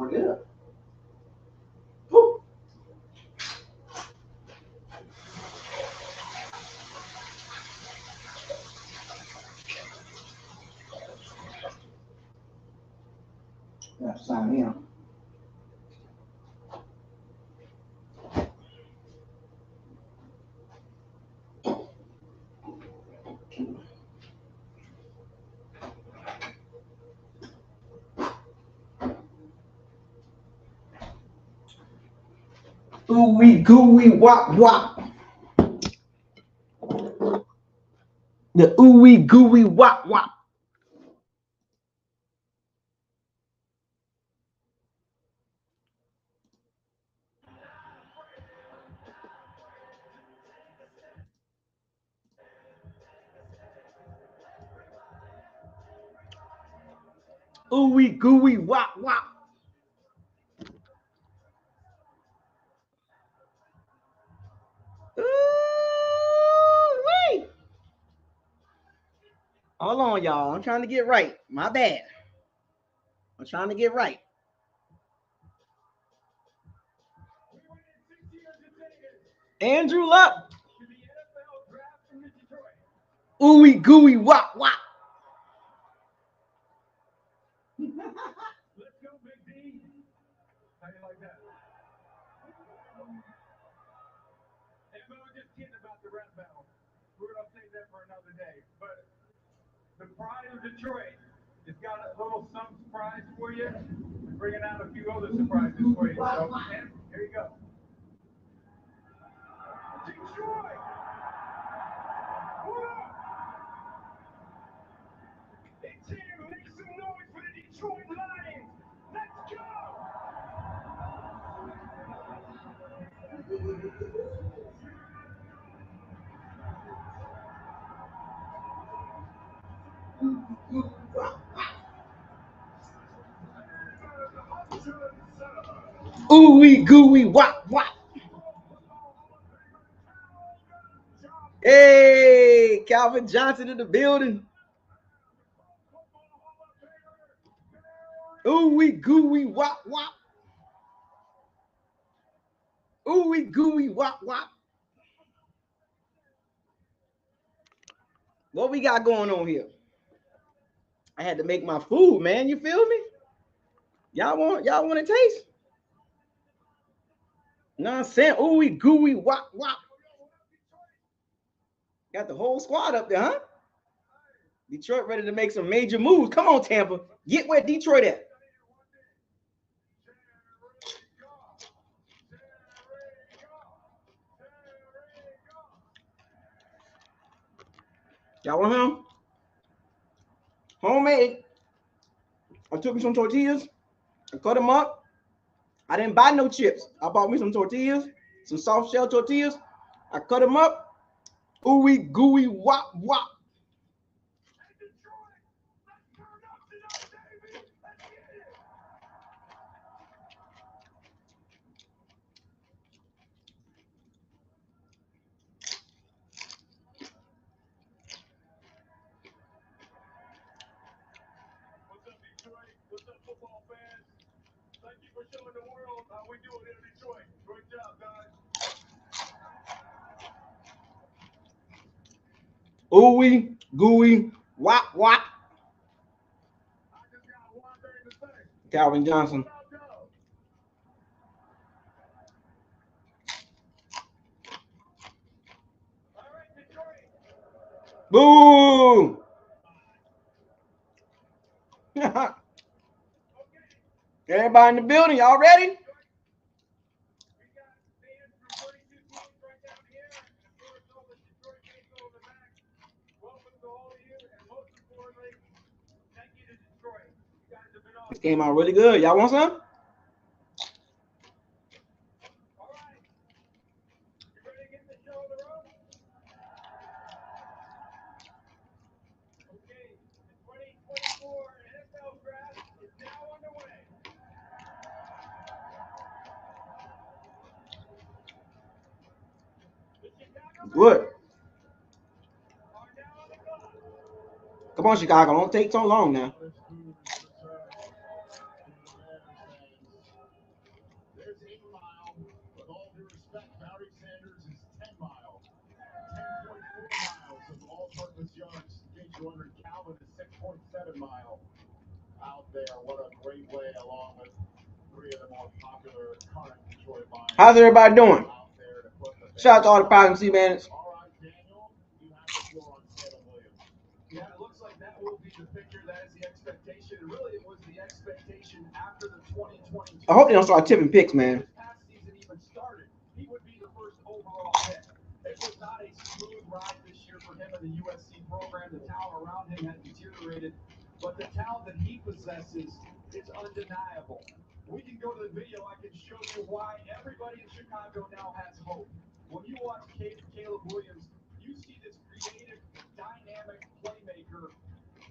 bring it up. That's sign in. Ooh wee gooey wop wop. The ooh wee gooey wop wop. Ooh wee gooey wop wop. Ooh-wee. Hold on, y'all. I'm trying to get right. My bad. I'm trying to get right. Andrew Luck. Ooey gooey wop wop. Let's go, Big D. How you like that? Hey, we were just kidding about the rap battle. We're gonna save that for another day. But the pride of Detroit has got a little some surprise for you. We're bringing out a few other surprises for you. So, Tim, here you go. Detroit! What up? It's here. Make some noise for the Detroit Lions. Let's go! Ooey gooey wop wop. Hey, Calvin Johnson in the building. Ooey gooey wop wop. Ooey gooey wop wop. What we got going on here? I had to make my food, man. You feel me? Y'all want to taste? Know what I'm saying? Ooey gooey wop wop. Got the whole squad up there, huh? Detroit ready to make some major moves. Come on, Tampa. Get where Detroit at. Y'all want him? Homemade. I took me some tortillas. I cut them up. I didn't buy no chips. I bought me some tortillas, some soft shell tortillas. I cut them up. Ooey gooey wop wop. What's up, Detroit? What's up, football fans? Thank you for showing the world how we do it in Detroit. Great job, guys. Ooey gooey wop wop. I just got one thing to say. Calvin Johnson. All right, Detroit. Boom. Everybody in the building, y'all ready? We got fans from 32 teams right down here, and of course all the Detroit fans over the back. Welcome to all of you, and most importantly, thank you to Detroit. You guys have been awesome. This came out really good. Y'all want some? All right. You ready to get the show on the road? Okay, the 2024 NFL Draft is now underway. Good. Come on, Chicago. Don't take so long now. wondering, Calvin is 6.7 mile out there. What a great way, along with three of the more popular current Detroit lines. How's everybody doing? Shout out to all the Falcons fans. All right, Daniel, you have the floor on Caleb Williams. Yeah, it looks like that will be the picture. That is the expectation. Really, it was the expectation after the 2022. I hope they don't start tipping picks, man. Past season even started, he would be the first overall pick. It was not a smooth ride this year for him in the USC program. The talent around him had deteriorated, but the talent that he possesses is undeniable. We can go to the video. I can show you why everybody in Chicago now has hope. When you watch Caleb Williams, you see this creative, dynamic playmaker,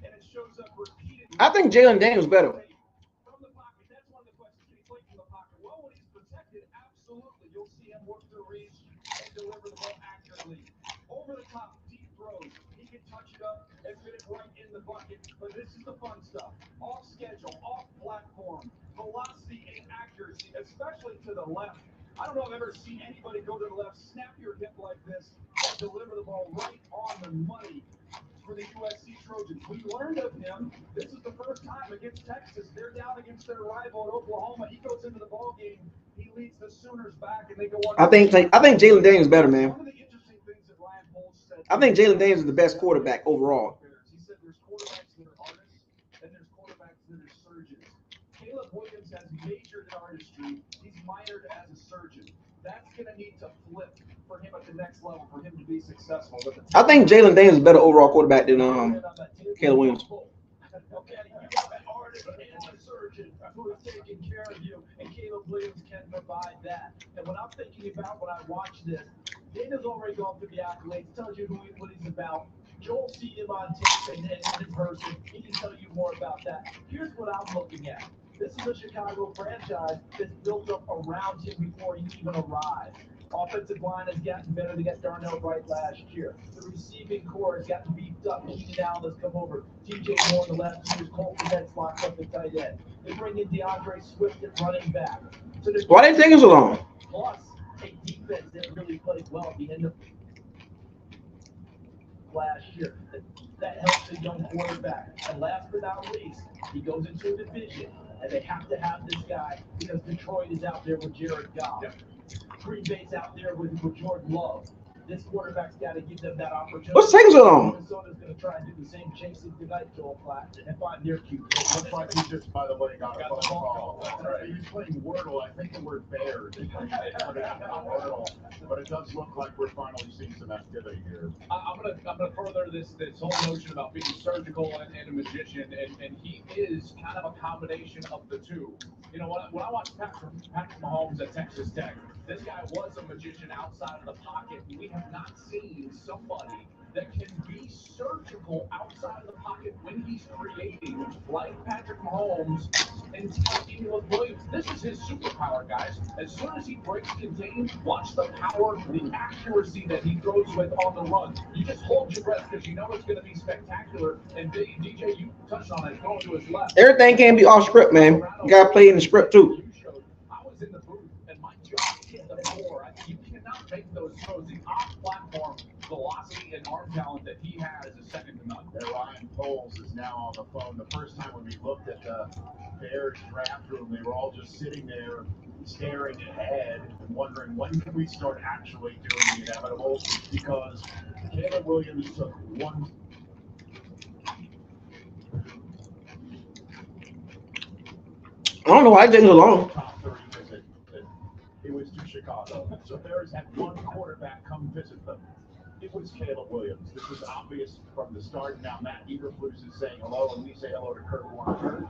and it shows up repeatedly. I think Jalen Daniels better. From the pocket, that's one of the questions. Can he play from the pocket? Well, when he's protected, absolutely. You'll see him work the reach and deliver the ball accurately. Over the top, deep throws. He can touch it up and fit it right in the bucket. But this is the fun stuff. Off schedule, off platform, velocity and accuracy, especially to the left. I don't know if I've ever seen anybody go to the left, snap your hip like this, and deliver the ball right on the money for the USC Trojans. We learned of him. This is the first time against Texas. They're down against their rival at Oklahoma. He goes into the ball game. He leads the Sooners back, and they go on. I think Jalen Daniels is better, man. One of the interesting things that Ryan Poles said. I think Jalen Daniels is the best quarterback overall. He said there's quarterbacks that are artists, and there's quarterbacks that are surgeons. Caleb Williams has majored in artistry. He's minored as a surgeon. That's going to need to flip for him at the next level for him to be successful. I think Jalen Daniels is a better overall quarterback than Caleb Williams. Okay, you got an artist and a surgeon who is taking care of you, and Caleb Williams can provide that. And when I'm thinking about when I watch this, Daniel's already gone through the accolades, tells you what he's about. Joel see him on tape and in person. He can tell you more about that. Here's what I'm looking at. This is a Chicago franchise that's built up around him before he even arrived. Offensive line has gotten better. They got Darnell Wright last year. The receiving core has gotten beefed up. Keenan Allen has come over. DJ Moore on the left. Here's Cole Kmet's locked up at tight end. They bring in DeAndre Swift at running back. So why they taking so long? Plus, a defense that really played well at the end of last year. That helps a young quarterback. And last but not least, he goes into a division, and they have to have this guy because Detroit is out there with Jared Goff. Yep. Green Bay's out there with Jordan Love. This quarterback's got to give them that opportunity. What's taking so long? Minnesota's going to try and do the same chasing tonight, Joel Platt, and find their cue. Looks like he just, by the way, got a phone call. He's playing Wordle. I think the word bears. Wordle. But it does look like we're finally seeing some activity here. I'm gonna further this whole notion about being surgical and a magician, and he is kind of a combination of the two. You know, when I watched Patrick Mahomes at Texas Tech, this guy was a magician outside of the pocket. We have not seen somebody that can be surgical outside of the pocket when he's creating, like Patrick Mahomes and Caleb Williams. This is his superpower, guys. As soon as he breaks contain, watch the power, the accuracy that he throws with on the run. You just hold your breath because you know it's going to be spectacular. And DJ, you touched on it, going to his left. Everything can't be off script, man. You got to play in the script, too. I was in the booth, and my jaw hit the floor. You cannot make those throws. The off-platform velocity and arm talent that he has is second to none. Ryan Poles is now on the phone. The first time when we looked at the Bears draft room, they were all just sitting there staring ahead and wondering when can we start actually doing the inevitable, because Caleb Williams took one. I don't know why it didn't go long. Top 30 visit. It was to Chicago. So Bears had one quarterback come visit them. It was Caleb Williams. This was obvious from the start. Now Matt Eberflus is saying hello, and we say hello to Kurt Warner.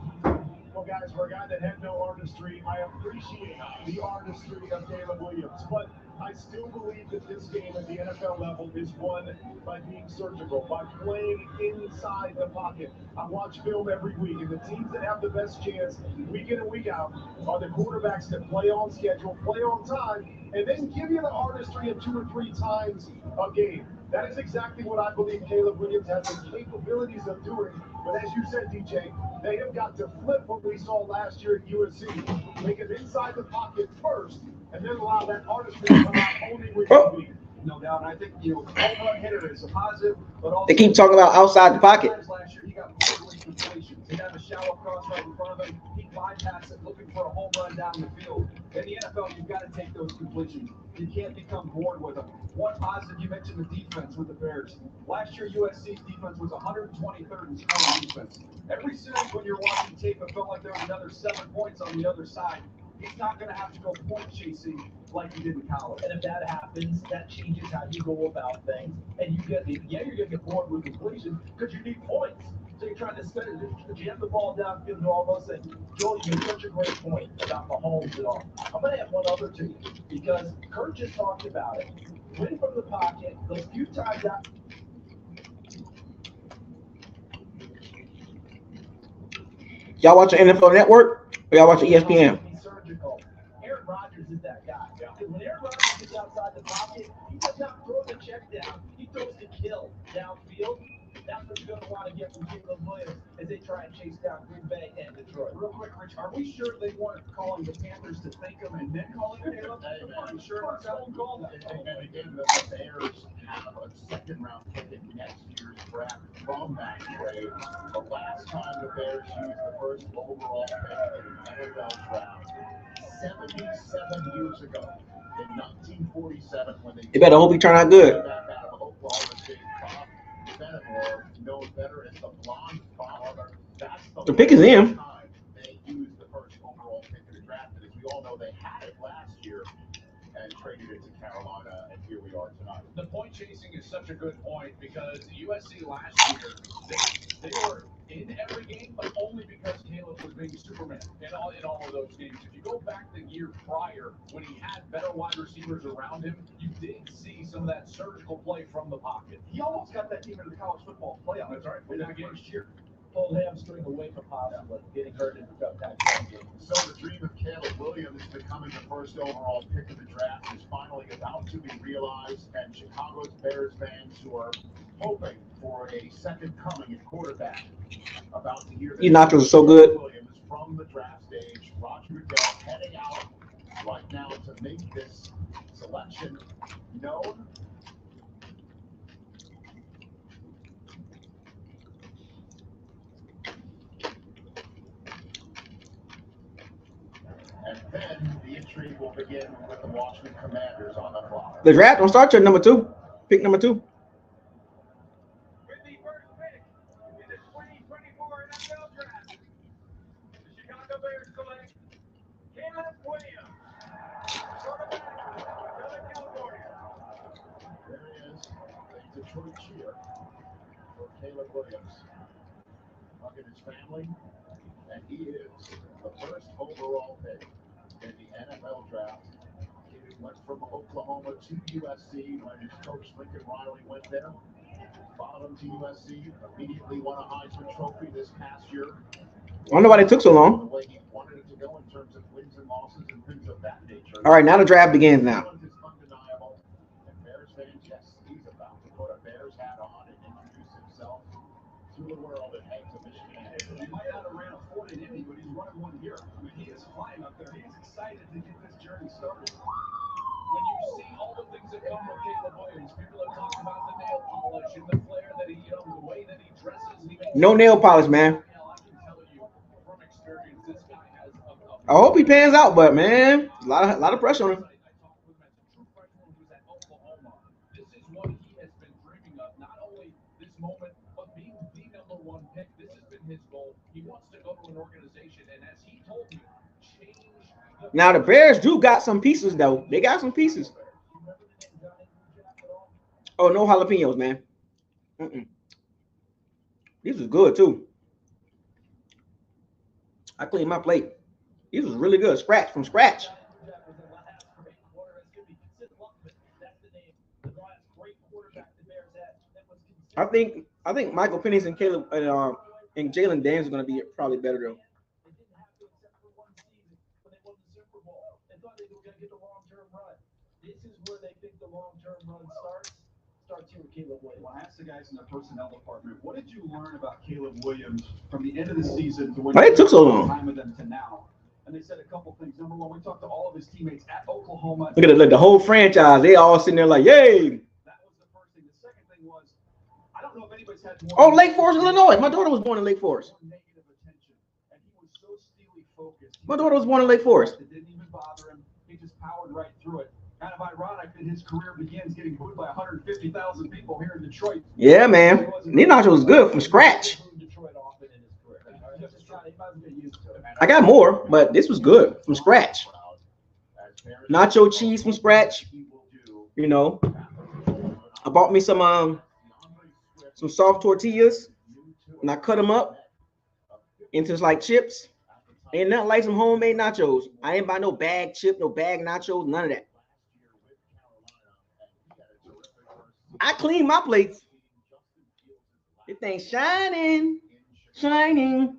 Well, guys, for a guy that had no artistry, I appreciate the artistry of Caleb Williams. But I still believe that this game at the NFL level is won by being surgical, by playing inside the pocket. I watch film every week, and the teams that have the best chance week in and week out are the quarterbacks that play on schedule, play on time, and then give you the artistry of 2 or 3 times a game. That is exactly what I believe Caleb Williams has the capabilities of doing. But as you said, DJ, they have got to flip what we saw last year at USC. Make it inside the pocket first, and then allow that artistry to come out only with you. No doubt. And I think, home run hitter is a positive, but also They keep talking about outside the pocket. last year, he got more completions. He had a shallow cross right in front of him. He bypassed it, looking for a home run down the field. In the NFL, you've got to take those completions. You can't become bored with them. One positive, you mentioned the defense with the Bears. Last year, USC's defense was 123rd in scoring defense. Every series when you're watching tape, it felt like there was another 7 points on the other side. He's not going to have to go point chasing like he did in college. And if that happens, that changes how you go about things. And you get you're going to get bored with completion because you need points. So you're trying to jam the ball downfield and all those things. Joel, you made such a great point about Mahomes and all. I'm going to add one other to you because Kurt just talked about it. Win from the pocket, those few times out. Y'all watching NFL Network or y'all watching ESPN? Surgical. Aaron Rodgers is that guy. When Aaron Rodgers gets outside the pocket, he does not throw the check down. He throws the kill downfield. That's what you're going to want to get from Caleb Williams as they try and chase down Green Bay and Detroit. Real quick, Rich, are we sure they weren't calling the Panthers to thank him and then calling Caleb? I'm sure that's how we called that. And again, the Bears have a second-round pick in next year's draft from that trade. The last time the Bears used the first overall pick in an NFL draft, 77 years ago, in 1947, when they You better hope he turn out good. back out of Oklahoma State, Bob Fenimore, known better as the blonde father. That's The pick is in. time they used the first overall pick of the draft. And as we all know, they had it last year and traded it to Carolina, and here we are tonight. The point chasing is such a good point because USC last year, they were in every game, but only because Caleb was being Superman in all of those games. If you go back the year prior, when he had better wide receivers around him, you did see some of that surgical play from the pocket. He almost got that team into the college football playoff. That's right. In that first year. Pulled hamstring away from possibly getting hurt in the gut game. So the dream of Caleb Williams becoming the first overall pick of the draft is finally about to be realized, and Chicago's Bears fans who are hoping for a second coming at quarterback about to hear These nachos are so good. Williams from the draft stage. Roger Goodell heading out right now to make this selection known. And then the intrigue will begin with the Washington Commanders on the clock. The draft don't start till number 2. Pick number 2. With the first pick in the 2024 NFL Draft, the Chicago Bears select Caleb Williams, quarterback, Southern California. There he is, a Detroit cheer for Caleb Williams. Hugging his family, and he is the first overall pick in the NFL draft. He went from Oklahoma to USC when his coach Lincoln Riley went there. Followed him to USC, immediately won a Heisman Trophy this past year. I don't know why they took so long. The way he wanted it to go in terms of wins and losses and things of that nature. All right, now the draft begins now. Talent is undeniable. And Bears fans, yes, he's about to put a Bears hat on and introduce himself to the world and head to Michigan. He might not have ran a 40 in Indy, but he's running one here. I mean, he is flying up there. He's excited to get this journey started. When you see all the things that come with Caleb Williams, people are talking about the nail polish and the flair that he, the way that he dresses. And he No nail polish, man. I can tell you from experience, this guy has I hope he pans out, but man, a lot of pressure on him. I talked with him as a true freshman who was at Oklahoma. This is what he has been dreaming of. Not only this moment, but being the number 1 pick. This has been his goal. He wants to go to an organization, and as he told me, change the. Now the Bears do got some pieces though. They got some pieces. Oh, no jalapenos, man. These was good too. I cleaned my plate. These was really good. From scratch. I think Michael Penix and Caleb and Jalen Daniels are gonna be probably better though. They didn't have to except for one season when they won the Super Bowl. They thought they were going to get the long-term run. This is where they think the long-term run starts. Starts here with Caleb Williams. When I asked the guys in the personnel department, what did you learn about Caleb Williams from the end of the season to when Why it took so long? time with them to now? and they said a couple things. Number one, we talked to all of his teammates at Oklahoma. Look at the whole franchise. They all sitting there like, yay. That was the first thing. The second thing was, I don't know if anybody's had more. Oh, Lake Forest, Illinois. My daughter was born in Lake Forest. Negative attention, and he was so steely focused. My daughter was born in Lake Forest. It didn't even bother him. He just powered right through it. Kind of ironic that his career begins getting booed by 150,000 people here in Detroit. Yeah, man. Nacho was good from scratch. I got more, but this was good from scratch. Nacho cheese from scratch. You know, I bought me some soft tortillas, and I cut them up into like chips. Ain't nothing like some homemade nachos. I ain't buy no bag chip, no bag nachos, none of that. I clean my plates. This thing's shining, shining.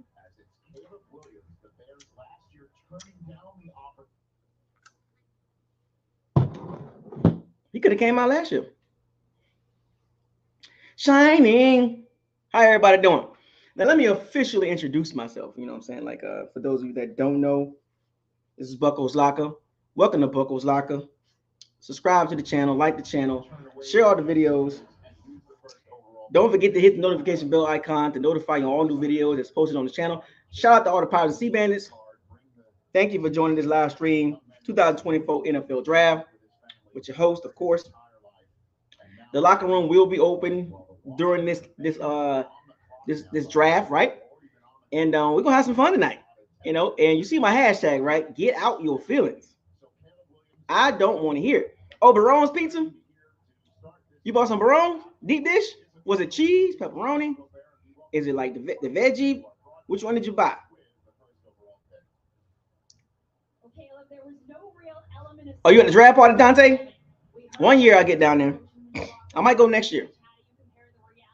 He could have came out last year. Shining. How everybody doing? Now let me officially introduce myself. You know what I'm saying? Like for those of you that don't know, this is BucosLocker. Welcome to BucosLocker. Subscribe to the channel, like the channel, share all the videos. Don't forget to hit the notification bell icon to notify you all new videos that's posted on the channel. Shout out to all the Pirates and Sea Bandits. Thank you for joining this live stream, 2024 NFL Draft, with your host, of course. The locker room will be open during this draft, right? And we're gonna have some fun tonight, you know. And you see my hashtag, right? Get out your feelings. I don't want to hear it. Oh, Baron's pizza? You bought some Baron deep dish? Was it cheese, pepperoni? Is it like the veggie? Which one did you buy? Oh, you at the draft party, Dante? 1 year I get down there. I might go next year.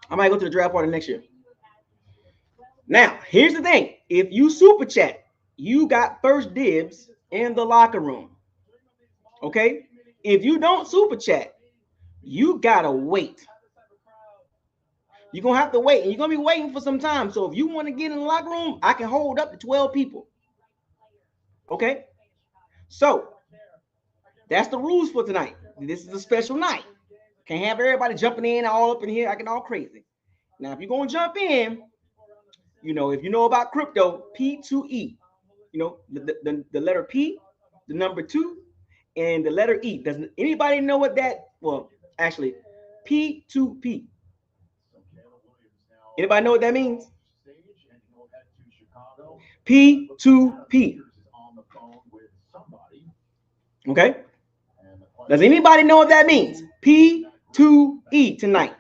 I might go to the draft party next year. Now, here's the thing. If you super chat, you got first dibs in the locker room. Okay? If you don't super chat, you gotta wait. You're gonna have to wait, and you're gonna be waiting for some time. So if you want to get in the locker room, I can hold up to 12 people. Okay? So that's the rules for tonight. This is a special night. Can't have everybody jumping in all up in here, acting all crazy. Now, if you're gonna jump in, you know, if you know about crypto, P2E, you know, the letter P, the number 2, and the letter E. Does anybody know what that? Well, actually, P2P. Anybody know what that means? P2P. Okay. Does anybody know what that means? P2E tonight.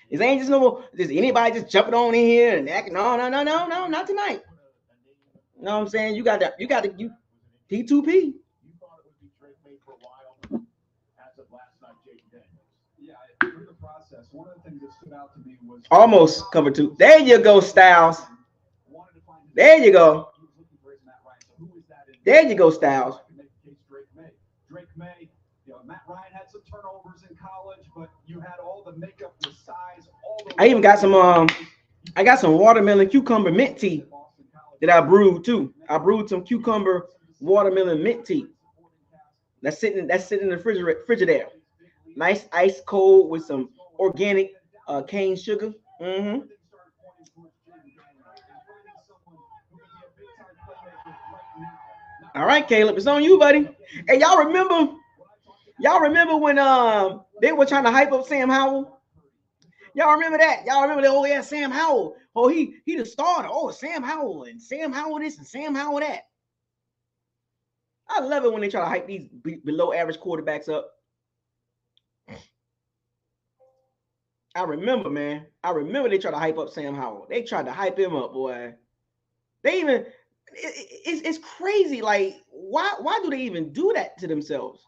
This ain't just just anybody just jumping on in here and acting. No, not tonight. You know what I'm saying? You got P2P. Through the process, one of the things that stood out to me was almost covered 2. There you go, Styles. There you go. There you go, Styles. Drake May, you know, Matt Ryan had some turnovers in college, but you had all the makeup, the size, all the. I even got some. I got some watermelon cucumber mint tea that I brewed too. I brewed some cucumber watermelon mint tea. That's sitting in the Frigidaire. Nice ice cold with some organic cane sugar. Mm-hmm. All right, Caleb, it's on you, buddy. Hey, y'all remember when they were trying to hype up Sam Howell? Y'all remember that? Y'all remember that? Oh yeah, Sam Howell. Oh, he the starter. Oh, Sam Howell and Sam Howell this and Sam Howell that. I love it when they try to hype these below average quarterbacks up. I remember, man. I remember they tried to hype up Sam Howell. They tried to hype him up, boy. They even it's crazy. Like, why do they even do that to themselves?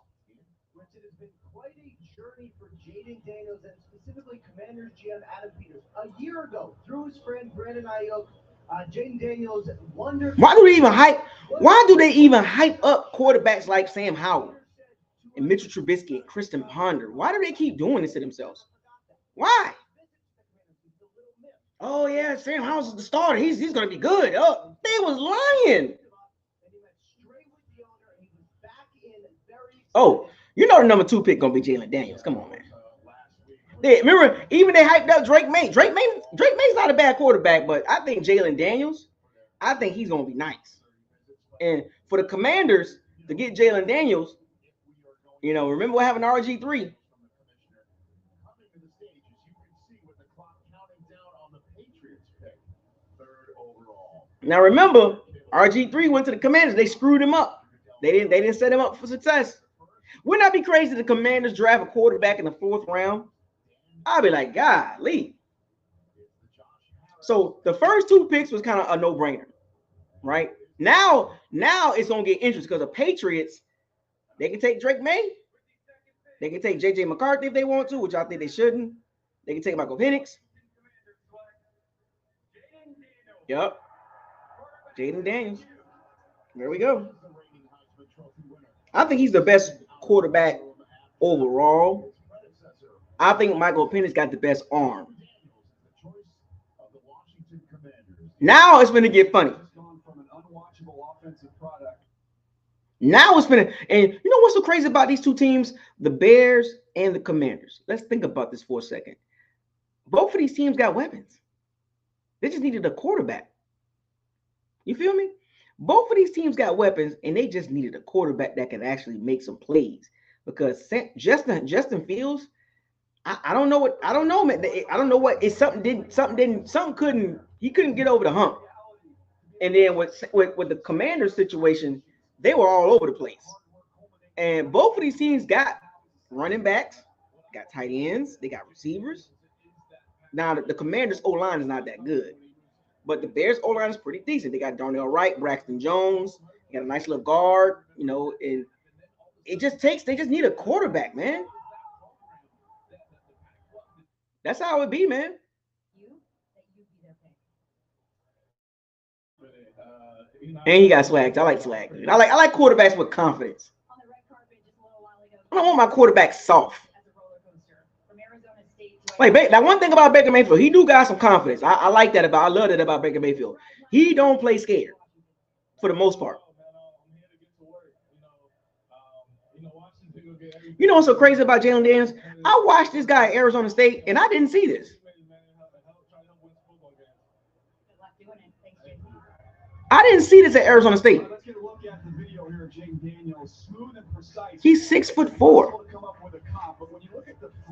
It has been quite a journey for Jaden Daniels and specifically Commanders GM Adam Peters. A year ago, through his friend Brandon Ayuk, Jaden Daniels wondered. Why do they even hype up quarterbacks like Sam Howell and Mitchell Trubisky and Kristen Ponder? Why do they keep doing this to themselves? Why? Oh yeah, Sam Howell's the starter. He's gonna be good. Oh, they was lying. Oh, you know the number 2 pick gonna be Jalen Daniels. Come on, man. Remember, even they hyped up Drake May. Drake May's not a bad quarterback, but I think Jalen Daniels, I think he's gonna be nice. And for the Commanders to get Jalen Daniels, you know, remember what happened to RG3? Now remember, RG3 went to the Commanders. They screwed him up. They didn't set him up for success. Wouldn't that be crazy if the Commanders draft a quarterback in the 4th round? I'd be like, golly. So the first 2 picks was kind of a no-brainer, right? Now it's gonna get interesting because the Patriots, they can take Drake May, they can take JJ McCarthy if they want to, which I think they shouldn't. They can take Michael Penix. Yep. Jaden Daniels. There we go. I think he's the best quarterback overall. I think Michael Penix got the best arm. Now it's going to get funny. Now it's going to, and you know what's so crazy about these 2 teams? The Bears and the Commanders. Let's think about this for a second. Both of these teams got weapons. They just needed a quarterback. You feel me? Both of these teams got weapons, and they just needed a quarterback that can actually make some plays. Because Justin Fields, I don't know what I don't know, man. I don't know what it's he couldn't get over the hump. And then with the Commanders situation, they were all over the place. And both of these teams got running backs, got tight ends, they got receivers. Now the Commanders O-line is not that good. But the Bears O-line is pretty decent. They got Darnell Wright, Braxton Jones. They got a nice little guard, you know, and they just need a quarterback, man. That's how it be, man. And he got swag. I like swag. Dude. I like quarterbacks with confidence. I don't want my quarterback soft. Like that one thing about Baker Mayfield, he do got some confidence. I like that I love that about Baker Mayfield. He don't play scared for the most part. You know what's so crazy about Jalen Daniels? I watched this guy at Arizona State, and I didn't see this. I didn't see this at Arizona State. Let's get a look at the video here of Jaden Daniels. Smooth and precise. He's 6'4".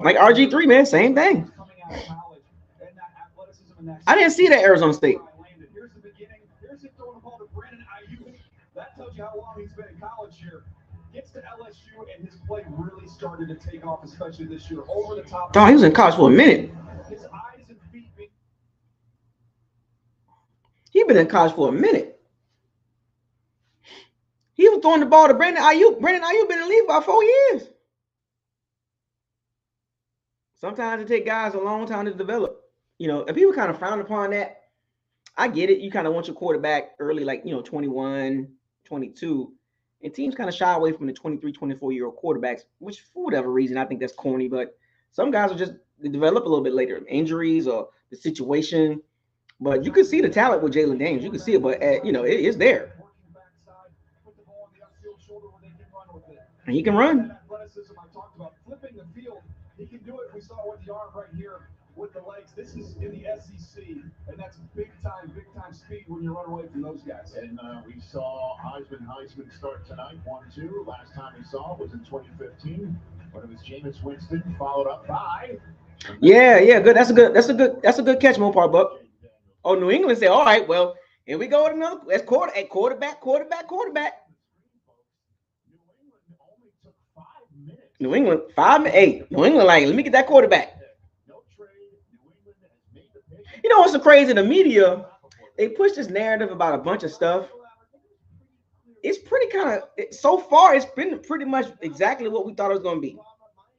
Like RG3, man, same thing. I didn't see that at Arizona State. Here's the beginning. Here's it throwing the ball to Brandon Ayuk. That tells you how long he's been in college here. Gets to LSU, and his play really started to take off, especially this year. Over the top. Oh, he was in college for a minute. His eyes and feet. He been in college for a minute. He was throwing the ball to Brandon Ayuk. Brandon Ayuk been in the league for about 4 years. Sometimes it takes guys a long time to develop. You know, and people kind of frown upon that. I get it. You kind of want your quarterback early, like, 21, 22. And teams kind of shy away from the 23, 24-year-old quarterbacks, which for whatever reason, I think that's corny. But some guys will just develop a little bit later. Injuries or the situation. But you can see the talent with Jalen Daniels. You can see it, but, it is there. And he can run. Athleticism I talked about, flipping the field. He can do it. We saw with the arm right here with the legs. This is in the SEC, and that's big time speed when you run away from those guys. And we saw Heisman start tonight, 1-2. Last time we saw was in 2015 when it was Jameis Winston, followed up by. Yeah, good. That's a good catch, Mopar Buck. Oh, New England said, all right, well, here we go with another. That's quarterback. New England, 5 minutes. Hey, New England, like, let me get that quarterback. You know what's so crazy? The media, they push this narrative about a bunch of stuff. It's pretty so far, it's been pretty much exactly what we thought it was going to be. My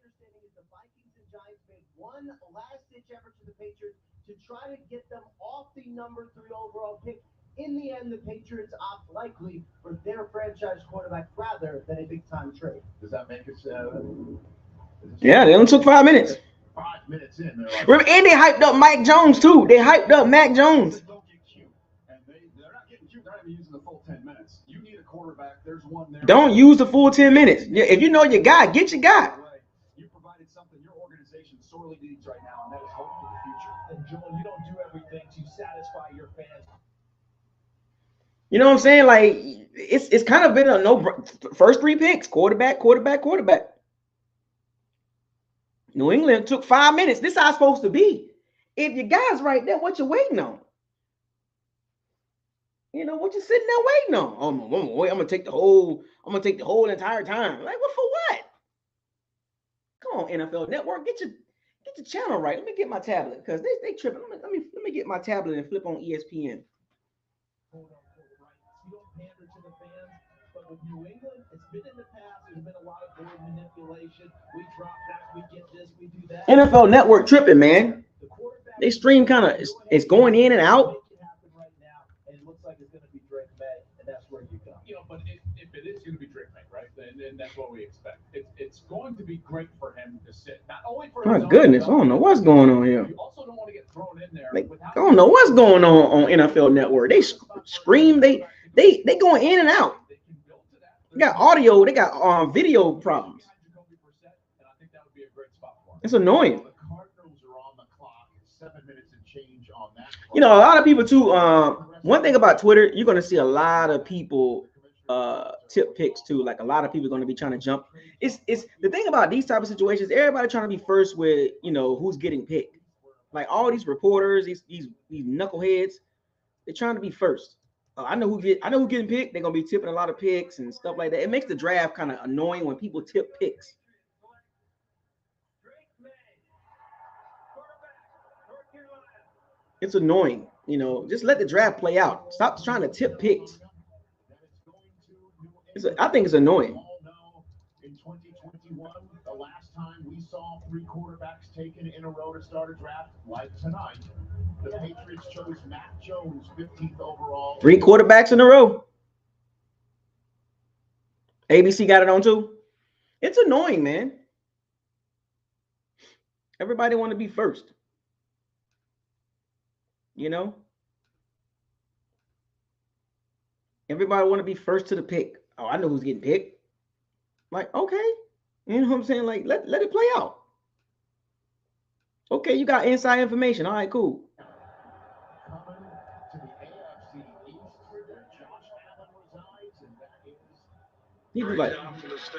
understanding is the Vikings and Giants made one last-ditch effort to the Patriots to try to get them off the number 3 overall pick. In the end, the Patriots opt likely for their franchise quarterback rather than a big-time trade. Does that make us? Yeah, they only took 5 minutes. 5 minutes in. Like, Remember, and they hyped up Mike Jones, too. They hyped up Mac Jones. Don't get cute. And they're not getting cute. They're not even using the full 10 minutes. You need a quarterback quarterback. There's one there. Don't use the full 10 minutes. If you know your guy, get your guy. You provided something your organization sorely needs right now, and that is hope for the future. And Joel, you don't do everything to satisfy your fans. You know what I'm saying? Like it's kind of been a no first 3 picks, quarterback. New England took 5 minutes. This is how it's supposed to be. If your guy's right there, what you waiting on? You know what you sitting there waiting on? Oh, I'm gonna take the whole entire time. Like what for what? Come on, NFL Network, get your channel right. Let me get my tablet because they tripping. Let me get my tablet and flip on ESPN. You don't pander to the fans, but with New England, it's been in the past. There's been a lot of board manipulation. We drop that, we get this, we do that. NFL Network tripping, man. They stream kind of it's going in and out. Right now, and it looks like it's going to be Drake May, and that's where you go. You know, but if it is going to be Drake May, right, then that's what we expect. It's going to be great for him to sit. Not only for My goodness, I don't know what's going on here. You also don't want to get thrown in there. Like, I don't know what's going on NFL Network. They scream, they going in and out. They got audio, they got video problems. It's annoying. The Cardinals are on the clock. 7 minutes and change on that. You know, a lot of people too. One thing about Twitter, you're gonna see a lot of people tip picks too. Like a lot of people are gonna be trying to jump. It's the thing about these type of situations. Everybody trying to be first with who's getting picked. Like all these reporters, these knuckleheads, they're trying to be first. I know who's getting picked. They're gonna be tipping a lot of picks and stuff like that. It makes the draft kind of annoying when people tip picks. It's annoying, just let the draft play out. Stop trying to tip picks. I think it's annoying. In 2021, the last time we saw 3 quarterbacks taken in a row to start a draft, like tonight, the Patriots chose Mac Jones 15th overall. 3 quarterbacks in a row. ABC got it on too. It's annoying, man. Everybody want to be first. Everybody want to be first to the pick. Oh, I know who's getting picked. Like, okay. You know what I'm saying? Like, let it play out. Okay, you got inside information. All right, cool. Coming to the AFC East, where Josh Allen resides, and that is...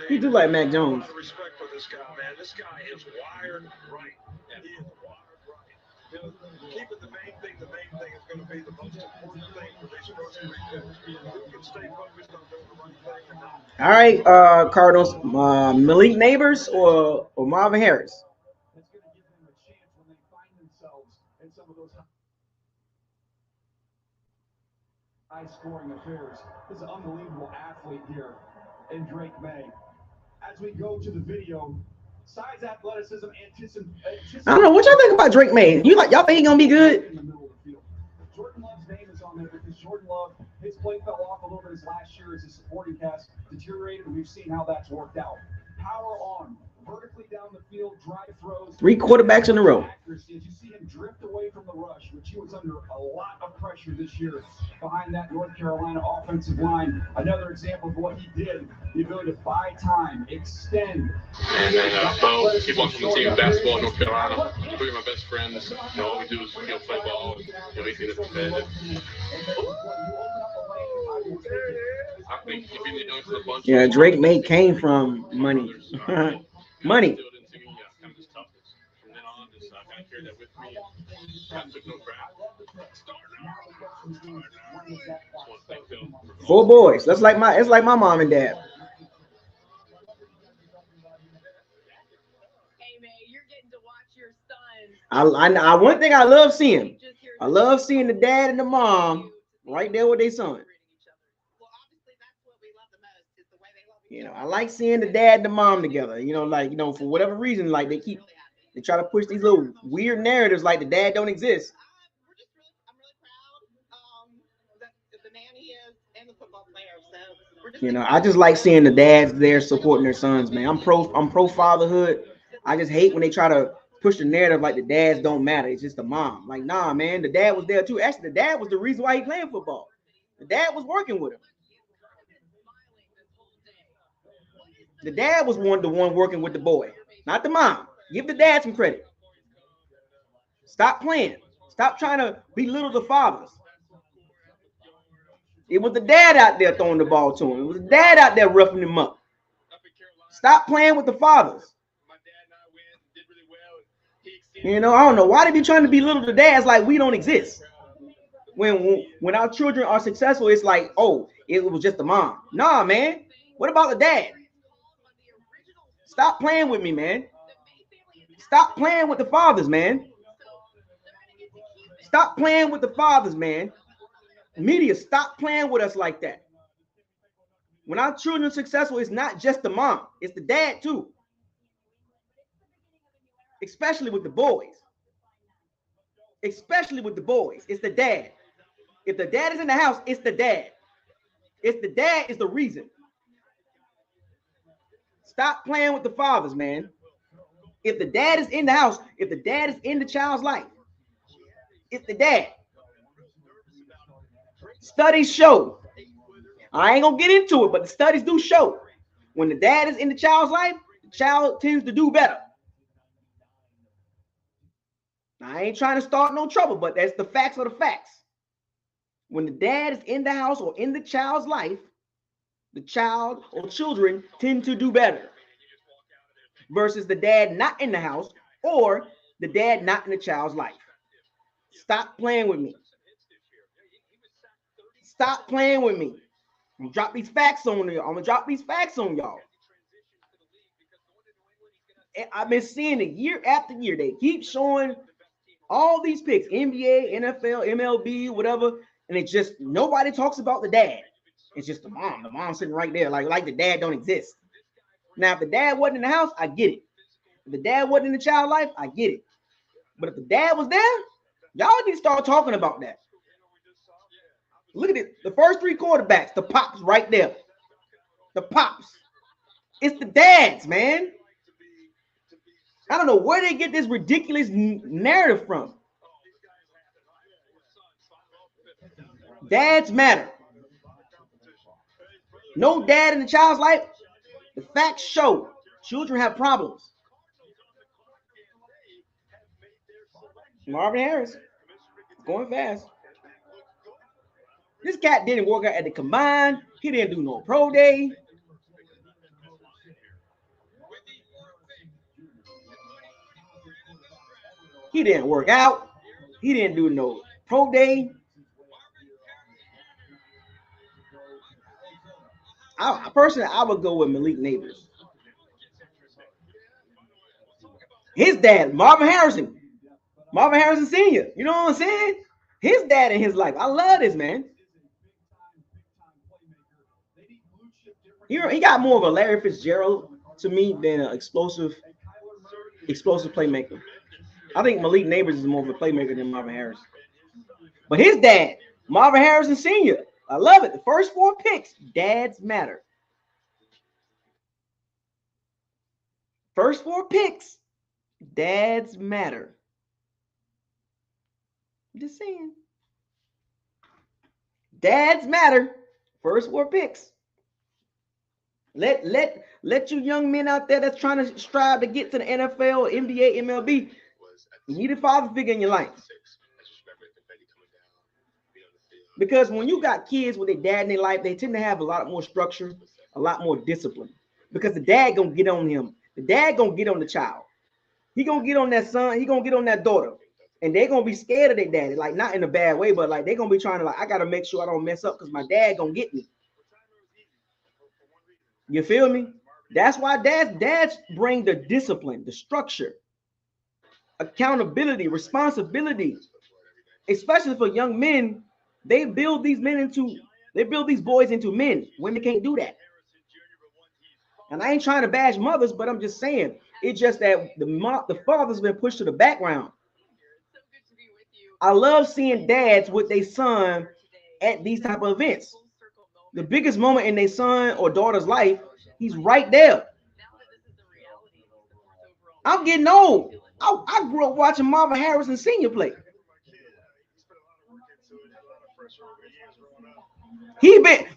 He do like Mac Jones. A lot of respect for this guy, man. This guy is wired right. He is wired right. Keep it the main thing is going to be the most important thing for these first 3 picks. Who can stay focused on doing the right thing and not. All right, Cardinals, Malik Neighbors or Marvin Harris? That's going to give them a chance when they find themselves in some of those high-scoring affairs. This is an unbelievable athlete here in Drake May. As we go to the video, size, athleticism, I don't know what y'all think about Drake May. Y'all think he gonna be good? In the middle of the field. Jordan Love's name is on there because Jordan Love, his play fell off a little bit his last year as his supporting cast deteriorated, and we've seen how that's worked out. Power on, vertically down the field, drive throws. 3 quarterbacks in a row. Accuracy, as you see him drift away from the rush, which he was under a lot of pressure this year behind that North Carolina offensive line. Another example of what he did, the ability to buy time, extend. And then Bo, he walks from the team of basketball in North Carolina. 3 of my best friends. All we do is play ball. He's competitive. I think if you know the bunch. Yeah, Drake May came from money. Money. From then on, I kind of carried that with me. I took no crap. 4 boys. It's like my mom and dad. Hey man, you're getting to watch your sons. I one thing I love seeing. I love seeing the dad and the mom right there with their son. I like seeing the dad and the mom together. For whatever reason, like they try to push these little weird narratives like the dad don't exist. I'm really proud that the man he is and the football player. So we're just I just like seeing the dads there supporting their sons, man. I'm pro fatherhood. I just hate when they try to push the narrative like the dads don't matter. It's just the mom. Like, nah, man, the dad was there too. Actually, the dad was the reason why he playing football. The dad was working with him. The dad was the one working with the boy, not the mom. Give the dad some credit. Stop playing. Stop trying to belittle the fathers. It was the dad out there throwing the ball to him. It was the dad out there roughing him up. Stop playing with the fathers. I don't know why they be trying to belittle the dads like we don't exist. When our children are successful, it's like, oh, it was just the mom. Nah, man. What about the dad? Stop playing with me, man. Stop playing with the fathers, man. Stop playing with the fathers, man. Media, stop playing with us like that. When our children are successful, it's not just the mom. It's the dad, too. Especially with the boys. Especially with the boys. It's the dad. If the dad is in the house, it's the dad. It's the dad is the reason. Stop playing with the fathers, man. If the dad is in the house, if the dad is in the child's life, it's the dad. Studies show. I ain't gonna get into it, but the studies do show. When the dad is in the child's life, the child tends to do better. I ain't trying to start no trouble, but that's the facts of the facts. When the dad is in the house or in the child's life, the child or children tend to do better versus the dad not in the house or the dad not in the child's life. Stop playing with me. Stop playing with me. I'm gonna drop these facts on you. I'm gonna drop these facts on y'all. I've been seeing it year after year. They keep showing all these picks, NBA, NFL, MLB, whatever, and it's just nobody talks about the dad. It's just the mom. The mom's sitting right there, like the dad don't exist. Now, if the dad wasn't in the house, I get it. If the dad wasn't in the child life, I get it. But if the dad was there, y'all need to start talking about that. Look at it. The first three quarterbacks, the pops right there. The pops. It's the dads, man. I don't know where they get this ridiculous narrative from. Dads matter. No dad in the child's life. The facts show children have problems. Marvin Harris, going fast. This cat didn't work out at the combine. He didn't do no pro day. He didn't work out. He didn't do no pro day. Personally, I would go with Malik Neighbors. His dad, Marvin Harrison Sr. You know what I'm saying? His dad in his life. I love this, man. He got more of a Larry Fitzgerald to me than an explosive playmaker. I think Malik Neighbors is more of a playmaker than Marvin Harris. But his dad, Marvin Harrison Sr., I love it. The first 4 picks, dads matter. First 4 picks, dads matter. I'm just saying. Dads matter. First 4 picks. Let you young men out there that's trying to strive to get to the NFL, NBA, MLB, you need a father figure in your life. Because when you got kids with their dad in their life, they tend to have a lot more structure, a lot more discipline. Because the dad gonna get on him. The dad gonna get on the child. He gonna get on that son. He gonna get on that daughter. And they're gonna be scared of their daddy. Like, not in a bad way, but like they're gonna be trying to, like, I gotta make sure I don't mess up because my dad gonna get me. You feel me? That's why dads bring the discipline, the structure, accountability, responsibility, especially for young men. They build these boys into men. Women can't do that. And I ain't trying to bash mothers, but I'm just saying, it's just that the father's been pushed to the background. I love seeing dads with their son at these type of events. The biggest moment in their son or daughter's life, he's right there. I'm getting old. I grew up watching Marvin Harrison Sr. play.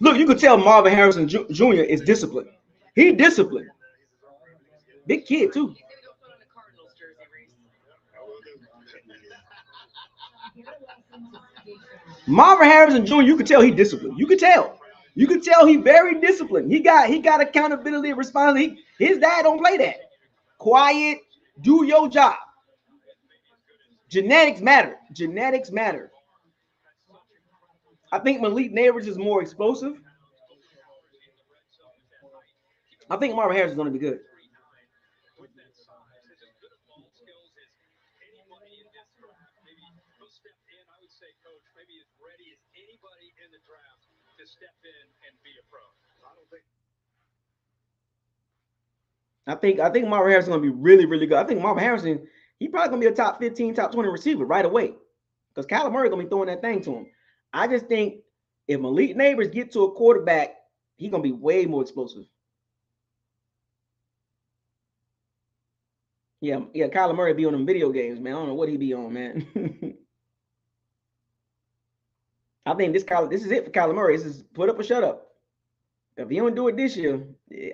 Look, you could tell Marvin Harrison Jr. is disciplined. He disciplined. Big kid too. Marvin Harrison Jr., you could tell he disciplined. You could tell. You could tell he very disciplined. He got accountability and responsibility. His dad don't play that. Quiet, do your job. Genetics matter. Genetics matter. I think Malik Neighbors is more explosive. I think Marvin Harrison is going to be good. I think Marvin Harrison is going to be really, really good. I think Marvin Harrison, he probably going to be a top 15, top 20 receiver right away. Because Kyler Murray going to be throwing that thing to him. I just think if Malik Neighbors get to a quarterback, he's going to be way more explosive. Yeah, Kyler Murray be on them video games, man. I don't know what he be on, man. I think this is it for Kyler Murray. This is put up or shut up. If he don't do it this year,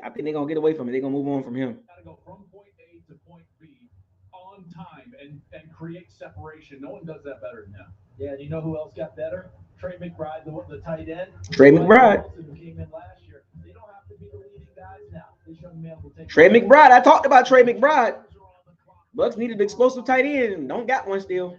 I think they're going to get away from it. They're going to move on from him. Got to go from point A to point B on time and create separation. No one does that better than him. Yeah, do you know who else got better? Trey McBride, the tight end. Trey McBride. Who came in last year. They don't have to be the leading guys now. This young man will take Trey McBride. I talked about Trey McBride. Bucks needed an explosive tight end. Don't got one still.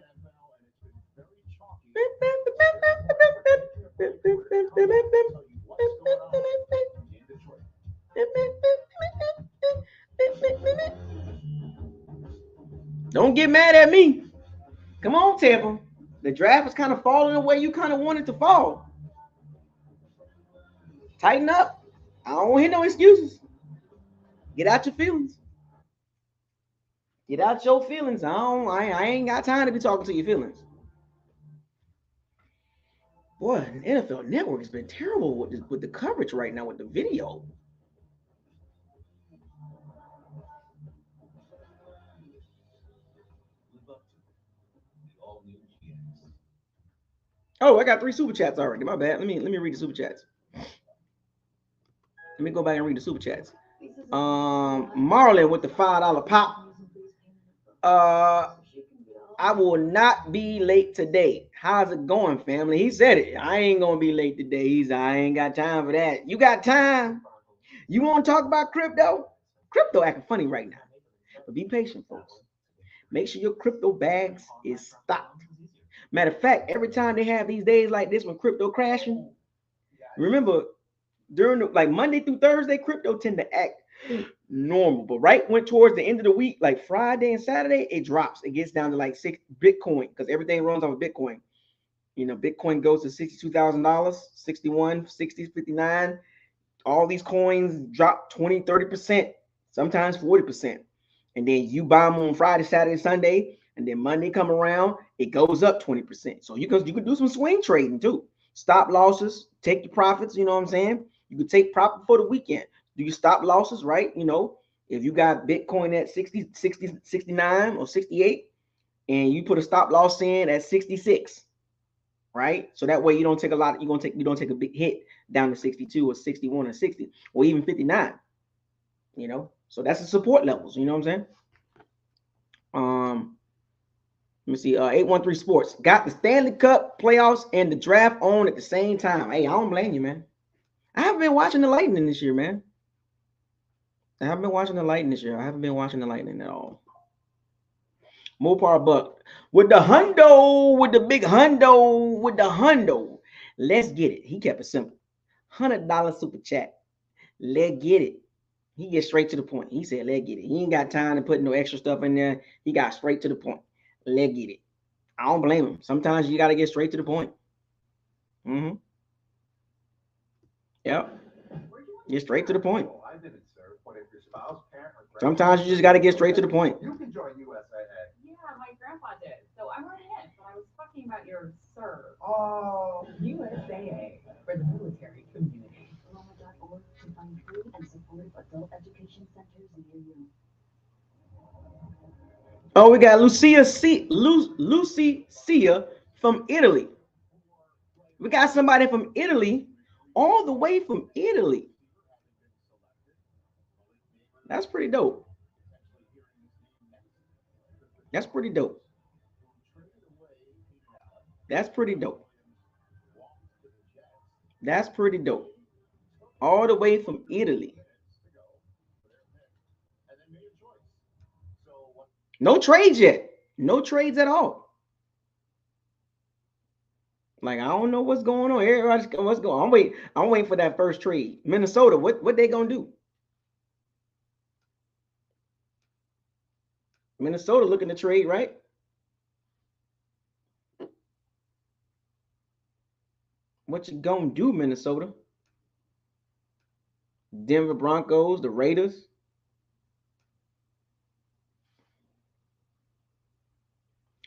Don't get mad at me. Come on, Tampa. The draft is kind of falling the way you kind of want it to fall. Tighten up. I don't hear no excuses. Get out your feelings. Get out your feelings. I ain't got time to be talking to your feelings. Boy, the NFL Network has been terrible with the coverage right now with the video. Oh, I got 3 super chats already. My bad. Let me read the super chats. Let me go back and read the super chats. Marlon with the $5 pop. I will not be late today. How's it going, family? He said it. I ain't gonna be late today. I ain't got time for that. You got time? You want to talk about crypto? Crypto acting funny right now. But be patient, folks. Make sure your crypto bags is stocked. Matter of fact, every time they have these days like this when crypto crashing, remember during like Monday through Thursday, crypto tend to act normal. But right when towards the end of the week, like Friday and Saturday, it drops. It gets down to like 6 Bitcoin because everything runs off of Bitcoin. You know, Bitcoin goes to $62,000, 61, 60, 59. All these coins drop 20, 30%, sometimes 40%. And then you buy them on Friday, Saturday, Sunday, and then Monday come around, it goes up 20%. So you could do some swing trading too. Stop losses, take your profits, you know what I'm saying? You could take profit for the weekend. Do you stop losses, right? You know, if you got Bitcoin at 60, 69 or 68, and you put a stop loss in at 66, right? So that way you don't take a lot, you don't take a big hit down to 62 or 61 or 60 or even 59, you know? So that's the support levels, you know what I'm saying? Let me see. 813 Sports got the Stanley Cup playoffs and the draft on at the same time. Hey, I don't blame you, man. I haven't been watching the Lightning this year, man. I haven't been watching the Lightning at all. Mopar Buck with the hundo, with the big hundo, with the hundo. Let's get it. He kept it simple. $100 super chat. Let's get it. He gets straight to the point. He said, let's get it. He ain't got time to put no extra stuff in there. He got straight to the point. Let's get it. I don't blame him. Sometimes you got to get straight to the point. Yep. Get straight to the point. I didn't, sir. But if your spouse, parent, or sometimes you just got to get straight to the point. You can join USAA. Yeah, my grandpa did. So I went ahead, but I was talking about your serve. Oh. USAA for the military community. Roma.org to find free and supportive adult education centers near you. Oh, we got Lucia from Italy. We got somebody from Italy, all the way from Italy. That's pretty dope. That's pretty dope. That's pretty dope. That's pretty dope. All the way from Italy. No trades yet. No trades at all. Like, I don't know what's going on. Everybody's what's going on. I'm waiting for that first trade. Minnesota, what they gonna do? Minnesota looking to trade, right? What you gonna do, Minnesota? Denver Broncos, the Raiders.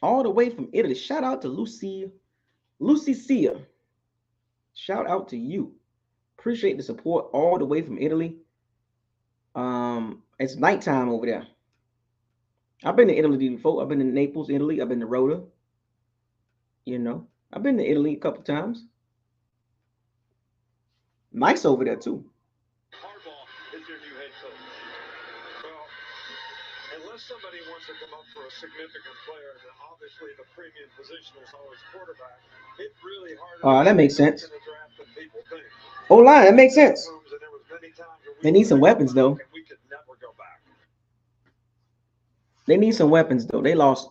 All the way from Italy. Shout out to Lucy Cia. Shout out to you. Appreciate the support all the way from Italy. It's nighttime over there. I've been to Italy before. I've been to Naples, Italy. I've been to Rota. You know, I've been to Italy a couple times. Nice over there too. Harbaugh is your new head coach. Well, unless somebody wants to come up for a significant player, then obviously the premium position is always quarterback. It's really hard. That makes sense. O-line, that makes sense. They need some weapons though. We could never go back. They need some weapons though. They lost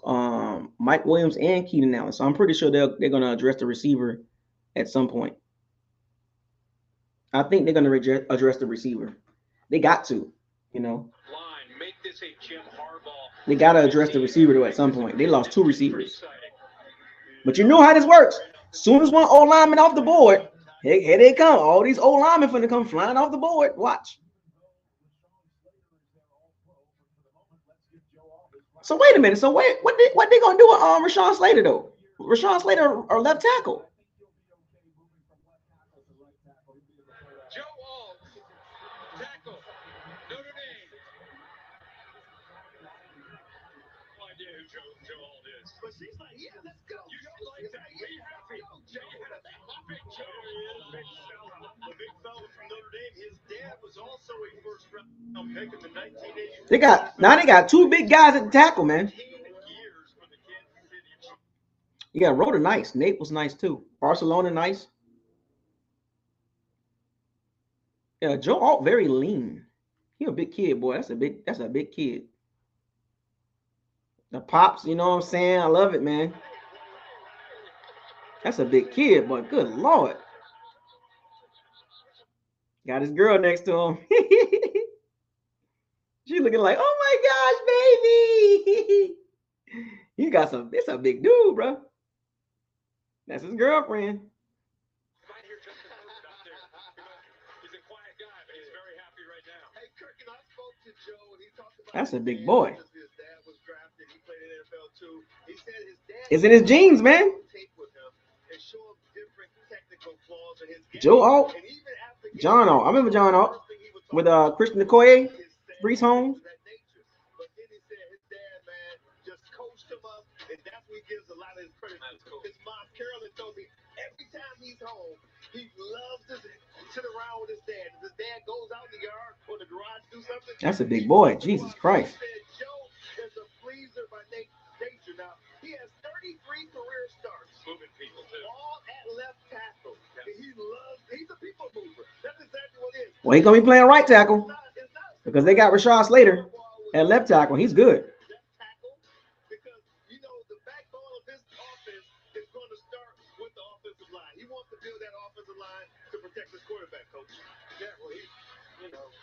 Mike Williams and Keenan Allen, so I'm pretty sure they're gonna address the receiver at some point. I think they're gonna address the receiver. They got to, you know. Make this a Jim Harbaugh. They gotta address the receiver though at some point. They lost 2 receivers. But you know how this works. As soon as one O lineman off the board, here they come. All these O linemen finna come flying off the board. Watch. So wait a minute. So what they gonna do with Rashawn Slater though? Rashawn Slater or left tackle? Joe Alt, tackle, Notre Dame. No idea who Joe Alt is. But she's like, yeah, let's go. You don't like that? Be happy. Joe had a big Joe. Big fella. The big fella from Notre Dame. His dad was also a first round pick in the 1980s. They got 2 big guys at the tackle, man. You got Rhoda nice. Naples nice too. Barcelona nice. Yeah, Joe Alt very lean. He a big kid, boy. That's a big kid. The pops, you know what I'm saying? I love it, man. That's a big kid, but good Lord. Got his girl next to him. She's looking like, oh my gosh, baby. He got some, it's a big dude, bro. That's his girlfriend. That's a big boy. It's in his genes, man. Joe Alt, John Alt. I remember John Alt with Christian Okoye, Brees Holmes. Gives a lot of his credit. His mom Carolyn told me every time he's home, he loves to sit around with his dad. If his dad goes out in the yard or the garage to do something. That's a big boy. Jesus Christ. Joe is a pleaser by nature. Now he has 33 career starts, moving people too. All at left tackle. He's a people mover. That's exactly what it is. Well, he's gonna be playing right tackle because they got Rashawn Slater at left tackle. He's good.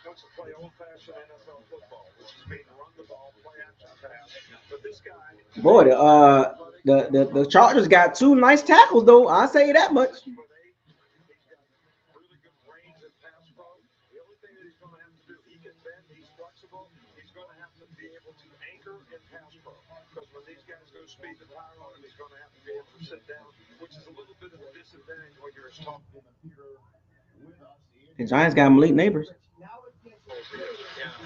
Wants to play old-fashioned NFL football, which is mean run the ball, play action pass. But this guy, boy, the Chargers got 2 nice tackles though. I'll say that much. he's got really good range and pass pro. The only thing that he's going to have to do, he can bend, he's flexible. He's going to have to be able to anchor and pass pro. Because when these guys go speed and power on him, he's going to have to be able to sit down, which is a little bit of a disadvantage when you're as tall. The Giants got Malik Neighbors. Yeah,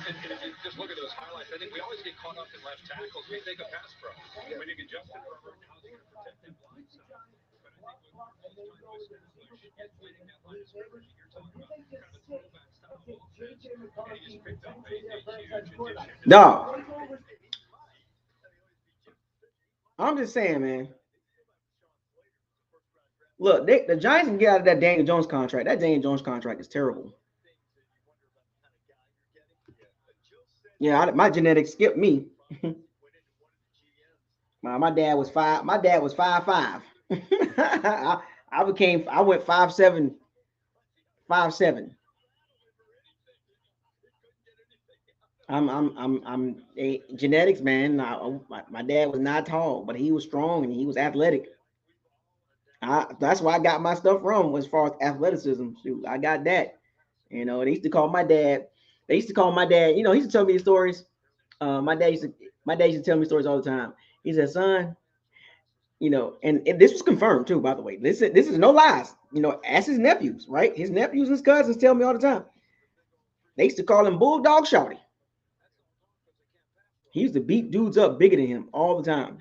and if you just look at those highlights, I think we always get caught up in left tackles. We think of pass pro. When you get Justin Herbert, how's he going to protect that blind side? But I think with that line of scrimmage, you're talking about kind of a throwback style. Dog. I'm just saying, man. Look, the Giants can get out of that Daniel Jones contract. That Daniel Jones contract is terrible. Yeah, my genetics skipped me. My dad was 5'5". I went 5'7", 5'7". I'm genetics, man. My dad was not tall, but he was strong and he was athletic. That's why I got my stuff from as far as athleticism. Shoot, I got that. You know, they used to call my dad. You know, he used to tell me stories. My dad used to tell me stories all the time. He said, "Son, you know," and this was confirmed too, by the way. This is no lies. You know, ask his nephews, right? His nephews and his cousins tell me all the time. They used to call him Bulldog Shorty. He used to beat dudes up bigger than him all the time,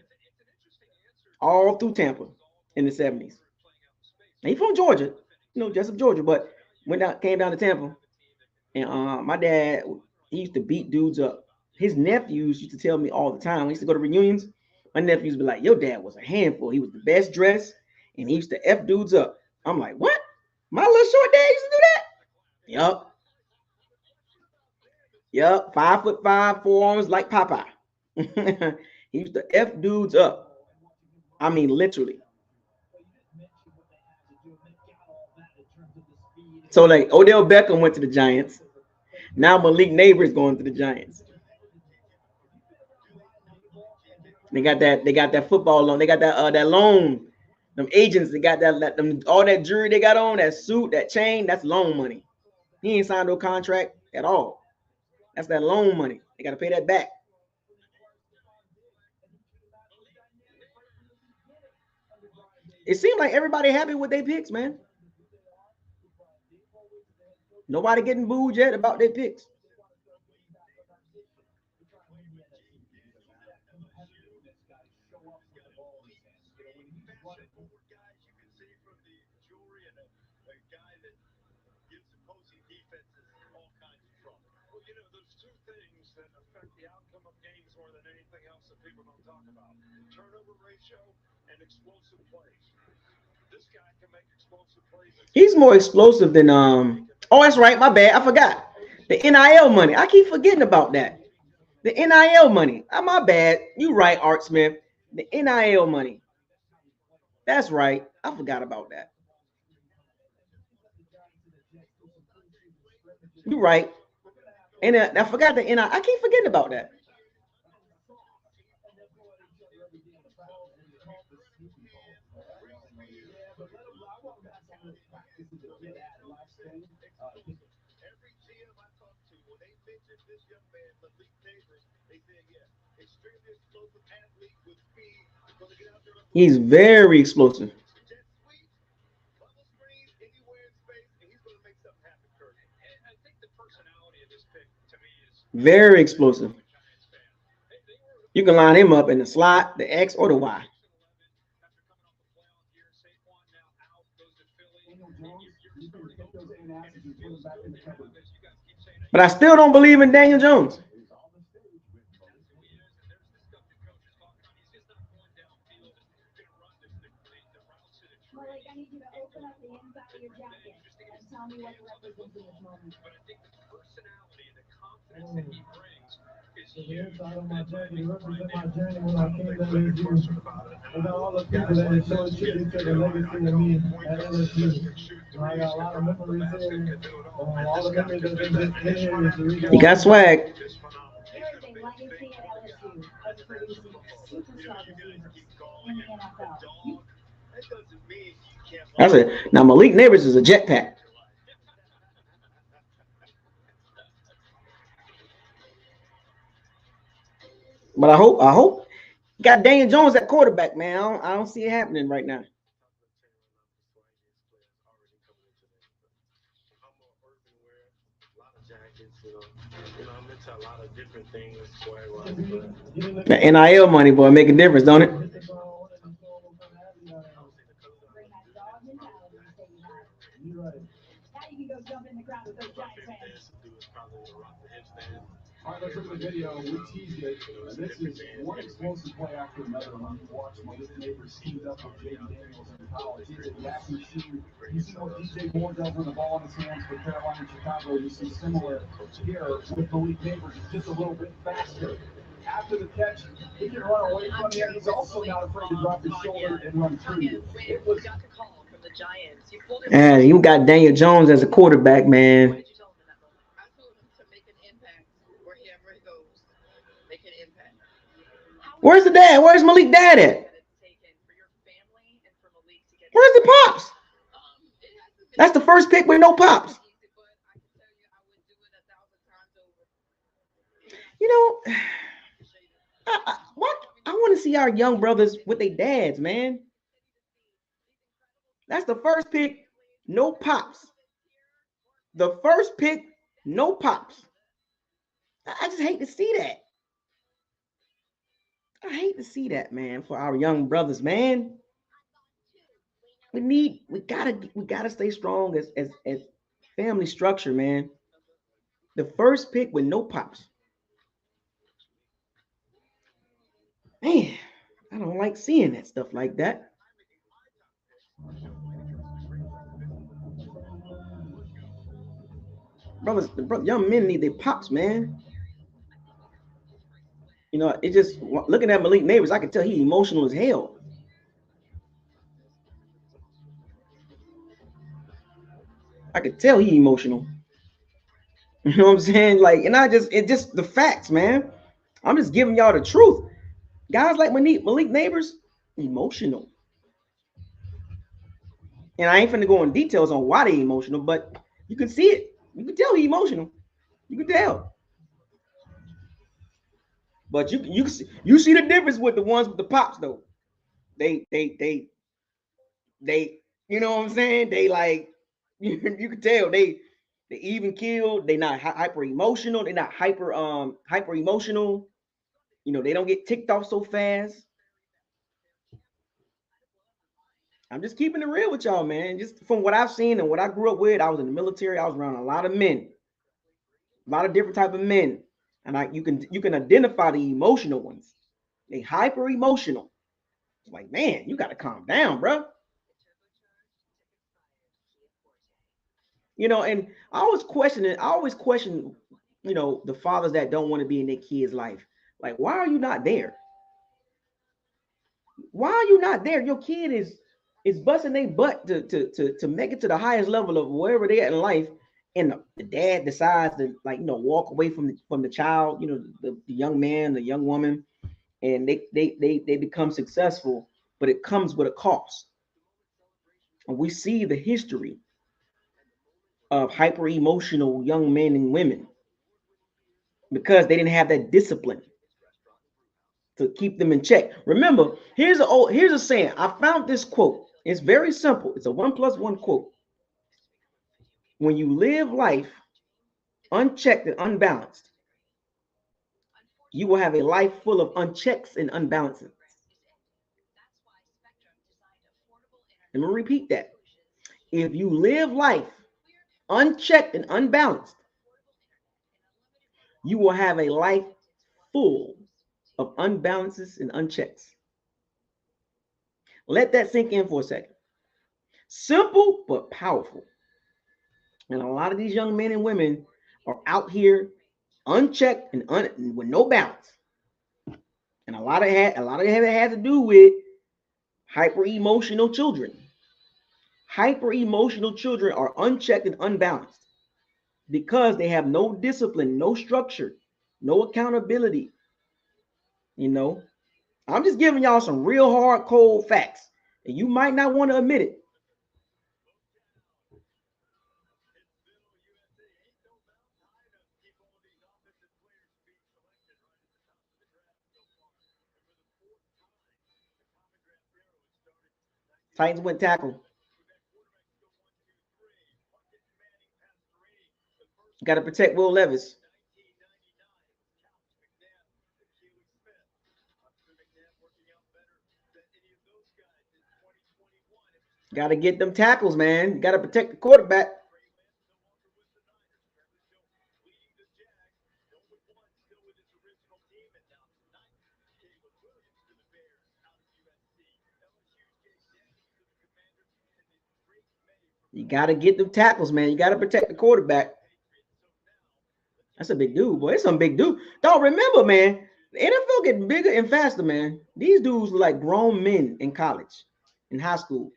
all through Tampa in the 70s. And he from Georgia, you know, Jessup, Georgia, but came down to Tampa. And my dad, he used to beat dudes up. His nephews used to tell me all the time. We used to go to reunions. My nephews would be like, "Your dad was a handful. He was the best dressed, and he used to F dudes up." I'm like, "What? My little short dad used to do that?" Yup. 5'5", 4 arms like Popeye. He used to F dudes up. I mean, literally. So like Odell Beckham went to the Giants. Now Malik Neighbors going to the Giants. They got that football loan. They got that loan. Them agents, they got all that jewelry they got on, that suit, that chain, that's loan money. He ain't signed no contract at all. That's that loan money. They got to pay that back. It seems like everybody happy with their picks, man. Nobody getting booed yet about their picks. He's more explosive than oh, that's right. My bad. I forgot. The NIL money. I keep forgetting about that. The NIL money. My bad. You right, Art Smith. The NIL money. That's right. I forgot about that. You right. And I forgot the NIL. I keep forgetting about that. He's very explosive. Very explosive. You can line him up in the slot, the X, or the Y. But I still don't believe in Daniel Jones. I need you to open up the inside of your jacket and tell me what it represents in this moment. But I think the personality and the confidence that he brings is huge. Inside of my journey, represent my journey when I came to LSU. And all the people that have showed tribute to the legacy of me at LSU. I got a lot of memories here. All the memories that have been here is the reason. He got swag. Everything legacy at LSU has producing superstar receivers in the NFL. That's it. Now Malik Neighbors is a jetpack. But I hope got Daniel Jones at quarterback, man. I don't see it happening right now. The NIL money, boy, make a difference, don't it? All right, let's look at the video. We teased it. This is one explosive play after another. When you watch Malik Neighbors teamed up with Jaden Daniels in college, he's a yak machine. You see what DJ Moore does with the ball in his hands for Carolina and Chicago. You see similar here with Malik Neighbors. It's just a little bit faster. After the catch, he can run away from you. He's also not afraid to drop his shoulder and run through you. It was. And you got Daniel Jones as a quarterback, man. Where's the dad? Where's Malik dad at? Where's the pops? That's the first pick with no pops. You know, I want to see our young brothers with their dads, man. That's the first pick, no pops. The first pick, no pops. I just hate to see that. I hate to see that, man, for our young brothers, man. We gotta stay strong as family structure, man. The first pick with no pops. Man, I don't like seeing that stuff like that. Brothers, young men need their pops, man. You know, it just looking at Malik Neighbors, I can tell he emotional as hell. I could tell he emotional. You know what I'm saying? Like, and it's just the facts, man. I'm just giving y'all the truth. Guys like Malik Neighbors, emotional. And I ain't finna go in details on why they emotional, but you can see it. You can tell he emotional. You can tell. But you see the difference with the ones with the pops though. They you know what I'm saying? They like you can tell they even killed. They not hyper emotional. They're not hyper emotional. You know, they don't get ticked off so fast. I'm just keeping it real with y'all, man. Just from what I've seen and what I grew up with, I was in the military. I was around a lot of men, a lot of different type of men, and you can identify the emotional ones. They hyper emotional. It's like, man, you got to calm down, bro. You know, and I always question it. I always question, you know, the fathers that don't want to be in their kids' life. Like, why are you not there? Why are you not there? Your kid is busting their butt to make it to the highest level of wherever they're at in life, and the dad decides to, like, you know, walk away from the child, you know, the young man, the young woman, and they become successful, but it comes with a cost. And we see the history of hyper emotional young men and women because they didn't have that discipline to keep them in check. Remember, here's a saying. I found this quote. It's very simple. It's a 1+1 quote. When you live life unchecked and unbalanced, you will have a life full of unchecks and unbalances. Let me repeat that. If you live life unchecked and unbalanced, you will have a life full of unbalances and unchecks. Let that sink in for a second. Simple but powerful. And a lot of these young men and women are out here unchecked and with no balance. And a lot of it has to do with hyper emotional children. Hyper emotional children are unchecked and unbalanced because they have no discipline, no structure, no accountability. You know, I'm just giving y'all some real hard, cold facts, and you might not want to admit it. Titans went tackle. Got to protect Will Levis. Got to get them tackles, man. Got to protect the quarterback. You got to get the tackles, man. You got to protect the quarterback. That's a big dude, boy. It's some big dude. Don't remember, man. The NFL getting bigger and faster, man. These dudes look like grown men in college, in high school.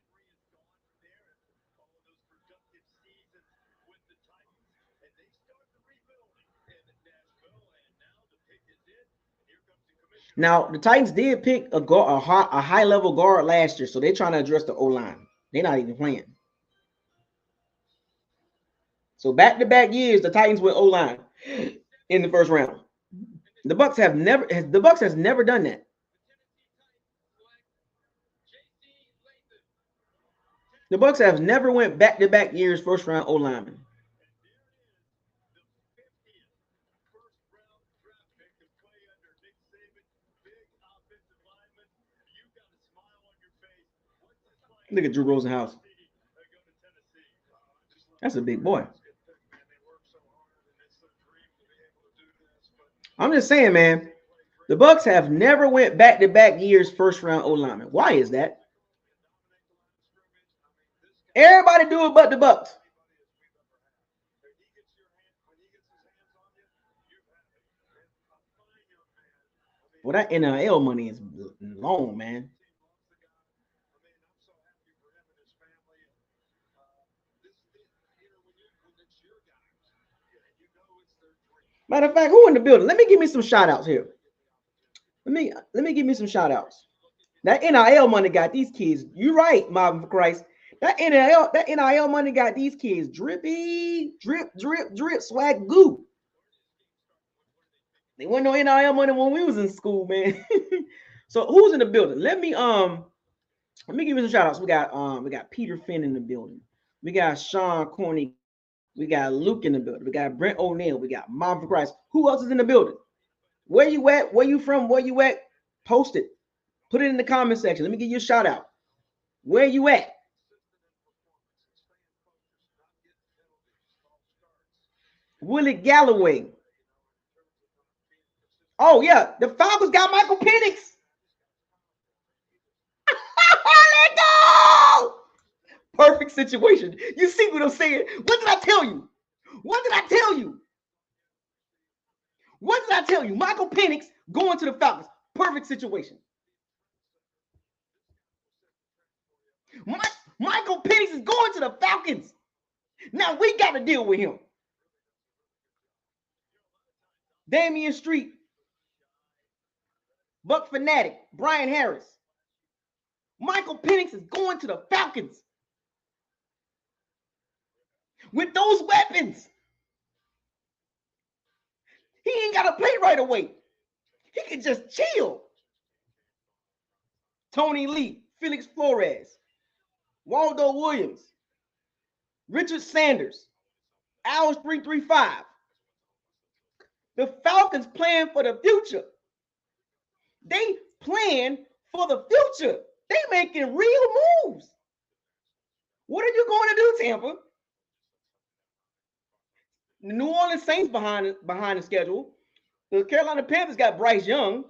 Now, the Titans did pick a high-level guard last year, so they're trying to address the O-line. They're not even playing. So back-to-back years, the Titans went O-line in the first round. The Bucs has never done that. The Bucs have never went back-to-back years first round O-lineman. Look at Drew Rosenhaus. That's a big boy. I'm just saying, man. The Bucs have never went back-to-back years first round O-lineman. Why is that? Everybody do it but the Bucs. Well, that NIL money is long, man. Matter of fact, who in the building? Let me give me some shout outs here. Let me give me some shout outs. That NIL money got these kids. You right, Marvin for Christ. That NIL money got these kids drippy, drip, swag goo. They wasn't no NIL money when we was in school, man. So who's in the building? Let me give you some shout outs. We got Peter Finn in the building. We got Sean Corney. We got Luke in the building. We got Brent O'Neill. We got Marvin for Christ. Who else is in the building? Where you at? Where you from? Where you at? Post it. Put it in the comment section. Let me give you a shout out. Where you at? Willie Galloway. Oh, yeah. The Falcons got Michael Penix. Let go! Perfect situation. You see what I'm saying? What did I tell you? What did I tell you? What did I tell you? Michael Penix going to the Falcons. Perfect situation. Michael Penix is going to the Falcons. Now we got to deal with him. Damian Street. Buck Fanatic. Brian Harris. Michael Penix is going to the Falcons. With those weapons. He ain't got to play right away. He can just chill. Tony Lee. Felix Flores. Waldo Williams. Richard Sanders. Owls 335. The Falcons plan for the future. They plan for the future. They making real moves. What are you going to do, Tampa? The New Orleans Saints behind the schedule. The Carolina Panthers got Bryce Young.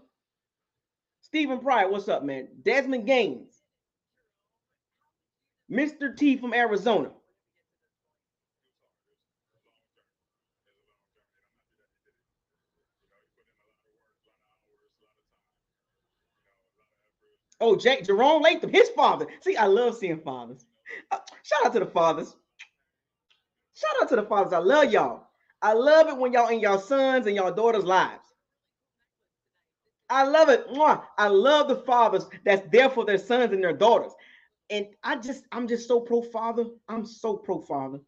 Stephen Pryor, what's up, man? Desmond Gaines. Mr. T from Arizona. Oh, Jerome Latham, his father. See, I love seeing fathers. Shout out to the fathers. Shout out to the fathers. I love y'all. I love it when y'all in y'all sons and y'all daughters' lives. I love it. I love the fathers that's there for their sons and their daughters. And I'm just so pro father. I'm so pro father.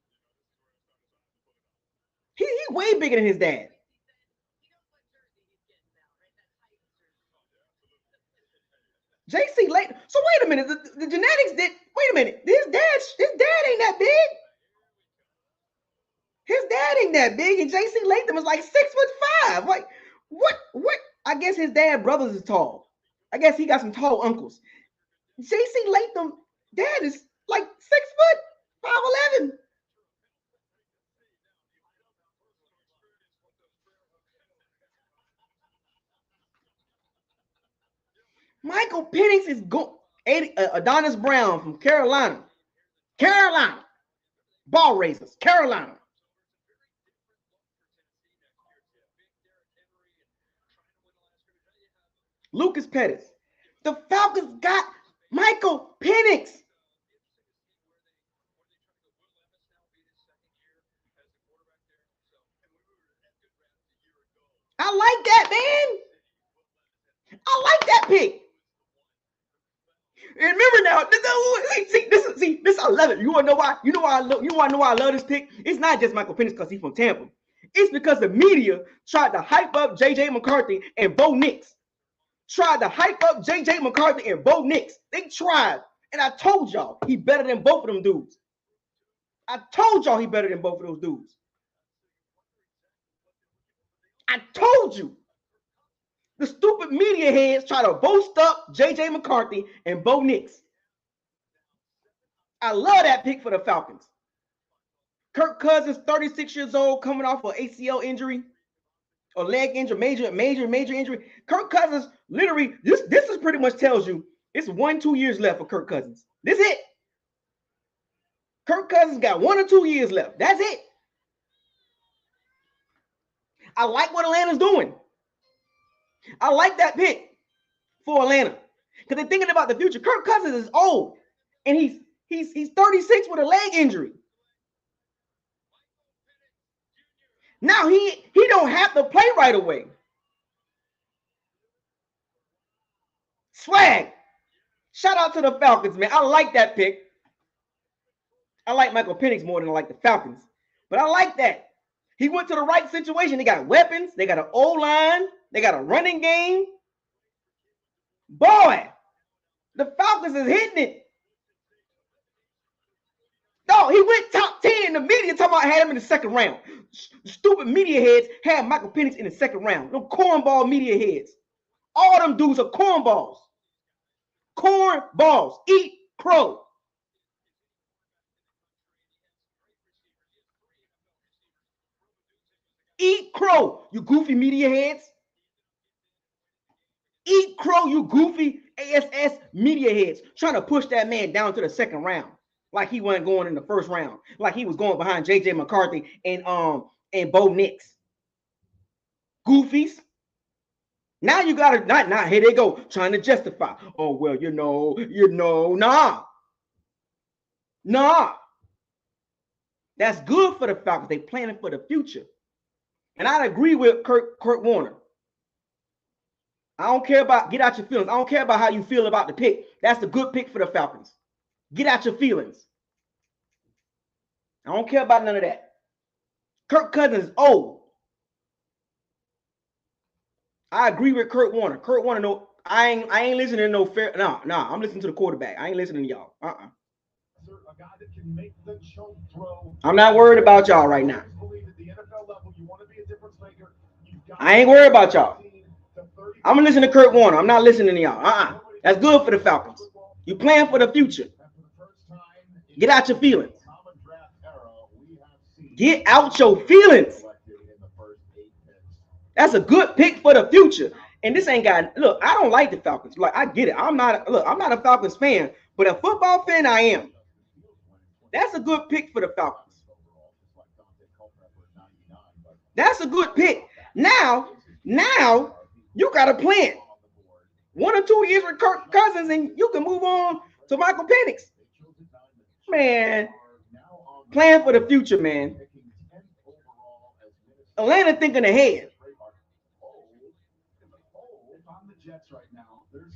He way bigger than his dad. JC Latham. So wait a minute. The genetics did. Wait a minute. His dad ain't that big. His dad ain't that big, and JC Latham is like 6'5". Like what? I guess his dad brothers is tall. I guess he got some tall uncles. JC Latham dad is like 6 foot, 5'11". Michael Penix is Adonis Brown from Carolina. Ball raisers, Carolina. Lucas Pettis. The Falcons got Michael Penix. I like that, man. I like that pick. And remember now, this I love it. You want to know why? You know why I love this pick? It's not just Michael Penix because he's from Tampa. It's because the media tried to hype up J.J. McCarthy and Bo Nix. Tried to hype up J.J. McCarthy and Bo Nix. They tried. And I told y'all he better than both of them dudes. I told y'all he better than both of those dudes. I told you. The stupid media heads try to boast up J.J. McCarthy and Bo Nix. I love that pick for the Falcons. Kirk Cousins, 36 years old, coming off an ACL injury or leg injury, major injury. Kirk Cousins, literally, this is pretty much tells you it's 1-2 years left for Kirk Cousins. This is it. Kirk Cousins got 1 or 2 years left. That's it. I like what Atlanta's doing. I like that pick for Atlanta because they're thinking about the future. Kirk Cousins is old, and he's 36 with a leg injury. Now he don't have to play right away. Swag. Shout out to the Falcons, man. I like that pick. I like Michael Penix more than I like the Falcons, but I like that. He went to the right situation. They got weapons. They got an O-line. They got a running game. Boy, the Falcons is hitting it. No, he went top 10. The media talking about had him in the second round. Stupid media heads had Michael Penix in the second round. No cornball media heads. All them dudes are cornballs. Cornballs. Eat crow. Eat crow, you goofy media heads. Eat crow, you goofy ASS media heads. Trying to push that man down to the second round. Like he wasn't going in the first round. Like he was going behind J.J. McCarthy and Bo Nix. Goofies. Now you gotta not here they go trying to justify. Oh, well, nah. That's good for the Falcons. They planning for the future. And I agree with Kurt Warner. I don't care about get out your feelings. I don't care about how you feel about the pick. That's a good pick for the Falcons. Get out your feelings. I don't care about none of that. Kirk Cousins is old. I agree with Kurt Warner. Kurt Warner, no, I ain't listening to no fair. No, I'm listening to the quarterback. I ain't listening to y'all. A guy that can make the choke throw. I'm not worried about y'all right now. I ain't worried about y'all. I'm gonna listen to Kurt Warner. I'm not listening to y'all. That's good for the Falcons. You playing for the future. Get out your feelings. Get out your feelings. That's a good pick for the future. And this ain't got look. I don't like the Falcons. Like I get it. I'm not a Falcons fan, but a football fan I am. That's a good pick for the Falcons. That's a good pick. Now you got to plan 1 or 2 years with Kirk Cousins, and you can move on to Michael Penix. Man, plan for the future, man. Atlanta thinking ahead. If I'm the Jets right now, there's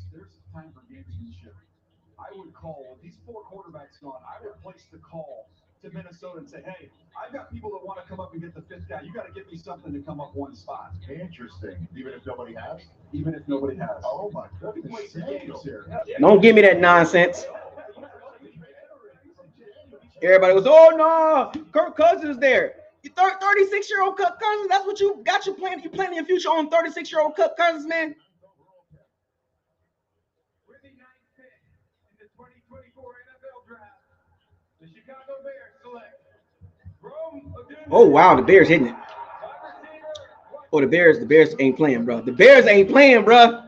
time for gamesmanship. I would call these 4 quarterbacks gone. I would place the call to Minnesota and say, hey, I've got people that want to come up and get the 5th guy. You got to give me something to come up 1 spot. Interesting. Even if nobody has? Even if nobody has. Oh, my goodness. Don't give me that nonsense. Everybody goes, oh, no, Kirk Cousins there. You 36-year-old Kirk Cousins, that's what you got your plan. You planning your future on 36-year-old Kirk Cousins, man. With the 9th pick in the 2024 NFL Draft, the Chicago Bears select Oh, wow, the Bears hitting it. Oh, the Bears ain't playing, bro. The Bears ain't playing, bro.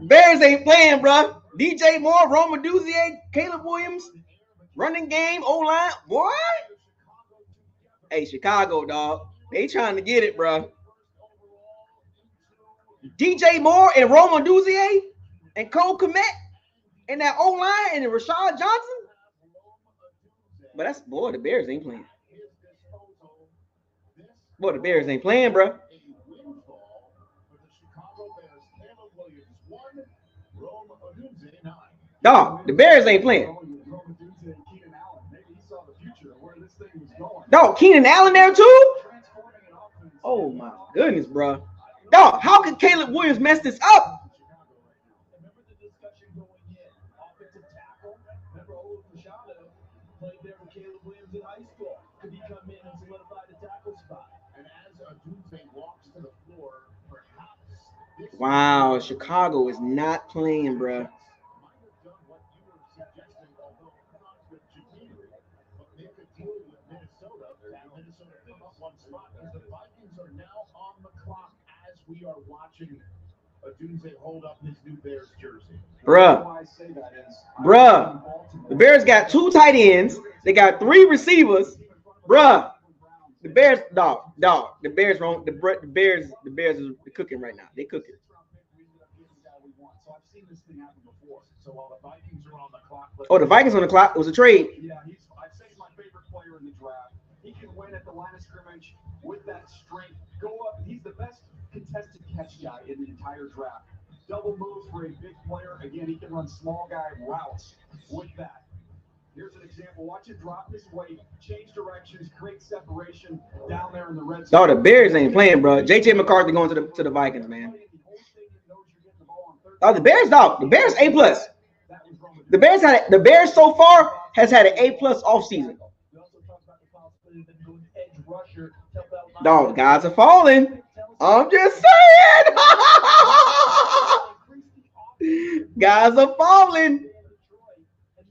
Bears ain't playing, bro. DJ Moore, Roma Duzier, Caleb Williams, running game, O-line. Boy, Hey, Chicago, dog. They trying to get it, bro. DJ Moore and Roman Duzier and Cole Kmet and that O-line and Rashad Johnson. But that's, boy, the Bears ain't playing. Boy, the Bears ain't playing, bro. Dog, the Bears ain't playing. Dog, Keenan Allen there too? Oh my goodness, bro. Dog, how could Caleb Williams mess this up? Wow, Chicago is not playing, bro. The Vikings are now on the clock as we are watching Odunze hold up his new Bears jersey. Bruh. The Bears got 2 tight ends. They got 3 receivers. Bruh. The Bears, dog. The Bears wrong. The Bears is cooking right now. They cooking. Oh, the Vikings on the clock. It was a trade. Yeah, I'd say he's my favorite player in the draft. He can win at the line of scrimmage with that strength. Go up. He's the best contested catch guy in the entire draft. Double moves for a big player. Again, he can run small guy routes with that. Here's an example. Watch it drop this way, change directions, create separation down there in the red zone. Oh, the Bears ain't playing, bro. JJ McCarthy going to the Vikings, man. Oh, the Bears, dog. The Bears A+. The Bears so far has had an A+ offseason. Dog, guys are falling. I'm just saying. Guys are falling.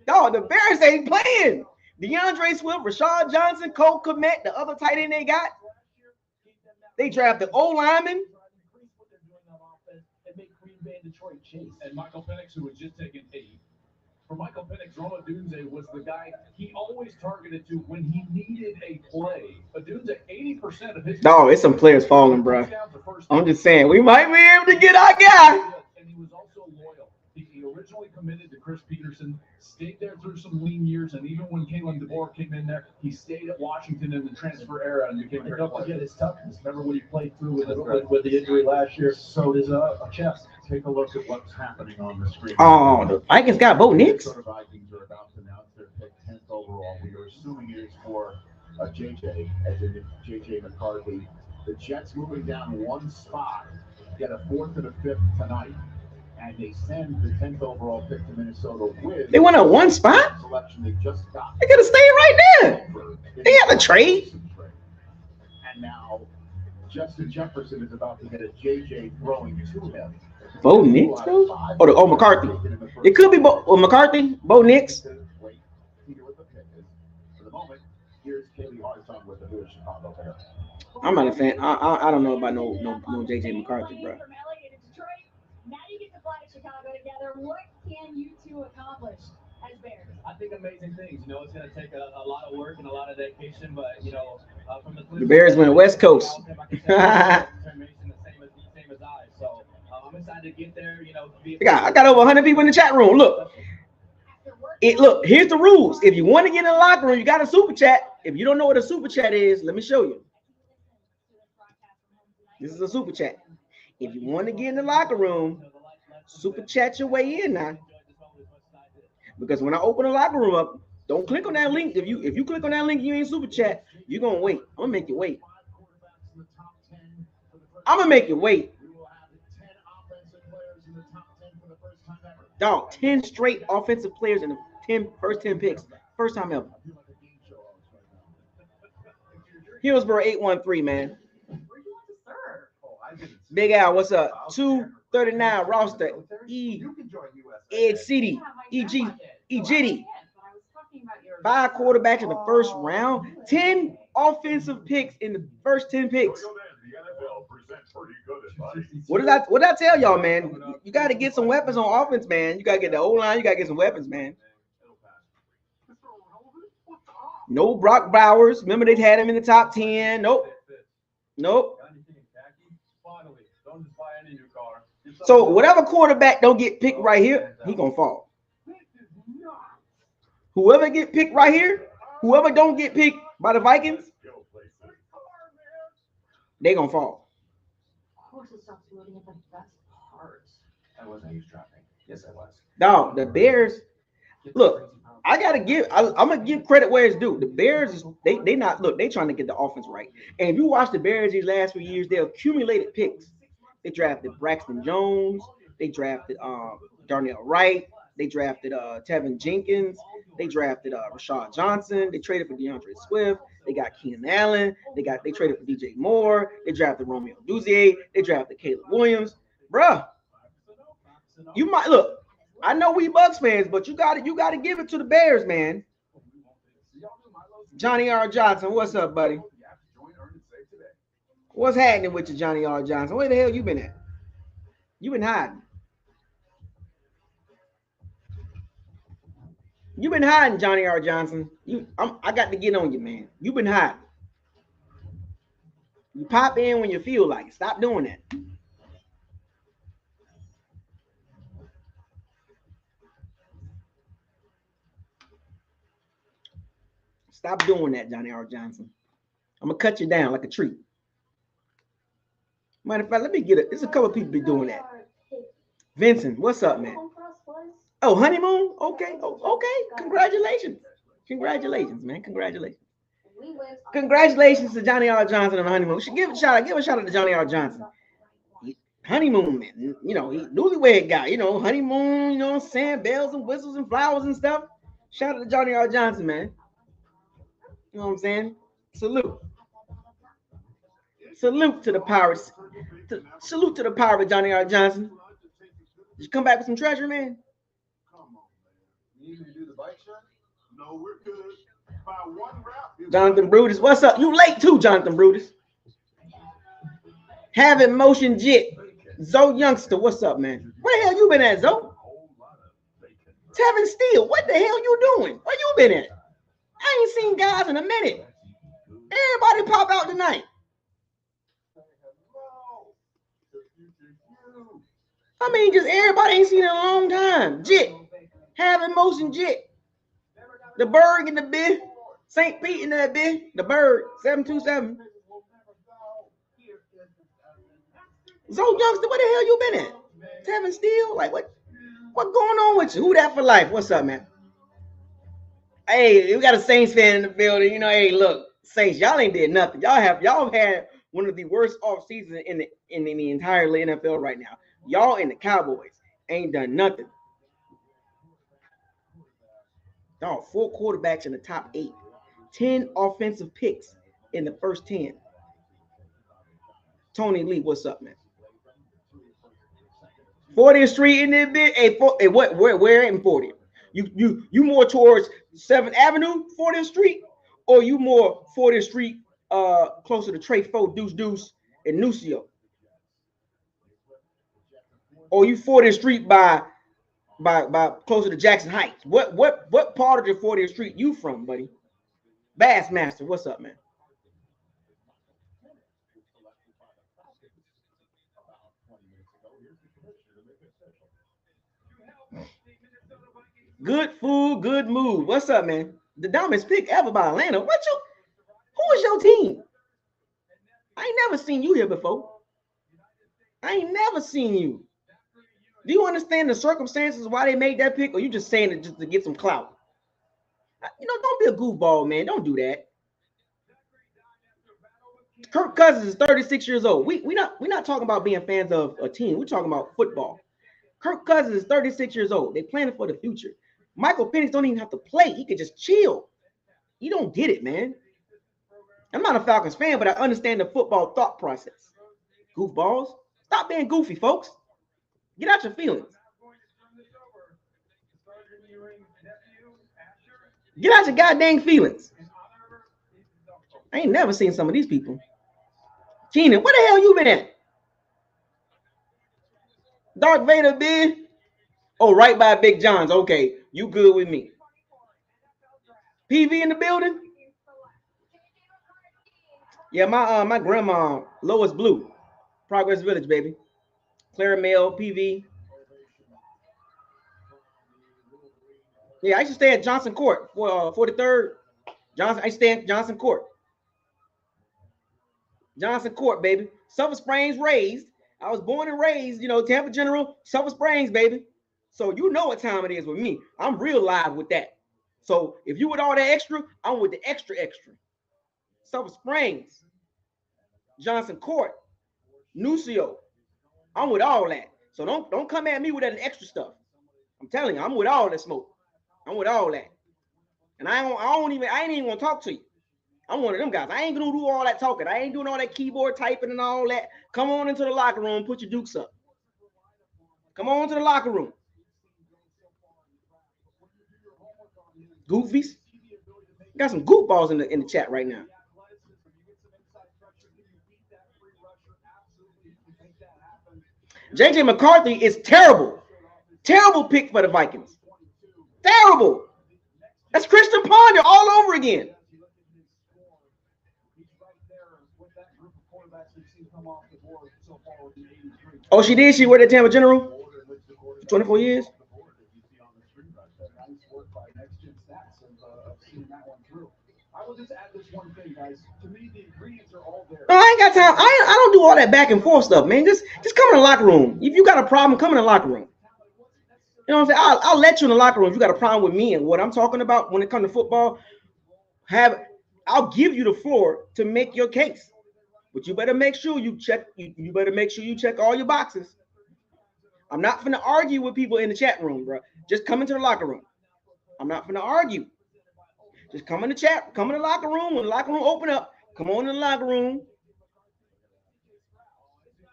Dog, the Bears ain't playing. DeAndre Swift, Rashad Johnson, Cole Kmet, the other tight end they got. They drafted O-lineman. And Michael Penix, who was just taken 8. For Michael Penix, Roma Odunze was the guy he always targeted to when he needed a play. Odunze, 80% of his... Dog, it's some players falling, bro. I'm just saying, we might be able to get our guy. And he was also loyal. He originally committed to Chris Peterson, stayed there through some lean years, and even when Kalen DeBoer came in there, he stayed at Washington in the transfer era and became a great player. Forget his toughness. Remember when he played through with the injury last year? So does a chest. Take a look at what's happening on the screen. Oh, the Vikings got Bo Nix. The Vikings are about to announce their pick 10th overall. We are assuming it is for JJ, as in JJ McCarthy. The Jets moving down 1 spot, get a 4th and a 5th tonight, and they send the 10th overall pick to Minnesota with. They went up 1 spot. Selection they just got. They could have stayed right there. They had a trade. And now Justin Jefferson is about to get a JJ throwing to him. Bo Nix, bro? Oh, McCarthy. It could be McCarthy, Bo Nix. For the moment, here's Kaylee Hartson with the new Chicago Bears. I'm not a fan. I don't know about no JJ McCarthy, bro. Now you get to fly to Chicago together. What can you two accomplish as Bears? I think amazing things. You know, it's going to take a lot of work and a lot of dedication, but, you know, from the Bears went West Coast. So I'm excited to get there. You know, I got over 100 people in the chat room. Look, here's the rules. If you want to get in the locker room, you got a super chat. If you don't know what a super chat is, let me show you. This is a super chat. If you want to get in the locker room, super chat your way in now. Because when I open the locker room up, don't click on that link. If you click on that link, you ain't super chat. You're gonna wait. I'm gonna make you wait. I'm gonna make you wait. Dog, 10 straight offensive players in the first 10 picks. First time ever. Hillsborough 813, man. Big Al, what's up? 239 roster. Ed City. Egiddy. 5 quarterbacks in the first round. 10 offensive picks in the first 10 picks. What did I tell y'all, man? You got to get some weapons on offense, man. You got to get the O-line. You got to get some weapons, man. No Brock Bowers. Remember they had him in the top 10. Nope. Nope. So whatever quarterback don't get picked right here, he gonna fall. Whoever get picked right here, whoever don't get picked by the Vikings, they gonna fall. Of course it stops loading at the best part. I wasn't eavesdropping. Yes, I was. Dog, the Bears. Look, I'm gonna give credit where it's due. The Bears, they not look. They trying to get the offense right. And if you watch the Bears these last few years, they accumulated picks. They drafted Braxton Jones. They drafted Darnell Wright. They drafted Tevin Jenkins. They drafted Rashad Johnson. They traded for DeAndre Swift. They got Keenan Allen. They traded for DJ Moore. They drafted Romeo Dozier. They drafted Caleb Williams. Bruh, you might look. I know we Bucs fans, but you gotta give it to the Bears, man. Johnny R. Johnson, what's up, buddy? What's happening with you, Johnny R. Johnson? Where the hell you been at? You been hiding. You been hiding, Johnny R. Johnson. I got to get on you, man. You been hiding. You pop in when you feel like it. Stop doing that. Stop doing that, Johnny R. Johnson. I'm gonna cut you down like a tree. Matter of fact, let me get it. There's a couple of people be doing that. Vincent, what's up, man? Oh, honeymoon? Okay. Oh, okay. Congratulations. Congratulations, man. Congratulations. Congratulations to Johnny R. Johnson on the honeymoon. We should give a shout out. Give a shout out to Johnny R. Johnson. Honeymoon, man. You know, he newlywed guy. You know, honeymoon, you know, sand bells and whistles and flowers and stuff. Shout out to Johnny R. Johnson, man. You know what I'm saying? Salute. Salute to the Pirates. Salute to the Pirate, Johnny R. Johnson. Did you come back with some treasure, man? You need me to do the bike shot? No, we're good. By one route. Jonathan Brutus, what's up? You late too, Jonathan Brutus. Having motion jit. Zoe Youngster, what's up, man? Where the hell you been at, Zoe? Tevin Steele, what the hell you doing? Where you been at? I ain't seen guys in a minute. Everybody pop out tonight. I mean, just everybody ain't seen in a long time. Jit. Having motion jit. The Berg in the bit. St. Pete in that bit. The Berg. 727. Zoe Youngster, where the hell you been at? Tevin Steele? Like, what going on with you? Who that for life? What's up, man? Hey, we got a Saints fan in the building. You know, hey, look, Saints, y'all ain't did nothing. Y'all have had one of the worst off seasons in the entire NFL right now. Y'all and the Cowboys ain't done nothing. Dog, 4 quarterbacks in the top 8, 10 offensive picks in the first 10. Tony Lee, what's up, man? 40th Street in there, bit. Hey, where in 40th? You more towards 7th Avenue, 40th Street, or you more 40th Street, closer to Trey Fo, Deuce, and Nucio? Or you 40th Street by closer to Jackson Heights? What part of the 40th Street you from, buddy? Bassmaster, what's up, man? Good food, good mood. What's up, man? The dumbest pick ever by Atlanta. Who is your team? I ain't never seen you here before. I ain't never seen you. Do you understand the circumstances why they made that pick, or you just saying it just to get some clout? You know, don't be a goofball, man. Don't do that. Kirk Cousins is 36 years old. We're not talking about being fans of a team. We're talking about football. Kirk Cousins is 36 years old. They're planning for the future. Michael Penix don't even have to play. He could just chill. You don't get it, man. I'm not a Falcons fan, but I understand the football thought process. Goofballs. Stop being goofy, folks. Get out your feelings. Get out your goddamn feelings. I ain't never seen some of these people. Keenan, where the hell you been at? Darth Vader, big. Oh, right by Big John's. Okay, you good with me. PV in the building? Yeah, my grandma, Lois Blue, Progress Village, baby. Clara Mail, PV. Yeah, I used to stay at Johnson Court for 43rd. I used to stay at Johnson Court. Johnson Court, baby. Sulphur Springs raised. I was born and raised, Tampa General, Sulphur Springs, baby. So you know what time it is with me. I'm real live with that. So if you with all that extra, I'm with the extra. Sulphur Springs, Johnson Court, Nucio. I'm with all that. So don't come at me with that extra stuff. I'm telling you, I'm with all that smoke. I'm with all that. And I ain't even gonna talk to you. I'm one of them guys. I ain't gonna do all that talking. I ain't doing all that keyboard typing and all that. Come on into the locker room, put your dukes up. Come on to the locker room. Goofies. Got some goofballs in the chat right now. JJ McCarthy is terrible. Terrible pick for the Vikings. Terrible. That's Christian Ponder all over again. Oh, she did? She worked at Tampa General? 24 years? I will just add this one thing, guys. To me, the ingredients are all there. No, I ain't got time. I don't do all that back and forth stuff, man. Just come in the locker room. If you got a problem, come in the locker room. You know what I'm saying? I'll let you in the locker room if you got a problem with me and what I'm talking about when it comes to football. I'll give you the floor to make your case. But you better make sure you check. You better make sure you check all your boxes. I'm not finna argue with people in the chat room, bro. Just come into the locker room. I'm not finna argue. Just come in the chat. Come in the locker room. When the locker room open up, come on in the locker room.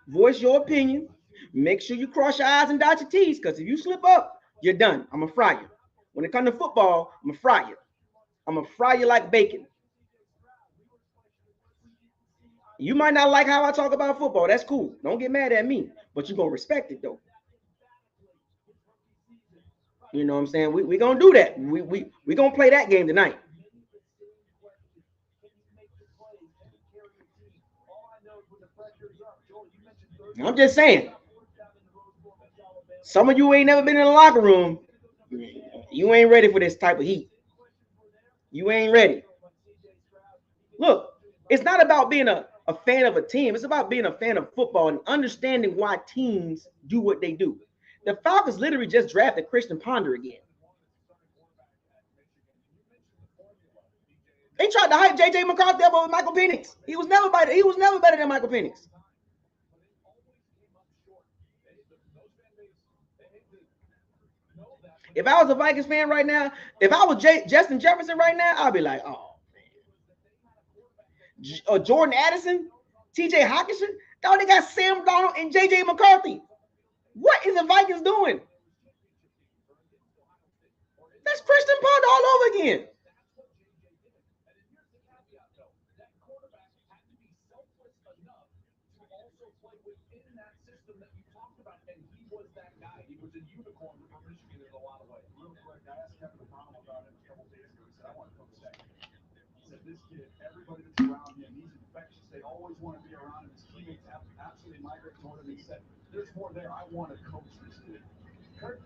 Voice your opinion. Make sure you cross your I's and dot your T's, because if you slip up, you're done. I'm gonna fry you. When it comes to football, I'm gonna fry you. I'm gonna fry you like bacon. You might not like how I talk about football. That's cool. Don't get mad at me, but you're gonna respect it though. You know what I'm saying? We gonna do that. We gonna play that game tonight. I'm just saying. Some of you ain't never been in the locker room. You ain't ready for this type of heat. You ain't ready. Look, it's not about being a fan of a team. It's about being a fan of football and understanding why teams do what they do. The Falcons literally just drafted Christian Ponder again. They tried to hype J.J. McCarthy up over Michael Penix. He was never better than Michael Penix. If I was a Vikings fan right now, if I was Justin Jefferson right now, I'd be like, oh, man. Jordan Addison, T.J. Hawkinson, dog, they got Sam Darnold and J.J. McCarthy. What is the Vikings doing? That's Christian Ponder all over again. This kid, everybody that's around him, he's infectious. They always want to be around him. His teammates absolutely migrate toward him. He said, there's more there. I want to coach this kid. Kurt,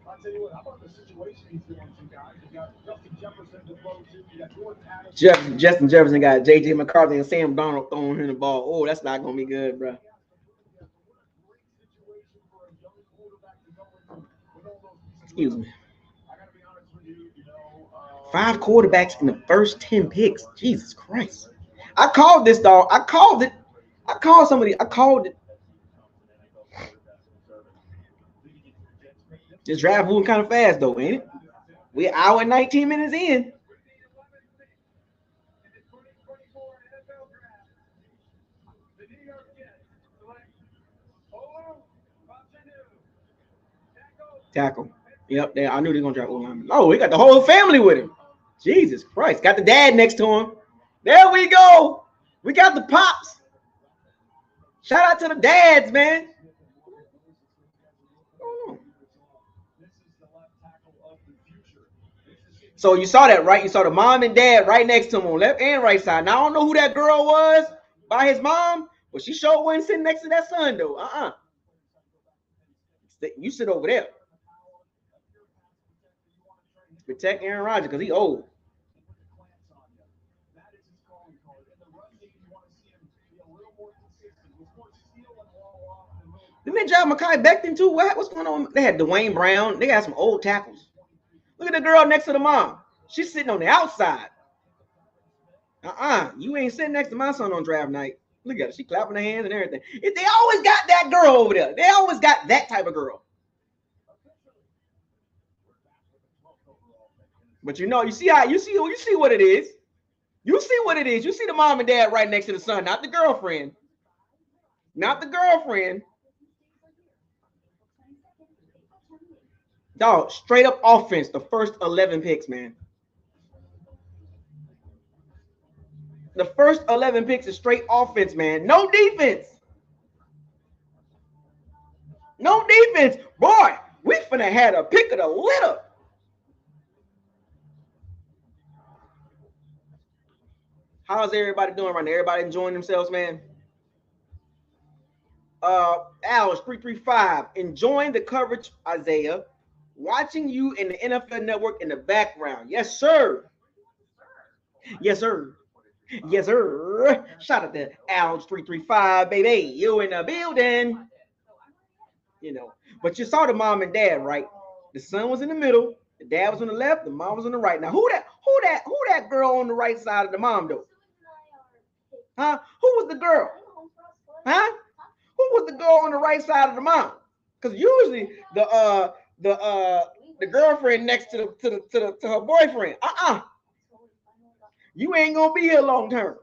I'll tell you what, how about the situation he's doing to guys? You got Justin Jefferson to throw to. You got Jordan Addison. Justin Jefferson got J.J. McCarthy and Sam Darnold throwing him the ball. Oh, that's not going to be good, bro. Excuse me. 5 quarterbacks in the first 10 picks. Jesus Christ. I called this, dog. I called it. I called somebody. I called it. This draft moving kind of fast, though, ain't it? We're an hour and 19 minutes in. Tackle. Yep, I knew they were going to draft O-lineman. Oh, we got the whole family with him. Jesus Christ. Got the dad next to him. There we go. We got the pops. Shout out to the dads, man. So you saw that, right? You saw the mom and dad right next to him on left and right side. Now I don't know who that girl was by his mom, but she sure wasn't sitting next to that son though. You sit over there. Protect Aaron Rodgers because he old. Didn't they drive Mekhi Becton too? What's going on? They had Dwayne Brown. They got some old tackles. Look at the girl next to the mom. She's sitting on the outside. You ain't sitting next to my son on draft night. Look at her. She clapping her hands and everything. They always got that girl over there. They always got that type of girl. But you see what it is. You see what it is. You see the mom and dad right next to the son, not the girlfriend. Not the girlfriend. Dog, straight up offense, the first 11 picks, man. The first 11 picks is straight offense, man. No defense. No defense. Boy, we finna had a pick of the litter. How's everybody doing right now? Everybody enjoying themselves, man? Alex 335, enjoying the coverage, Isaiah. Watching you in the NFL Network in the background. Yes, sir. Yes, sir. Yes, sir. Shout out to Alex 335, baby. You in the building. You know, but you saw the mom and dad, right? The son was in the middle, the dad was on the left, the mom was on the right. Now, who that girl on the right side of the mom though? Huh? Who was the girl? Huh? Who was the girl on the right side of the mom? Because usually the girlfriend next to her boyfriend. You ain't gonna be here long term.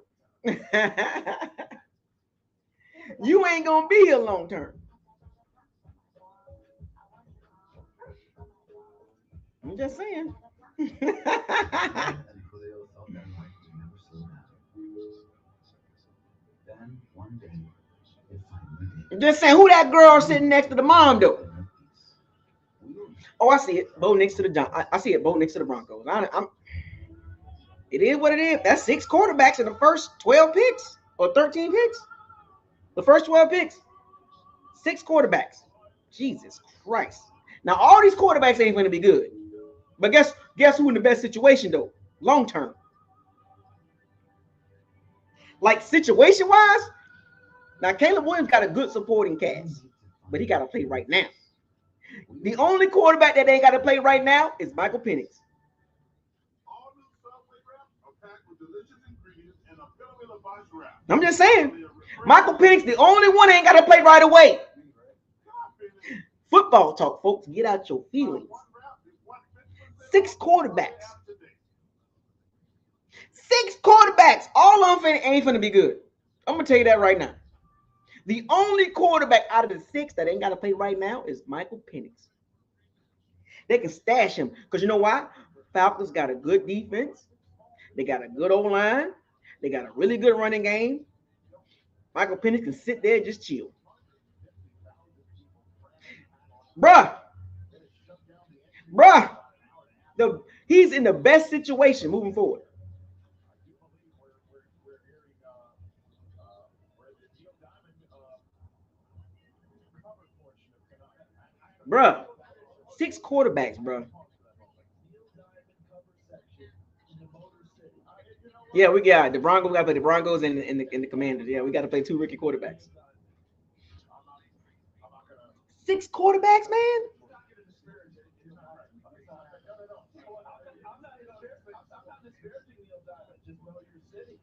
You ain't gonna be here long term. I'm just saying. I'm just saying, who that girl sitting next to the mom though? Oh, I see it. Bo next to the I see it. Bo next to the Broncos. It is what it is. That's 6 quarterbacks in the first 12 picks or 13 picks. The first 12 picks, 6 quarterbacks. Jesus Christ. Now all these quarterbacks ain't going to be good. But guess who in the best situation though? Long term. Like situation wise. Now Caleb Williams got a good supporting cast, but he got to play right now. The only quarterback that ain't got to play right now is Michael Penix. I'm just saying. Michael Penix, the only one ain't got to play right away. Football talk, folks. Get out your feelings. 6 quarterbacks. 6 quarterbacks. All of them ain't finna be good. I'm going to tell you that right now. The only quarterback out of the 6 that ain't got to play right now is Michael Penix. They can stash him because you know why? Falcons got a good defense. They got a good O-line. They got a really good running game. Michael Penix can sit there and just chill. Bruh. He's in the best situation moving forward. Bruh. 6 quarterbacks, bruh. Yeah, we got the Broncos. We got to play the Broncos and the Commanders. Yeah, we got to play 2 rookie quarterbacks. 6 quarterbacks, man.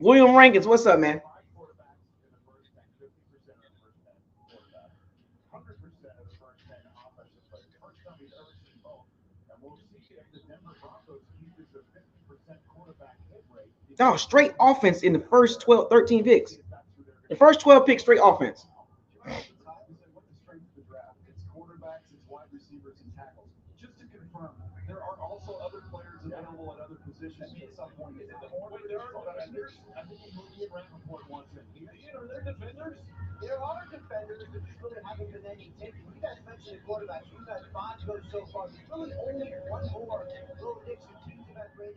William Rankins, what's up, man? No, straight offense in the first 12, 13 picks. The first 12 picks, straight offense. Just to confirm, there are also other players available at other positions at some point. Is it the more there are defenders? I think Ian Rappaport wants it. They're defenders. There are defenders, but just really haven't been any taken. You guys mentioned the quarterbacks. You've had 5 goes so far. There's really only one more. Will Dixon, 2 that range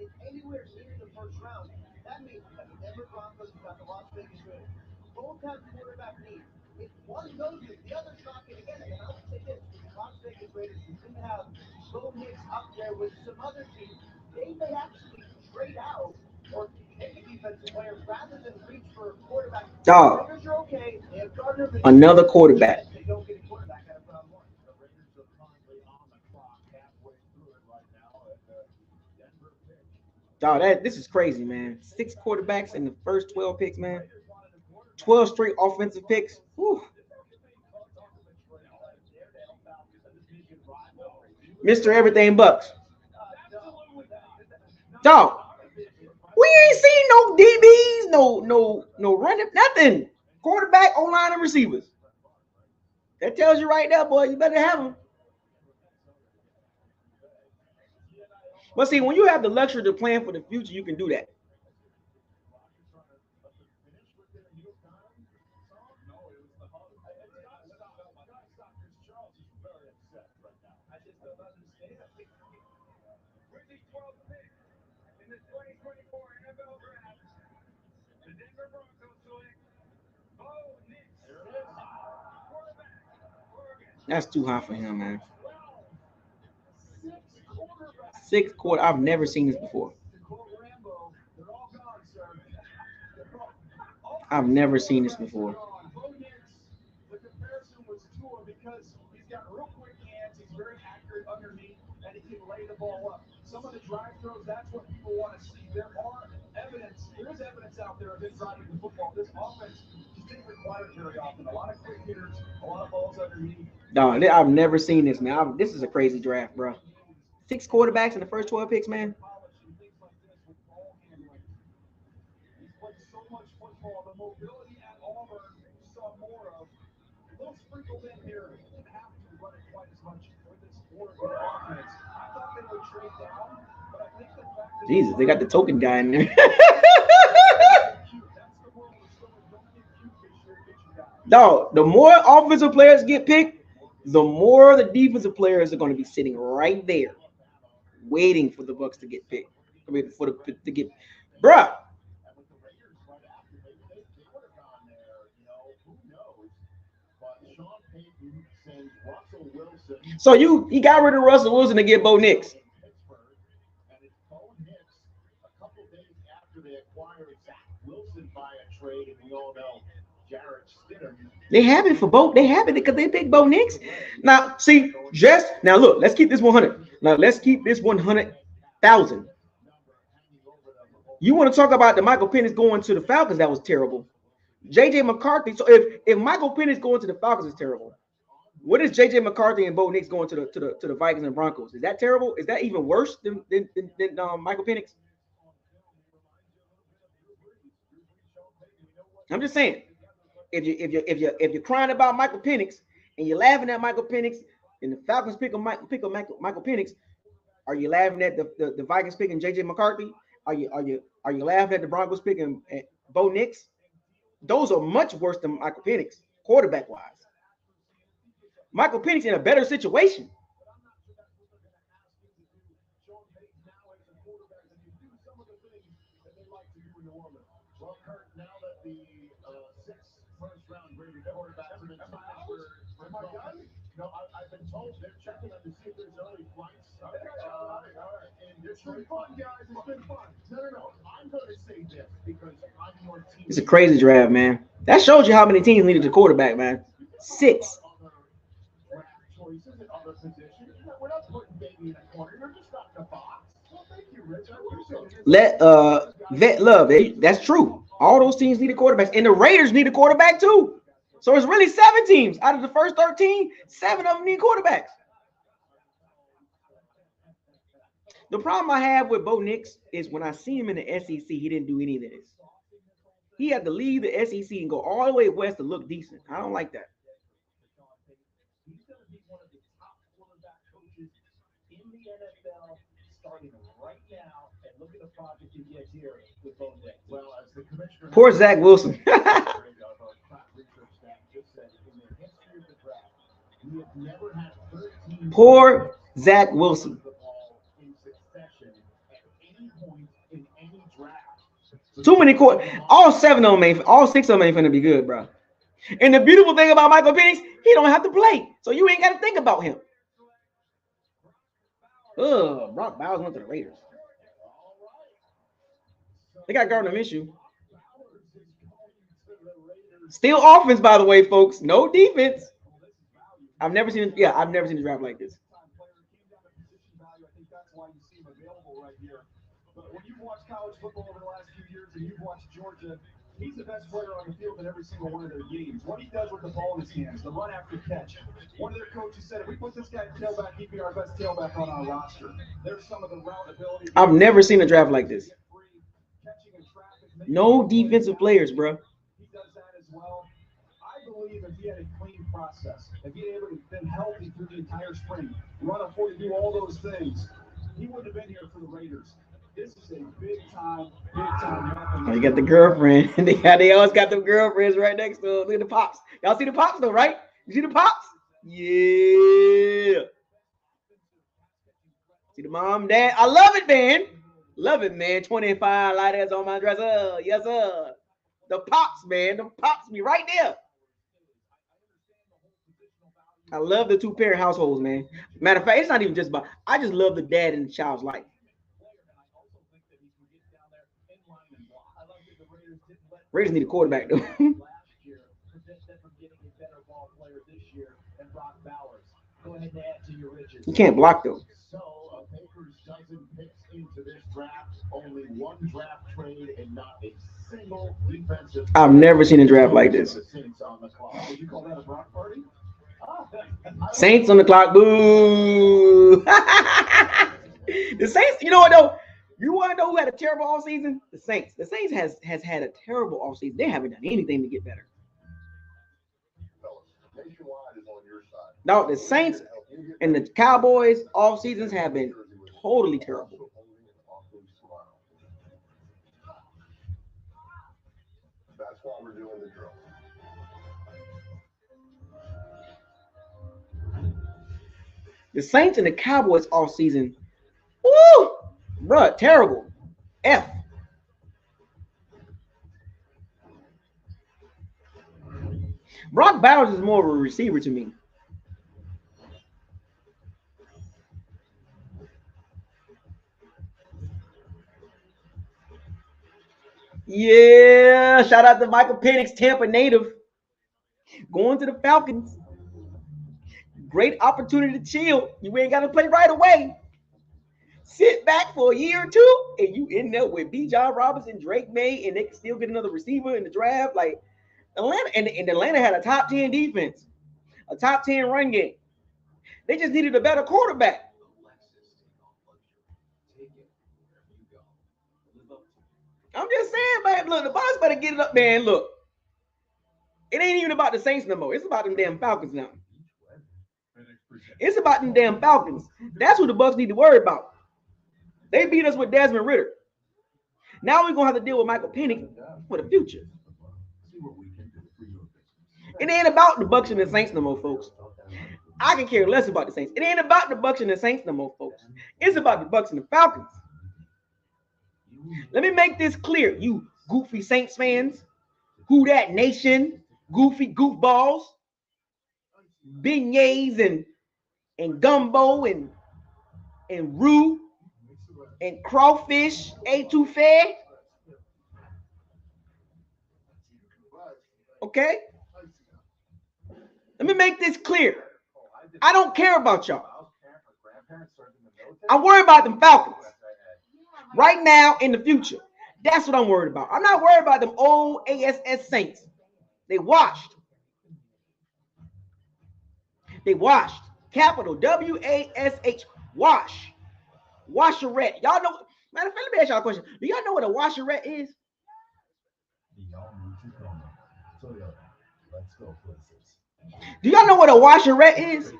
in the first round. That means you got the Denver Broncos, you got the Las Vegas Raiders. Both have quarterback needs. If one goes, if the other's not going to get it, and I would say this, with the Las Vegas Raiders, who didn't have Bo Nix up there with some other teams, they may actually trade out or take a defensive player rather than reach for a quarterback. Dog. Raiders are okay. They have Gardner Minshew. Another quarterback. They don't get a quarterback out of round one. The Raiders are currently on the clock, halfway through it right now, and Denver pick. Dog, this is crazy, man. 6 quarterbacks in the first 12 picks, man. 12 straight offensive picks. Whew. Mr. Everything Bucks. Dog, we ain't seen no DBs, no running, nothing. Quarterback, O-line, and receivers. That tells you right there, boy, you better have them. But see, when you have the luxury to plan for the future, you can do that. With the 12th pick in the 2024 NFL Draft, the Denver Broncos select Bo Nix, quarterback, Oregon. That's too high for him, man. 6 quarter. I've never seen this before. I've never seen this before. The comparison was Tua because he's got real quick hands, he's very accurate underneath, and he can lay the ball up. Some of the drive throws, that's what people want to see. There is evidence out there of him driving the football. This offense just didn't require it very often. A lot of quick hitters, a lot of balls underneath. No, I've never seen this, man. This is a crazy draft, bro. 6 quarterbacks in the first 12 picks, man. He's played so much football. The mobility at Auburn, you saw more of. A little sprinkled in here. He didn't have to run it quite as much with this Oregon offense. I thought they would trade down, but I think the fact that Jesus, they got the token guy in there. that's the world we're still in. Don't get cute this year, get you down. No, the more offensive players get picked, the more the defensive players are going to be sitting right there, waiting for the Bucks to get picked. I mean, to get, bruh. And with the Raiders right after, they would have gone there, who knows? But Sean Payton sends Russell Wilson. So he got rid of Russell Wilson to get Bo Nix. Pittsburgh, and it's Bo Nix a couple days after they acquired Zach Wilson by a trade, and we all know Jarrett Stidham. They have it for Bo. They have it because they picked Bo Nix. Now, see, look, let's keep this 100. Now, let's keep this 100,000. You want to talk about the Michael Penix going to the Falcons? That was terrible. J.J. McCarthy. So if Michael Penix going to the Falcons is terrible, what is J.J. McCarthy and Bo Nix going to the Vikings and Broncos? Is that terrible? Is that even worse than Michael Penix? I'm just saying. If you're crying about Michael Penix and you're laughing at Michael Penix and the Falcons pick Michael Penix, are you laughing at the Vikings picking J.J. McCarthy? Are you laughing at the Broncos picking Bo Nix? Those are much worse than Michael Penix, quarterback wise. Michael Penix in a better situation. Well, Kurt, now that the 6 first-round graded quarterbacks have been tied for done? No, I've been told they're checking on to see if there's early flights. It's been fun, guys. It's been fun. No. I'm going to say this because I'm your team. It's a crazy draft, man. That shows you how many teams needed a quarterback, man. 6. Other draft choices at other positions. We're not putting baby in a corner. You're just not in a box. Well, thank you, Rich. Vet love. That's true. All those teams need a quarterback, and the Raiders need a quarterback too. So it's really 7 teams out of the first 13. 7 of them need quarterbacks. The problem I have with Bo Nix is when I see him in the SEC, he didn't do any of this. He had to leave the SEC and go all the way west to look decent. I don't like that. He's going to be one of the top quarterback coaches in the NFL starting right now. And look at the project he gets here with Bo Nix. Well, as the commissioner. Poor Zach Wilson. Poor Zach Wilson. Too many court. All 7 of them ain't. All 6 of them ain't finna be good, bro. And the beautiful thing about Michael Penix, he don't have to play, so you ain't got to think about him. Brock Bowers went to the Raiders. They got Gardner Minshew. Still offense, by the way, folks. No defense. I've never seen a draft like this. But when you've watched college football over the last few years and you've watched Georgia, he's the best player on the field in every single one of their games. What he does with the ball in his hands, the run after catch. One of their coaches said, if we put this guy at tailback, he'd be our best tailback on our roster. There's some of the route ability. I've never seen a draft like this. No defensive players, bro. He does that as well. I believe if he had a clean process, if he had able to been healthy through the entire spring, run a 40, do all those things, he wouldn't have been here for the Raiders. This is a big time weapon. Oh, you got the girlfriend. they always got them girlfriends right next to them. Look at the pops. Y'all see the pops though, right? You see the pops? Yeah. See the mom, dad. I love it, man. Love it, man. 25 lighters on my dresser. Yes, sir. The pops, man. The pops be right there. I love the 2-parent households, man. Matter of fact, it's not even just about. I just love the dad in the child's life. Raiders need a quarterback, though. You can't block, though. So, Bakers doesn't mix into this draft. Only one draft trade and not a single defensive. I've never seen a draft like this. Saints on the clock. Would you call that a Brock party? Saints on the clock. Boo. The Saints, you know what, though? You want to know who had a terrible offseason? The Saints. The Saints has had a terrible offseason. They haven't done anything to get better. No, the Saints and the Cowboys off seasons have been totally terrible. That's why we're doing the drill. The Saints and the Cowboys off season, woo, bruh, terrible. F. Brock Bowers is more of a receiver to me. Yeah, shout out to Michael Penix, Tampa native, going to the Falcons. Great opportunity to chill. You ain't got to play right away. Sit back for a year or two, and you end up with Bijan Robinson, Drake May, and they can still get another receiver in the draft. Like Atlanta, and Atlanta had a top 10 defense, a top 10 run game. They just needed a better quarterback. I'm just saying, man. Look, the Bucs better get it up, man. Look, it ain't even about the Saints no more. It's about them damn Falcons now. It's about them damn Falcons. That's what the Bucs need to worry about. They beat us with Desmond Ridder. Now we're gonna have to deal with Michael Penix for the future. It ain't about the Bucs and the Saints no more, folks. I can care less about the Saints. It ain't about the Bucs and the Saints no more, folks. It's about the Bucs and the Falcons. Let me make this clear, you goofy Saints fans, who that nation, goofy goofballs, beignets and gumbo and roux and crawfish, etouffee. Okay? Let me make this clear. I don't care about y'all. I'm worried about them Falcons. Right now, in the future. That's what I'm worried about. I'm not worried about them old ASS Saints. They washed. They washed. Capital W-A-S-H. Wash. Washerette. Y'all know. Matter of fact, let me ask y'all a question. Do y'all know what a washerette is? Do y'all know what a washerette is?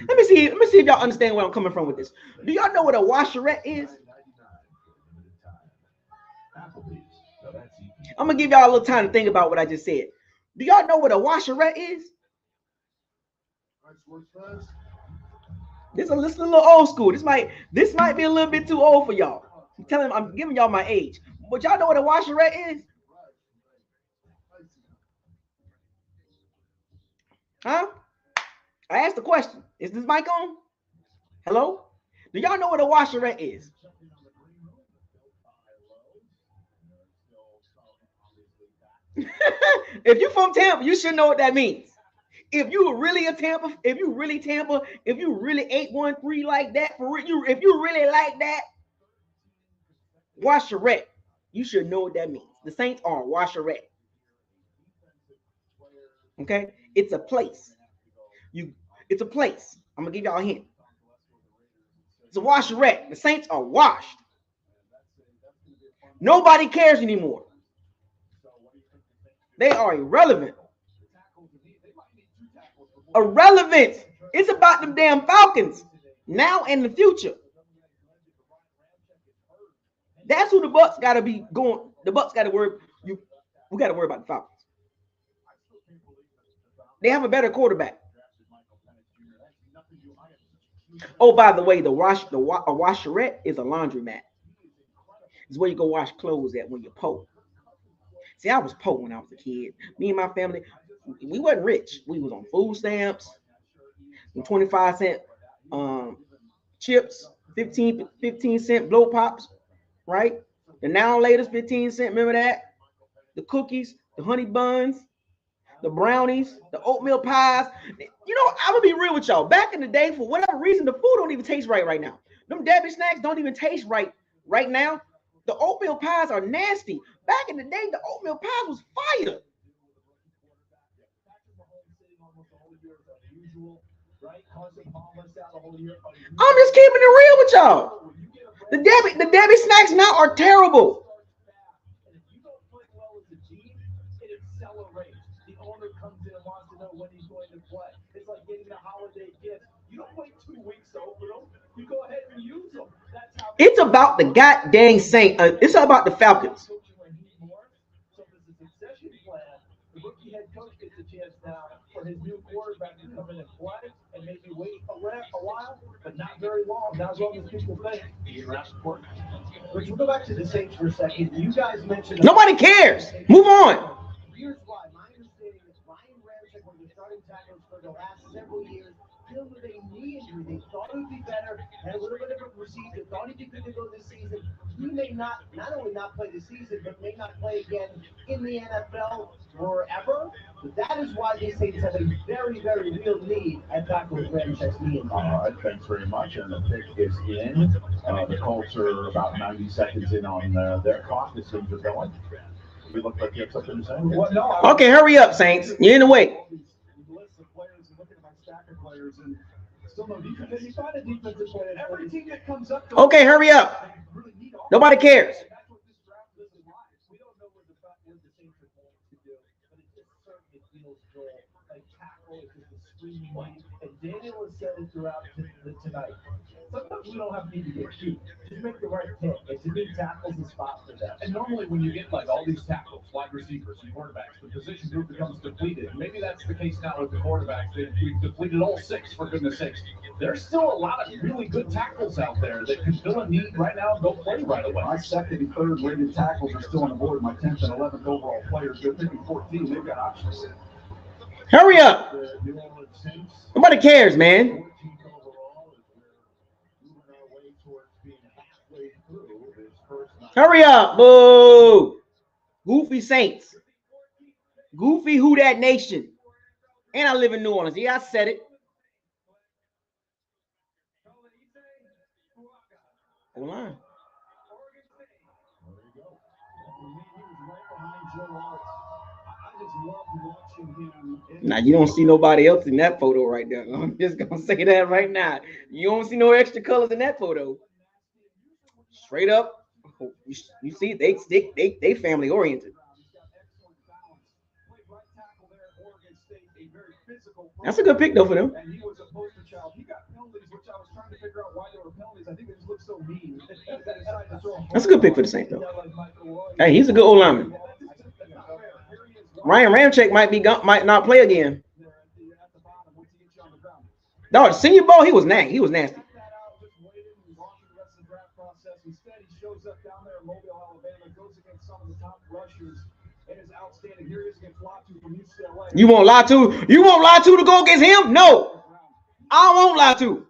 Let me see if y'all understand where I'm coming from with this. Do y'all know what a washerette is? I'm gonna give y'all a little time to think about what I just said. Do y'all know what a washerette is? This is a little old school. This might be a little bit too old for y'all. I'm telling him, I'm giving y'all my age. But y'all know what a washerette is? Huh? I asked the question. Is this mic on? Hello? Do y'all know what a washerette is? If you from Tampa, you should know what that means. If you really a Tampa, if you really Tampa, if you really 813 like that, for real, if you really like that, washerette, you should know what that means. The Saints are a washerette. Okay, it's a place. It's a place. I'm gonna give y'all a hint. It's a washerette. The Saints are washed. Nobody cares anymore. They are irrelevant. Irrelevant. It's about them damn Falcons now and the future. That's who the Bucs got to be going. The Bucs got to worry. We got to worry about the Falcons. They have a better quarterback. Oh, by the way, a washerette is a laundromat. It's where you go wash clothes at when you're poor. See, I was poor when I was a kid. Me and my family, we wasn't rich. We was on food stamps, 25-cent chips, 15-cent blow pops, right? The now and later's 15-cent. Remember that? The cookies, the honey buns, the brownies, the oatmeal pies. You know, I'm gonna be real with y'all. Back in the day, for whatever reason, the food don't even taste right now. Them Debbie snacks don't even taste right now. The oatmeal pies are nasty. Back in the day, the oatmeal pies was fire. I'm just keeping it real with y'all. The Debbie snacks now are terrible. The owner comes in and wants to know when he's going to play. It's like getting a holiday gift. You don't wait 2 weeks to open them. You go ahead and use them. That's how it's about the goddamn Saints. It's about the Falcons. So if it's a succession plan, the rookie head coach gets a chance now for his new quarterback to come in and play and maybe wait a while, but not very long. Not as long as people think. Rich, we'll go back to the Saints for a second. You guys mentioned nobody cares. Move on. Here's why. My understanding is Ryan Ramczyk was the starting tackles for the last several years. Dealing with a knee injury. They thought it would be better. Had a little bit of a procedure. Thought he'd be good to go this season. He may not only not play this season, but may not play again in the NFL forever. But that is why these Saints have a very, very real need at tackle with Ramczyk's knee injury. All right, thanks very much. And the pick is in. The Colts are about 90 seconds in on their clock. As things are going. You look like you have something to say. Well, no, okay, hurry up, Saints. You're in the way. List of players and looking at my stack of players and still no defense. Because you find a defensive player. Every team that comes up. Okay, hurry up. Nobody cares. That's what this draft list is like. We don't know what the Saints are going to do, but it just certainly feels like tackle is just a screaming need. And Daniel has said it throughout tonight. Sometimes we don't have need to get cute. Just make the right pick. If you need tackles, the spot for that. And normally when you get like all these tackles, wide receivers and quarterbacks, the position group becomes depleted. Maybe that's the case now with the quarterbacks. We've depleted all 6, for goodness sakes. There's still a lot of really good tackles out there that can fill a need right now and go play right away. My second and third rated tackles are still on the board. My 10th and 11th overall players, they're picking 14. They've got options. Hurry up. Nobody cares, man. Hurry up, boo! Goofy Saints. Goofy Who Dat Nation. And I live in New Orleans. Yeah, I said it. Hold on. Now, you don't see nobody else in that photo right there. I'm just going to say that right now. You don't see no extra colors in that photo. Straight up. You see, they family oriented. That's a good pick though for them. And he was a poster child. He got penalties, which I was trying to figure out why there were penalties. I think it just looked so mean. That's a good pick for the Saints though. Hey, he's a good old lineman. Ryan Ramczyk might not play again. No, senior ball, he was nasty. shows up down there in Mobile, Alabama, goes against some of the top rushers, and is outstanding. Here he is against Latu from UCLA. You want Latu? You want Latu to go against him? No. I don't want Latu.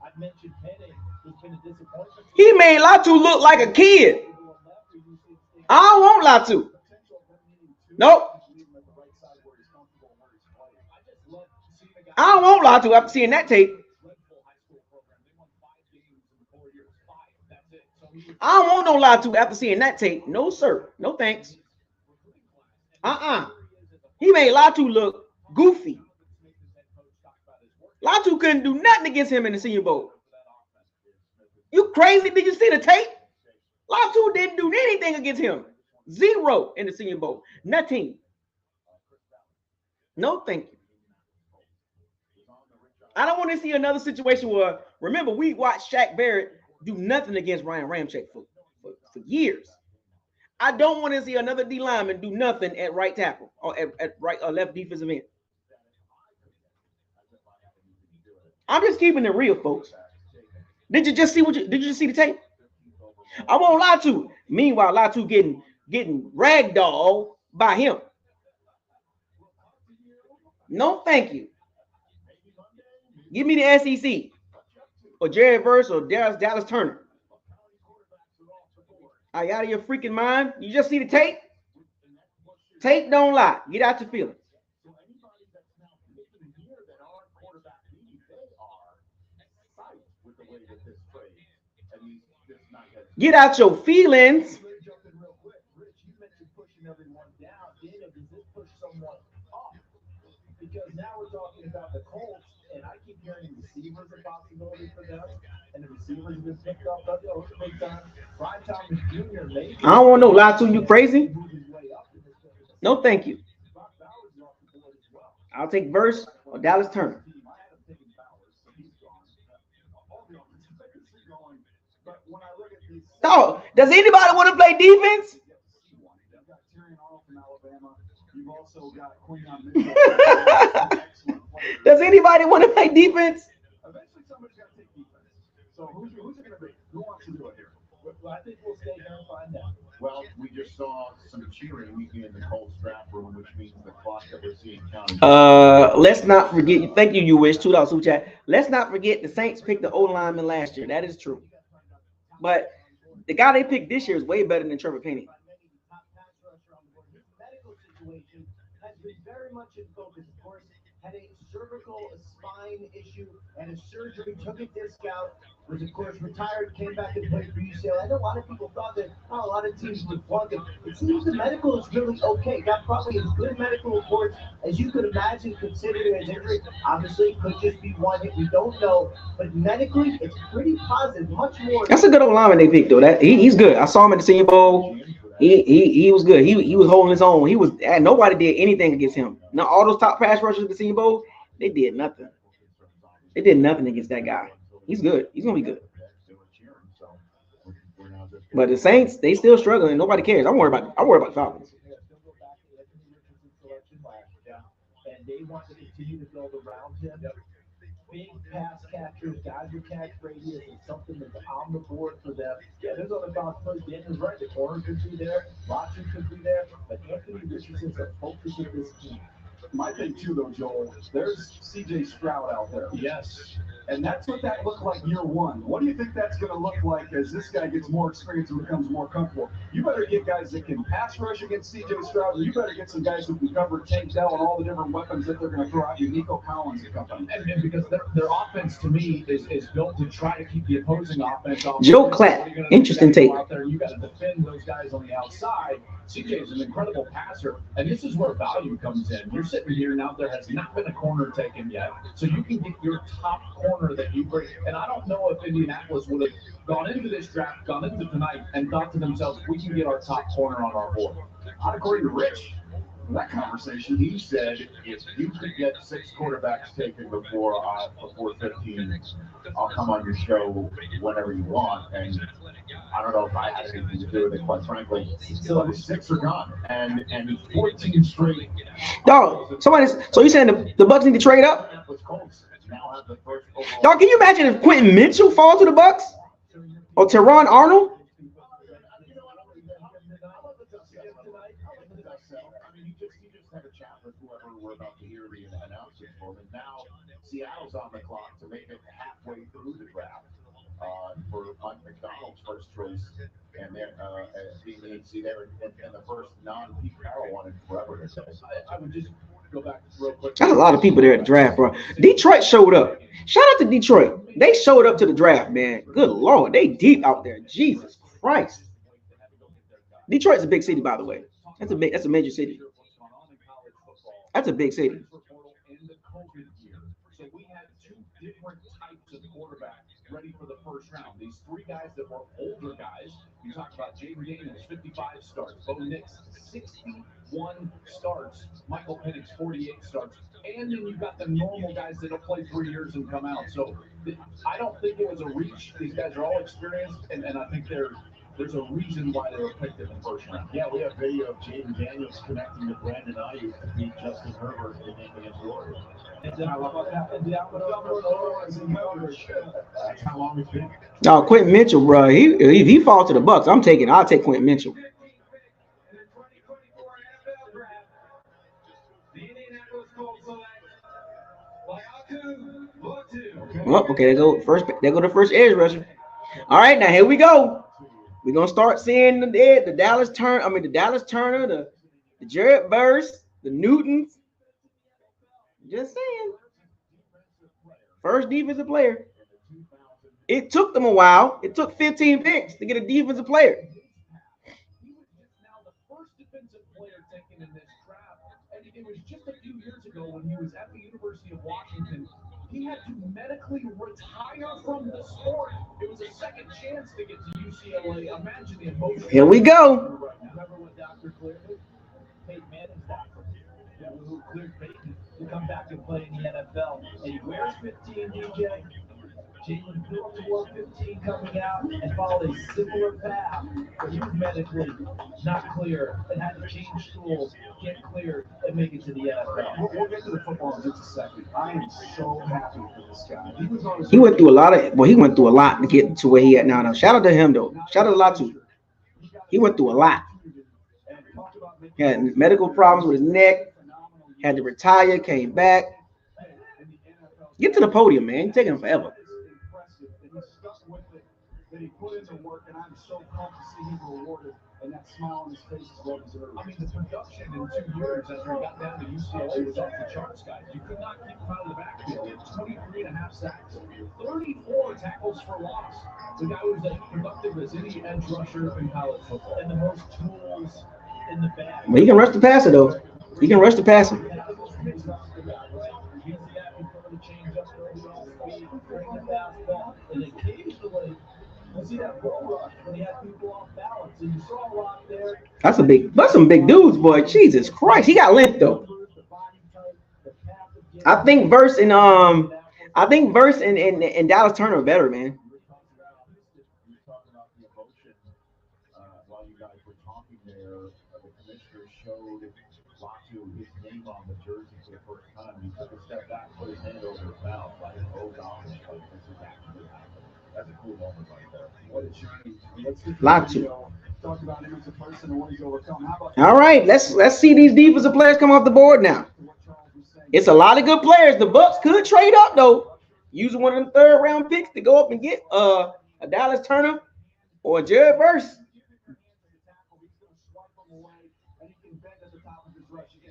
I mentioned Penix, who's been a disappointment. He made Latu look like a kid. I don't want Latu. Nope. I don't want Latu after seeing that tape. I don't want no Latu after seeing that tape. No, sir. No thanks. He made Latu look goofy. Latu couldn't do nothing against him in the Senior Bowl. You crazy? Did you see the tape? Latu didn't do anything against him. 0 in the Senior Bowl. Nothing. No, thank you. I don't want to see another situation where, remember, we watched Shaq Barrett do nothing against Ryan Ramczyk for years. I don't want to see another D lineman do nothing at right tackle or at right or left defensive end. I'm just keeping it real, folks. Did you just see did you just see the tape? I won't lie to. Meanwhile, Latu getting ragdolled by him. No, thank you. Give me the SEC or Jerry Verse or Dallas Turner. Are you out of your freaking mind? You just see the tape? Tape don't lie. Get out your feelings. Get out your feelings. Because now we're talking about the Colts, and I keep hearing receivers a possibility for them, and the receivers have been picked up big time. Brian Thomas Jr. maybe. I don't want no Latu. You crazy? No, thank you. I'll take Verse or Dallas Turner. No, does anybody want to play defense? Does anybody want to play defense? Eventually, somebody's got to take defense. So who's it going to be? Who wants to do it here? Well, I think we'll stay here and find out. Well, we just saw some cheering in the Colts draft room, which means the clock that we're seeing counting. Let's not forget. Thank you, you wish $2 super chat. Let's not forget the Saints picked the O lineman last year. That is true, but the guy they picked this year is way better than Trevor Penny. Has been very much in focus. Of course, had a cervical spine issue and a surgery, took a disc out, was of course retired, came back and played for UCLA. I know a lot of people thought that a lot of teams would flunk him. It seems the medical is really okay. Got probably as good medical reports as you could imagine considering his injury. Obviously, it could just be one hit. We don't know. But medically, it's pretty positive. Much more. That's a good old lineman they picked, though. He's good. I saw him at the Senior Bowl. He was good. He was holding his own. Nobody did anything against him. Now all those top pass rushers at the Senior Bowl, they did nothing. They did nothing against that guy. He's good. He's gonna be good. But the Saints, they still struggling. Nobody cares. I'm worried about the Falcons. And they want to continue to build around him. Big pass catchers, guys who catch radius, is something that's on the board for them. Yeah, there's other possibilities. Daniel's right. The corner could be there. Latu could be there. But Anthony Richardson's the focus of this team. My thing too, though, Joel, there's C.J. Stroud out there. Yes. And that's what that looked like year one. What do you think that's going to look like as this guy gets more experience and becomes more comfortable? You better get guys that can pass rush against C.J. Stroud, and you better get some guys who can cover Tank Dell and all the different weapons that they're going to throw at you, Nico Collins and company. And because their offense, to me, is built to try to keep the opposing offense off. Joe Clapp, interesting take. Out there, you got to defend those guys on the outside. C.J. is an incredible passer, and this is where value comes in. You're sitting here now, there has not been a corner taken yet, so you can get your top corner that you bring. And I don't know if Indianapolis would have gone into this draft, gone into tonight, and thought to themselves, we can get our top corner on our board. Not according to Rich. that conversation. He said if you could get 6 quarterbacks taken before 15, I'll come on your show whenever you want. And I don't know if I had anything to do with it, quite frankly. So the 6 are gone, and 14 straight. Dog, so you saying the Bucks need to trade up? Dog, can you imagine if Quentin Mitchell falls to the Bucks or Teron Arnold? Have a chat with whoever we're about to hear the announcement for. And now Seattle's on the clock to make it halfway through the draft for Mike McDonald's first choice, and then see there and the first non-Pete Carroll one in forever. I would just go back real quick. That's a lot of people there at the draft, bro. Detroit showed up. Shout out to Detroit. They showed up to the draft, man. Good Lord, they deep out there. Jesus Christ. Detroit's a big city, by the way. That's a major city. That's a big city. So we had 2 different types of quarterbacks ready for the first round. These 3 guys that were older guys. You talk about Jaden Daniels, 55 starts. Bo Nix, 61 starts. Michael Penix, 48 starts. And then you've got the normal guys that'll play 3 years and come out. So I don't think it was a reach. These guys are all experienced, and I think there's a reason why they were picked in the first round. Yeah, we have video of Jaden Daniels connecting to Brandon Ayuk to beat Justin Herbert in the game against the Warriors. That's how long it's been. No, Quentin Mitchell, bro. If he falls to the Bucks, I'll take Quentin Mitchell. Well, okay, there go the first edge rusher. All right, now here we go. We're gonna start seeing the Dallas Turner, the Jared Verse, the Newtons. Just saying. First defensive player. It took them a while. It took 15 picks to get a defensive player. He was just now the first defensive player taken in this draft, and it was just a few years ago when he was at the University of Washington. He had to medically retire from the sport. It was a second chance to get to UCLA. Imagine the emotion. Here we go. Remember what Dr. cleared it? Peyton Manning's doctor. Who cleared Peyton to come back and play in the NFL. And he wears 15, DJ. Jalen Phillips wore 15 coming out and followed a similar path, but he was medically not clear and had to change schools, get cleared, and make it to the NFL. We'll get to the football in just a second. I am so happy for this guy. He went through a lot to get to where he at now. Shout out to him though. Shout out a lot to him. He went through a lot. He had medical problems with his neck. Had to retire. Came back. Get to the podium, man. It's taking him forever. That he put in the work, and I'm so pumped to see him rewarded, and that smile on his face is well deserved. I mean, the production in 2 years after he got down to UCLA was off the charts, guys. You could not keep him out of the backfield. He had 23.5 sacks, 34 tackles for loss. The guy was as productive as any edge rusher in college football, And the most tools in the bag. But he can rush the passer though. He can rush the passer. And occasionally, you see that bull rush when he had people off balance, and you saw a lot there. That's some big dudes, boy. Jesus Christ, he got length though. I think Verse and Dallas Turner are better, man. You talk about the emotion while you guys were talking there. The commissioner showed Latu his name on the jersey for the first time. He took a step back, put his hand over his mouth, like, oh gosh, like this is actually happening. That's a cool moment right there. What a change. Let's get Latu. Talk about him as a person and what he's overcome. How about All right, let's see these defensive players come off the board now. It's a lot of good players. The Bucks could trade up though, using one of the third-round picks to go up and get a Dallas Turner or a Jared Verse.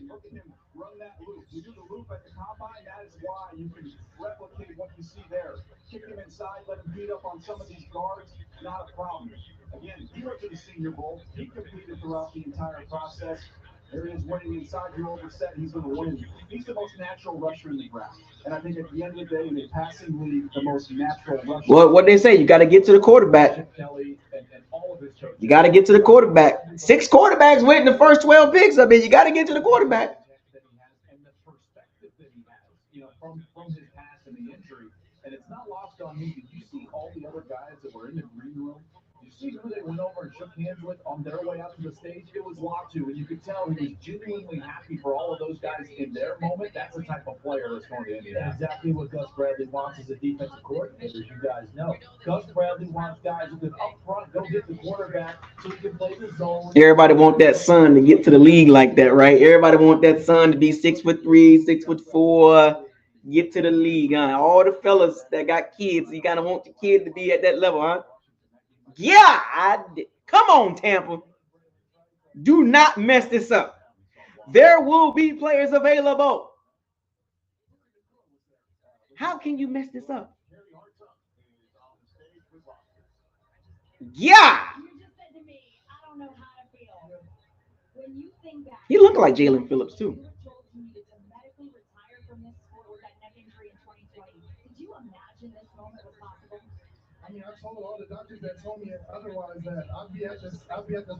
Look at him run that loop. You do the loop at the combine, that is why you can replicate what you see there. Kick him inside, let him beat up on some of these guards, not a problem. Again, he went to the Senior Bowl. He competed throughout the entire process. There he is winning inside your overset. He's going to win. He's the most natural rusher in the draft. And I think at the end of the day, in a passing league, the most natural rusher. What they say, you got to get to the quarterback. Kelly and all all of his coaches. You got to get to the quarterback. 6 quarterbacks went in the first 12 picks. I mean, you got to get to the quarterback. And the perspective that he has, from his past and the injury. And it's not lost on me. Did you see all the other guys that were in the green room? Did you see who they went over and shook hands with on their way out to the stage? It was Latu, and you could tell he was genuinely happy for all of those guys in their moment. That's the type of player that's going to Indianapolis. That's exactly what Gus Bradley wants as a defensive coordinator, as you guys know. Gus Bradley wants guys who can up front go get the quarterback so he can play the zone. Everybody want that son to get to the league like that, right? Everybody want that son to be 6'3", 6'4", get to the league, huh? All the fellas that got kids, you kind of want the kid to be at that level, huh? Yeah, I did. Come on, Tampa. Do not mess this up. There will be players available. How can you mess this up? Yeah. He looked like Jalen Phillips, too. I mean, I told all the doctors that told me otherwise that I'd be at this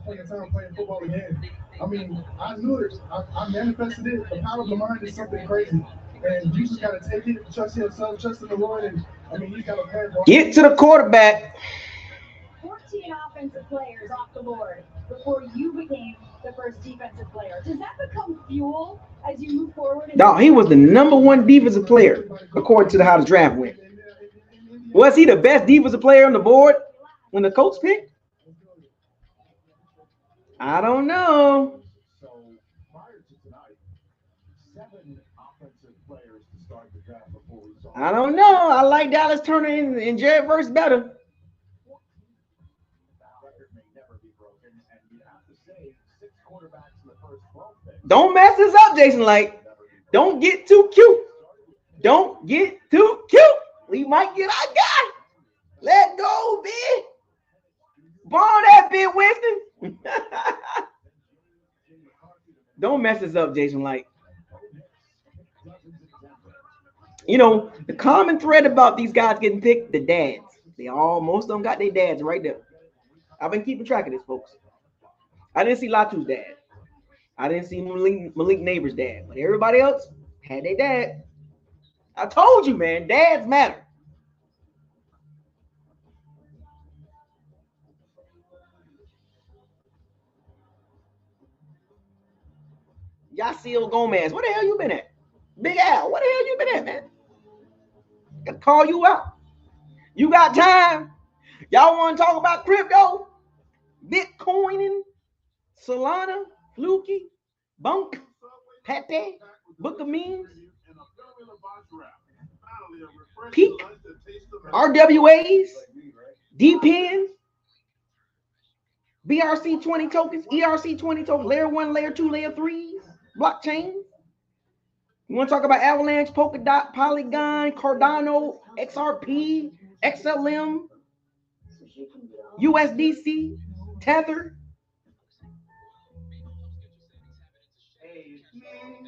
point in time playing football again. I mean, I knew it. I manifested it. The power of the mind is something crazy. And you just got to take it, trust yourself, trust in the Lord. And, I mean, you got to plan. Get to the quarterback. 14 offensive players off the board before you became the first defensive player. Does that become fuel as you move forward? No, he was the #1 defensive player, according to how the draft went. Was he the best defensive player on the board when the Colts picked? I don't know. So prior to tonight, 7 offensive players to start the draft before we saw. I don't know. I like Dallas Turner and Jared Verse better. That record may never be broken, and you have to say 6 quarterbacks in the first 12 picks. Don't mess this up, Jason Light. Don't get too cute. Don't get too cute. We might get our guy. Let go, bitch. Born that bitch, Winston. Don't mess this up, Jason Light. The common thread about these guys getting picked, the dads. Most of them got their dads right there. I've been keeping track of this, folks. I didn't see Latu's dad. I didn't see Malik Neighbors' dad. But everybody else had their dad. I told you, man, dads matter. Yasiel Gomez, where the hell you been at? Big Al, where the hell you been at, man? Gotta call you out. You got time? Y'all want to talk about crypto? Bitcoining? Solana? Fluky? Bunk? Pepe? Book of Memes? Peak? RWAs? DPN? BRC20 tokens? ERC20 tokens? Layer 1, Layer 2, Layer 3s? Blockchain? You want to talk about Avalanche, Polkadot, Polygon, Cardano, XRP, XLM, USDC, Tether,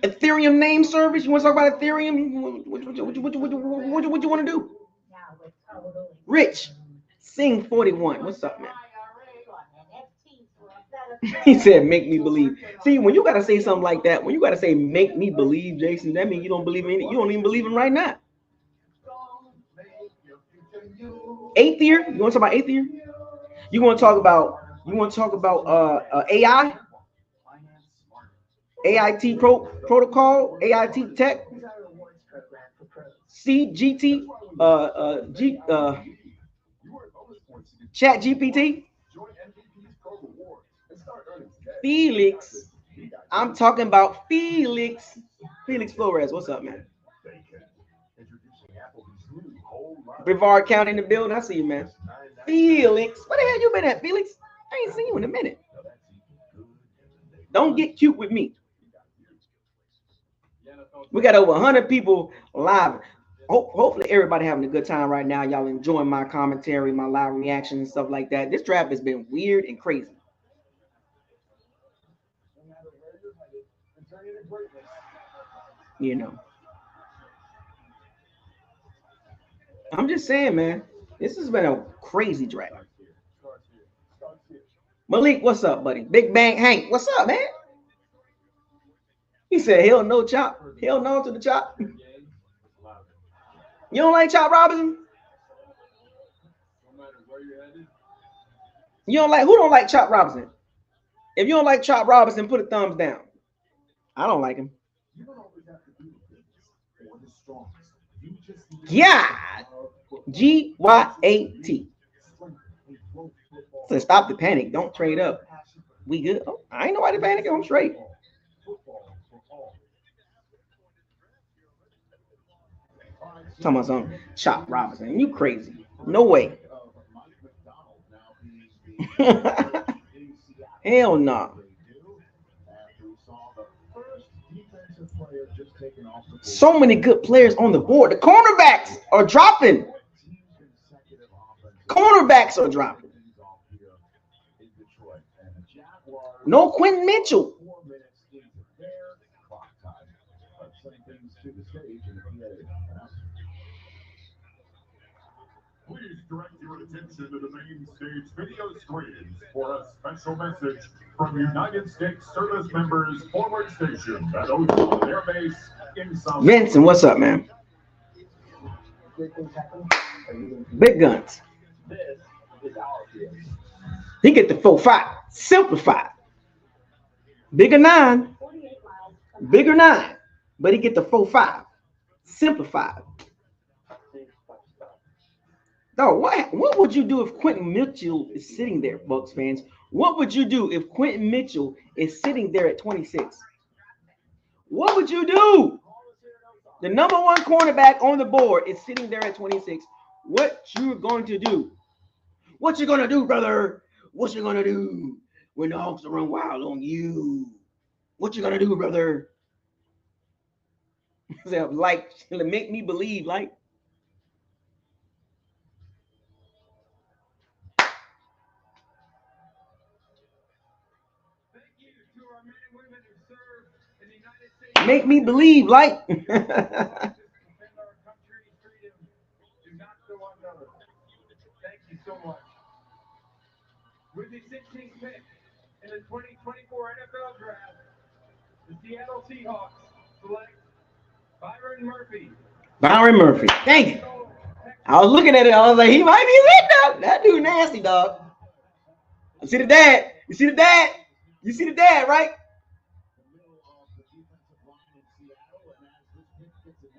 Ethereum name service? You want to talk about Ethereum? What you want to do? Rich, Sing 41. What's up, man? He said, make me believe. See, when you got to say something like that, when you got to say, make me believe, Jason, that means you don't believe in it. You don't even believe in right now. Eighth year? You want to talk about eighth year? You want to talk about AI? AIT protocol, AIT tech, CGT, Chat GPT, Felix. I'm talking about Felix Flores. What's up, man? Brevard County in the building. I see you, man. Felix, where the hell you been at, Felix? I ain't seen you in a minute. Don't get cute with me. We got over 100 people live. Hopefully everybody having a good time right now. Y'all enjoying my commentary, my live reaction and stuff like that. This draft has been weird and crazy. I'm just saying, man, this has been a crazy draft. Malik, what's up, buddy? Big Bang Hank, what's up, man? He said, hell no, Chop. Hell no to the Chop. You don't like Chop Robinson? You don't like, who don't like Chop Robinson? If you don't like Chop Robinson, put a thumbs down. I don't like him. Yeah. G-Y-A-T. So stop the panic. Don't trade up. We good. Oh, I ain't nobody panicking. I'm straight. Talking about something. Chop Robinson. You crazy. No way. Hell no. So many good players on the board. The cornerbacks are dropping. Cornerbacks are dropping. No Quentin Mitchell. Please direct your attention to the main stage video screens for a special message from United States service members forward station at Ocean Air Base in South. Vincent, what's up, man? Big guns. He get the 4-5. Simplified. Bigger 9. Bigger 9. But he get the 4-5. Simplified. No, what would you do if Quentin Mitchell is sitting there, Bucks fans? What would you do if Quentin Mitchell is sitting there at 26? What would you do? The number one cornerback on the board is sitting there at 26. What you're going to do? What you gonna do, brother? What you gonna do when the Hawks run wild on you? What you gonna do, brother? Like, make me believe, like. Make me believe, like. So much. With the 16th pick in the 2024 NFL Draft, the Seattle Seahawks select Byron Murphy. Byron Murphy. Thank you. I was looking at it. I was like, he might be lit though. That dude nasty, dog. You see the dad? You see the dad? You see the dad, right?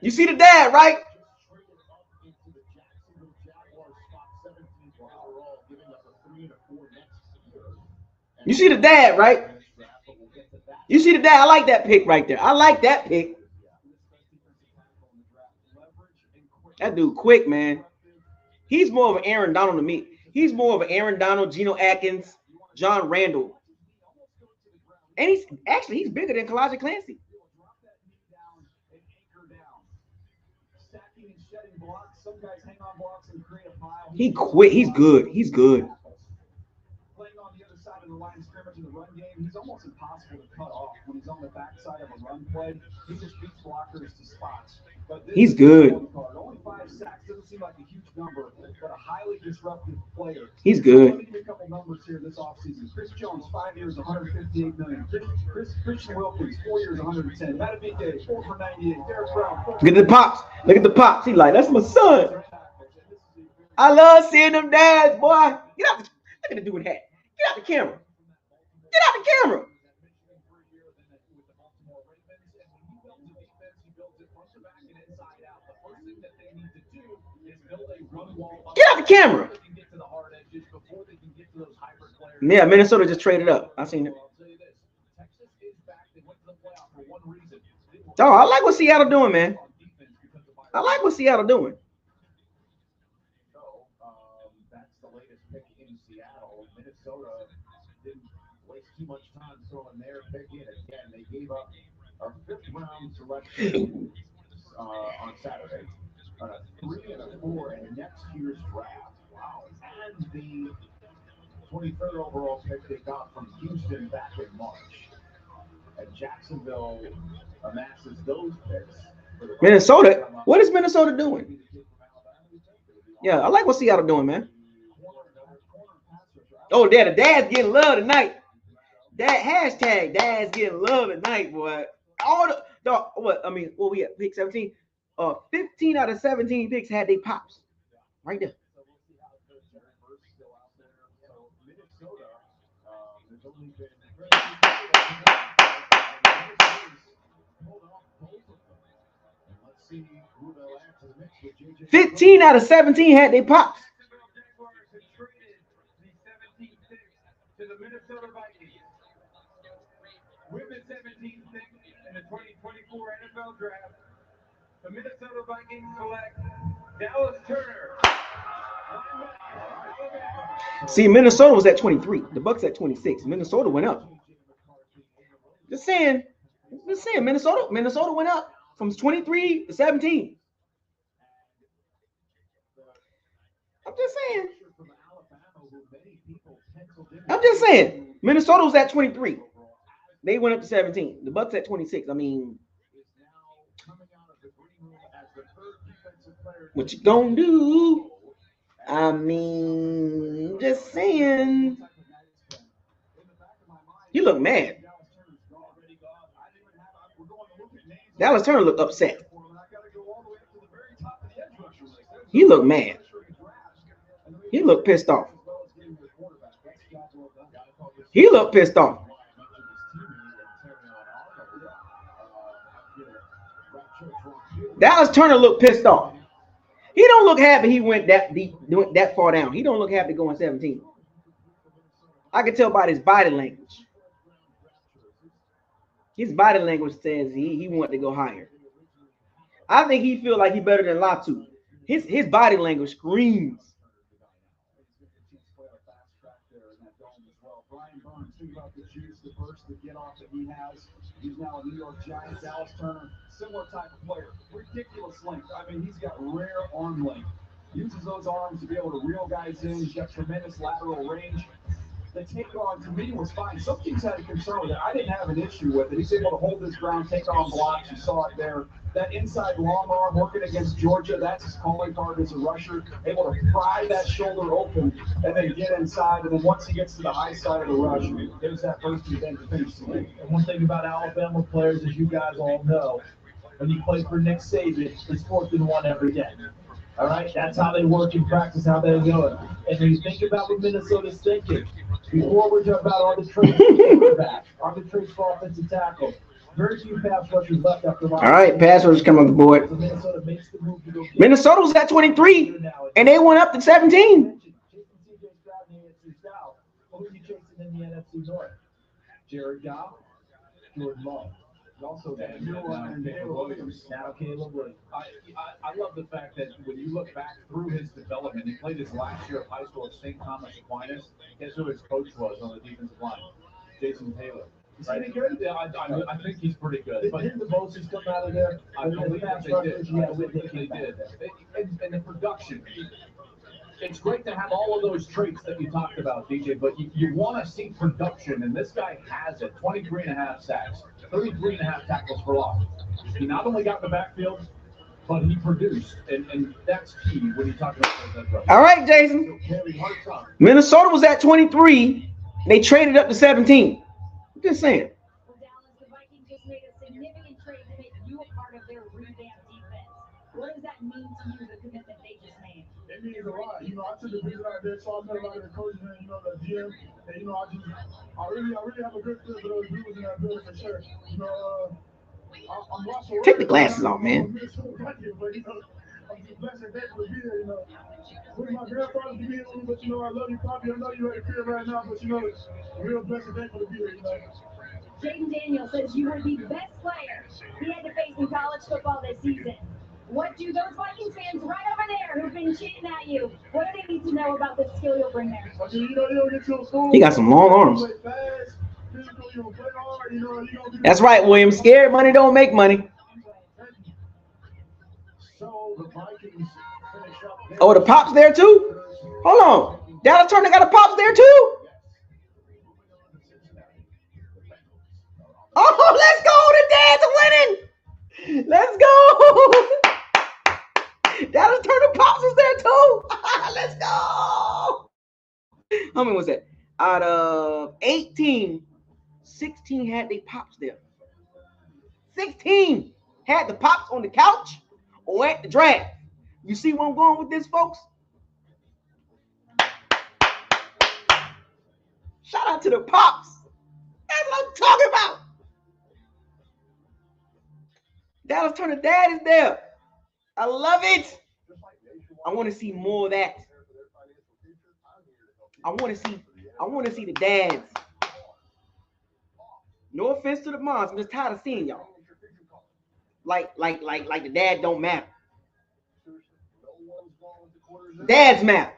You see the dad, right? You see the dad, right? You see the dad. I like that pick right there. I like that pick. That dude quick, man. He's more of an Aaron Donald to me. He's more of an Aaron Donald, Geno Atkins, John Randall. And he's bigger than Kalijah Clancy. He quit. He's good. He's good. In the line of scrimmage in the run game, he's almost impossible to cut off when he's on the backside of a run play. He just beats blockers to spots. But he's good. Only 5 sacks doesn't seem like a huge number, but a highly disruptive player. He's good. Let me give you a couple numbers here this offseason. Chris Jones, 5 years, $158 million. Christian Wilkins, 4 years, $110. Matabike, 4 for $98. Derek Brown, 4 for Look at the pops. Look at the pops. He like, that's my son. I love seeing them dads, boy. Get out. Look at the dude with hat. Get out the camera. Get out the camera. Get out the camera. Yeah, Minnesota just traded up. I seen it. Oh, I like what Seattle doing, man. I like what Seattle doing. Minnesota didn't waste too much time throwing their pick in. Again, they gave up our 5th round selection on Saturday, a 3 and a 4 in next year's draft. Wow. And the 23rd overall pick they got from Houston back in March. And Jacksonville amasses those picks. Minnesota? What is Minnesota doing? Yeah, I like what Seattle doing, man. Oh, the dad's getting love tonight. That hashtag dad's getting love tonight, boy. All what we at pick 17? 15 out of 17 picks had they pops. Right there. There's only been 15 out of 17 had they pops. To the Minnesota Vikings. With the 17th pick in the 2024 NFL Draft, the Minnesota Vikings select Dallas Turner. See, Minnesota was at 23. The Bucs at 26. Minnesota went up. Just saying. Minnesota went up from 23 to 17. I'm just saying. Minnesota was at 23. They went up to 17. The Bucs at 26. I mean, what you gonna do? I mean, just saying. You look mad. Dallas Turner looked upset. He looked mad. He looked pissed off. He looked pissed off. Dallas Turner looked pissed off. He don't look happy he went that deep, that far down. He don't look happy going 17. I can tell by his body language. His body language says he wanted to go higher. I think he feel like he better than Latu. His body language screams. Think about the juice, the burst, the get off that he has. He's now a New York Giant. Dallas Turner, similar type of player. Ridiculous length. I mean, he's got rare arm length. Uses those arms to be able to reel guys in. He's got tremendous lateral range. The take-on, to me, was fine. Some teams had a concern with it. I didn't have an issue with it. He's able to hold his ground, take on blocks. You saw it there. That inside long arm working against Georgia, that's his calling card as a rusher. Able to pry that shoulder open and then get inside. And then once he gets to the high side of the rush, there's that first and then to finish the league. And one thing about Alabama players, as you guys all know, when you play for Nick Saban, it's 4th and 1 every day. All right? That's how they work in practice, how they go. And when you think about what Minnesota's thinking, before we talk about all the traits for quarterback, all the traits for offensive tackle, very few pass rushers left after. All right, pass rushers come on the board. So Minnesota makes the move to go get Minnesota was at 23, and they went up to 17. Who are you chasing in the NFC North? Jared Goff, Jordan Love. Also, now Caleb Williams. I love the fact that when you look back through his development, he played his last year of high school at St. Thomas Aquinas. Guess who his coach was on the defensive line? Jason Taylor. Is he good? Yeah, I think he's pretty good. But didn't the Moses come out of there? I believe that they did. Yeah, I think they did. And the production. It's great to have all of those traits that you talked about, DJ, but you want to see production, and this guy has it. 23.5 sacks, 33.5 tackles for loss. He not only got in the backfield, but he produced, and that's key when you talk about that. All right, Jason. Minnesota was at 23. They traded up to 17. I'm just saying. For Dallas, the Vikings just made a significant trade to make you a part of their revamped defense. What does that mean to you, the commitment they just made? It means a lot. You know, I took the visit out there, so I met a lot of the coaches and, you know, the GM. And, you know, I really have a good feel for those dudes in that building for sure. You know, I'm lost for Take the glasses off, man. But, you know, I'm just blessed and thankful to be here, you know. With my grandfather to be here with me, but, you know, I love you, Poppy. I know you're at the crib right now, but, you know, I'm real blessed and thankful to be here, you know. Jaden Daniels says you were the best player he had to face in college football this season. What do those Vikings fans right over there who've been cheating at you, what do they need to know about the skill you'll bring there? He got some long arms. That's right, William. Scared money don't make money. Oh, the Pops there too? Hold on. Dallas Turner got a Pops there too? Oh, let's go. The Dads are winning. Let's go. Dallas Turner Pops is there too. Let's go. How many was that? Out of 18, 16 had their pops there. 16 had the pops on the couch or at the draft. You see where I'm going with this, folks? Shout out to the pops. That's what I'm talking about. Dallas Turner dad is there. I love it. I want to see more of that. I want to see the dads. No offense to the moms. I'm just tired of seeing y'all. Like the dad don't matter. Dads matter.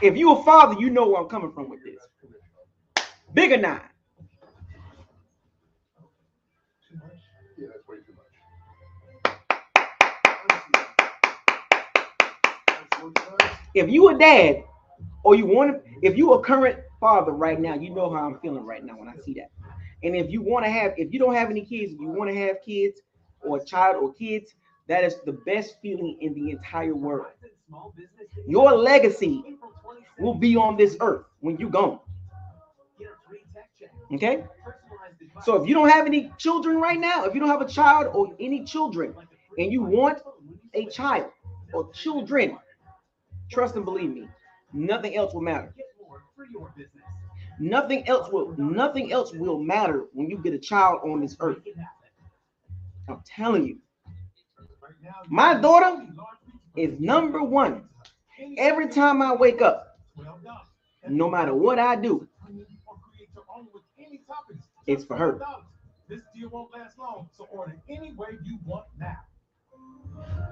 If you a father, you know where I'm coming from with this. Bigger 9. Yeah, that's way too much. If you a dad, or if you a current father right now, you know how I'm feeling right now when I see that. And if you don't have any kids, if you want to have kids or a child or kids, that is the best feeling in the entire world. Your legacy will be on this earth when you're gone. Okay? So if you don't have any children right now, if you don't have a child or any children, and you want a child or children, trust and believe me, nothing else will matter. Nothing else will matter when you get a child on this earth. I'm telling you. My daughter is number 1. Every time I wake up, no matter what I do, it's for her. This deal won't last long, so order any way you want now.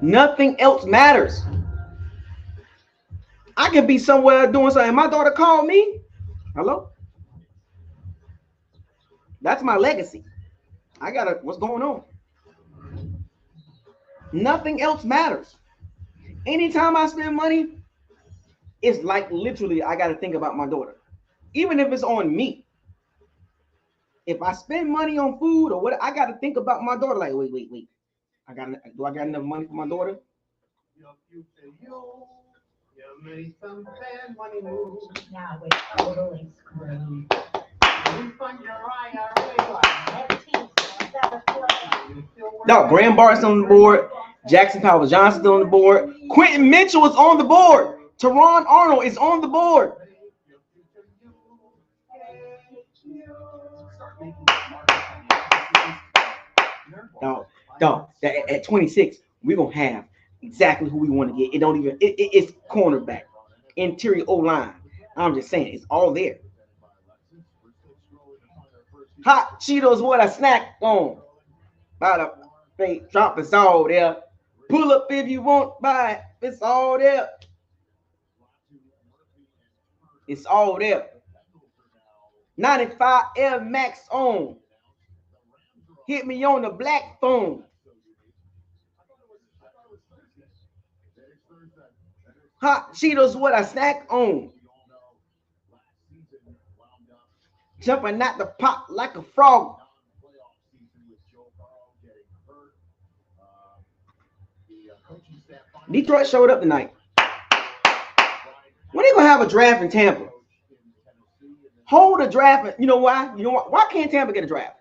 Nothing else matters. I can be somewhere doing something. My daughter called me. Hello? That's my legacy. What's going on? Nothing else matters. Anytime I spend money, it's like literally I got to think about my daughter. Even if it's on me. If I spend money on food or what, I got to think about my daughter. Like, wait. Do I got enough money for my daughter? You made some bad money moves. Now we're totally screwed. You fund your IRA. No, Graham Barton's on the board. Jackson Powell Johnson's on the board. Quentin Mitchell is on the board. Teron Arnold is on the board. Dog, at 26, we're going to have exactly who we want to get. It's cornerback, interior O-line. I'm just saying, it's all there. Hot Cheetos, what I snack on. By the fake drop, it's all there. Pull up if you want, buy it. It's all there. It's all there. 95 Air Max on. Hit me on the black phone. Hot Cheetos, what I snack on. Jumping out the pot like a frog. Detroit showed up tonight. When are they gonna have a draft in Tampa? Hold a draft. You know why? You know what? Why can't Tampa get a draft?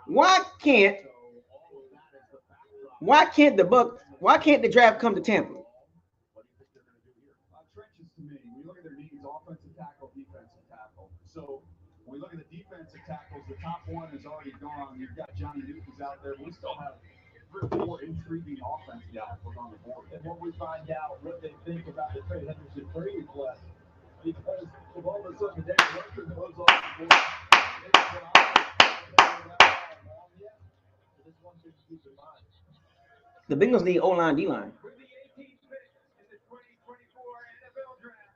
Why can't the draft come to Tampa? Trenches to me, when you look at their needs, offensive tackle, defensive tackle. So when we look at the defensive tackles, the top one is already gone. You've got Johnny Newton's out there. We still have 3 or 4 intriguing offensive tackles on the board. And when we find out what they think about the Trey Henderson trade request, because if all of a sudden Dave Rucker goes off the board, this one thing to keep in mind. The Bengals need O-line, D-line. With the 18th pick in the 2024 NFL Draft,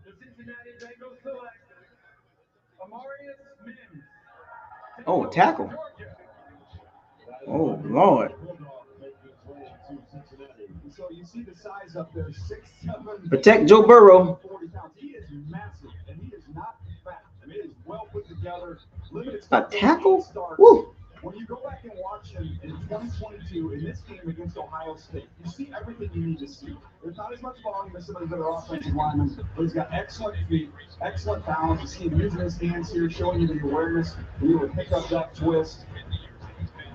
the Cincinnati Bengals select Amarius Mims. Oh, tackle. Oh, Lord. So you see the size up there, 6'7". Protect Joe Burrow. 40 pounds. He is massive, and he is not fat. I mean, it is well put together. A tackle? Woo. when you go back and watch him in 2022 in this game against Ohio State, you see everything you need to see. There's not as much volume as some of the other offensive linemen, but he's got excellent feet, excellent balance. You see him using his hands here, showing you the awareness, being able to pick up that twist.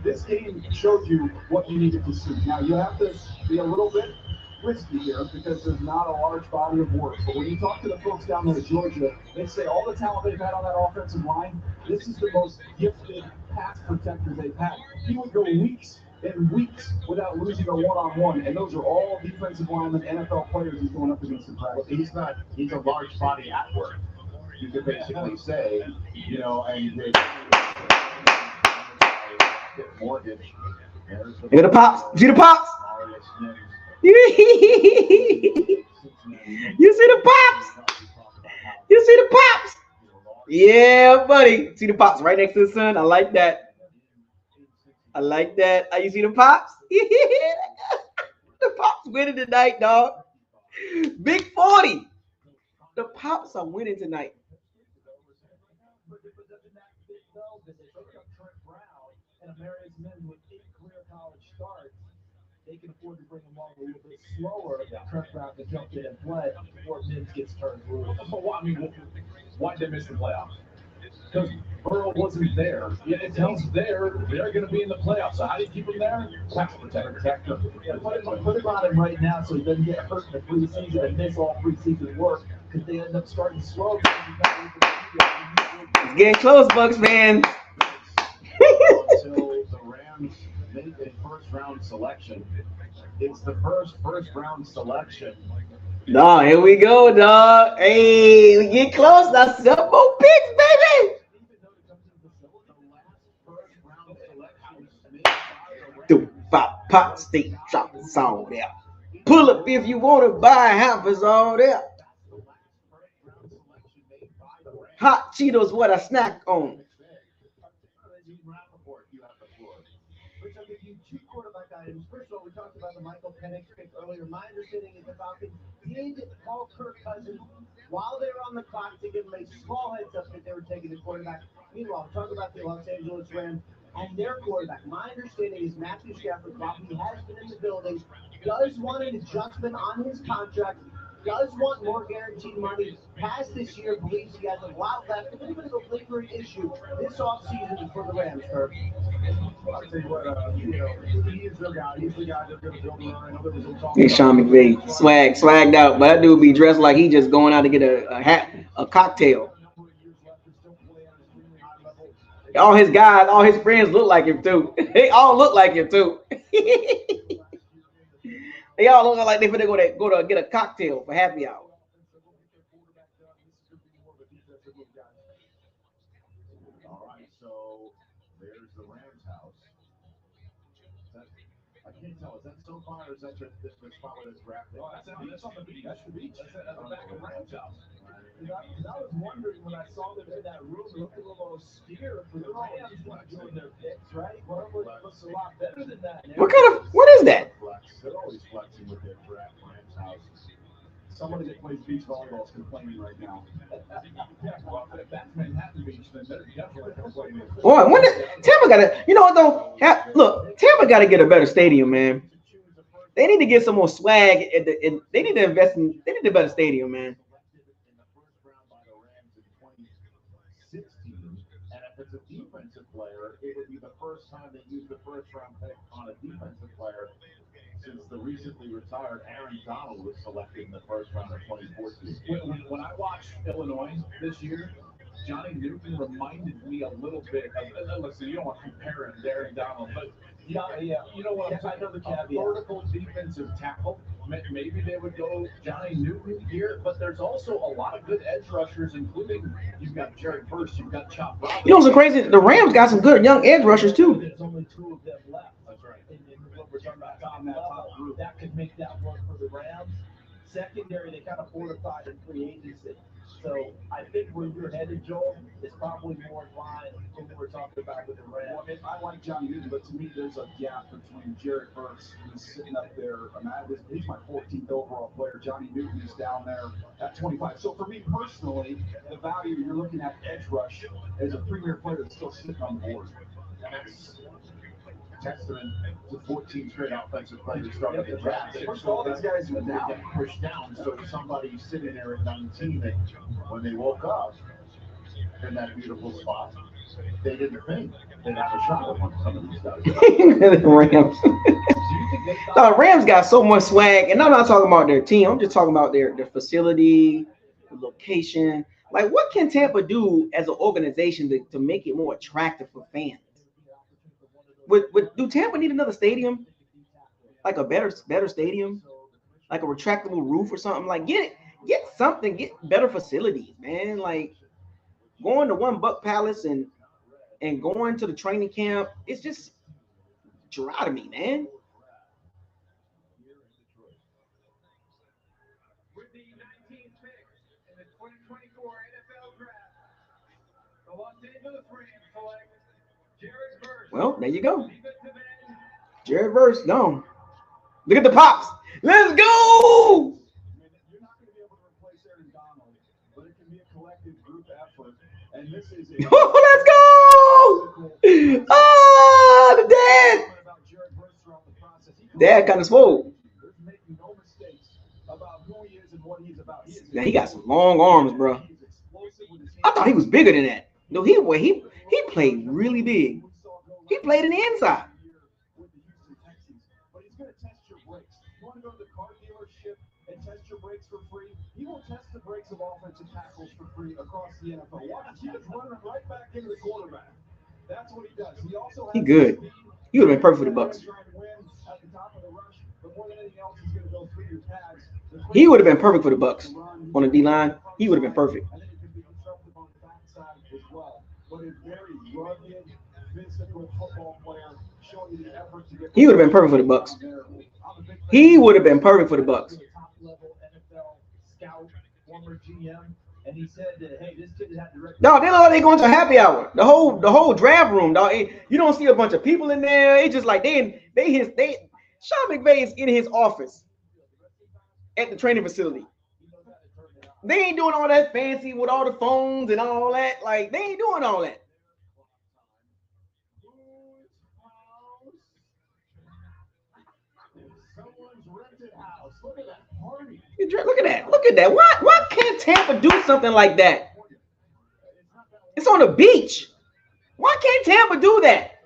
This game showed you what you needed to see. Now, you have to be a little bit risky here because there's not a large body of work. But when you talk to the folks down there in Georgia, they say all the talent they've had on that offensive line, this is the most gifted pass protector they've had. He would go weeks and weeks without losing a one-on-one, and those are all defensive linemen, NFL players he's going up against in practice. He's a large body at work. You could basically say, you know, and mortgage. Look at the pops. See the pops? You see the pops? You see the pops? Yeah, buddy. See the pops right next to the sun? I like that. I like that. You see the pops? The pops winning tonight, dog. Big 40. The pops are winning tonight. They can afford to bring him along a little bit slower. Trent Brown can jump in and play before Mims gets turned loose. I mean, why did they miss the playoffs? Because Burrow wasn't there. If he's there, they're going to be in the playoffs. So how do you keep him there? Pass protect him. Yeah, put him on him right now so he doesn't get hurt in the preseason and miss all preseason work because they end up starting slow. It's getting close, Bucks fans. Until the Rams make a first-round selection. It's the first round selection. No, here we go, dog. Hey, we get close. That's some more picks, baby. The pop steak shop is all there. Pull up if you want to buy half is all there. Hot Cheetos, what I snack on. Two quarterback items. First of all, we talked about the Michael Penix pick earlier. My understanding is the Falcons did call Kirk Cousins while they were on the clock to give him a small heads up that they were taking the quarterback. Meanwhile, talk about the Los Angeles Rams and their quarterback. My understanding is Matthew Stafford, while he has been in the building, does want an adjustment on his contract, does want more guaranteed money. Past this year, believes he has a lot left. A little bit of a lingering issue this offseason for the Rams, Kirk. I'll tell you what, he's the guy. He's the guy that's going to build around. I know there was some talk Hey, Sean McVay, swagged out, but that dude be dressed like he just going out to get a cocktail. All his guys, all his friends look like him too. They all look like him too. They all look like they finna go to get a cocktail for happy hour. All right, so there's the Rams house. I can't tell. Is that so far or is that just this spot where it's wrapped? Oh, that's on the beach. That's the beach. That's at the back of the Rams house. Because I was wondering when I saw them in that room, it looked a little austere for the Rams doing their picks, right? Well, it looks a lot better than that. What is that? They're always flexing with their draft Rams house. Somebody that plays beach volleyball is complaining right now. Well, if that's Manhattan Beach, then they're definitely complaining. Boy, when Tampa gotta, you know what though? Look, Tampa gotta get a better stadium, man. They need to get some more swag. They need to invest in. They need a better stadium, man. And if it's a defensive player, it would be the first time they used the first round pick on a defensive player since the recently retired Aaron Donald was selected in the first round of 2014. When I watched Illinois this year, Johnny Newton reminded me a little bit of, listen, you don't want to compare him to Aaron Donald, but yeah, you know what I'm talking about, a vertical defensive tackle. Maybe they would go Johnny Newton here, but there's also a lot of good edge rushers, including you've got Jared Verse, you've got Chop Robinson. You know what's crazy? The Rams got some good young edge rushers too. There's only two of them left. That's right. And what we're talking about top level, that could make that work for the Rams. Secondary, they kind of fortified in free agency. So I think where you're headed, Joel, is probably more in line with what we're talking about with the Rams. Well, I like Johnny Newton, but to me, there's a gap between Jared Burks, who's sitting up there. He's my 14th overall player. Johnny Newton is down there at 25. So for me personally, the value you're looking at edge rush as a premier player that's still sitting on the board. And that's testament to 14 straight offensive players starting to draft. First all these guys are down. Get pushed down, so somebody sitting there at 19, and when they woke up in that beautiful spot, they didn't think they'd have a shot with some of these guys. The Rams. The Rams got so much swag, and I'm not talking about their team. I'm just talking about their facility, the location. Like, what can Tampa do as an organization to make it more attractive for fans? Do Tampa need another stadium? Like a better stadium? Like a retractable roof or something? Like, get something, get better facilities, man. Like, going to One Buck Palace and going to the training camp, it's just dry to me, man. With the 19th pick in the 2024 NFL Draft, the Los Angeles Rams select Jared Burks. Well, there you go. Jared Burks, gone. Look at the pops. Let's go! You're not going to be able to replace Aaron Donald, but it can be a collective group effort. And this is Let's go! Ah, the dad. Dad kind of swole. Making no mistakes about who he is and what he's about. Yeah, he got some long arms, bro. I thought he was bigger than that. No, he played really big. He played in the inside. But he's going to test your brakes. You want to go to the car dealership and test your brakes for free? He will test the brakes of offensive tackles for free across the NFL. Watch, he is running right back into the quarterback. That's what he does. He also He good. He would have been perfect for the Bucks. He would have been perfect for the Bucks on the D line. He would have been perfect. He would have been perfect for the Bucks. He would have been perfect for the Bucks. And he said that, hey, this kid had direct. No, they going to a happy hour. The whole draft room, dog. You don't see a bunch of people in there. It's just like they Sean McVay is in his office at the training facility. They ain't doing all that fancy with all the phones and all that. Like, they ain't doing all that. Look at that. Why can't Tampa do something like that? It's on the beach. Why can't Tampa do that?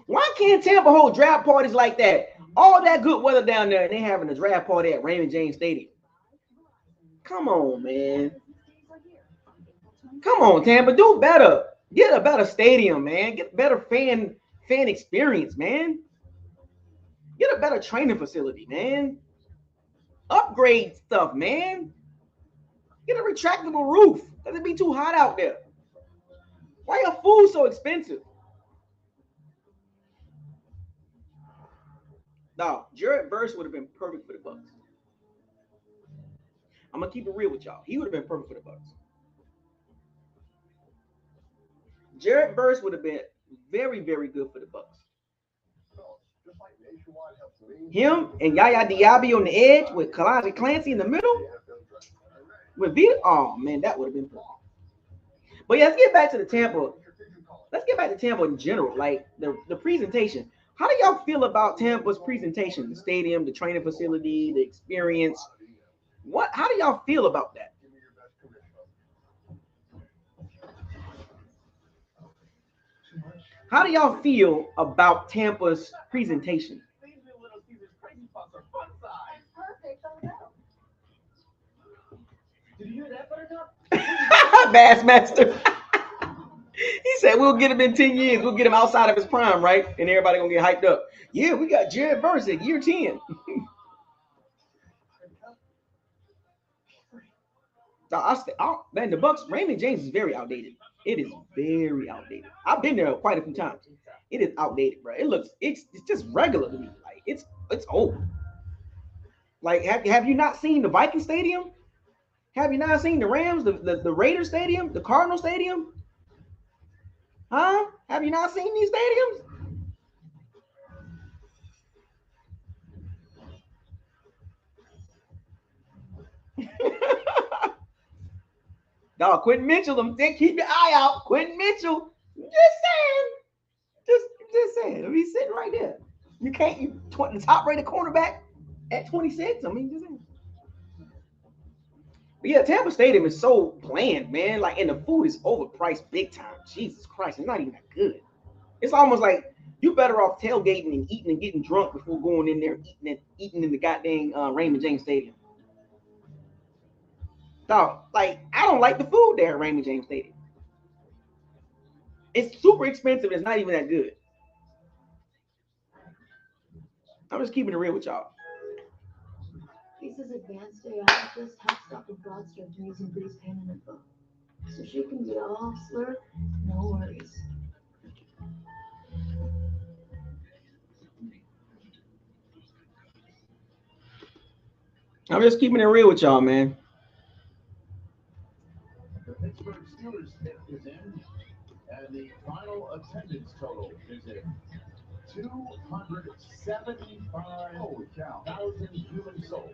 Why can't Tampa hold draft parties like that? All that good weather down there, and they having a draft party at Raymond James Stadium. Come on, man. Come on, Tampa. Do better. Get a better stadium, man. Get better fan experience, man. Get a better training facility, man. Upgrade stuff, man. Get a retractable roof. Doesn't be too hot out there. Why are food so expensive? No, Jared Burks would have been perfect for the Bucks. I'm gonna keep it real with y'all. He would have been perfect for the Bucks. Jared Burks would have been very, very good for the Bucks. Him and Yaya Diaby on the edge with Kalani Clancy in the middle. With Vita, oh man, that would have been perfect. But yeah, let's get back to the Tampa. Let's get back to Tampa in general, like the presentation. How do y'all feel about Tampa's presentation? The stadium, the training facility, the experience. How do y'all feel about that? How do y'all feel about Tampa's presentation? Did you hear that, Buttercup? Bassmaster. He said we'll get him in 10 years. We'll get him outside of his prime, right? And everybody gonna get hyped up. Yeah, we got Jared Burks at year 10. Man, the Bucks, Raymond James is very outdated. It is very outdated. I've been there quite a few times. It is outdated, bro. It's just regular to me. Like it's old. Like, have you not seen the Viking Stadium? Have you not seen the Rams, the Raiders Stadium, the Cardinal Stadium? Huh? Have you not seen these stadiums? Dog, Quentin Mitchell, keep your eye out. Quentin Mitchell, just saying. I mean, he's sitting right there. You can't, the top-rated cornerback at 26. I mean, just saying. But yeah, Tampa Stadium is so bland, man. Like, and the food is overpriced big time. Jesus Christ, it's not even that good. It's almost like you better off tailgating and eating and getting drunk before going in there eating in the goddamn Raymond James Stadium. Dog, like, I don't like the food there at Raymond James Stadium. It's super expensive. It's not even that good. I'm just keeping it real with y'all. Lisa's advanced AI just helps Dr. Broadstream to using Bree's pain info. So she can get all slurp, no worries. I'm just keeping it real with y'all, man. The Pittsburgh Steelers pick is in, and the final attendance total is in 275,000 human souls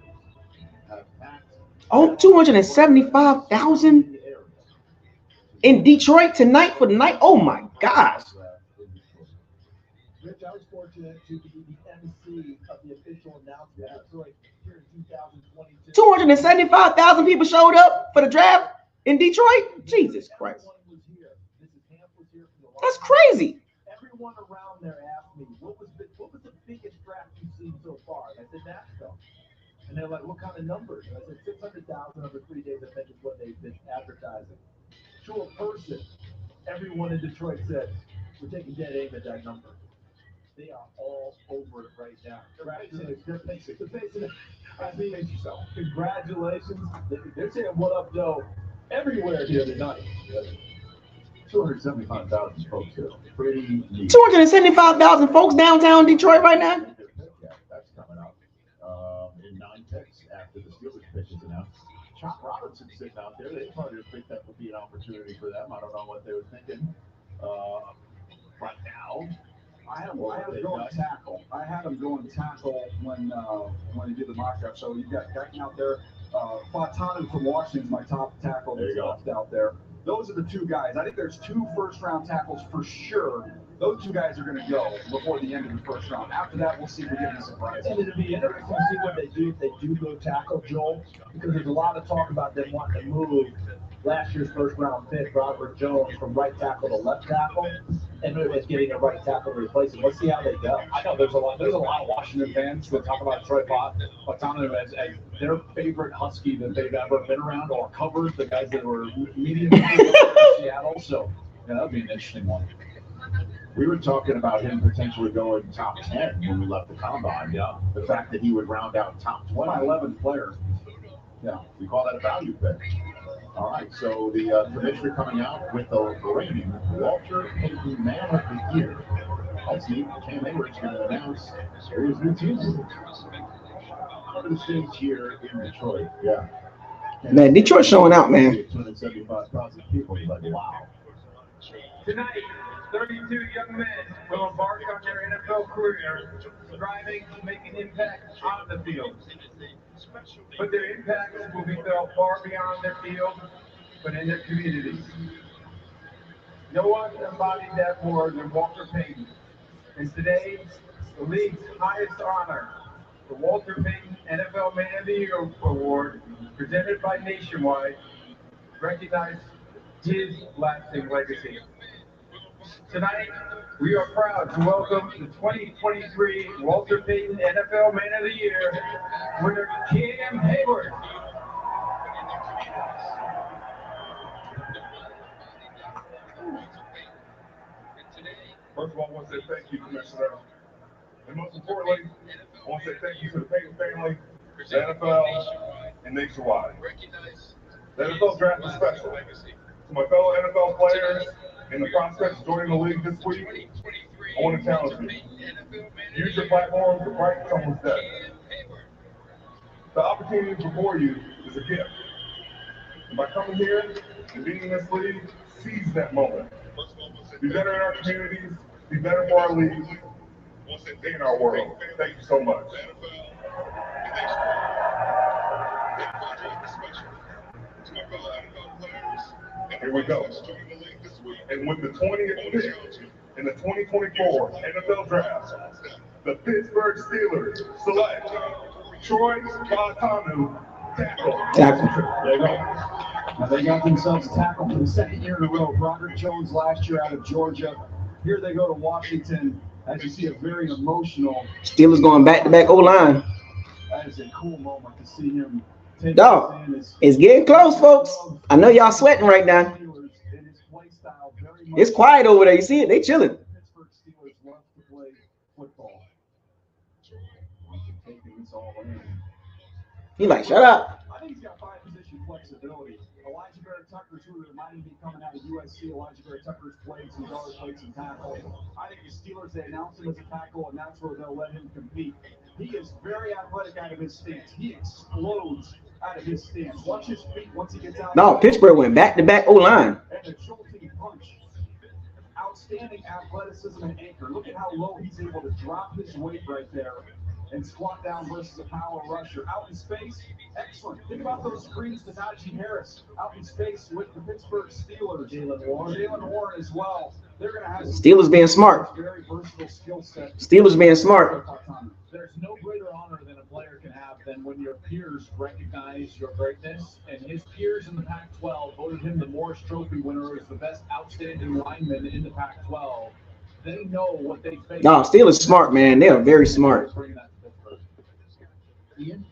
have packed. Oh, 275,000 in Detroit tonight for the night. Oh my gosh. Rich, I was fortunate to be the MC of the official announcement of Detroit here in 2022. 275,000 people showed up for the draft in Detroit. Jesus Christ. That's crazy. Everyone around there asked me, what was the biggest draft you've seen so far? And I said, Nashville. And they're like, what kind of numbers? And I said, 600,000 over 3 days, I think is what they've been advertising. To a person, everyone in Detroit said, we're taking dead aim at that number. They are all over it right now. They're facing it. I mean, congratulations. They're saying what up, Joe, everywhere here tonight. 275,000 folks here. Pretty neat. 275,000 folks downtown Detroit right now. Yeah, that's coming up in 9 picks after the Steelers pick is announced. Chop Robinson sitting out there. They probably think that would be an opportunity for them. I don't know what they were thinking right now. I had him going tackle. I had him going tackle when he did the mock-up. So you've got Beckton out there. Fatanu from Washington's my top tackle that's left out there. Those are the two guys. I think there's 2 first-round tackles for sure. Those 2 guys are going to go before the end of the first round. After that, we'll see if we get any surprises. And it'll be interesting to see what they do if they do go tackle, Joel, because there's a lot of talk about them wanting to move last year's first-round pick, Robert Jones, from right tackle to left tackle, and getting a right tackle to replace him. Let's see how they go. I know there's a lot of Washington fans that talk about Troy Fatanu as their favorite Husky that they've ever been around or covered, the guys that were medium in Seattle. So yeah, that'd be an interesting one. We were talking about him potentially going top 10 when we left the combine. Yeah, the fact that he would round out top 20. My 11th player. Yeah, we call that a value pick. All right, so the commissioner coming out with the reigning Walter Payton Man of the Year. That's neat. Cam Hayward's going to announce his new team. Under the stage here in Detroit. Yeah. Man, Detroit's showing out, man. 275,000 people. Like, wow. Tonight, 32 young men will embark on their NFL career, striving to make an impact on the field. But their impact will be felt far beyond their field, but in their communities. No one embodied that more than Walter Payton. And today, the league's highest honor, the Walter Payton NFL Man of the Year Award, presented by Nationwide, recognizes his lasting legacy. Tonight, we are proud to welcome the 2023 Walter Payton NFL Man of the Year winner, Cam Hayward. First of all, I want to say thank you, Commissioner. And most importantly, I want to say thank you to the Payton family, the NFL, and Nationwide. The NFL draft is special. To my fellow NFL players and the prospects joining the league this week, I want to challenge you. Use your platform to brighten someone's day. The opportunity before you is a gift. And by coming here and being in this league, seize that moment. Be better in our communities, be better for our league, in our world. Thank you so much. Here we go. And with the 20th pick in the 2024 NFL Draft, the Pittsburgh Steelers select Troy Fautanu, tackle. There you go. Now they got themselves tackled for the second year in a row. Broderick Jones last year out of Georgia. Here they go to Washington. As you see, a very emotional. Steelers going back-to-back O-line. That is a cool moment to see him take Dog, it's getting close, folks. I know y'all sweating right now. It's quiet over there. You see it? They chilling. Pittsburgh Steelers love to play football. Taking this all in. He like, shut up. I think he's got 5-position flexibility. Elijah Barrett-Tucker's who might even be coming out of USC. Elijah Barrett-Tucker's played some guard, played some tackle. I think the Steelers, they announce him as a tackle, and that's where they'll let him compete. He is very athletic out of his stance. He explodes out of his stance. Watch his feet once he gets out. No, Pittsburgh went back-to-back O-line. And a jolting punch. Outstanding athleticism and anchor. Look at how low he's able to drop his weight right there and squat down versus a power rusher. Out in space, excellent. Think about those screens to Najee Harris. Out in space with the Pittsburgh Steelers. Jalen Warren as well. They're going to have Steelers being smart. Very versatile skill set. Steelers being smart. There's no greater honor than a player can have than when your peers recognize your greatness. And his peers in the Pac-12 voted him the Morris Trophy winner as the best outstanding lineman in the Pac-12. They know what they face. No, Steelers smart, man. They are very smart. Ian,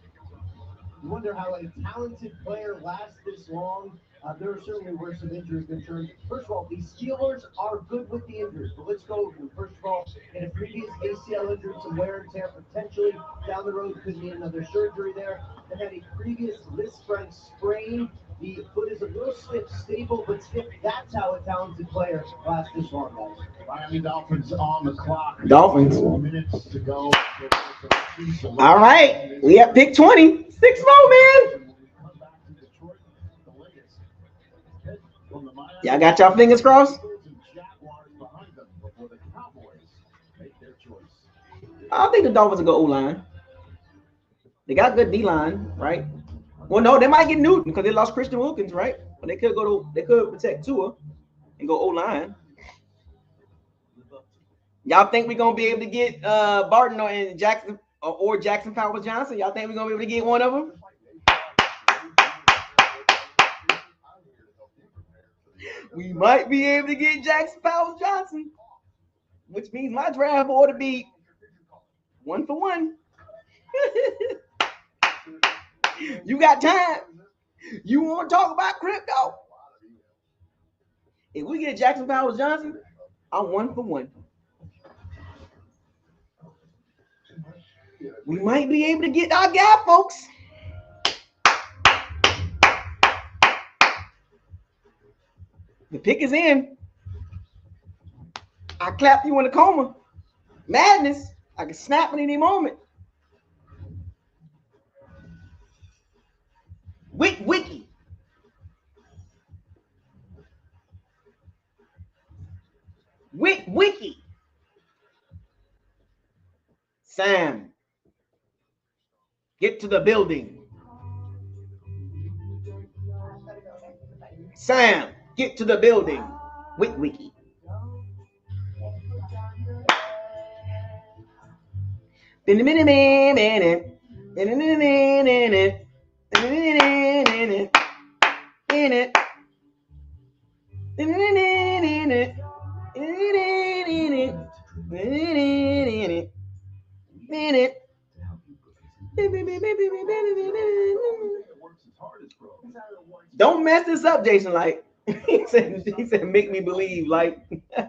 you wonder how a talented player lasts this long. There certainly were some injuries concerns. First of all, the Steelers are good with the injuries, but let's go over them. First of all, in a previous ACL injury, some wear and tear potentially down the road, could need another surgery there. And then a previous Lisfranc sprain. The foot is a little stiff, stable, but stiff. That's how a talented player lasts this long, guys. Miami Dolphins on the clock. Dolphins. 4 minutes to go. All right. We at pick 20. 6 more, man. Y'all got y'all fingers crossed? I think the Dolphins will go O-line. They got good D-line, right? Well, no, they might get Newton because they lost Christian Wilkins, right? But they could protect Tua and go O-line. Y'all think we're gonna be able to get Barton or Jackson or Jackson Powers Johnson? Y'all think we're gonna be able to get one of them? We might be able to get Jackson Powers Johnson, which means my draft ought to be 1 for 1. You got time. You want to talk about crypto? If we get Jackson Powers Johnson, I'm 1 for 1. We might be able to get our guy, folks. The pick is in. I clap you in a coma. Madness. I can snap at any moment. Wiki. Wiki. Sam. Get to the building. Sam. Get to the building. Wiki. Don't mess this up, Jason Light. he said, make me believe, like. I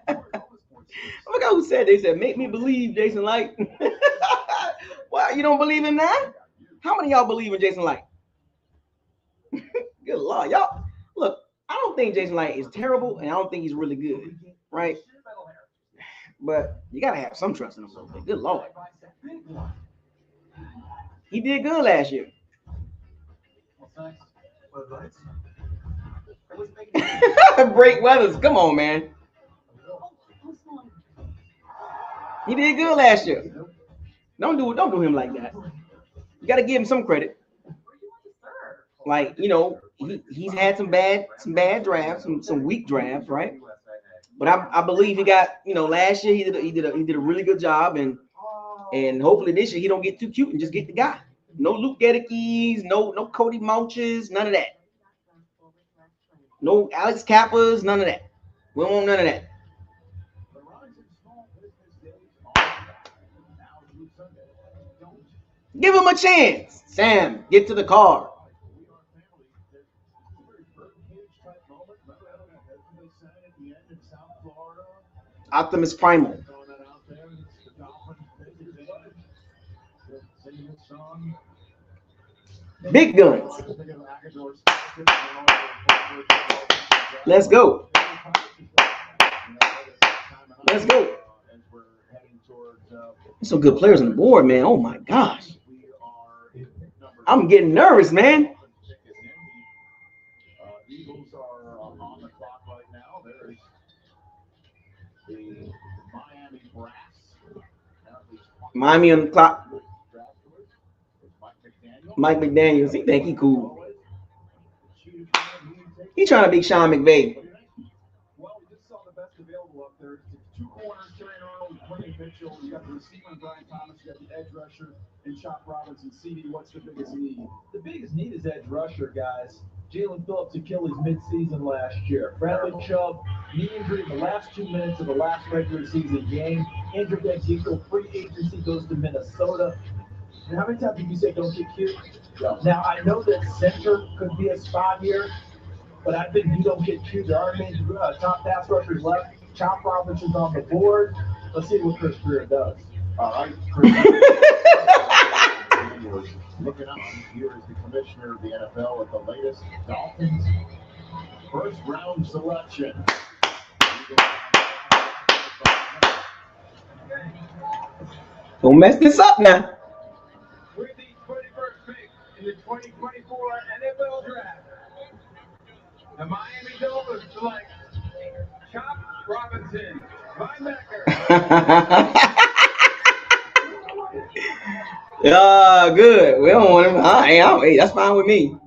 forgot who said they said, make me believe, Jason Light. Well, you don't believe in that? How many of y'all believe in Jason Light? Good Lord. Y'all, look, I don't think Jason Light is terrible, and I don't think he's really good, right? But you got to have some trust in him a little bit. Good Lord. He did good last year. Break Weathers. Come on, man. He did good last year. Don't do him like that. You got to give him some credit. Like, you know, he's had some bad drafts, some weak drafts, right? But I believe he got, you know, last year he did a really good job, and hopefully this year he don't get too cute and just get the guy. No Luke Gedekes, no Cody Mouches, none of that. No Alex Kappas, none of that. We don't want none of that. Give him a chance. Sam, get to the car. Optimus Primal. Big guns. Let's go. Let's go. There's some good players on the board, man. Oh my gosh. I'm getting nervous, man. Eagles are on the clock right now. There is the Miami Brass. Miami on the clock. Mike McDaniels. He think he cool. He trying to be Sean McVay. Well, we just saw the best available up there. Two corners, Terry Arnold, Quentin Mitchell. You got the receiver, Brian Thomas. You got the edge rusher, and Chop Robinson. CD, what's the biggest need? The biggest need is edge rusher, guys. Jalen Phillips Achilles midseason last year. Bradley Chubb, knee injury in the last 2 minutes of the last regular season game. Andrew Van Ginkel, free agency, goes to Minnesota. And how many times did you say don't get cute? Yeah. Now, I know that center could be a spot here, but I think you don't get cute. There aren't many top pass rushers left. Chop Robinson's on the board. Let's see what Chris Greer does. All right, Chris. Looking up, here is the commissioner of the NFL at the latest Dolphins first round selection. Don't mess this up now. With the 21st pick in the 2024 NFL Draft, the Miami Dolphins select Chop Robinson, linebacker. Good. We don't want him. Hey, that's fine with me.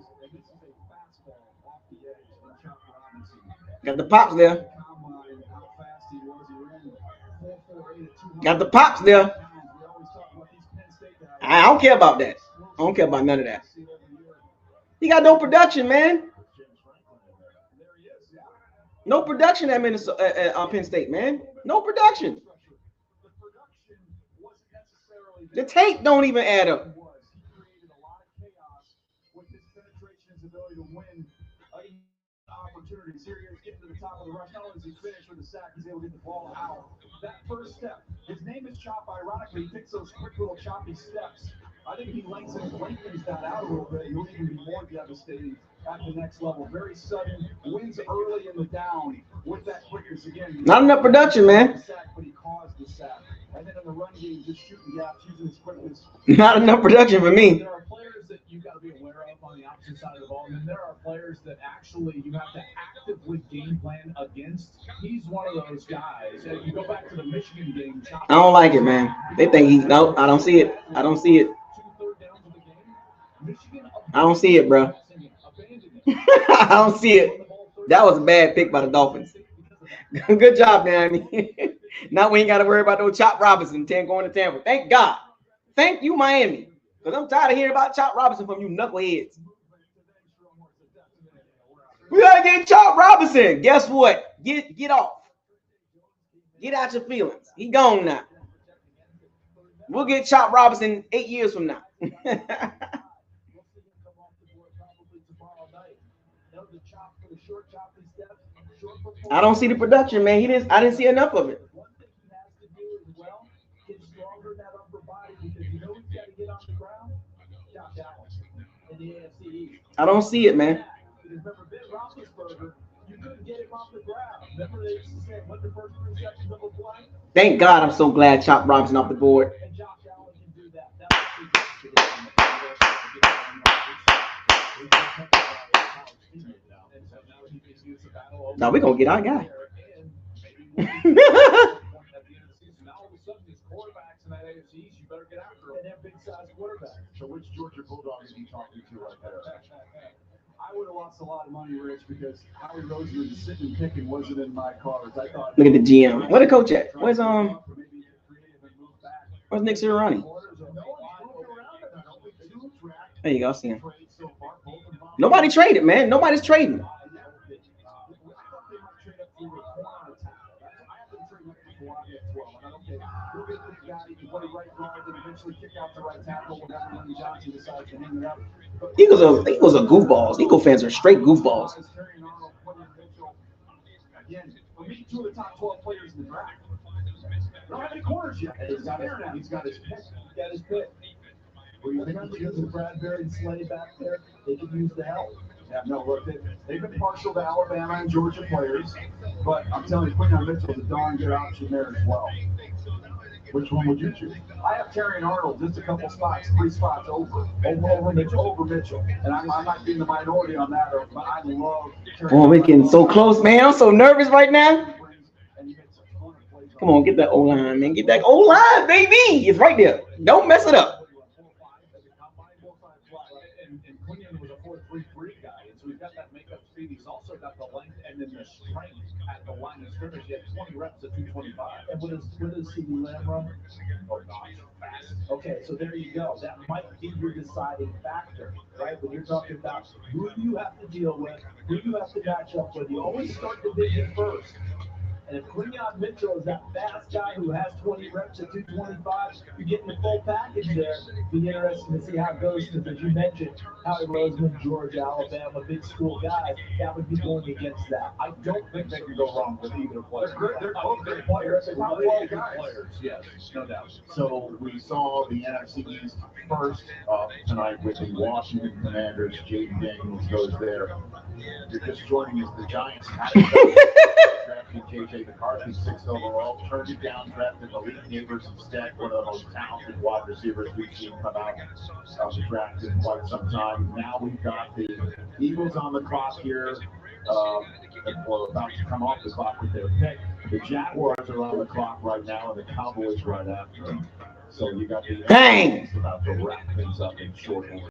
Got the pops there. Got the pops there. I don't care about that. I don't care about none of that. He got no production, man. No production at Minnesota, Penn State, man. No production. The tape don't even add up. Opportunities here. He's getting to the top of the rush. Not only is he finished with the sack, he's able to get the ball out. That first step. His name is Chop. Ironically, he takes those quick little choppy steps. I think if he lengthens that out a little bit, he'll even be more devastating at the next level. Very sudden, wins early in the down with that quickness again. Not enough production, man. But he caused the sack. And then in the run game, just shooting gaps, using his quickness. Not enough production for me. There are players that you got to be aware of on the opposite side of the ball, and then there are players that actually you have to actively game plan against. He's one of those guys. You go back to the Michigan game. I don't like it, man. They think he's no. I don't see it. I don't see it. I don't see it, bro. I don't see it. That was a bad pick by the Dolphins. Good job, man. Now we ain't got to worry about no Chop Robinson 10 going to Tampa. Thank God. Thank you, Miami. Because I'm tired of hearing about Chop Robinson from you knuckleheads. We got to get Chop Robinson. Guess what? Get off. Get out your feelings. He gone now. We'll get Chop Robinson 8 years from now. I don't see the production, man. I didn't see enough of it. I don't see it, man. Thank God I'm so glad Chop Robinson off the board. Now we're gonna get our guy. So which Georgia Bulldog is he talking to right there? I would have lost a lot of money, Rich, because Howie Roseman's sitting and picking wasn't in my cards. I thought. Look at the GM. Where the coach at? Where's Nick Sirianni? There you go. I see him. Nobody traded, man. Nobody's trading. Eagles are goofballs. Eagle fans are straight goofballs. Again, for me, 2 of the top 12 players in the draft. They don't have any corners yet. He's got his pick. Were you thinking to get Bradbury and Slay back there? They could use the help. Yeah, no, look, they've been partial to Alabama and Georgia players, but I'm telling you, Quinyon Mitchell's a darn good option there as well. Which one would you choose? I have Terry and Arnold just a couple spots, 3 spots over Mitchell. And I might be in the minority on that, but I love Terry. Oh, we're getting so close, man. I'm so nervous right now. Come on, get that O-line, man. Get that O-line, baby. It's right there. Don't mess it up. And Quinyon was a 4.33 guy, and so he's got that makeup speed. He's also got the length and then the strength at the line of scrimmage. He had 20 reps at 225. And what does CD Lamb run? Oh, gosh, fast. Okay, so there you go. That might be your deciding factor, right? When you're talking about who you have to deal with, who you have to match up with, you always start division first. And if Quinyon Mitchell is that fast guy who has 20 reps at 225, you're getting the full package there. Be interesting to see how it goes, because as you mentioned, Howie Roseman, Georgia, Alabama, big school guys, that would be going against that. I don't think they can go wrong with either player. They're both good players. They're not Really good good players. Yes, no doubt. So we saw the NFC East first tonight with the Washington Commanders. Jaden Daniels goes there. You're just joining us. The Giants drafted J.J. McCarthy, 6th overall, turned it down, drafted Malik Neighbors instead, one of the most talented wide receivers we've seen come out of the draft in quite some time. Now we've got the Eagles on the clock here. Or about to come off the clock with their pick. The Jaguars are on the clock right now, and the Cowboys right after them. So you got the Bang! About to wrap things up in short order.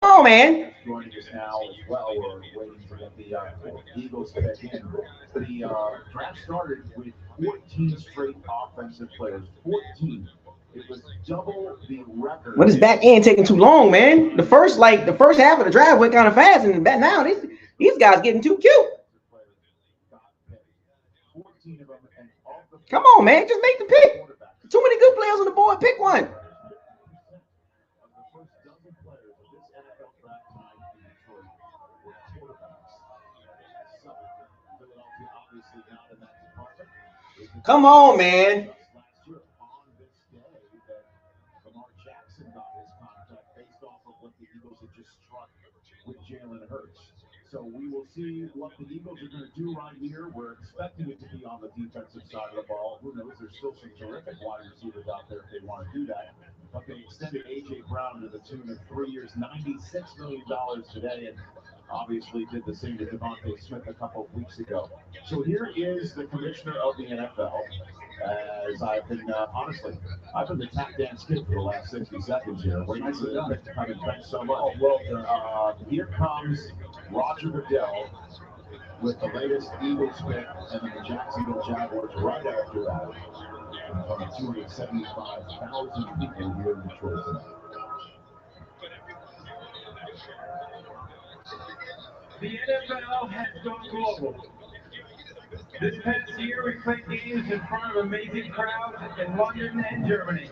Oh, man. Joining us now as well, we're waiting to get the Eagles pick in. The draft started with 14 straight offensive players. 14. It was double the record. What is back end taking too long, man? The first half of the draft went kind of fast, and now these guys getting too cute. Come on, man, just make the pick. Too many good players on the board. Pick one. Come on, man. With Jalen Hurts. So we will see what the Eagles are going to do right here. We're expecting it to be on the defensive side of the ball. Who knows? There's still some terrific wide receivers out there if they want to do that. But they extended A.J. Brown to the tune of 3 years, $96 million today, and obviously did the same to Devontae Smith a couple of weeks ago. So here is the commissioner of the NFL. As I've been, honestly, I've been the tap dance kid for the last 60 seconds here. Waiting for the pick to come in. Thanks so much. Here comes Roger Goodell with the latest Eagles pick, and then the Jacksonville Jaguars right after that. From 275,000 people here in Detroit tonight. The NFL has gone global. This past year, we played games in front of amazing crowds in London and Germany.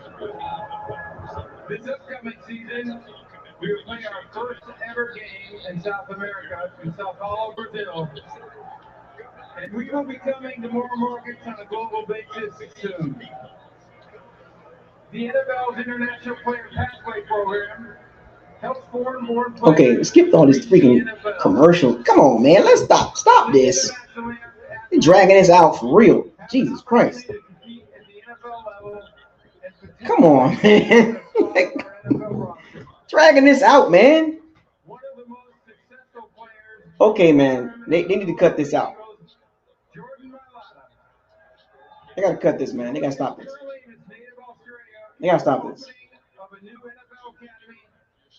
This upcoming season, we will play our first ever game in South America, in Sao Paulo, Brazil. And we will be coming to more markets on a global basis soon. The NFL's International Player Pathway Program helps foreign born players. Okay, skip all this freaking commercial. Come on, man. Let's stop this. They're dragging this out for real. Jesus Christ. Come on, man. Dragging this out, man. Okay, man. They need to cut this out. They got to cut this, man. They got to stop this. They got to stop this. Of a new NFL academy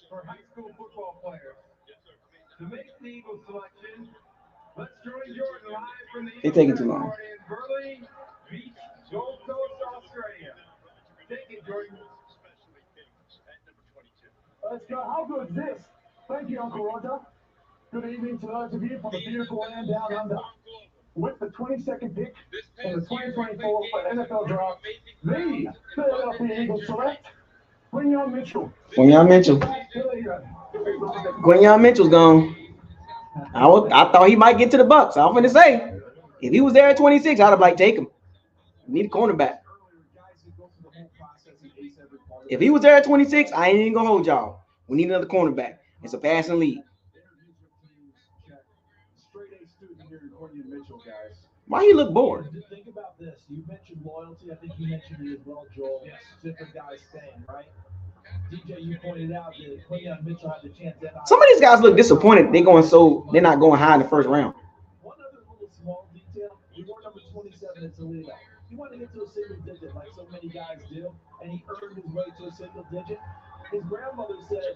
for high school football players. To make the Eagles selection, let's join Jordan live from the They're taking too long. in Burley Beach, Gold Coast, Australia. Take it, Jordan. Let's go. How good is this? Thank you, Uncle Roger. Good evening to those of you from the beautiful land down under. With the 22nd pick in the 2024 NFL Draft, the Philadelphia Eagles select Quinyon Mitchell. Quinyon Mitchell. Quinyon Mitchell's gone. I thought he might get to the Bucs. I was going to say, if he was there at 26, I'd have like take him. We need a cornerback. If he was there at 26, I ain't even gonna hold y'all. We need another cornerback. It's a passing league. Why he look bored? Think about this. You mentioned loyalty. I think you mentioned it as well, Joel. Yes. Different guys staying, right? DJ, you pointed out that Quinyon Mitchell had the chance. Some of these guys look disappointed. They're not going high in the first round. One other little small detail. He wore number 27 at Toledo. He wanted to get to a single digit like so many guys do, and he earned his way to a single digit. His grandmother said,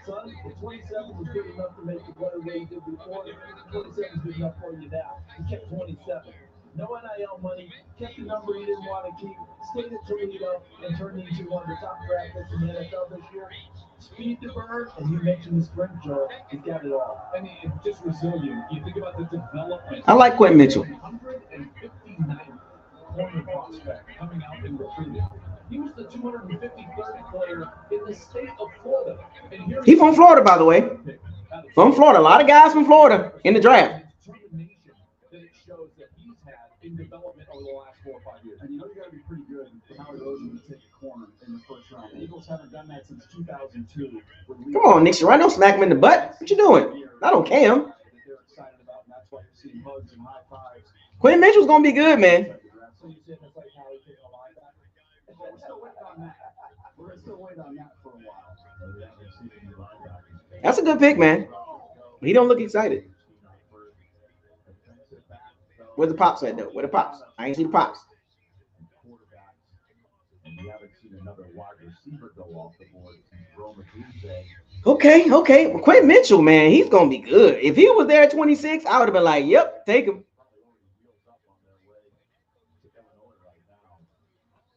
son, the 27 was good enough to make you whatever you did before. 27 is good enough for you now. He kept 27. No NIL money, kept the number he didn't want to keep, stayed at Toledo, and turned into one of the top draft picks in the NFL this year. Speed to burn, and you mentioned the sprint, Joel. He got it all. I mean, just resilient. You think about the development. I like Quentin Mitchell. 159 corner prospect coming out and recruiting. He was the 253rd player in the state of Florida. He's from Florida, by the way. From Florida. A lot of guys from Florida in the draft. That it shows that he's had in development over the last 4 or 5 years. And you know you got to be pretty good for Howard Rosen to take a corner in the first round. The Eagles haven't done that since 2002. Come on, Nick Sherrod. Don't smack him in the butt. What you doing? I don't care. They're excited about, and that's why you're seeing hugs and high fives. Quentin Mitchell's going to be good, man. So you said that's like how he taking a linebacker? We're still waiting on that. We're still waiting on that for a while. That's a good pick, man. He don't look excited. Where's the pops at, though? Where the pops? I ain't see the pops. Okay. Well, Quentin Mitchell, man, he's going to be good. If he was there at 26, I would have been like, yep, take him.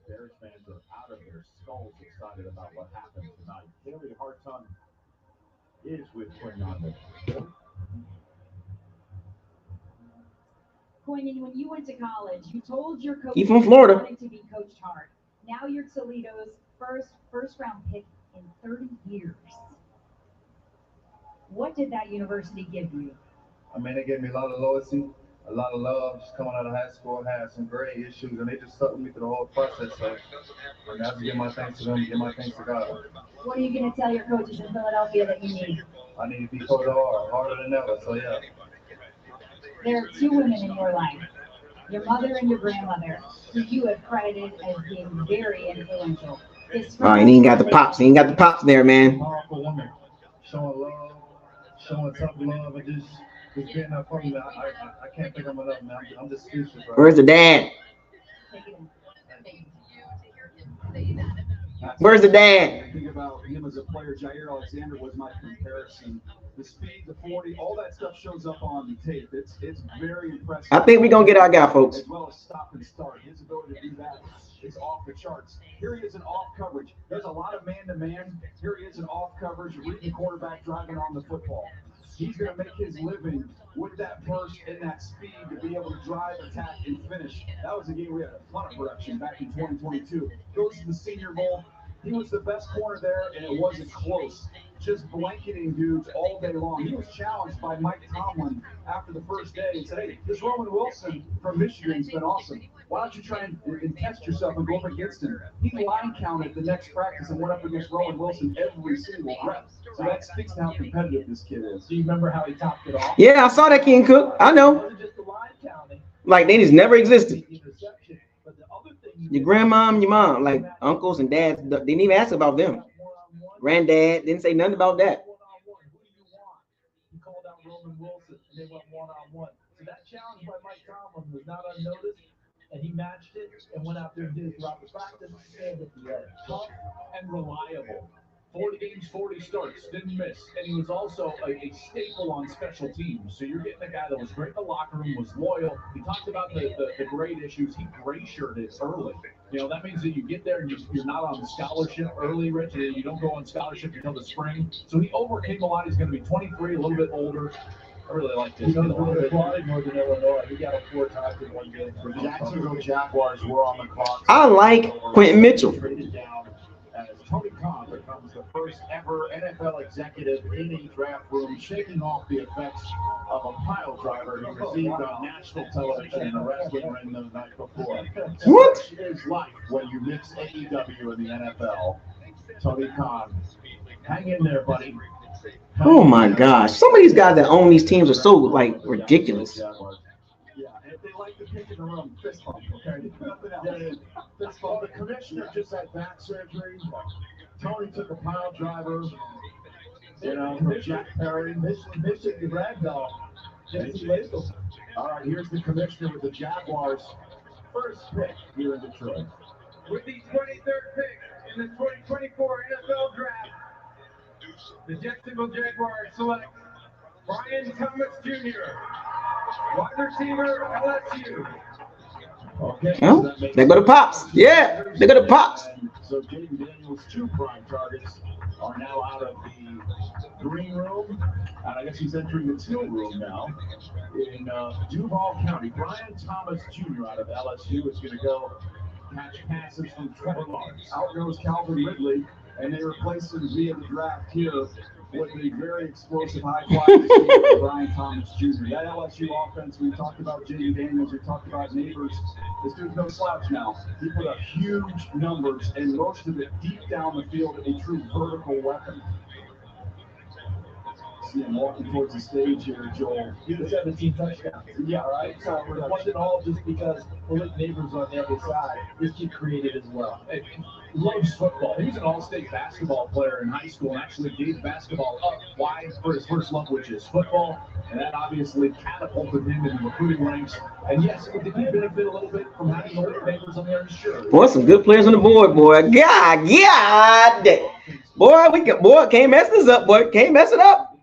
Bears fans are out of their skulls excited about what happened tonight. Haley Hartung is with Quinyon Mitchell. Quinyon, when you went to college, you told your coach He's from Florida. you wanted to be coached hard. Now you're Toledo's first round pick in 30 years. What did that university give you? I mean, they gave me a lot of loyalty, a lot of love. Just coming out of high school, I had some great issues, and they just stuck with me through the whole process. So I have to give my thanks to them, give my thanks to God. What are you going to tell your coaches in Philadelphia that you need? I need to be coached hard, harder than ever. So yeah. There are two women in your life, your mother and your grandmother, who you have credited as being very influential. Oh, he ain't got the pops. He ain't got the pops there, man. Powerful woman, showing love, showing tough love, and just being up for me. I can't think of enough, man. I'm just speechless. Right? Where's the dad? Where's the dad? Think about him as a player. Jair Alexander was my comparison. The speed, the 40, all that stuff shows up on the tape. It's very impressive. I think we're going to get our guy, folks. As well as stop and start. His ability to do that is off the charts. Here he is in off coverage. There's a lot of man-to-man. Here he is in off coverage, reading the quarterback, driving on the football. He's going to make his living with that burst and that speed to be able to drive, attack, and finish. That was a game we had a ton of production back in 2022. Goes to the Senior Bowl. He was the best corner there, and it wasn't close. Just blanketing dudes all day long. He was challenged by Mike Tomlin after the first day and said, hey, this Roman Wilson from Michigan's been awesome. Why don't you try and test yourself and go up against him? He line counted the next practice and went up against Roman Wilson every single rep. So that speaks to how competitive this kid is. Do you remember how he topped it off? Yeah, I saw that King Cook. I know. Like, they just never existed. Your grandma and your mom, like uncles and dads, they didn't even ask about them. Granddad didn't say nothing about that. He called out Roman Wilson. and they went one-on-one. So that challenge by Mike Tomlin was not unnoticed, and he matched it and went out there and did it throughout the practice and at the end. Tough and reliable. 40 games, 40 starts, didn't miss. And he was also a staple on special teams. So you're getting a guy that was great in the locker room, was loyal. He talked about the grade issues. He gray-shirted early. You know, that means that you get there and you're not on scholarship early, Rich. You don't go on scholarship until the spring. So he overcame a lot. He's going to be 23, a little bit older. I really like this. He knows what it's like, Northern Illinois. He got a 4 times in one game. The Jacksonville Jaguars were on the clock. I like Quentin Mitchell. Traded down as Tony Khan becomes the first ever NFL executive in a draft room, shaking off the effects of a pile driver he received on national television in a wrestling ring the night before. What? Such is life when you mix AEW and the NFL. Tony Khan, hang in there, buddy. Oh my gosh. Some of these guys that own these teams are so like ridiculous. Yeah, and if they like the pick in the room, fist bump, okay? Nothing else. Fist bump. The commissioner just had back surgery. Tony took a pile driver, from Jack Perry. Mission the ragdoll. Jesse Latham. All right, here's the commissioner with the Jaguars' first pick here in Detroit. With the 23rd pick in the 2024 NFL Draft, the Jacksonville Jaguars select Brian Thomas Jr., wide receiver, LSU. Okay. Well, they go to Pops. Yeah, they go to Pops. So Jaden Daniels' 2 prime targets are now out of the green room, and I guess he's entering the teal room now in Duval County. Brian Thomas Jr. out of LSU is going to go catch passes from Trevor Lawrence. Out goes Calvin Ridley, and they replaced him via the draft here with a very explosive, high-flying receiver, Brian Thomas Jr. That LSU offense, we talked about Jaden Daniels, we talked about Neighbors. This dude's no slouch now. He put up huge numbers, and most of it deep down the field, a true vertical weapon. See him walking towards the stage here, Joel. He was 17 touchdowns. Yeah, All right, so it wasn't all just because Malik Neighbors on the other side. This kid created as well. And loves football. He was an all-state basketball player in high school and actually gave basketball up wide for his first love, which is football. And that obviously catapulted him in the recruiting ranks. And yes, did he benefit a little bit from having Malik Neighbors on there? Sure. Boy, some good players on the board, boy. God. Boy, can't mess this up, boy. Can't mess it up.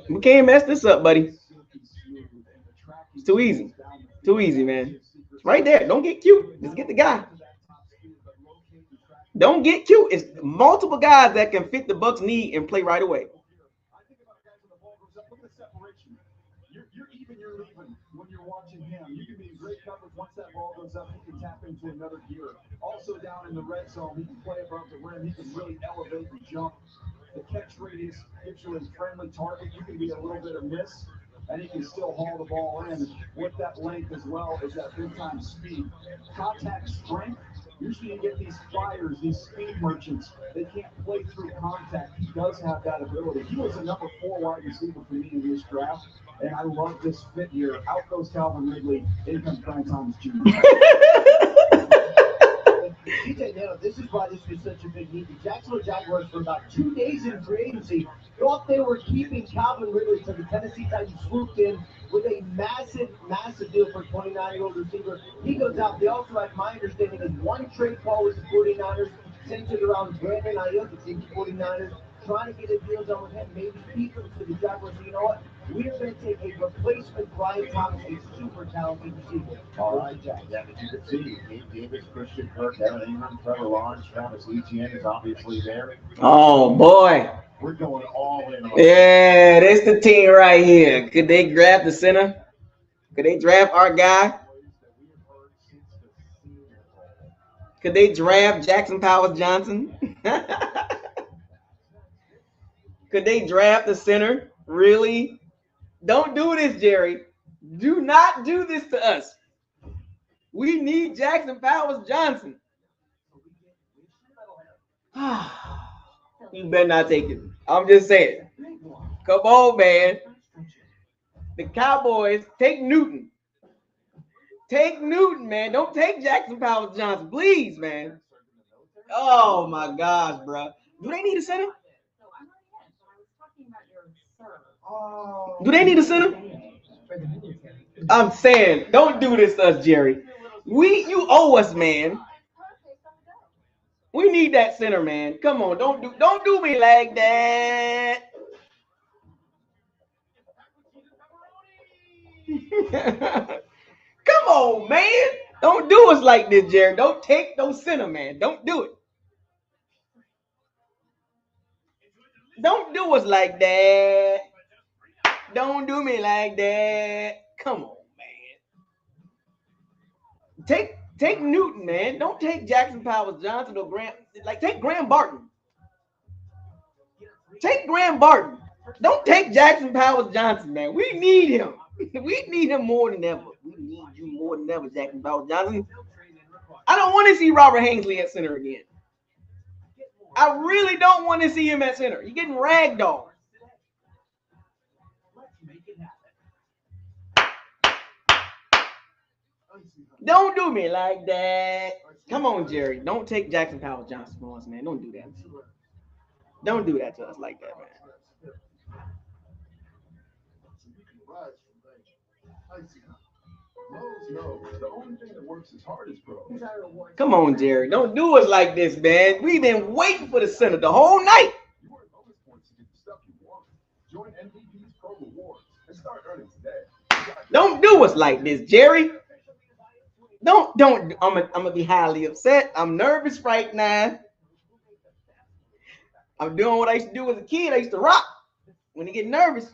We can't mess this up, buddy. It's too easy. Too easy, man. Right there. Don't get cute. Just get the guy. Don't get cute. It's multiple guys that can fit the Bucs' need and play right away. You're even, you're leaving when you're watching him. You can be in great coverage. Once that ball goes up, he can tap into another gear. Also down in the red zone, he can play above the rim. He can really elevate and jump. The catch radius gives you a friendly target. You can be a little bit of miss, and he can still haul the ball in. With that length as well as that big-time speed. Contact strength. Usually you get these flyers, these speed merchants. They can't play through contact. He does have that ability. He was a number 4 wide receiver for me in this draft, and I love this fit here. Out goes Calvin Ridley. In comes Brian Thomas Jr. TJ, now, this is why this was such a big need. The Jacksonville Jaguars, for about 2 days in free agency, thought they were keeping Calvin Ridley, so the Tennessee Titans swooped in with a massive deal for a 29-year-old receiver. He goes out. They also had, my understanding, is one trade call with the 49ers, centered around Brandon Ayuk, the 49ers, trying to get a deal done with him, maybe keep him to the Jaguars. So you know what? We are going to take a replacement Brian Thomas, a super talented receiver. All right, Jack. Yeah, but you can see Gabe Davis, Christian Kirk, Evan Ingram, Trevor Lawrence, Travis Etienne is obviously there. Oh, boy. We're going all in on Yeah, that's the team right here. Could they grab the center? Could they draft our guy? Could they draft Jackson Powers Johnson? Could they draft the center? Really? Don't do this, Jerry. Do not do this to us. We need Jackson Powers Johnson. You better not take it. I'm just saying. Come on, man. The Cowboys, take Newton. Take Newton, man. Don't take Jackson Powers Johnson, please, man. Oh my gosh, bro. Do they need a center? Do they need a center? I'm saying, don't do this to us, Jerry. You owe us, man. We need that center, man. Come on, don't do me like that. Come on, man. Don't do us like this, Jerry. Don't take those center, man. Don't do it. Don't do us like that. Don't do me like that. Come on, man. Take Newton, man. Don't take Jackson Powers Johnson or Graham. Like, take Graham Barton. Take Graham Barton. Don't take Jackson Powers Johnson, man. We need him. We need him more than ever. We need you more than ever, Jackson Powers Johnson. I don't want to see Robert Hainsley at center again. I really don't want to see him at center. You're getting ragdolled. Don't do me like that. Come on, Jerry. Don't take Jackson Powers Johnson from us, man. Don't do that. Don't do that to us like that, man. Come on, Jerry. Don't do us like this, man. We've been waiting for the center the whole night. Don't do us like this, Jerry. Don't. I'm gonna be highly upset. I'm nervous right now. I'm doing what I used to do as a kid. I used to rock when you get nervous.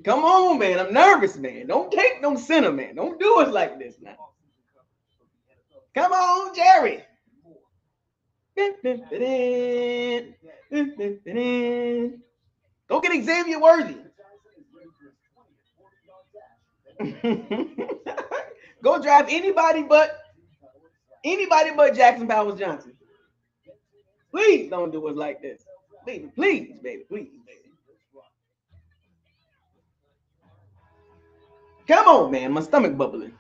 Come on, man. I'm nervous, man. Don't take no center, man. Don't do us like this now. Come on, Jerry. Go get Xavier Worthy. Go draft anybody but Jackson Powers Johnson. Please don't do us like this. Please, baby. Please, baby. Come on, man. My stomach bubbling.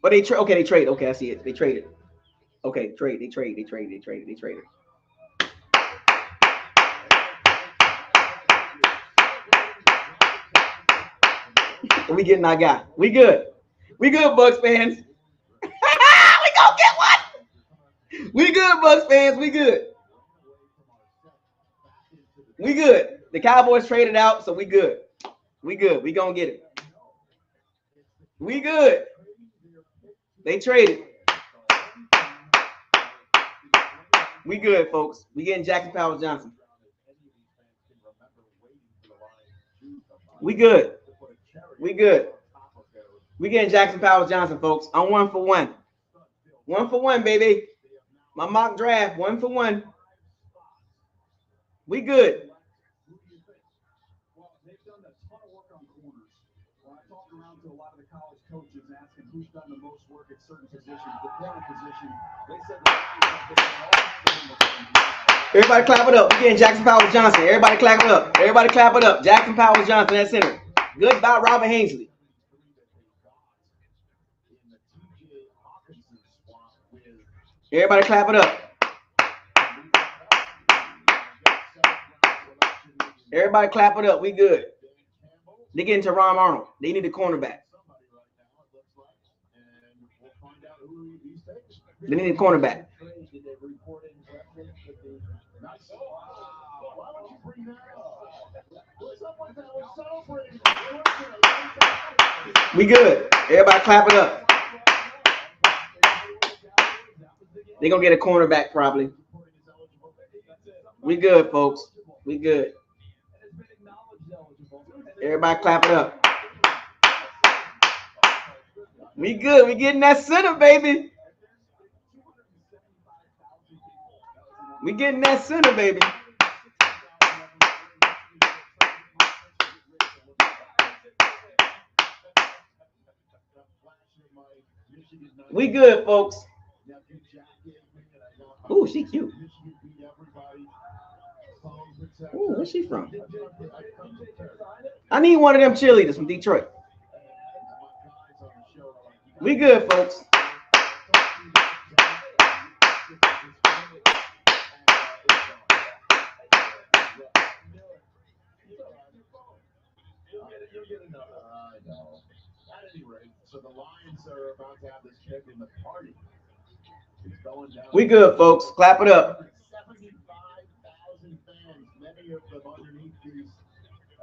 But they trade. Okay, they trade. Okay, I see it. They traded. Okay, trade. They traded. We getting our guy. We good. Bucks fans. We gonna get one. We good, Bucks fans. We good. The Cowboys traded out, so we good. We gonna get it. We good. They traded. We good, folks. We getting Jackson Powers Johnson. We good. We getting Jackson Powers Johnson, folks. I'm 1 for 1. 1 for 1, baby. My mock draft, 1 for 1. We good. Well, they've done a ton of work on corners. When I talked around to a lot of the college coaches asking who's done the most work at certain positions, the corner position, they said everybody clap it up. We're getting Jackson Powers Johnson. Everybody clap it up. Jackson Powers Johnson at center. Goodbye, Robert Hainsley. Everybody clap it up. Everybody clap it up. We good. They getting to Ron Arnold. They need a cornerback. They need a cornerback. We good. Everybody clap it up. They're going to get a cornerback probably. We good, folks. We good. Everybody clap it up. We good. We getting that center, baby. We getting that center, baby. We good, folks. Ooh, she cute. Ooh, where's she from? I need one of them cheerleaders from Detroit. We good, folks. At any rate, so the Lions are about to have this pick in the party. We good, folks. Clap it up. 75,000 fans, many of them underneath these,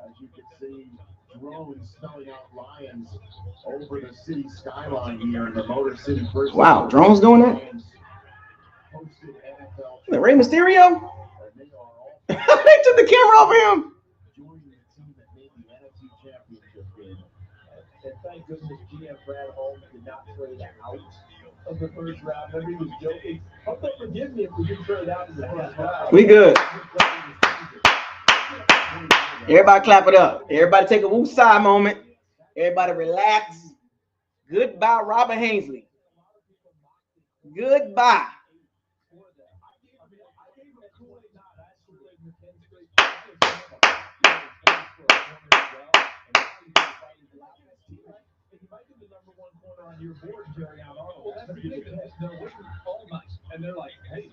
as you can see, drones spelling out Lions over the city skyline here in the Motor City First. Wow, drones doing that? The Rey Mysterio? They took the camera off him. And thank goodness GM Brad Holmes did not trade out of the first round. Remember, he was joking. Hope they'll forgive me if we didn't trade out in the first round. We good. Everybody clap it up. Everybody take a woo-side moment. Everybody relax. Goodbye, Robert Hainsley. Goodbye. On your board, Jerry, on Arnold. They're waiting all night, and they're like, "Hey,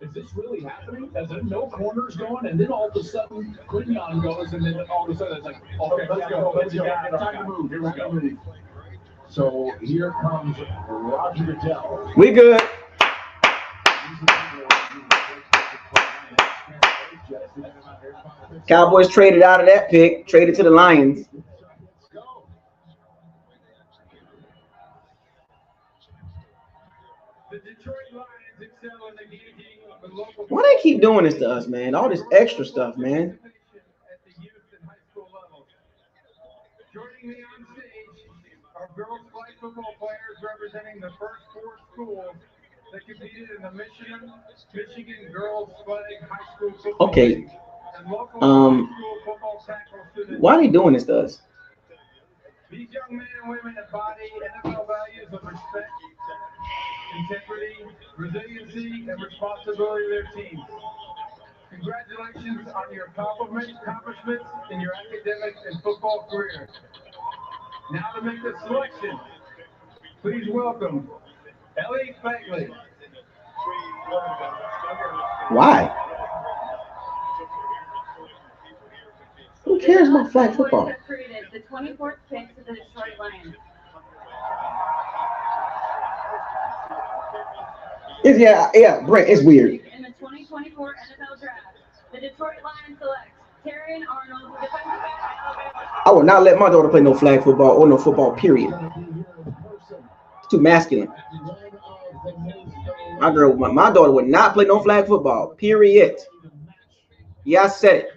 is this really happening? Is there no corners going?" And then all of a sudden, Quignon goes, and then all of a sudden it's like, "Okay, let's go. Let's go. Time to move. Here we go." So here comes Roger Goodell. We good. Cowboys traded out of that pick, traded to the Lions. Why they keep doing this to us, man? All this extra stuff, man. Joining me on stage are girls flag football players representing the first four schools that competed in the Michigan Girls Flag High School Football Okay. League and local high school football tackle students. Why are they doing this to us? These young men and women embody NFL values of respect, integrity, resiliency, and responsibility to their teams. Congratulations on your accomplishments in your academic and football career. Now to make the selection, please welcome Ellie Fagley. Why? Who cares about flag football? The 24th pick to the Detroit Lions. Yeah, Brent, it's weird. In the 2024 NFL Draft, the Detroit Lions select Terrion Arnold, defensive back, Alabama. I will not let my daughter play no flag football or no football, period. It's too masculine. My daughter would not play no flag football, period. Yeah, I said it.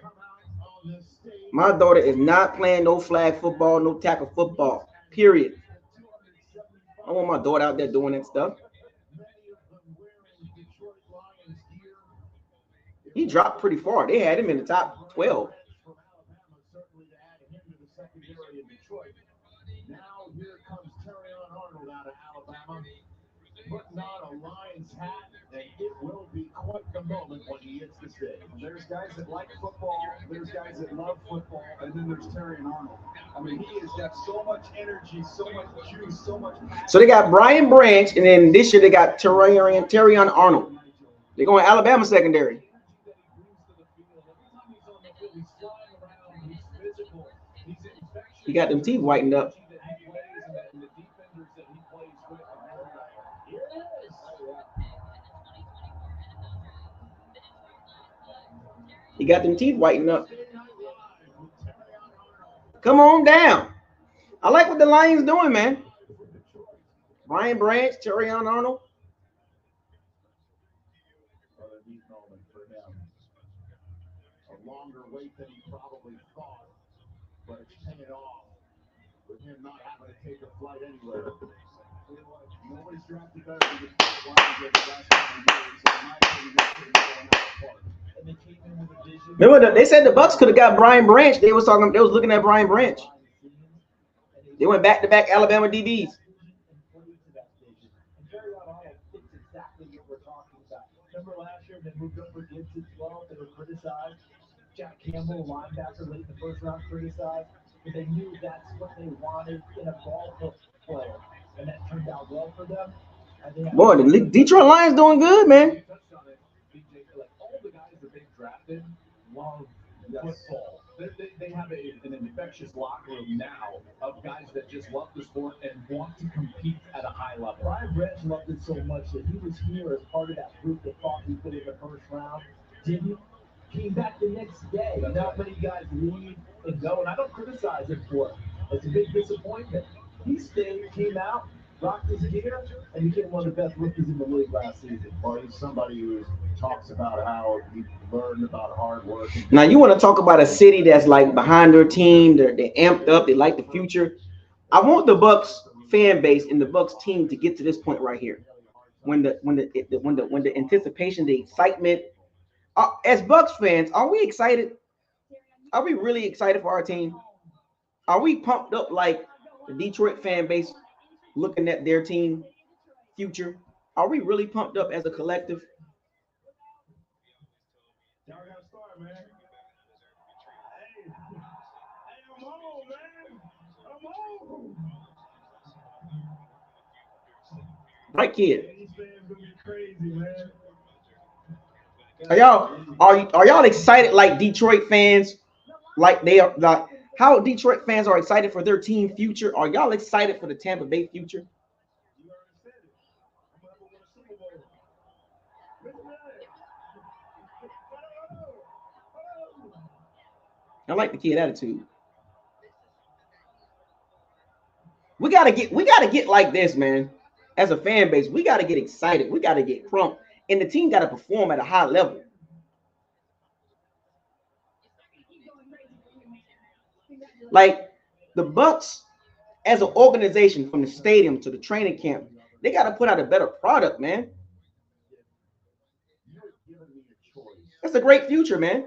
My daughter is not playing no flag football, no tackle football, period. I want my daughter out there doing that stuff. He dropped pretty far. They had him in the top 12. Now here comes Terrion Arnold out of Alabama, putting on a Lions hat, and it will be quite the moment when he hits the stage. There's guys that like football, there's guys that love football, and then there's Terrion Arnold. I mean, he has got so much energy, so much juice, so much passion. So they got Brian Branch, and then this year they got Terrion Arnold. They're going Alabama secondary. He got them teeth whitened up. He got them teeth whitened up. Come on down. I like what the Lions doing, man. Brian Branch, Terrion Arnold. A longer wait than he probably thought, but it's paying off with him not having to take a flight anywhere. Nobody's drafted better than the Lions over the last couple of years. In my opinion, that's going out the park. And they came in with a vision. Remember, they said the Bucs could have got Brian Branch. They was looking at Brian Branch. They went back-to-back Alabama DBs. Remember last year they moved up for Gibbs as well? They were criticized. Jack Campbell, linebacker, late in the first round, criticized, but they knew that's what they wanted in a ball player, and that turned out well for them. Boy, the Detroit Lions doing good, man. Like all the guys that they've drafted love football. They have an infectious locker room now of guys that just love the sport and want to compete at a high level. Brian Branch loved it so much that he was here as part of that group that thought he put in the first round, didn't. Came back the next day. Not many guys leave and go, and I don't criticize him for it. It's a big disappointment. He stayed, came out, rocked his gear, and became one of the best rookies in the league last season. Well, he's somebody who talks about how he learned about hard work. Now, you want to talk about a city that's like behind their team, they're amped up, they like the future. I want the Bucks fan base and the Bucks team to get to this point right here, when the anticipation, the excitement. As Bucks fans, are we excited? Are we really excited for our team? Are we pumped up like the Detroit fan base looking at their team future? Are we really pumped up as a collective? Y'all gotta start, man. Hey, I'm on, man. I'm on. Right, kid. These fans gonna be crazy, man. Are y'all excited like Detroit fans? Like they are, like how Detroit fans are excited for their team future? Are y'all excited for the Tampa Bay future? You already said it. I'm gonna win a Super Bowl. Listen to that. I like the kid attitude. We gotta get like this, man. As a fan base, we gotta get excited. We gotta get pumped, and the team gotta perform at a high level. Like the Bucks, as an organization, from the stadium to the training camp, they gotta put out a better product, man. That's a great future, man.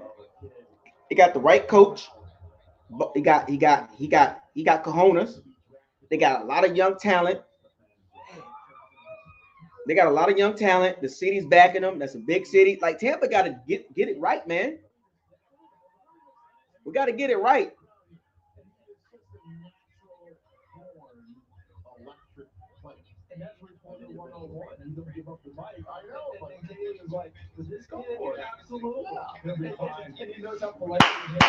They got the right coach. He got cojones. They got a lot of young talent. The city's backing them. That's a big city. Like Tampa got to get it right, man. We got to get it right. And that's reported 101. And don't give up the mic. I know, but then Jay was like, "Does this go for it?" Absolutely. He'll be fine. And he knows how polite he is.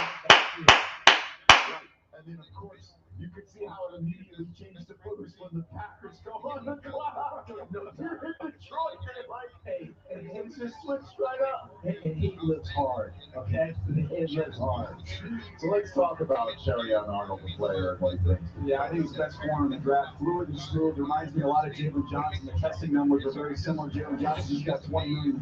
And then, of course, you could see how it immediately changed to focus when the Packers go on the clock. You're in Detroit, man. Like, hey, and it's just switched right up. And he lives hard, okay? He lives hard. So let's talk about Terrion Arnold, the player, and what he thinks. Yeah, I think he's the best corner in the draft. Fluid and smooth. Reminds me a lot of Jalen Johnson. The testing numbers are very similar. Jalen Johnson just got $20 million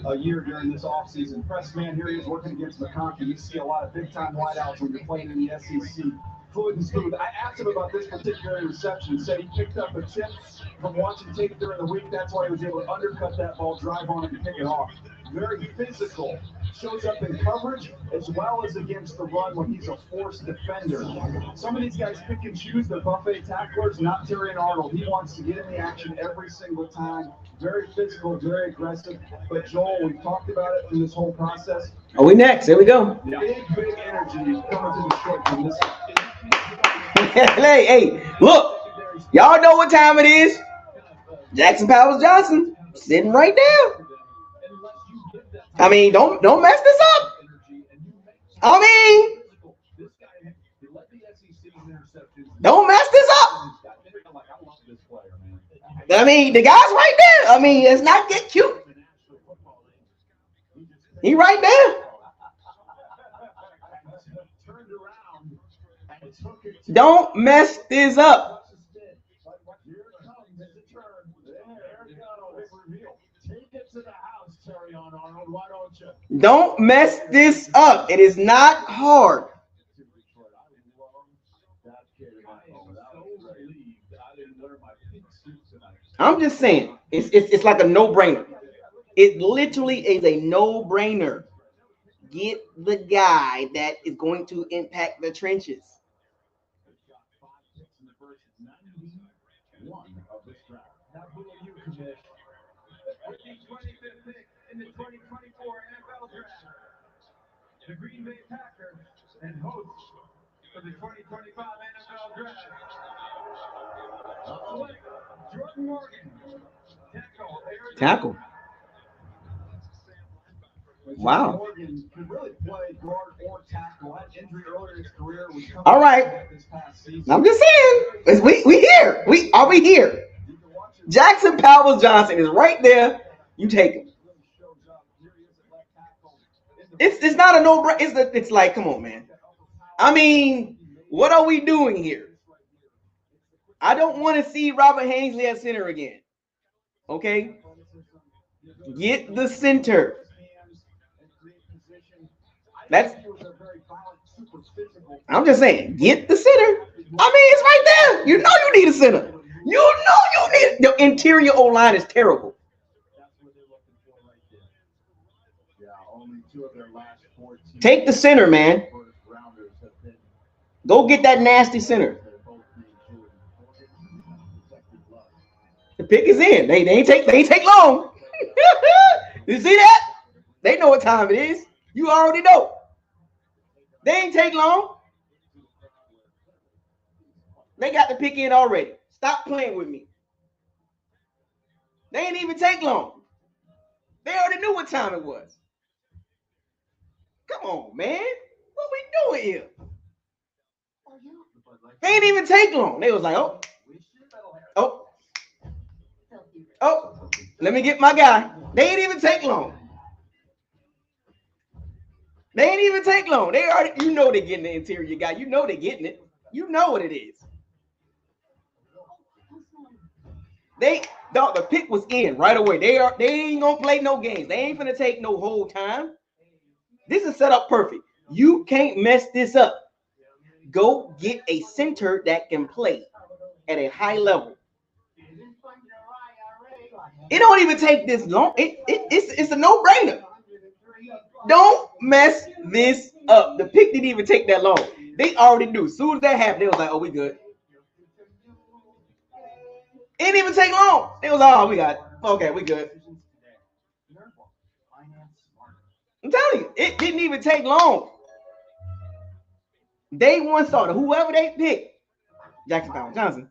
a year during this offseason. Press man, here he is working against McConkey. You see a lot of big-time wideouts when you're playing in the SEC. Fluid and smooth. I asked him about this particular reception. He said he picked up a tip from watching tape during the week. That's why he was able to undercut that ball, drive on it, and pick it off. Very physical. Shows up in coverage as well as against the run when he's a forced defender. Some of these guys pick and choose. They're buffet tacklers, not Terrion Arnold. He wants to get in the action every single time. Very physical, very aggressive. But Joel, we've talked about it through this whole process. Are we next? Here we go. Big energy coming to Detroit from this. Hey, look. Y'all know what time it is. Jackson Powers Johnson sitting right there. I mean, don't mess this up. I mean, don't mess this up. I mean, the guy's right there. I mean, let's not get cute. He right there. Don't mess this up. Don't mess this up. It is not hard. I'm just saying, it's like a no-brainer. It literally is a no-brainer. Get the guy that is going to impact the trenches. Now, who are you, Commish? With the 25th pick in the 2024 NFL Draft, the Green Bay Packers and hosts for the 2025 NFL Draft. Select Jordan Morgan, tackle. Wow. Morgan could really play guard or tackle. Had injury earlier in his career. All right. I'm just saying. We here. Are we here? Jackson Powell Johnson is right there. You take him. It's not a no-brainer. It's like, come on, man. I mean, what are we doing here? I don't want to see Robert Hainsley at center again. Okay? Get the center. I'm just saying, get the center. I mean, it's right there. You know you need a center. You know you need the interior O-line is terrible. Take the center, man. Go get that nasty center. The pick is in. They ain't take long. You see that? They know what time it is. You already know. They ain't take long. They got the pick in already. Stop playing with me. They ain't even take long. They already knew what time it was. Come on, man. What we doing here? They ain't even take long. They was like, oh, let me get my guy. They ain't even take long. They ain't even take long. They already, you know, they're getting the interior guy. You know they're getting it. You know what it is. The pick was in right away. They ain't gonna play no games. They ain't gonna take no whole time. This is set up perfect. You can't mess this up. Go get a center that can play at a high level. It don't even take this long. It's a no-brainer. Don't mess this up. The pick didn't even take that long. They already knew. As soon as that happened, they was like, oh, we good. It didn't even take long. It was, oh, we got it. Okay, we good. I'm telling you, it didn't even take long. Day one starter, whoever they pick, Jackson Powell Johnson.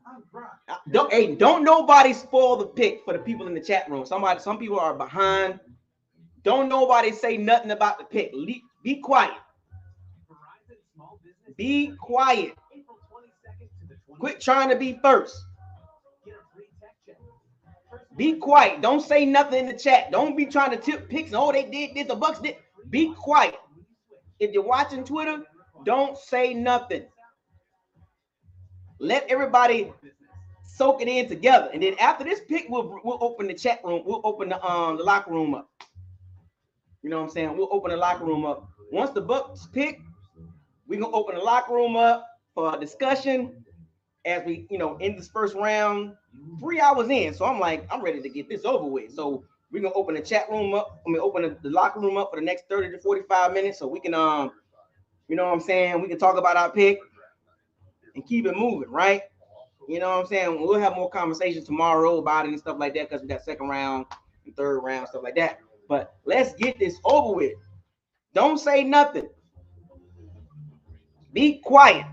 Don't nobody spoil the pick for the people in the chat room. Some people are behind. Don't nobody say nothing about the pick. Be quiet. Be quiet. Quit trying to be first. Be quiet. Don't say nothing in the chat. Don't be trying to tip picks. Oh, they did this. The Bucks did. Be quiet. If you're watching Twitter, don't say nothing. Let everybody soak it in together. And then after this pick, we'll open the chat room. We'll open the locker room up. You know what I'm saying? We'll open the locker room up. Once the Bucks pick, we're going to open the locker room up for a discussion as we, in this first round, 3 hours in. So I'm ready to get this over with. So we're going to open the chat room up. Open the locker room up for the next 30 to 45 minutes so we can, you know what I'm saying? We can talk about our pick and keep it moving, right? You know what I'm saying? We'll have more conversations tomorrow about it and stuff like that because we got second round and third round, stuff like that. But let's get this over with. Don't say nothing. Be quiet.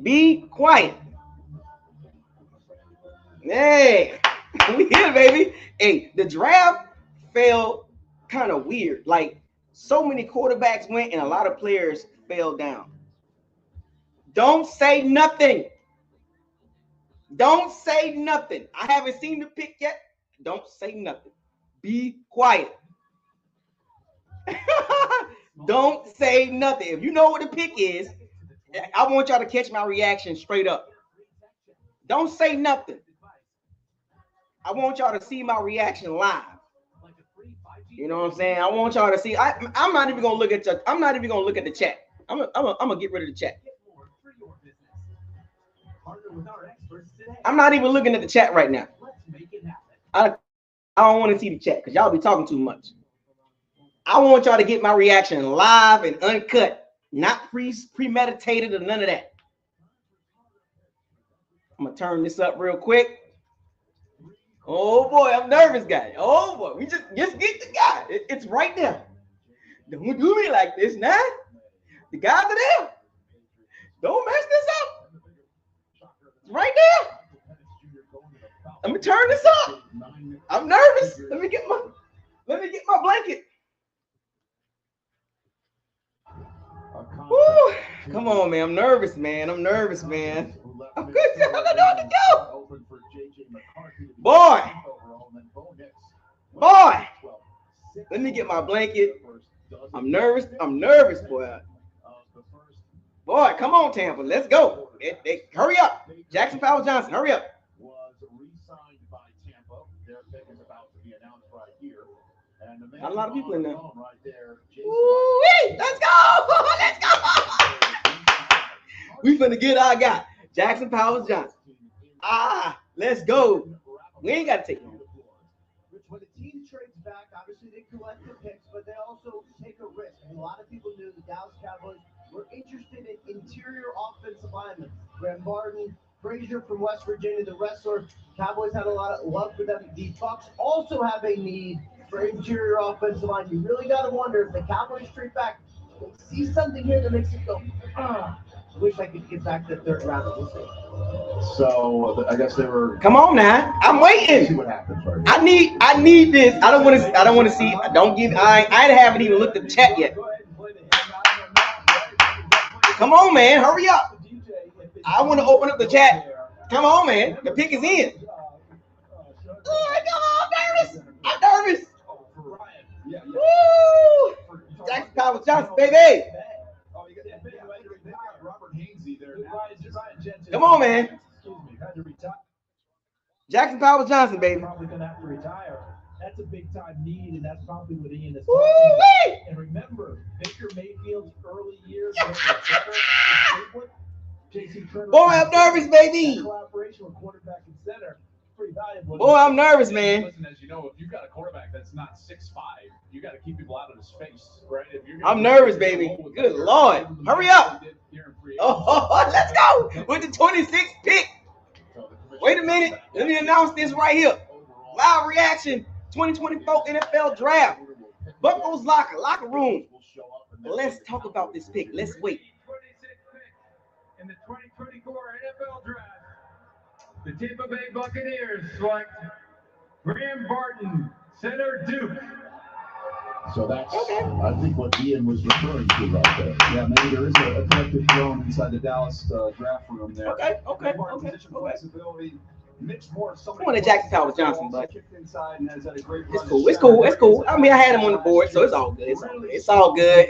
Be quiet. Hey, we here, baby. Hey, the draft felt kind of weird. Like, so many quarterbacks went and a lot of players fell down. Don't say nothing. Don't say nothing. I haven't seen the pick yet. Don't say nothing. Be quiet. Don't say nothing. If you know what the pick is, I want y'all to catch my reaction straight up. Don't say nothing. I want y'all to see my reaction live. You know what I'm saying? I want y'all to see. I'm not even gonna look at the chat. I'm gonna get rid of the chat. I'm not even looking at the chat right now. I don't want to see the chat because y'all be talking too much. I want y'all to get my reaction live and uncut, not premeditated or none of that. I'm gonna turn this up real quick. Oh boy, I'm nervous, guy. Oh boy, we just get the guy. It's right there. Don't do me like this now. The guys are there. Don't mess this up. It's right there. Let me turn this up. I'm nervous. Let me get my blanket. Woo. Come on, man. I'm nervous, man. I'm good. I don't know what to do. Boy. Let me get my blanket. I'm nervous, boy. Boy, come on, Tampa. Let's go. Hurry up. Jackson Powell Johnson, hurry up. Not a lot of people in there. Woo-wee! Let's go! Let's go! We finna get our guy, Jackson Powell Johnson. Let's go. We ain't got to take long. When a team trades back, obviously they collect the picks, but they also take a risk. And a lot of people knew the Dallas Cowboys were interested in interior offensive linemen. Graham Barton, Frazier from West Virginia, the wrestler. Cowboys had a lot of love for them. The Bucs also have a need for interior offensive line. You really got to wonder if the Cowboys trade back, they see something here that makes it go, I wish I could get back to the third round. We'll see. So I guess they were. Come on now, I'm waiting. See what happens right now. I need this. I don't want to see. I haven't even looked at the chat yet. Come on, man, hurry up. I want to open up the chat. Come on, man. The pick is in. Oh, I'm nervous. Woo! Jackson Powell Johnson, baby. Come on, man. Jackson Powell Johnson, baby. Probably gonna have to retire. That's a big time need, and that's probably what Ian is. And remember, Baker Mayfield's early years. Boy, I'm nervous, baby. Collaboration with quarterback and center. Boy, I'm nervous, man. Listen, as you know, if you've got a quarterback that's not 6'5", you got to keep people out of his face, right? I'm nervous, baby. Good Lord. Hurry up. Oh, let's go with the 26th pick. Wait a minute. Let me announce this right here. Live reaction 2024 NFL Draft. BucosLocker, locker room. Let's talk about this pick. Let's wait. In the 2024 NFL Draft, the Tampa Bay Buccaneers select Graham Barton, center Duke. So that's, I think, what Ian was referring to right there. Yeah, maybe there is a collective throne inside the Dallas draft room there. Okay. Flexibility, mix more. I want a Jackson Powell Johnson, but it's cool. I mean, I had him on the board, so it's all good. It's all good.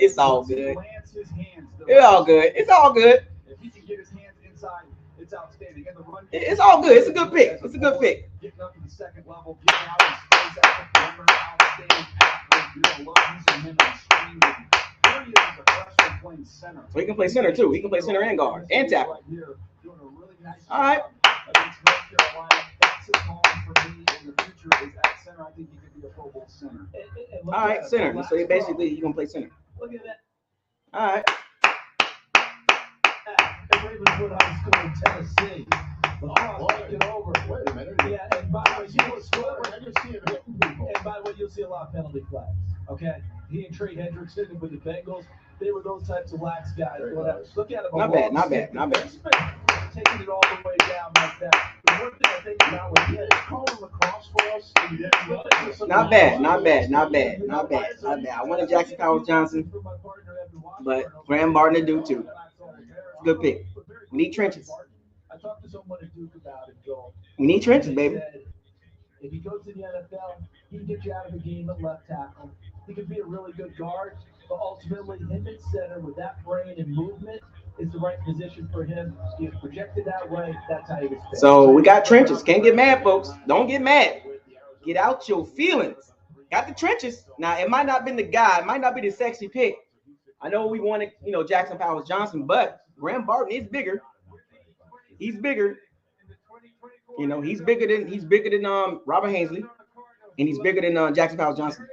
If he can get his hands inside, it's outstanding. In the run, it's all good. It's a good pick. Getting up to the second level, getting out of space at the perimeter, outstanding athlete. Love using him and screen. He is a freshman playing center. So he can play center too. He can play center and guard and tackle. All right. Against North Carolina, that's his home for me in the future. Is at center. I think he could be a Pro Bowl center. All right, center. So you're gonna play center. Look at that. All right. Ravenwood High School in Tennessee. Over. Wait a minute. Yeah, and by the way, you'll see a lot of penalty flags. Okay, he and Trey Hendrickson with the Bengals, they were those types of lax guys. Look at him. Not bad. Taking it all the way down like that. The one thing I think about was calling lacrosse for us. Not bad. I wanted Jackson Powell Johnson, but Graham Barton to do too. Good pick. We need trenches. I talked to someone at Duke about it, Joel. We need trenches, baby. If he goes to the NFL, he can get you out of the game at left tackle. He could be a really good guard, but ultimately, him at center with that brain and movement is the right position for him. He is projected that way. That's how he gets picked. So we got trenches. Can't get mad, folks. Don't get mad. Get out your feelings. Got the trenches. Now, it might not have been the guy. It might not be the sexy pick. I know we wanted, Jackson Powell Johnson, but Graham Barton is bigger. He's bigger. He's bigger than Robert Haseley, and he's bigger than Jackson Powell Johnson.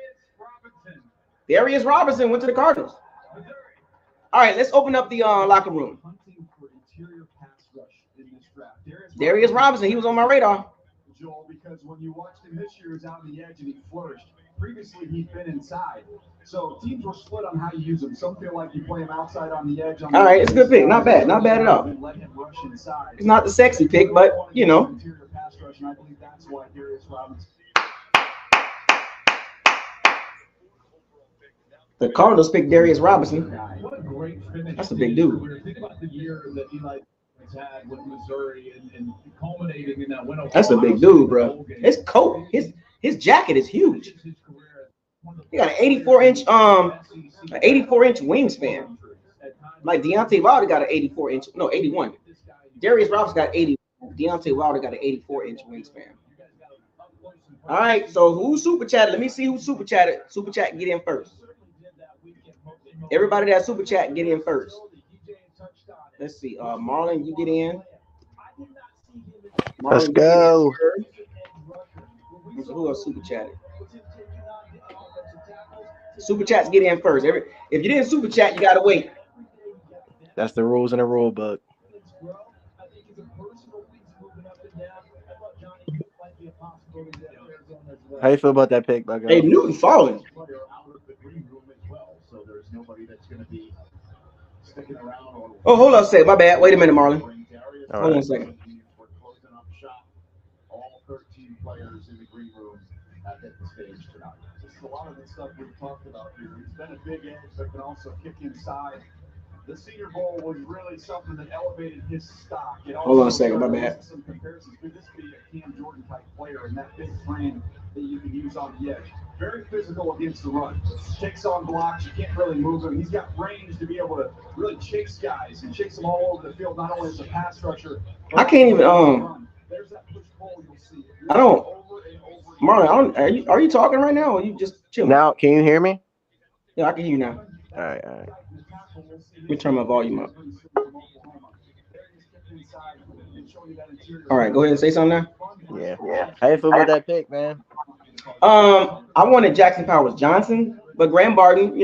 Darius Robinson went to the Cardinals. All right, let's open up the locker room. Darius Robinson, he was on my radar. Joel, because when you watched him this year, is out on the edge and he flourished. Previously, he'd been inside. So teams were split on how you use him. Some feel like you play him outside on the edge. All right, it's a good pick. Not bad. Not bad at all. Let him rush inside. It's not the sexy pick, but, you know. Interior pass rush, and I believe that's why Darius Robinson. The Cardinals picked Darius Robinson. What a great finish. That's a big dude. Think about the year that Eli has had with Missouri and culminating in that win. That's a big dude, bro. His coat, his jacket is huge. He got an 84-inch wingspan. Like Deontay Wilder got an 81. Darius Robinson got 80. Deontay Wilder got an 84-inch wingspan. All right, so who's super chatted? Let me see who super chatted. Super chat, get in first. Everybody that super chat, get in first. Let's see. Marlon, you get in. Let's go. Who else super chatted? Super chats get in first. If you didn't super chat, you gotta wait. That's the rules in the rule book. How you feel about that pick, Bucko? Hey, Newton falling. Oh, hold on a second. My bad. Wait a minute, Marlon. Hold on a second. All 13 players in the green room have hit the stage tonight. Just a lot of the stuff we've talked about here. He's been a big edge, but can also kick inside. The Senior Bowl was really something that elevated his stock. Hold on a second, my bad. Some comparisons. Could this be a Cam Jordan type player in that big frame that you can use on the edge? Very physical against the run. Takes on blocks. You can't really move him. He's got range to be able to really chase guys and chase them all over the field, not only as a pass rusher. I can't even There's that push pull you'll see. I don't. Marlon, are you talking right now, or you just chilling? Now, can you hear me? Yeah, I can hear you now. All right. Let me turn my volume up. All right, go ahead and say something now. Yeah. How you feel about that pick, man? I wanted Jackson Powers Johnson, but Graham Barton,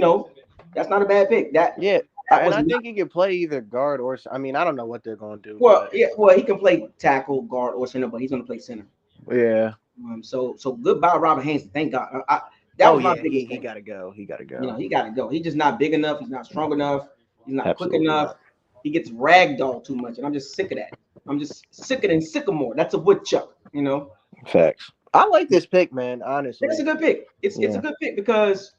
that's not a bad pick. I think he can play either guard or. I mean, I don't know what they're going to do. Well, he can play tackle, guard, or center, but he's going to play center. Yeah. So goodbye, Robert Haynes. Thank God. That was my biggest thing. He got to go. He got to go. He got to go. He's just not big enough. He's not strong enough. He's not Absolutely quick enough. not. He gets ragdolled too much, and I'm just sick of that. I'm just sicker than sycamore. That's a woodchuck, Facts. I like this pick, man. Honestly, it's a good pick. It's a good pick because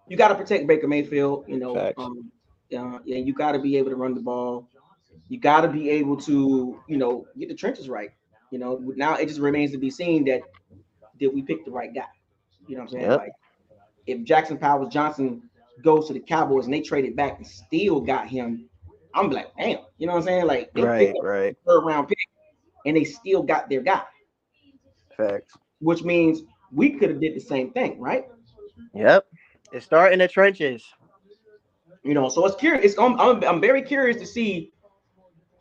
you got to protect Baker Mayfield. Facts. You got to be able to run the ball. You got to be able to, get the trenches right. Now it just remains to be seen that did we pick the right guy? You know what I'm saying? Yep. Like if Jackson Powers Johnson goes to the Cowboys and they traded back and still got him, I'm like, damn. You know what I'm saying? Like they picked up a third round pick and they still got their guy. Facts. Which means we could have did the same thing, right? Yep. It's starting in the trenches. So it's curious. I'm very curious to see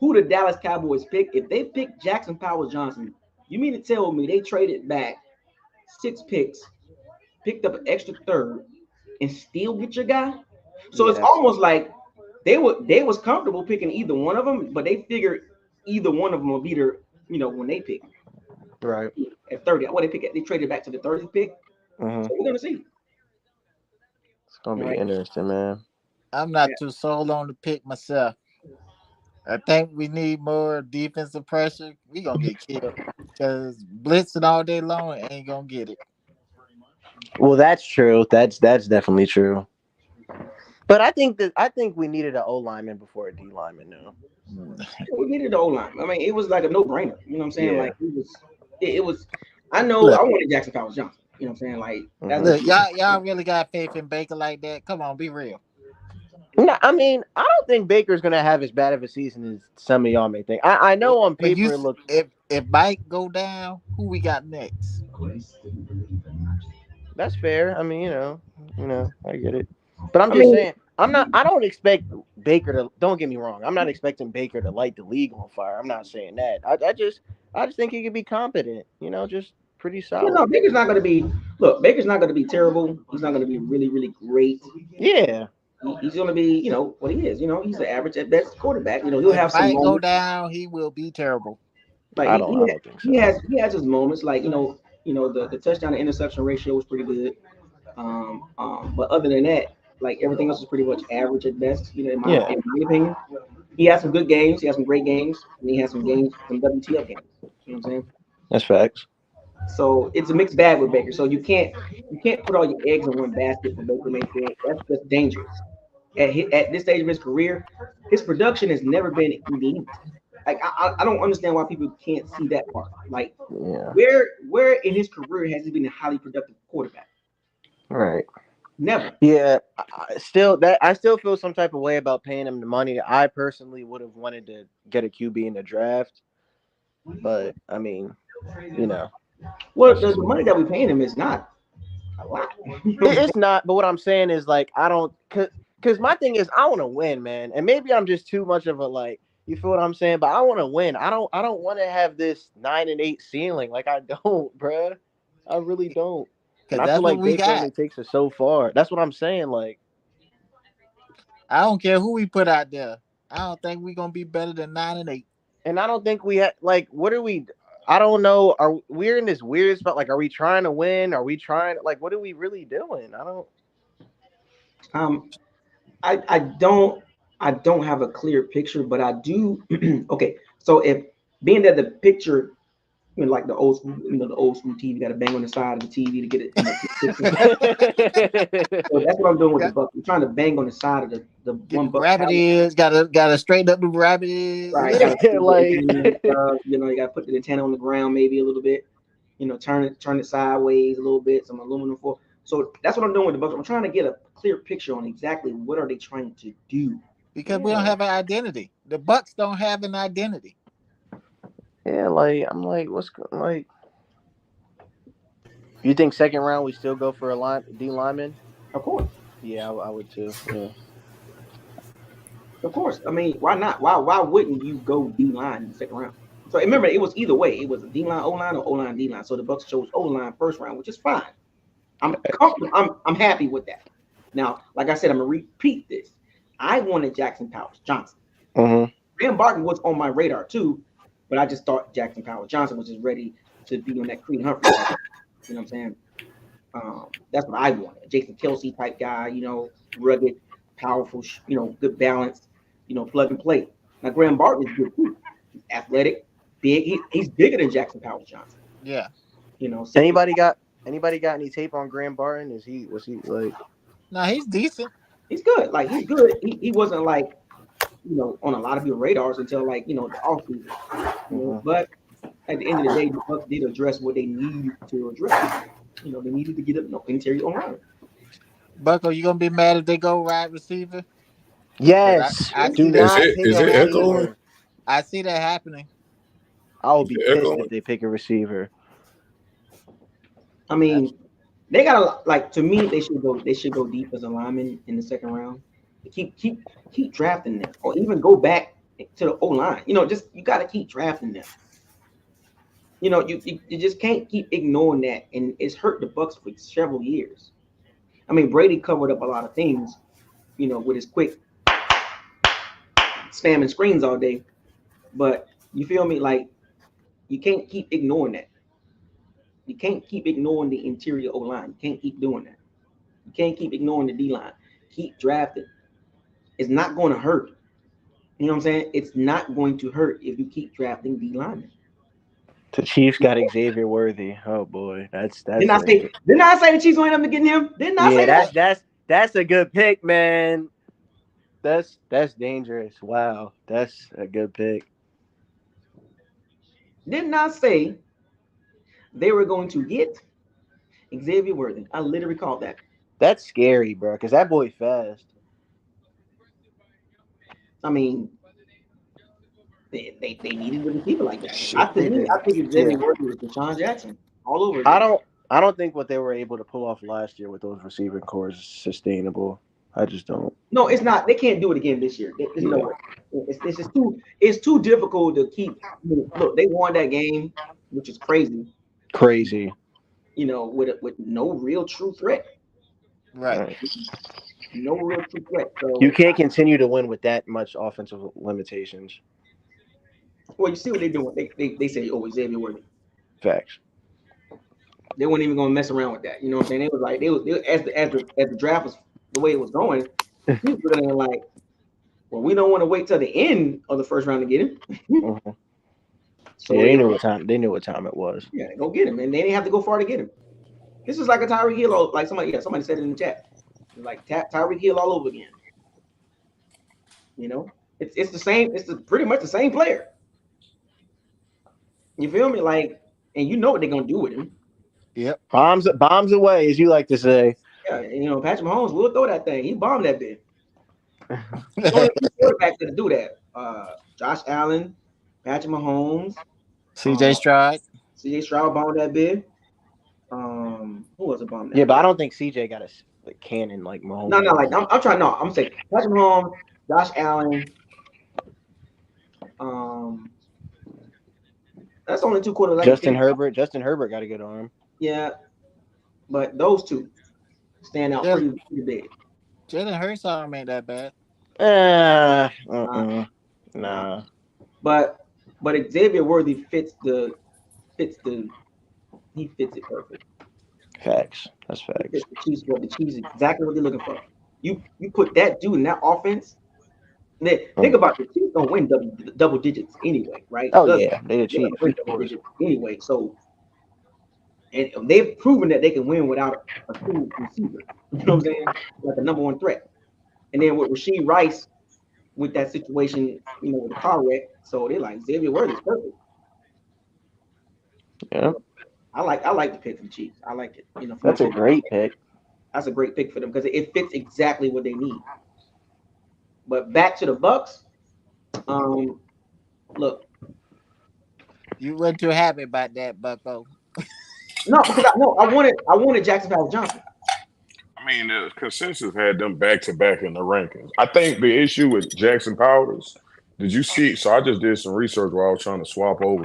who the Dallas Cowboys pick. If they pick Jackson Powers Johnson, you mean to tell me they traded back 6 picks, picked up an extra third, and still get your guy? So it's almost like they was comfortable picking either one of them, but they figured either one of them will be their, when they pick. Right. At 30. What they traded back to the 30th pick. Mm-hmm. So we're gonna see. It's gonna be interesting, man. I'm not too sold on the pick myself. I think we need more defensive pressure. We gonna get killed because blitzing all day long ain't gonna get it. Well, that's true. That's definitely true. But I think we needed an O lineman before a D lineman now. We needed an O lineman. I mean, it was like a no brainer. You know what I'm saying? Yeah. Like it was. I know. I wanted Jackson Powers Johnson. You know what I'm saying? Like look, y'all really got faith in Baker like that? Come on, be real. No, I mean, I don't think Baker's gonna have as bad of a season as some of y'all may think. I know on paper it looks. If Mike go down, who we got next? That's fair. I mean, I get it. But I'm just saying, I don't expect Baker to. Don't get me wrong. I'm not expecting Baker to light the league on fire. I'm not saying that. I just think he could be competent. Just pretty solid. No, Baker's not going to be. Look, Baker's not going to be terrible. He's not going to be really, really great. Yeah. He's going to be, what he is. He's the average at best quarterback. He'll have some. If Mike go down, he will be terrible. Like I don't think so. He has his moments. Like the touchdown to interception ratio was pretty good. But other than that, like everything else is pretty much average at best. Yeah, In my opinion, he has some good games. He has some great games, and he has some games, some WTF games. You know what I'm saying? that's facts. So it's a mixed bag with Baker. So you can't put all your eggs in one basket for Baker Mayfield. That's just dangerous. At this stage of his career, his production has never been elite. Like I don't understand why people can't see that part. Like Yeah, where in his career has he been a highly productive quarterback? right. Never. Yeah, I still feel some type of way about paying him the money. I personally would have wanted to get a QB in the draft, but I mean, you know, Well, that's the just money that we're paying him is not a lot. it's not. But what I'm saying is like I don't, cause my thing is I want to win, man, and maybe I'm just too much of a like. You feel what I'm saying? But I want to win. I don't want to have this 9-8 ceiling. Like I don't, bruh. I really don't. And Because I feel that's what like we Baker got. only takes us so far. That's what I'm saying. Like. I don't care who we put out there. I don't think we're gonna be better than 9-8. And I don't think we had like what are we I don't know. Are we're in this weird spot? Like, are we trying to win? Are we trying like what are we really doing? I don't Um, I don't have a clear picture, but I do. Okay, so if being that the picture, like the old school TV, got to bang on the side of the TV to get it. So that's what I'm doing with the Got, buck. I'm trying to bang on the side of the get one the buck rabbit pallet. ears. Gotta straighten up the rabbit ears. Right, got to like you got to put the antenna on the ground maybe a little bit. Turn it sideways a little bit, some aluminum foil. So that's what I'm doing with the bucks. I'm trying to get a clear picture on exactly what are they trying to do. Because we don't have an identity. The Bucks don't have an identity. yeah, like I'm like like you think second round we still go for a D lineman? Of course. Yeah, I would too. Yeah. Of course. I mean, why not? Why wouldn't you go D line in the second round? So remember, it was either way. It was a D line, O line, or O line, D line. So the Bucks chose O line first round, which is fine. I'm comfortable. I'm happy with that. Now, like I said, I'm gonna repeat this. I wanted Jackson Powers Johnson. Mm-hmm. Graham Barton was on my radar too, but I just thought Jackson Powers Johnson was just ready to be on that Creed Humphrey. You know what I'm saying? That's what I wanted. Jason Kelsey type guy, rugged, powerful, good balance, plug and play. Now Graham Barton is good too. He's athletic, big. He's bigger than Jackson Powers Johnson. Yeah. Anybody got any tape on Graham Barton? Was he like? No, he's decent. He's good. Like he's good. He wasn't like on a lot of people's radars until like the offseason. But at the end of the day, the Bucks did address what they needed to address. They needed to get an interior line. Bucko, you gonna be mad if they go wide receiver? Yes. I Do see not that. pick is a it echoing? receiver. I see that happening. I will be pissed echoing? if they pick a receiver. I mean, they got to me. They should go deep as a lineman in the second round. Keep drafting them, or even go back to the O line. Just you got to keep drafting them. You just can't keep ignoring that, and it's hurt the Bucks for several years. I mean, Brady covered up a lot of things, with his quick spamming screens all day. But you feel me? Like you can't keep ignoring that. You can't keep ignoring the interior O line. You can't keep doing that. You can't keep ignoring the D line. Keep drafting. It's not going to hurt. You know what I'm saying? It's not going to hurt if you keep drafting D linemen. The Chiefs got Xavier Worthy. Oh boy, that's Didn't I say the Chiefs going to end up getting him? Didn't I say that? That's a good pick, man. That's dangerous. Wow, that's a good pick. Didn't I say they were going to get Xavier Worthy? I literally called that. That's scary, bro, because that boy fast. I mean, they needed a receiver like that. I think Xavier Worthy was Deshaun Jackson all over again. I don't think what they were able to pull off last year with those receiving cores is sustainable. I just don't. No, it's not. They can't do it again this year. There's no way. It's just too difficult to keep. Look, they won that game, which is crazy. Crazy. With no real true threat. Right. No real true threat. So you can't continue to win with that much offensive limitations. Well, you see what they're doing. They say, Xavier Worthy. Facts. they weren't even gonna mess around with that. You know what I'm saying? It was like they was as the draft was the way it was going, people were looking like, well, we don't want to wait till the end of the first round to get him. Mm-hmm. So yeah, they knew what time. They knew what time it was. Yeah, go get him, and they didn't have to go far to get him. This is like a Tyreek Hill, like somebody said it in the chat, like Tyreek Hill all over again. You know, it's the same. It's pretty much the same player. You feel me? Like, and you know what they're gonna do with him. Yep. Bombs away, as you like to say. Yeah, and, you know, Patrick Mahomes will throw that thing. He bombed that bit. Only quarterback to do that. Josh Allen, Patrick Mahomes, CJ Stroud. CJ Stroud bombed that bit. Who was a bomb? Yeah, but I don't think CJ got a cannon like Mahomes. No, like I'm trying. No, I'm saying Patrick Mahomes, Josh Allen. That's only two quarterbacks. Justin Herbert got a good arm. Yeah, but those two stand out pretty big. Jalen Hurts arm ain't that bad. Nah. But Xavier Worthy fits it perfect. Facts. That's facts. The Chiefs is exactly what they're looking for. You put that dude in that offense. Think about it. The Chiefs don't win double digits anyway, right? Oh yeah, they the Chiefs double digits anyway. So, and they've proven that they can win without a true receiver. You know what I'm saying? Like a number one threat. And then with Rasheed Rice, with that situation, you know, with the car wreck, so they're like Xavier Worthy's perfect. Yeah. I like the pick from Chiefs. I like it. You know, that's a great pick. That's a great pick for them because it fits exactly what they need. But back to the Bucks. Look, you weren't too happy about that, Bucko. No, because I wanted Jackson Powell Johnson. I mean, the consensus had them back to back in the rankings. I think the issue with Jackson Powers, did you see? So I just did some research while I was trying to swap over.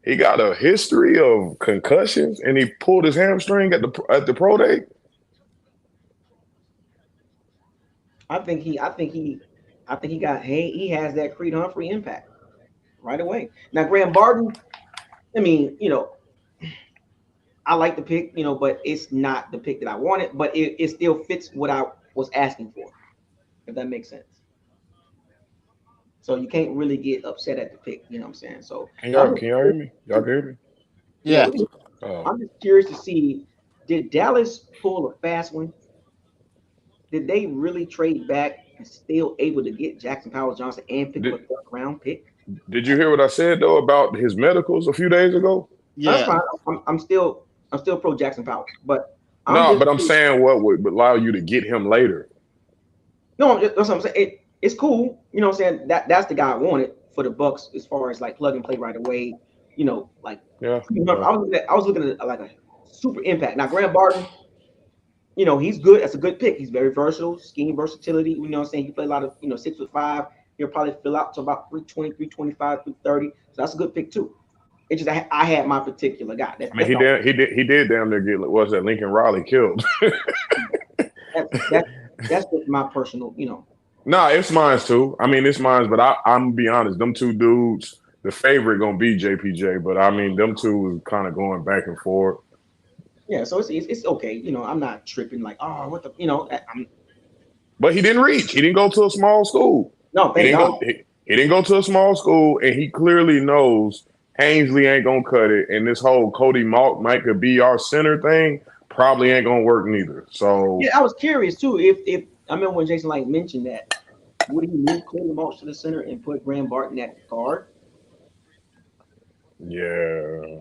He got a history of concussions, and he pulled his hamstring at the pro day. I think he has that Creed Humphrey impact right away. Now Graham Barton, I mean, you know, I like the pick, you know, but it's not the pick that I wanted, but it still fits what I was asking for, if that makes sense. So you can't really get upset at the pick, you know what I'm saying? So can y'all hear me? Y'all can hear me? Yeah. I'm just curious to see, did Dallas pull a fast one? Did they really trade back and still able to get Jackson Powell Johnson and pick up a third round pick? Did you hear what I said though about his medicals a few days ago? Yeah, that's fine. I'm still pro Jackson Powell, but I'm saying what would allow you to get him later. No, that's what I'm saying. It's cool, you know what I'm saying? That's the guy I wanted for the Bucks as far as like plug and play right away. You know, like I was looking at like a super impact. Now Graham Barton, you know, he's good. That's a good pick. He's very versatile, scheme versatility. You know what I'm saying? He play a lot of, you know, 6'5". He'll probably fill out to about 320, 325, 330. So that's a good pick too. It's just I had my particular guy. He did damn near get Lincoln Riley killed. that's just my personal, you know. Nah, it's mine too. I mean, it's mine, but I'm gonna be honest. Them two dudes, the favorite gonna be JPJ, but I mean, them two was kind of going back and forth. Yeah, so it's okay. You know, I'm not tripping like, oh, what the, you know. But he didn't reach. He didn't go to a small school. No, thank God. He didn't go to a small school, and he clearly knows Ainsley ain't gonna cut it, and this whole Cody Malk might could be our center thing probably ain't gonna work neither. So yeah, I was curious too. If I remember when Jason Light mentioned that, would he move Cody Malk to the center and put Graham Barton at guard? Yeah.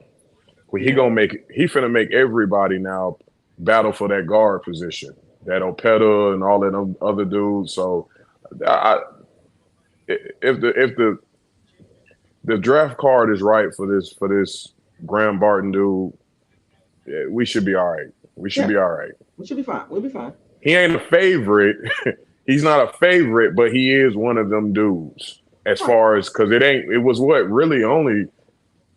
Well, he finna make everybody now battle for that guard position. That Opeta and all that other dudes. So if the draft card is right for this Graham Barton dude, we should be all right. We should be all right. We should be fine. We'll be fine. He ain't a favorite. He's not a favorite, but he is one of them dudes. As far as because it was really only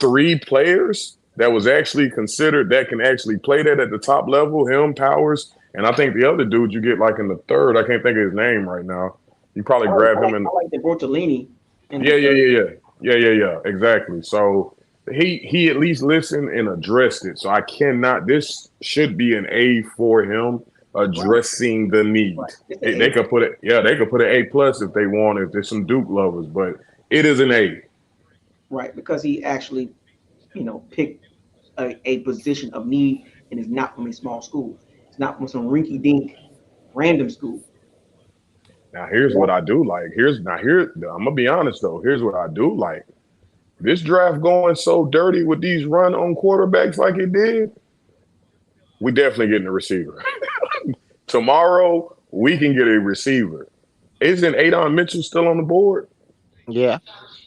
3 players that was actually considered that can actually play that at the top level. Him, Powers, and I think the other dude you get like in the third. I can't think of his name right now. You probably grab him. I like the Bortolini. Yeah. Exactly. So he at least listened and addressed it. So I cannot. This should be an A for him addressing the need. They could put it. Yeah, they could put an A plus if they want. If there's some Duke lovers, but it is an A. Right, because he actually, picked a position of need and is not from a small school. It's not from some rinky-dink random school. Now here's what I do like. I'm gonna be honest though. Here's what I do like. This draft going so dirty with these run on quarterbacks like it did, we definitely getting a receiver. Tomorrow we can get a receiver. Isn't Adon Mitchell still on the board? Yeah.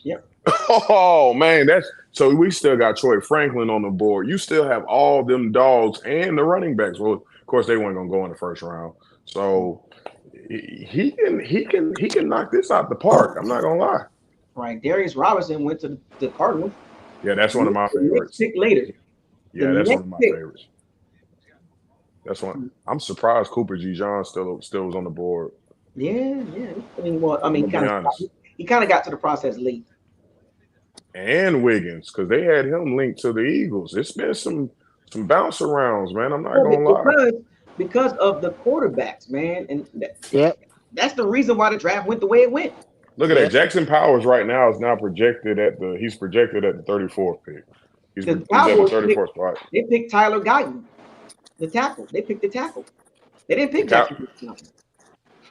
Yep. Oh man, so we still got Troy Franklin on the board. You still have all them dogs and the running backs. Well, of course they weren't gonna go in the first round. So he can knock this out the park. I'm not gonna lie. Right, Darius Robinson went to the Cardinals. Yeah, that's one of my favorites. Pick later. Yeah, that's one of my favorites. That's one. I'm surprised Cooper G. John still was on the board. Yeah. He kind of got to the process late. And Wiggins, because they had him linked to the Eagles. It's been some bounce arounds, man. I'm not gonna lie. Because of the quarterbacks, man, and that's the reason why the draft went the way it went. Look at that. Jackson Powers right now is now projected at the 34th pick. He's at the 34th spot. They picked Tyler Guyton, the tackle. They picked the tackle. They didn't pick Jackson.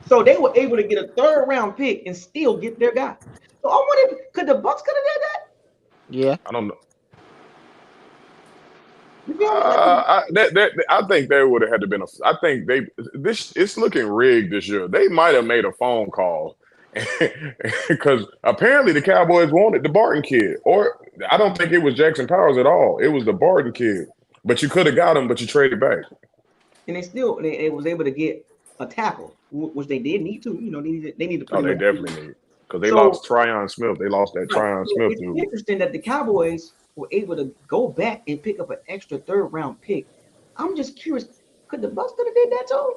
So they were able to get a third round pick and still get their guy. So I wonder, could the Bucs could have did that? Yeah. I don't know. I think they would have had to been I think it's looking rigged this year. They might have made a phone call because apparently the Cowboys wanted the Barton kid, or I don't think it was Jackson Powers at all. It was the Barton kid, but you could have got him, but you traded back. And they was able to get a tackle, which they did need to. They need to. Oh, they definitely need, because they lost Tryon Smith. They lost that Tryon Smith dude. It's interesting that the Cowboys were able to go back and pick up an extra third round pick. I'm just curious, could the Bucs could have did that too?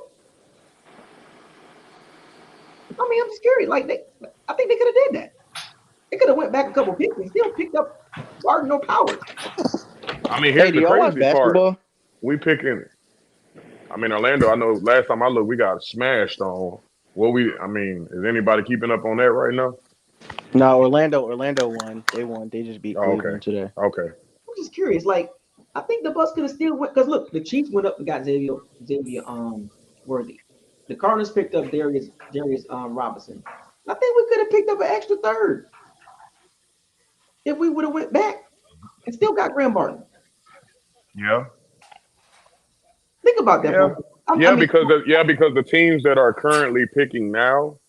I mean, I'm just curious. I think they could have did that. They could have went back a couple picks and still picked up Barton or Powers. I mean, here's the crazy part. We picking. I mean, Orlando. I know last time I looked, we got smashed on. Is anybody keeping up on that right now? No, Orlando won. They won. They just beat Cleveland today. Okay. I'm just curious. I think the Bucs could have still went, because look, the Chiefs went up and got Xavier Worthy. The Cardinals picked up Darius Robinson. I think we could have picked up an extra third if we would have went back and still got Graham Barton. Yeah. Think about that. Yeah, because the teams that are currently picking now,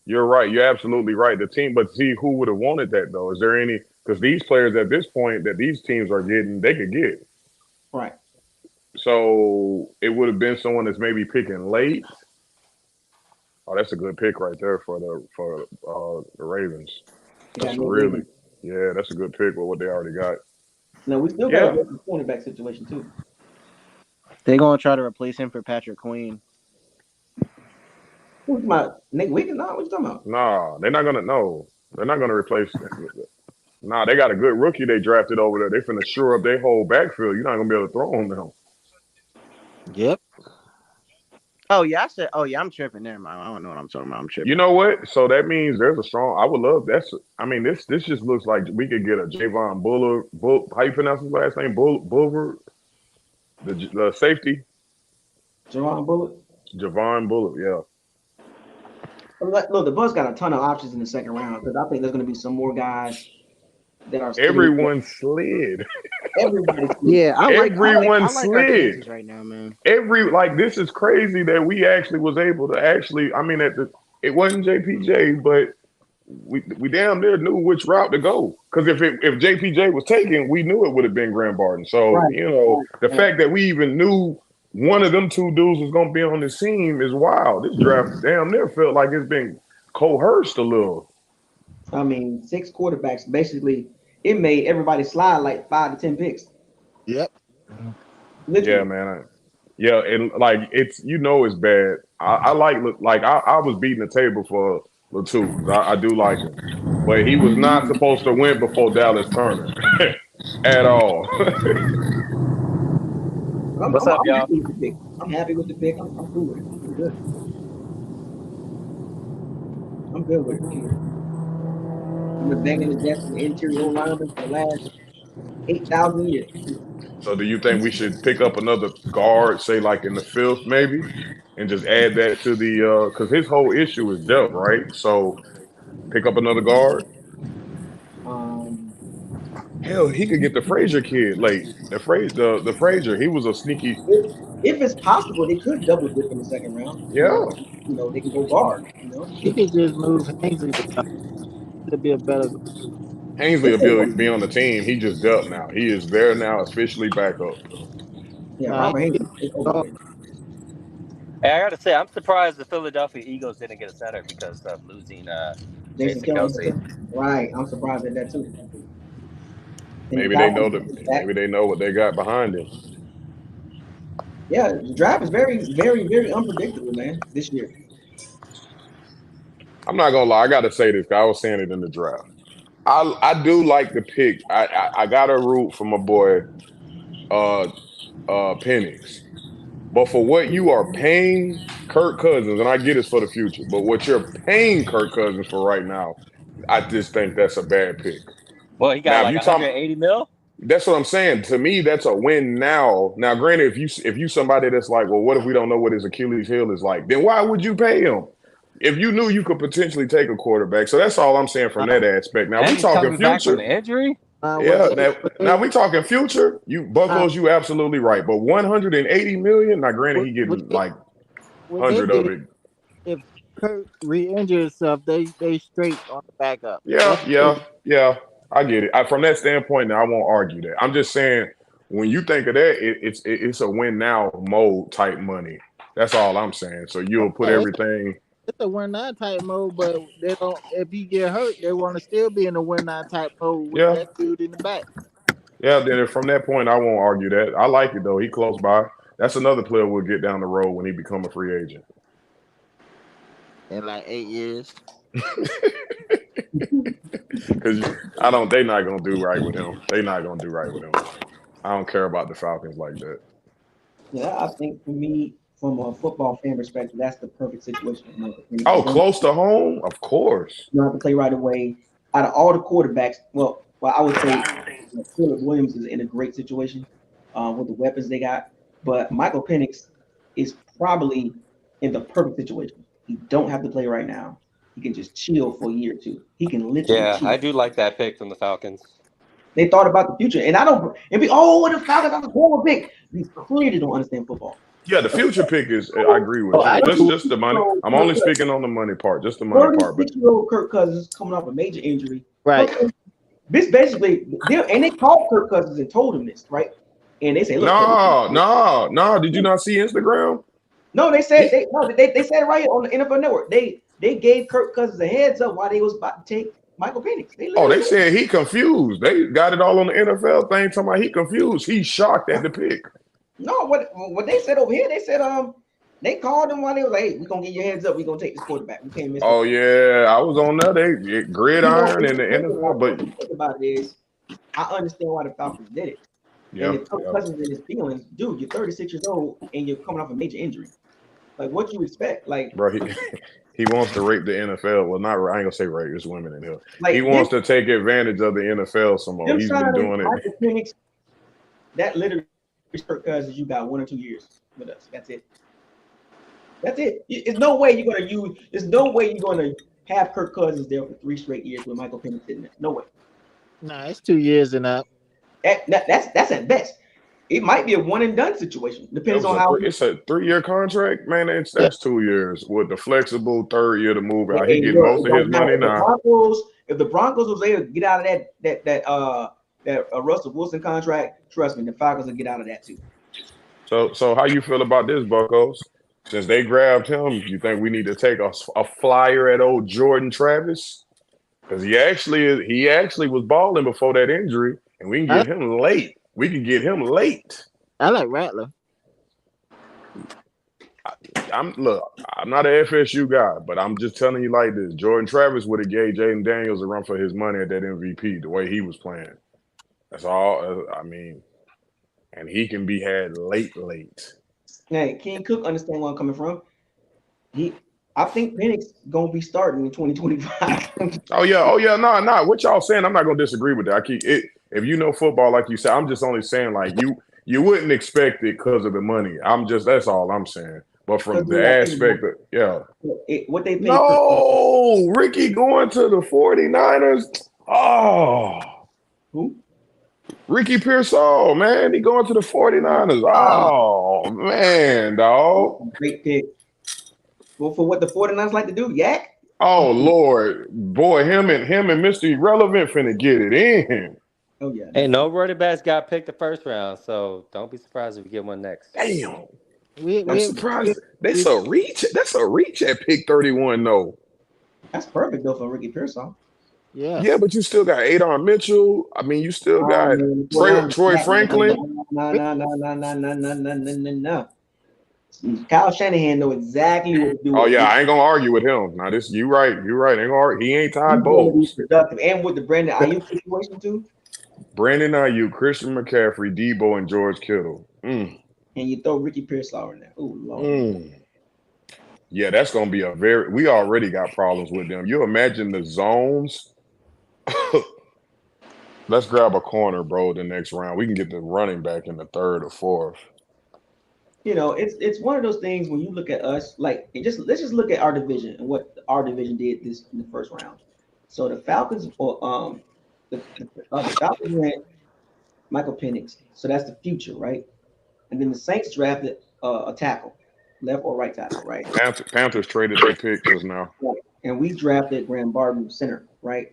you're right. You're absolutely right. The team, but see, who would have wanted that though? Is there any? Because these players at this point that these teams are getting, they could get. Right. So it would have been someone that's maybe picking late. Oh, that's a good pick right there for the Ravens. That's that's a good pick with what they already got. No, we still got a cornerback situation too. They're gonna try to replace him for Patrick Queen. Who's my Nick Wiggins? No, what you talking about? No, they're not gonna. No, they're not gonna replace. Nah, they got a good rookie they drafted over there. They finna shore up their whole backfield. You're not gonna be able to throw on them. Yep. Oh yeah, I'm tripping. Never mind. I don't know what I'm talking about. I'm tripping. You know what? So that means there's a strong. I would love this just looks like we could get a Javon Bullard. How you pronounce his last name? Bulver. The safety. Javon Bullard. Yeah. Look, the Bucs got a ton of options in the second round, because I think there's going to be some more guys that are. Everyone slid. Everybody slid. Yeah, everyone slid right now, man. This is crazy that we actually was able to it wasn't JPJ, but we damn near knew which route to go. Because if JPJ was taken, we knew it would have been Graham Barton. So the fact that we even knew one of them two dudes was going to be on the team is wild. This draft damn near felt like it's been coerced a little. 6 quarterbacks. Basically, it made everybody slide like 5 to 10 picks. Yep. Literally. Yeah, man. And it's it's bad. I was beating the table for Latu. I do like him, but he was not supposed to win before Dallas Turner. at all. I'm happy with the pick. I'm happy with the pick. I'm cool with it. I'm good. I'm good with it. I've been banging the desk for the interior lineman for the last 8,000 years. So do you think we should pick up another guard, say like in the fifth maybe, and just add that to the because his whole issue is depth, right? So pick up another guard. Hell, he could get the Frazier kid late. The Frazier, he was a sneaky. If it's possible, they could double dip in the second round. Yeah. They can go guard. You could just move Ainsley to be a better. Ainsley will be on the team. He just depth now. He is there now, officially back up. Yeah, Nah, Robert Haynes is over with. Hey, I got to say, I'm surprised the Philadelphia Eagles didn't get a center because of losing Jason Kelsey. Right, I'm surprised at that too. Maybe they know what they got behind him. Yeah, the draft is very, very, very unpredictable, man, this year. I'm not gonna lie, I gotta say this, 'cause I was saying it in the draft. I do like the pick. I got a root for my boy Penix. But for what you are paying Kirk Cousins, and I get it's for the future, but what you're paying Kirk Cousins for right now, I just think that's a bad pick. Well, he got like 180 mil. That's what I'm saying. To me, that's a win now. Now, granted, if you somebody that's like, well, what if we don't know what his Achilles heel is like? Then why would you pay him? If you knew you could potentially take a quarterback. So that's all I'm saying from that aspect. Now we talking future. Back from injury? Yeah. Now we talking future. You Buckos, you absolutely right. But 180 million. Now, granted, he getting like 100 of it. If Kurt re-injure himself, they straight on the backup. Yeah. I get it. From that standpoint, now I won't argue that. I'm just saying when you think of that, it's a win now mode type money. That's all I'm saying. So you'll put everything. It's a win now type mode, but they don't. If you get hurt, they want to still be in the win now type mode with that dude in the back. Yeah, then from that point, I won't argue that. I like it though. He close by. That's another player we'll get down the road when he become a free agent. In like 8 years. Because they're not gonna do right with him. They're not gonna do right with him. I don't care about the Falcons like that. Yeah, I think for me, from a football fan perspective, that's the perfect situation. Oh, close to home? Of course. You don't have to play right away. Out of all the quarterbacks, well, I would say Phillip Williams is in a great situation with the weapons they got. But Michael Penix is probably in the perfect situation. He don't have to play right now. He can just chill for a year or two. He can literally chill. I do like that pick from the Falcons. They thought about the future. And the Falcons are a horrible pick. These clearly don't understand football. Yeah, the future pick is, I agree with you. Just the money. I'm only speaking on the money part, just the money part. 36-year-old Kirk Cousins coming off a major injury. Right. This basically, they called Kirk Cousins and told him this, right? And they say, look. No. Did you not see Instagram? No, they said they said it right here on the NFL Network. They gave Kirk Cousins a heads up while they was about to take Michael Penix. They said he confused. They got it all on the NFL thing talking about he confused. He's shocked at the pick. No, what they said over here, they said they called him while they was like, hey, we're gonna get your heads up, we're gonna take this quarterback. We can't miss him. Yeah, I was on there. They gridiron in the NFL, but the thing about it is I understand why the Falcons did it. And if Kirk Cousins in his feelings, dude, you're 36 years old and you're coming off a major injury. Like what you expect? Like bro, he wants to rape the NFL. Well, not I ain't gonna say rape, it's women in here. Like, he wants to take advantage of the NFL some more. He's been doing it. Penix, that literally Kirk Cousins, you got 1 or 2 years with us. That's it. There's no way you're gonna have Kirk Cousins there for 3 straight years with Michael Penix in there. No way. Nah, it's 2 years and up. That's at best. It might be a one and done situation. Depends on how it's a 3-year contract, man. That's 2 years with the flexible 3rd year to move out. He getting most of his money now. If the Broncos was able to get out of that Russell Wilson contract, trust me, the Falcons will get out of that too. So how you feel about this, Buckos? Since they grabbed him, you think we need to take a flyer at old Jordan Travis? Because he actually was balling before that injury, and we can get him late. I like Rattler. I'm not an FSU guy, but I'm just telling you like this. Jordan Travis would have gave Jaden Daniels a run for his money at that MVP, the way he was playing. That's all. I mean, and he can be had late. Hey, King Cook understand where I'm coming from. I think Penix gonna be starting in 2025. Oh yeah. No. What y'all saying? I'm not gonna disagree with that. I keep it. If you know football, like you said, I'm just only saying like you wouldn't expect it because of the money. That's all I'm saying. But from the aspect of what they pay. No, Ricky going to the 49ers. Oh, who? Ricky Pearsall, man, he going to the 49ers. Oh man, dog. Great pick. Well, for what the 49ers like to do, yak. Oh Lord, boy, him and Mr. Irrelevant finna get it in. Oh yeah. Hey, no running backs got picked the first round, so don't be surprised if we get one next. Damn. I'm surprised. That's a reach. That's a reach at pick 31, though. That's perfect though for Ricky Pearsall. Yeah, but you still got Adon Mitchell. I mean, you still got Troy Franklin. No. Kyle Shanahan know exactly what to do. Oh yeah, I ain't gonna argue with him. Now this, you right. He ain't Todd Bowles. Productive, and with the Brandon Ayuk situation too. Brandon Ayuk, Christian McCaffrey, Debo, and George Kittle. And you throw Ricky Pearsall in there. Oh Lord. Yeah, that's gonna be we already got problems with them. You imagine the zones. Let's grab a corner, bro, the next round. We can get the running back in the third or fourth. You know, it's one of those things when you look at us, like let's just look at our division and what our division did in the first round. So the Falcons the Falcons went Michael Penix. So that's the future, right? And then the Saints drafted a tackle, left or right tackle, right? Panthers traded their pick just now. Right. And we drafted Graham Barton center, right?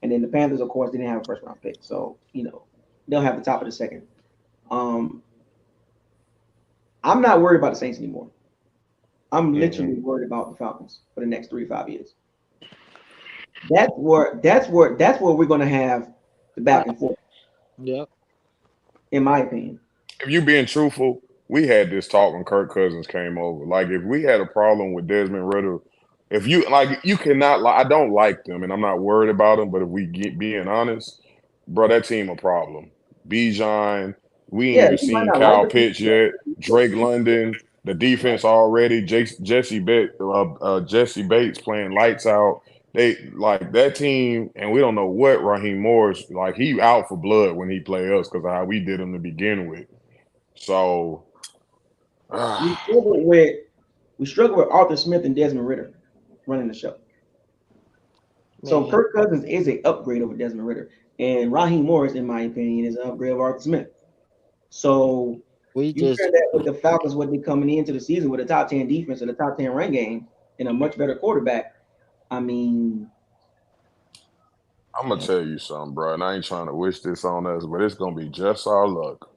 And then the Panthers, of course, didn't have a first round pick. So, they'll have the top of the second. I'm not worried about the Saints anymore. I'm literally worried about the Falcons for the next 3 to 5 years. That's where we're gonna have the back and forth. Yep. In my opinion. If you being truthful, we had this talk when Kirk Cousins came over. Like, if we had a problem with Desmond Ritter, you cannot. I don't like them, and I'm not worried about them. But if we being honest, bro, that team a problem. Bijan, we ain't even seen Kyle Pitts yet. Drake London, the defense already. Jesse Bates playing lights out. They like that team, and we don't know what Raheem Morris like. He out for blood when he play us because of how we did him to begin with. So we struggle with Arthur Smith and Desmond Ritter running the show. So Kirk Cousins is an upgrade over Desmond Ritter, and Raheem Morris, in my opinion, is an upgrade of Arthur Smith. So you share that with the Falcons, what they coming into the season with a top 10 defense and a top 10 run game and a much better quarterback. I mean, I'm gonna tell you something, bro, and I ain't trying to wish this on us, but it's gonna be just our luck.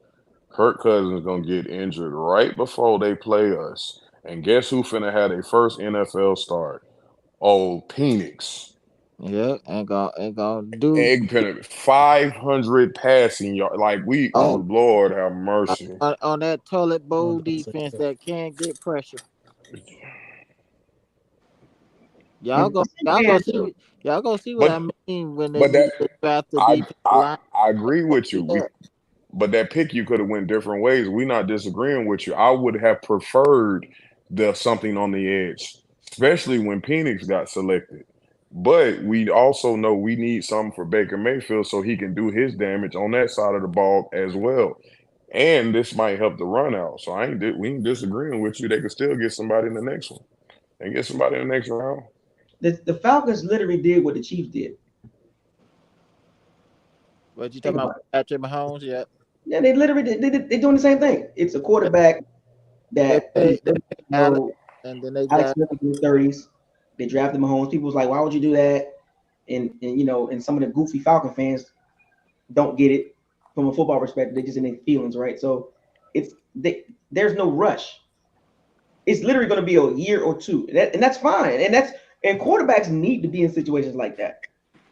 Kirk Cousins gonna get injured right before they play us, and guess who finna have their first NFL start? Oh, Penix. Yeah, ain't gonna do 500 passing yard. Like Lord have mercy. On that toilet bowl defense that can't get pressure. Y'all gonna see what I mean when they draft the defensive line. I agree with you. But that pick you could have went different ways. We're not disagreeing with you. I would have preferred something on the edge, especially when Penix got selected. But we also know we need something for Baker Mayfield so he can do his damage on that side of the ball as well. And this might help the run out. So we ain't disagreeing with you. They could still get somebody in the next one. And get somebody in the next round. The Falcons literally did what the Chiefs did. What you talking about? Patrick Mahomes? Yeah. Yeah, they literally did. They're doing the same thing. It's a quarterback that and then they Alex Smith in his 30s. They drafted Mahomes. People was like, "Why would you do that?" And some of the goofy Falcon fans don't get it from a football perspective. They just in their feelings, right? So there's no rush. It's literally going to be a year or two, and that's fine. And quarterbacks need to be in situations like that,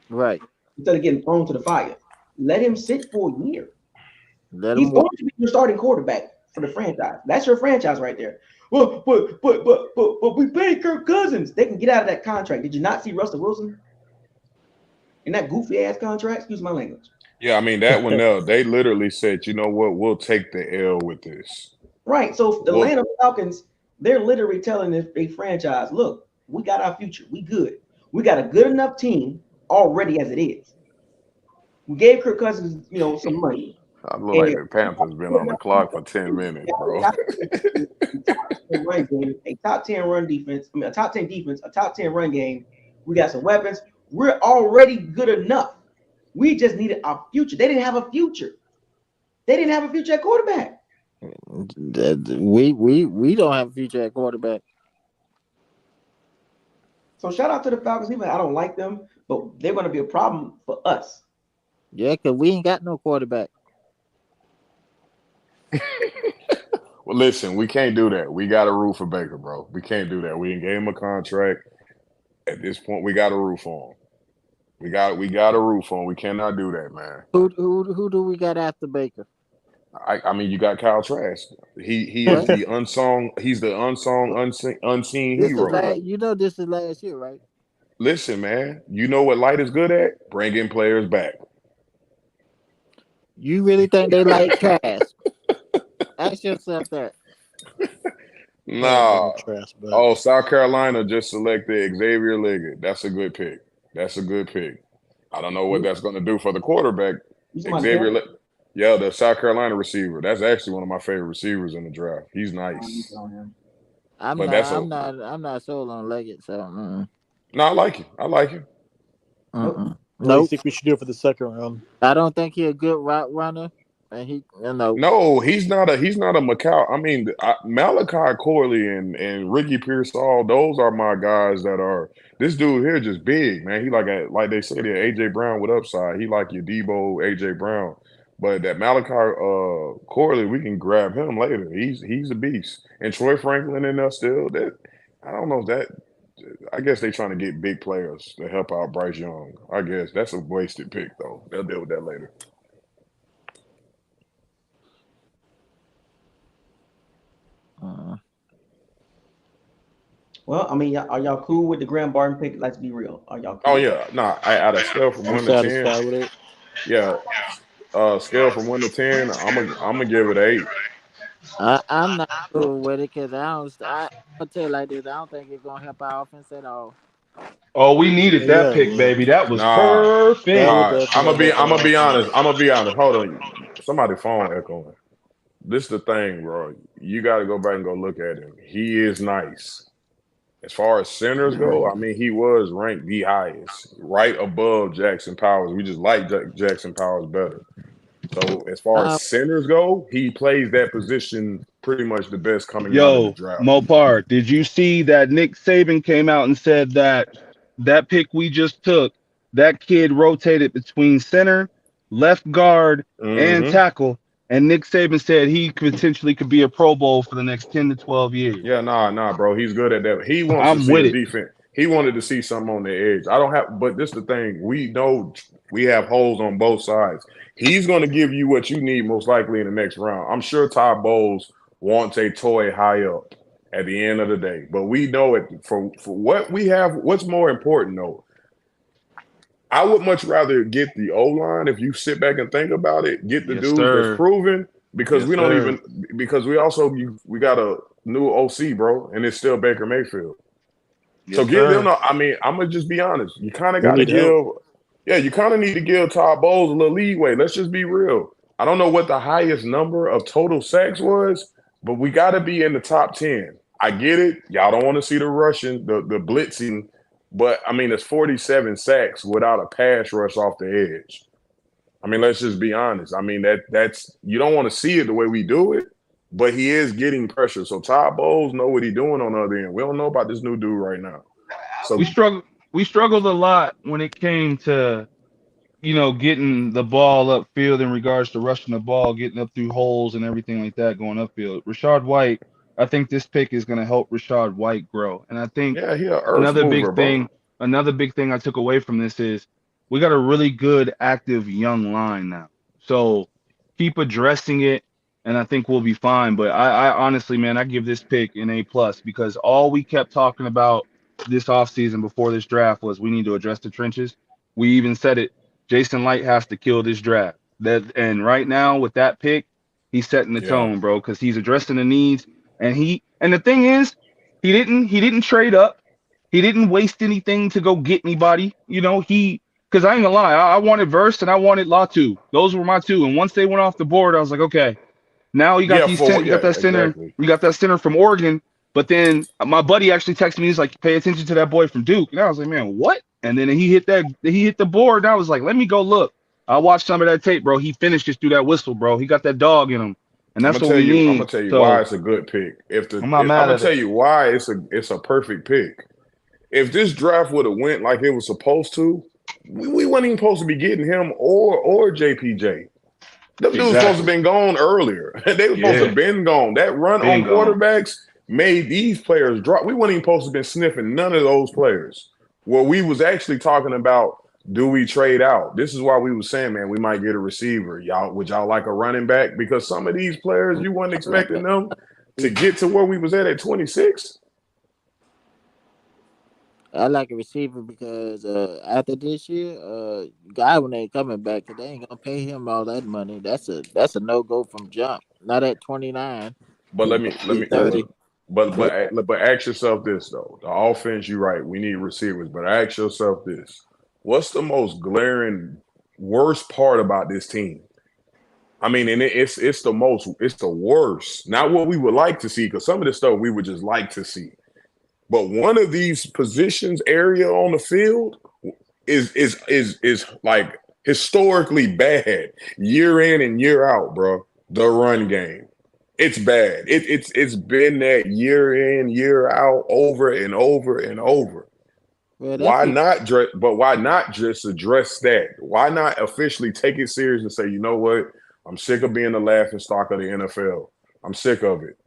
right? Instead of getting thrown to the fire, let him sit for a year. He's going to be your starting quarterback for the franchise. That's your franchise right there. Well, but we paid Kirk Cousins. They can get out of that contract. Did you not see Russell Wilson in that goofy ass contract? Excuse my language. Yeah, I mean that one. They literally said, you know what? We'll take the L with this. Right. So the Well, Atlanta Falcons, they're literally telling their franchise, look, we got our future. We good. We got a good enough team already as it is. We gave Kirk Cousins, some money. I look like And the Panthers been on the clock for 10 minutes, bro. a top 10 run defense, a top 10 defense, a top 10 run game. We got some weapons. We're already good enough. We just needed our future. They didn't have a future. They didn't have a future at quarterback. We don't have a future at quarterback. So shout out to the Falcons. Even I don't like them, but they're going to be a problem for us. Yeah, because we ain't got no quarterback. Well, listen, we can't do that. We got to root for Baker, bro. We can't do that. We didn't gave him a contract. At this point, we got to root for him. We got to root for him. We cannot do that, man. Who do we got after Baker? I mean, you got Kyle Trask. He is the unsung. He's the unseen hero. This is last year, right? Listen, man. You know what Light is good at? Bringing players back. You really think they like Trask? Ask yourself that. Nah. Oh, South Carolina just selected Xavier Leggett. That's a good pick. I don't know what that's going to do for the quarterback. Xavier Yeah, the South Carolina receiver. That's actually one of my favorite receivers in the draft. He's nice. I'm not sold on Leggett, so No, I like him. Nope. What do you think we should do for the second round? I don't think he's a good route runner. And No, he's not a Macau. I mean, Malachi Corley and Ricky Pearsall, those are my guys that are. This dude here just big, man. He like they say there, AJ Brown with upside. He like your Debo, AJ Brown. But that Malachi Corley, we can grab him later. He's a beast. And Troy Franklin in there still. That I don't know that. I guess they trying to get big players to help out Bryce Young. I guess that's a wasted pick though. They'll deal with that later. Well, I mean, are y'all cool with the Graham Barton pick? Let's be real. Are y'all cool? Oh yeah, no. Out of scale from 1 to 10. With it. Yeah, scale from 1 to 10. I'm gonna give it 8. I'm not cool with it because I'll tell you like this. I don't think it's gonna help our offense at all. Oh, we needed that pick, baby. That was perfect. I'm gonna be honest. Hold on. Somebody phone echoing. This is the thing, bro. You got to go back and go look at him. He is nice. As far as centers go, I mean, he was ranked the highest, right above Jackson Powers. We just like Jackson Powers better. So as far as centers go, he plays that position pretty much the best coming out of the draft. Mopar, did you see that Nick Saban came out and said that pick we just took, that kid rotated between center, left guard, and tackle. And Nick Saban said he potentially could be a Pro Bowl for the next 10 to 12 years. Yeah, nah, bro. He's good at that. He wants to see the defense. He wanted to see something on the edge. I don't have, but this is the thing. We know we have holes on both sides. He's going to give you what you need most likely in the next round. I'm sure Todd Bowles wants a toy high up at the end of the day. But we know it for what we have. What's more important, though? I would much rather get the O-line, if you sit back and think about it, get the dudes that's proven, because we we got a new OC, bro, and it's still Baker Mayfield. So give them I mean, I'm going to just be honest. You kind of got to you kind of need to give Todd Bowles a little leeway. Let's just be real. I don't know what the highest number of total sacks was, but we got to be in the top 10. I get it. Y'all don't want to see the rushing, the blitzing. But, I mean, it's 47 sacks without a pass rush off the edge. I mean, let's just be honest. I mean, that's you don't want to see it the way we do it, but he is getting pressure. So Todd Bowles know what he's doing on the other end. We don't know about this new dude right now. So we struggled a lot when it came to, getting the ball upfield in regards to rushing the ball, getting up through holes and everything like that going upfield. Rashad White, I think this pick is going to help Rashad White grow. And I think another big thing I took away from this is we got a really good, active young line now. So keep addressing it, and I think we'll be fine. But I honestly, man, I give this pick an A+ because all we kept talking about this offseason before this draft was we need to address the trenches. We even said it Jason Light has to kill this draft. And right now with that pick, he's setting the Yeah. tone, bro, because he's addressing the needs. And the thing is, he didn't trade up. He didn't waste anything to go get anybody. Because I ain't gonna lie, I wanted Verse and I wanted Latu. Those were my two. And once they went off the board, I was like, okay. Now you got Yeah, you got that center, exactly. you got that center from Oregon. But then my buddy actually texted me. He's like, "Pay attention to that boy from Duke." And I was like, "Man, what?" And then he hit the board. And I was like, "Let me go look." I watched some of that tape, bro. He finished just through that whistle, bro. He got that dog in him, and I'm that's gonna what tell we you. I'm need. gonna tell you So why it's a good pick. I'm not I'm mad gonna at tell it. you why it's a perfect pick. If this draft would have went like it was supposed to, we weren't even supposed to be getting him or JPJ. Them dudes supposed to have been gone earlier. They were supposed to have been gone. That run Been on gone. quarterbacks made these players drop. We weren't even supposed to have been sniffing none of those players. Well, we was actually talking about, do we trade out? This is why we was saying, man, we might get a receiver. Would y'all like a running back? Because some of these players, you weren't expecting them to get to where we was at 26. I like a receiver because after this year, Godwin ain't coming back because they ain't gonna pay him all that money. That's a no go from jump. Not at 29. But He let me might be 30. but ask yourself this though. The offense, you're right. We need receivers, but ask yourself this: what's the most glaring worst part about this team? I mean, and it's the worst. Not what we would like to see, because some of the stuff we would just like to see. But one of these positions area on the field is like historically bad year in and year out, bro. The run game. It's bad. It's been that year in, year out, over and over and over. Well, Why not just address that? Why not officially take it serious and say, you know what? I'm sick of being the laughing stock of the NFL. I'm sick of it.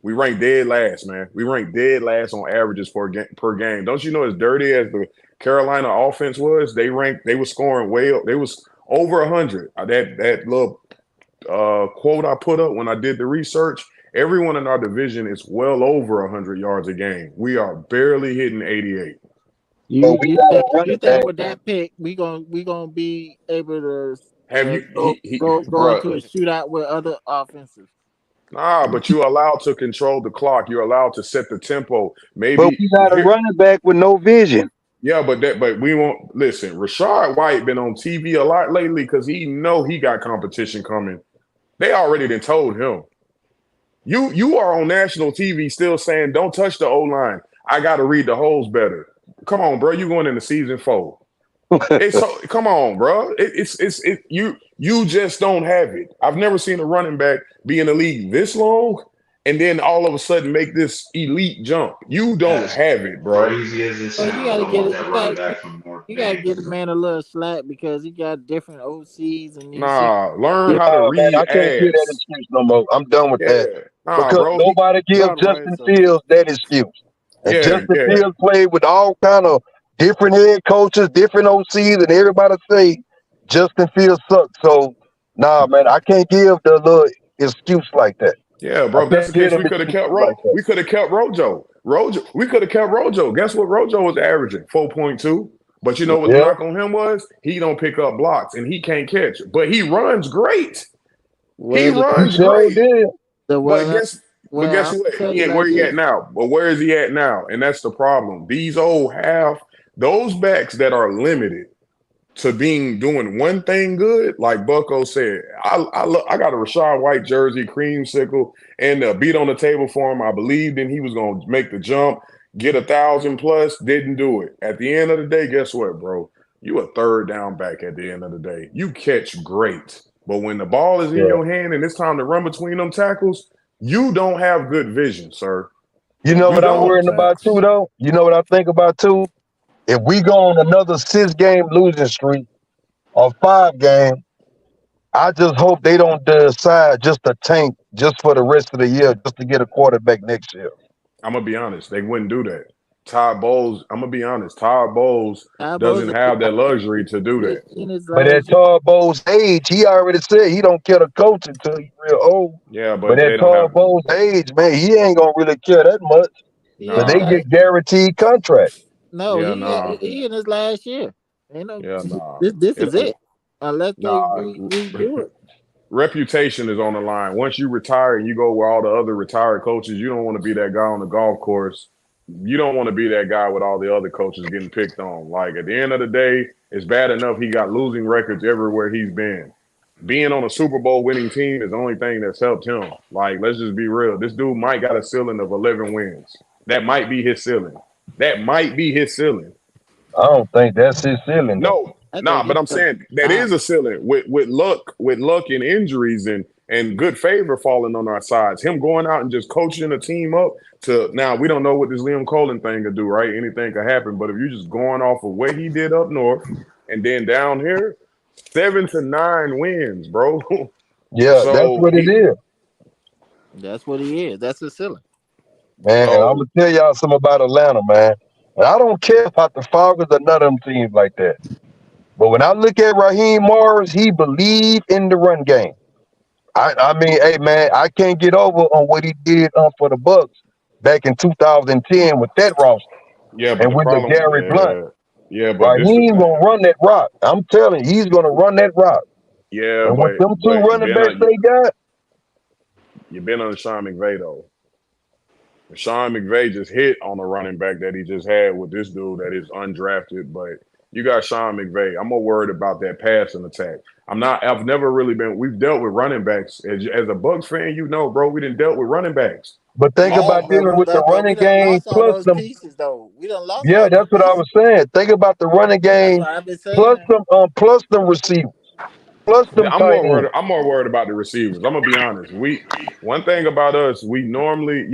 We rank dead last, man. We rank dead last on averages per game. Don't you know, as dirty as the Carolina offense was, they were scoring they was over 100. That little quote I put up when I did the research, everyone in our division is well over 100 yards a game. We are barely hitting 88. You think with that pick we gonna be able to go into a shootout with other offenses? Nah, but you're allowed to control the clock. You're allowed to set the tempo. Maybe, but we got a running back with no vision. Yeah, but we won't listen. Rashad White been on TV a lot lately because he got competition coming. They already done told him. You are on national TV still saying, don't touch the O-line. I got to read the holes better. Come on, bro. You going into season 4. Come on, bro. You just don't have it. I've never seen a running back be in the league this long and then all of a sudden make this elite jump. You don't have it, bro. Crazy as it sounds, You gotta get the man a little slack because he got different OCs and learn how to read. I can't hear that excuse no more. I'm done with that. Because bro, nobody gives Justin Fields that excuse. And Justin Fields played with all kind of different head coaches, different OCs, and everybody say Justin Fields sucks. So, man, I can't give the little excuse like that. Yeah, bro. If that's the case, we could have kept Rojo. We could have kept Rojo. Guess what Rojo was averaging? 4.2. But you know what the knock on him was? He don't pick up blocks and he can't catch. But he runs great. He runs great. But guess what? Where he at now? But where is he at now? And that's the problem. These those backs that are limited to doing one thing good, like Bucko said. I got a Rashad White jersey, creamsicle, and a beat on the table for him. I believed in he was gonna make the jump, get 1,000 plus, didn't do it. At the end of the day, guess what, bro? You a third down back at the end of the day. You catch great. But when the ball is in your hand and it's time to run between them tackles, you don't have good vision, sir. You know what I'm worrying about too, though? You know what I think about too? If we go on another 6-game losing streak or 5-game, I just hope they don't decide just to tank just for the rest of the year just to get a quarterback next year. I'm going to be honest. They wouldn't do that. Todd Bowles, I'm going to be honest. Todd Bowles doesn't have that luxury to do that. But at Todd Bowles' age, he already said he don't care to coach until he's real old. Yeah, but at Todd Bowles' age, man, he ain't going to really care that much. So they get guaranteed contracts. No, he in his last year. Ain't no. Yeah, nah. This It is don't, it. Unless they nah. redo it. Reputation is on the line. Once you retire and you go where all the other retired coaches, you don't want to be that guy on the golf course. You don't want to be that guy with all the other coaches getting picked on. Like at the end of the day, it's bad enough he got losing records everywhere he's been. Being on a Super Bowl winning team is the only thing that's helped him. Like, let's just be real. This dude might got a ceiling of 11 wins. That might be his ceiling. That might be his ceiling. I don't think that's his ceiling though. No, nah, but I'm saying that is a ceiling with luck and injuries and good favor falling on our sides. Him going out and just coaching a team up to now we don't know what this Liam Cohen thing could do, right? Anything could happen. But if you're just going off of what he did up north and then down here, 7 to 9 wins, bro. Yeah, that's what it is. That's what he is. That's his ceiling. Man, and I'm gonna tell y'all something about Atlanta, man. And I don't care about the Falcons or none of them teams like that. But when I look at Raheem Morris, he believed in the run game. I mean, hey man, I can't get over on what he did for the Bucks back in 2010 with that roster Yeah, but and the with the problem, Gary Blunt. yeah, but this the Raheem thing. gonna run that rock. I'm telling you, he's gonna run that rock. Yeah, And with them two but running backs they got, you've been on Sean McVay though. Sean McVay just hit on the running back that he just had with this dude that is undrafted. But you got Sean McVay. I'm more worried about that passing attack. I've never really been. We've dealt with running backs as a Bucks fan. You know, bro, we didn't dealt with running backs. but think about dealing with the running we done game lost all plus those them. pieces though. We done lost Yeah, all those that's what I was pieces. saying. Think about the running That's game what I've been saying. plus them receivers, plus them I'm tight more ends. worried. I'm more worried about the receivers. I'm gonna be honest. One thing about us, we normally,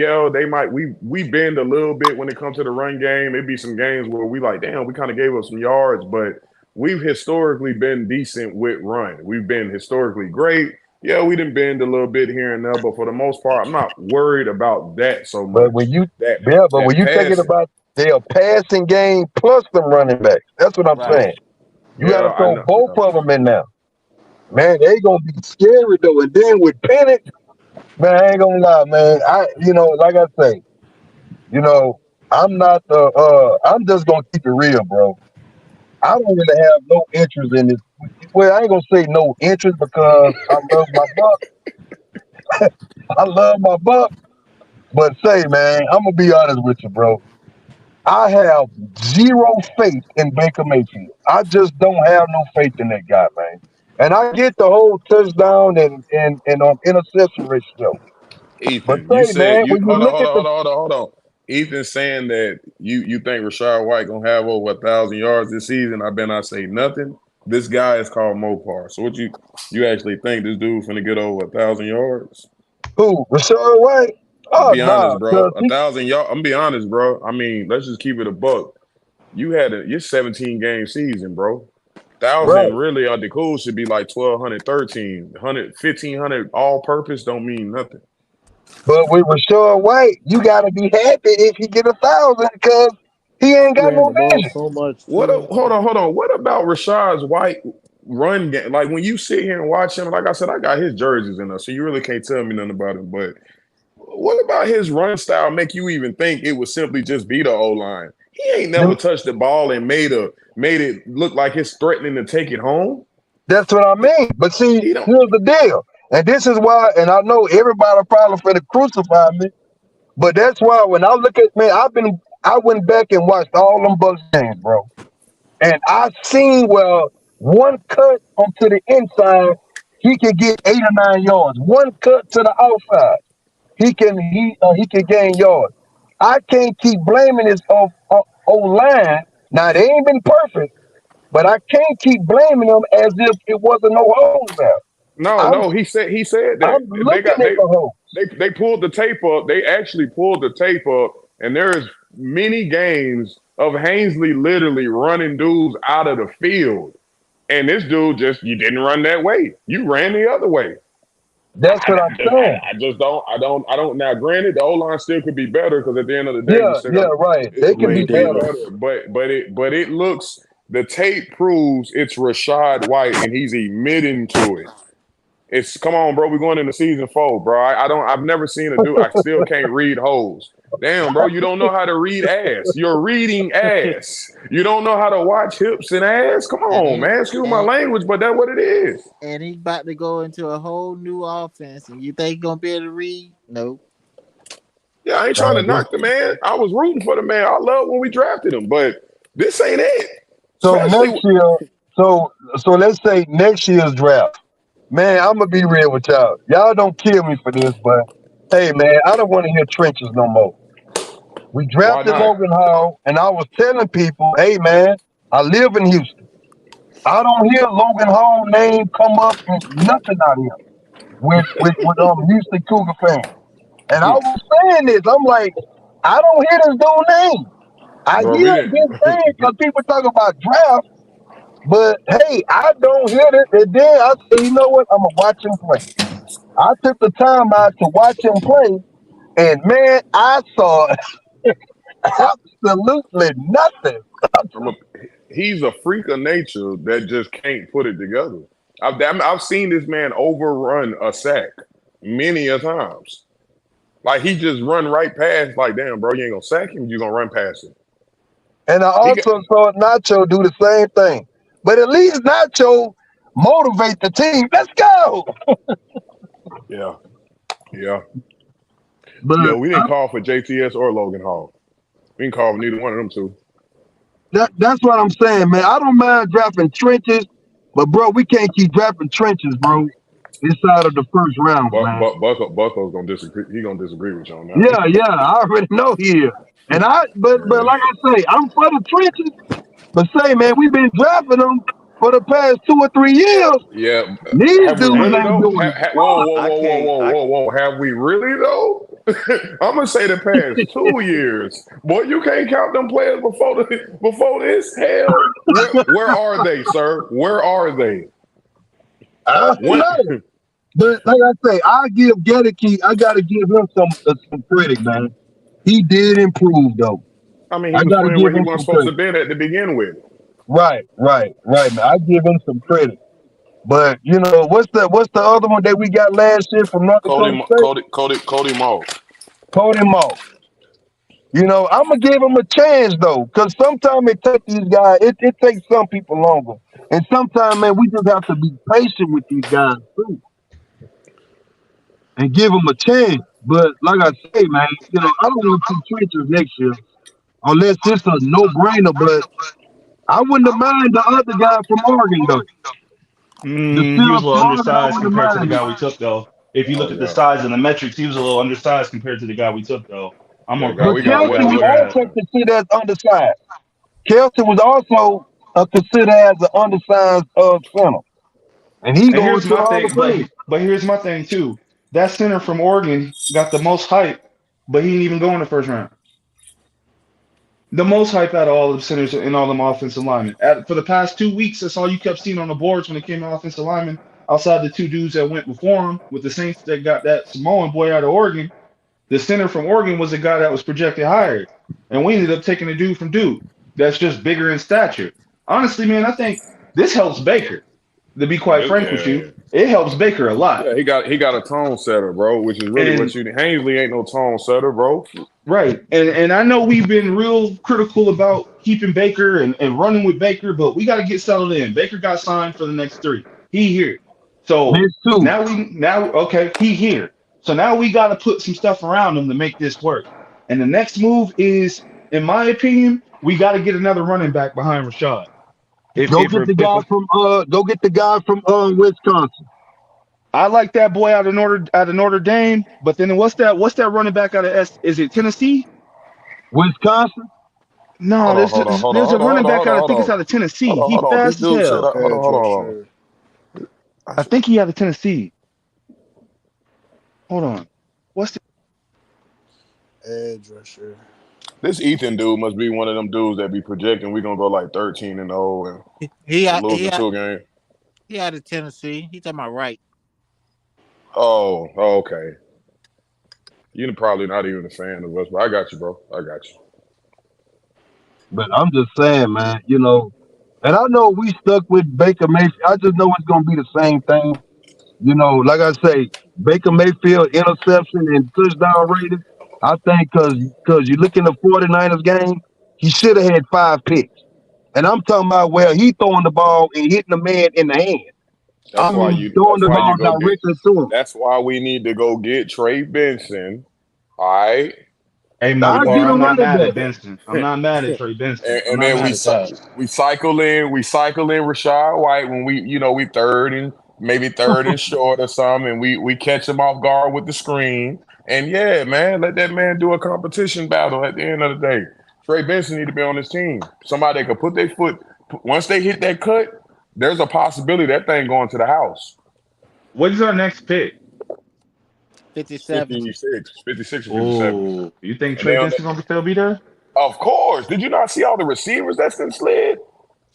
we bend a little bit when it comes to the run game. It'd be some games where we like, damn, we kind of gave up some yards, but we've historically been decent with run. We've been historically great. Yeah, we didn't bend a little bit here and there, but for the most part, I'm not worried about that so But much. when you That thinking passing. about their passing game plus them running backs, that's what I'm saying. You got Yeah, to I throw know. both of them in there. Man, they gonna be scary though. And then with Penix, man, I ain't gonna lie, man. Like I say, I'm not I'm just gonna keep it real, bro. I don't really have no interest in this. Well, I ain't gonna say no interest because I love my buck. I love my buck. But say, man, I'm gonna be honest with you, bro. I have zero faith in Baker Mayfield. I just don't have no faith in that guy, man. And I get the whole touchdown and interception ratio. But Ethan, you say, said man, you when you hold on, look hold at on, hold on, hold on, hold on. Ethan saying that you think Rashad White gonna have over 1,000 yards this season. I bet I say nothing. This guy is called Mopar. So what you actually think this dude finna get over 1,000 yards? who, Rashad White? Oh Be nah, honest, bro. cause he 1,000 yards. I'm gonna be honest, bro. I mean, let's just keep it a buck. Your 17 game season, bro. right. 1,000 really on the cool should be like 1,200, 1,300, 1,500 all purpose don't mean nothing. But with Rashad White, you gotta be happy if he get 1,000 because he ain't He got ran no the ball vision. so much Hold too. on. What about Rashad's White run game? Like when you sit here and watch him, like I said, I got his jerseys in there, so you really can't tell me nothing about him. But what about his run style make you even think it would simply just be the O line? He ain't never touched the ball and made it look like it's threatening to take it home. That's what I mean. But see, He don't. here's the deal. And this is why, and I know everybody probably finna crucify me, but that's why when I look at man, I went back and watched all them Bucks games, bro. And I seen where one cut onto the inside, he can get 8 or 9 yards. One cut to the outside, he can gain yards. I can't keep blaming this O line. Now they ain't been perfect, but I can't keep blaming them as if it wasn't no holes there. I'm No. He said that I'm they looking got at the holes. they pulled the tape up. They actually pulled the tape up, and there's many games of Hainsley literally running dudes out of the field. And this dude you didn't run that way. You ran the other way. That's what I'm saying. I just don't. I don't. Now, granted, the O line still could be better because at the end of the day, we Yeah, still got yeah, right. it's They a can Way be bit better. deeper. better. But it looks the tape proves it's Rashad White and he's admitting to it. It's come on, bro. We're going into season 4, bro. I've never seen a dude. I still can't read holes. Damn, bro, you don't know how to read ass. You're reading ass. You don't know how to watch hips and ass. Come on, man. Excuse my language, but that's what it is. And he's about to go into a whole new offense, and you think he's gonna be able to read? No. Yeah, I ain't trying to knock the man. I was rooting for the man. I love when we drafted him, but this ain't it. So next year, so let's say next year's draft. Man, I'm gonna be real with y'all. Y'all don't kill me for this, but hey, man, I don't want to hear trenches no more. We drafted Logan Hall, and I was telling people, hey, man, I live in Houston. I don't hear Logan Hall name come up in nothing out here with Houston Cougar fans. And I was saying this. I'm like, I don't hear this dude's name. I hear this thing because people talk about draft, but hey, I don't hear it. And then I say, you know what? I'm gonna watch him play. I took the time out to watch him play, and man, I saw absolutely nothing. He's a freak of nature that just can't put it together. I've seen this man overrun a sack many a times. Like he just run right past. Like, damn, bro, you ain't gonna sack him. You gonna run past him. And I also saw Nacho do the same thing. But at least Nacho motivate the team. Let's go. Yeah. But yeah, we didn't call for JTS or Logan Hall. We didn't call for neither one of them two. That's what I'm saying, man. I don't mind drafting trenches, but bro, we can't keep drafting trenches, bro. Inside of the first round, man. Bucko's gonna disagree. He gonna disagree with you on that. Yeah, I already know he is. And but like I say, I'm for the trenches. But say, man, we've been drafting them for the past 2 or 3 years. Yeah. These dudes ain't doing it. Whoa. Have we really though? I'm gonna say the past 2 years. Boy, you can't count them players before this. Hell, where are they, sir? Where are they? I don't know. But like I say, I gotta give him some credit, man. He did improve though. I mean, he was playing where he wasn't supposed to be at to begin with. Right, man. I give him some credit. But you know, what's the other one that we got last year from North Dakota State? Cody Moss. Cody Moss. You know, I'm gonna give him a chance though, because sometimes it takes these guys. It takes some people longer, and sometimes, man, we just have to be patient with these guys too, and give them a chance. But like I say, man, you know, I don't want to see trenches next year, unless it's a no-brainer. But I wouldn't have mind the other guy from Oregon though. He was a little undersized compared to the guy we took, though. If you look at the size and the metrics, he was a little undersized compared to the guy we took, though. I'm more But Kelton was also considered as undersized. Kelton was also considered as an undersized center. And here's my thing, but here's my thing too. That center from Oregon got the most hype, but he didn't even go in the first round. The most hype out of all the centers and all them offensive linemen. For the past 2 weeks, that's all you kept seeing on the boards when it came to offensive linemen, outside the 2 dudes that went before him with the Saints that got that Samoan boy out of Oregon. The center from Oregon was a guy that was projected higher. And we ended up taking a dude from Duke that's just bigger in stature. Honestly, man, I think this helps Baker. To be quite frank with you, it helps Baker a lot. Yeah, he got a tone setter, bro, which is really what you need. Hainsley ain't no tone setter, bro. Right. And I know we've been real critical about keeping Baker and running with Baker, but we got to get settled in. Baker got signed for the next 3. He here. So he here. So now we got to put some stuff around him to make this work. And the next move is, in my opinion, we got to get another running back behind Rashad. Go get the guy from Wisconsin. I like that boy out of Notre Dame, but then what's that running back out of is it Tennessee? Wisconsin? No, there's a running back out. I think it's out of Tennessee. He fast as hell. Hold on. I think he out of Tennessee. Hold on. What's the edge rusher? This Ethan dude must be one of them dudes that be projecting we're gonna go like 13-0 and lose 2 games. He out of Tennessee. He talking about right. Oh, okay. You're probably not even a fan of us, but I got you, bro. I got you. But I'm just saying, man, you know, and I know we stuck with Baker Mayfield. I just know it's gonna be the same thing. You know, like I say, Baker Mayfield interception and touchdown rating. I think because you look in the 49ers game, he should have had 5 picks. And I'm talking about where he throwing the ball and hitting the man in the hand. I mean, throwing That's the why ball you go get. directly to him. That's why we need to go get Trey Benson. All right. Hey, I Motor get Dog, I'm him not running mad back. at Benson. I'm not mad at Trey Benson. I'm And not then mad at that. we cycle in Rashad White when we third and maybe third and short or something, and we catch him off guard with the screen. And yeah, man, let that man do a competition battle at the end of the day. Trey Benson need to be on his team. Somebody that could put their foot once they hit that cut, there's a possibility that thing going to the house. What is our next pick? 57. 56 or 57. Oh, you think And Trey then Benson gonna still be there? of course. Did you not see all the receivers that's been slid?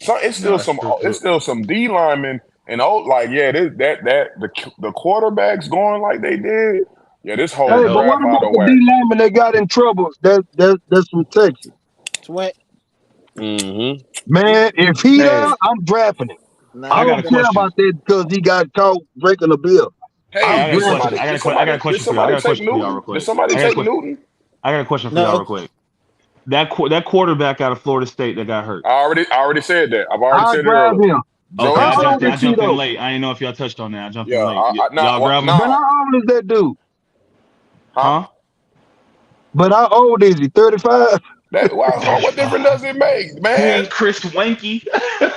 So it's No, still that's true. it's still some D linemen and the quarterbacks going like they did. Yeah, this whole Hey, but what draft out about of the whack. D lineman that got in trouble? That's from Texas. Sweat. Mm-hmm. Man, if he Hey, there, I'm drafting him. Nah, I I got don't a care question. about that because he got caught breaking a bill. Hey, I'm Hey, I got a did question. drafting somebody him. I got a did question for y'all. I somebody got a take question for y'all real Newton? Did quick. somebody I got a take question. Newton? I got a question for y'all no. real quick. That quarterback out of Florida State that got hurt. I already said that. I've already I'll said it drive earlier. him. Okay, Joey How old I is he Travis. jumped in though? late. I didn't know if y'all touched on that. I jumped Yeah, in late. not Y'all grab him? But how old is that dude? huh? Huh? But how old is he? 35? What difference does it make, He man? ain't Chris Wanky. At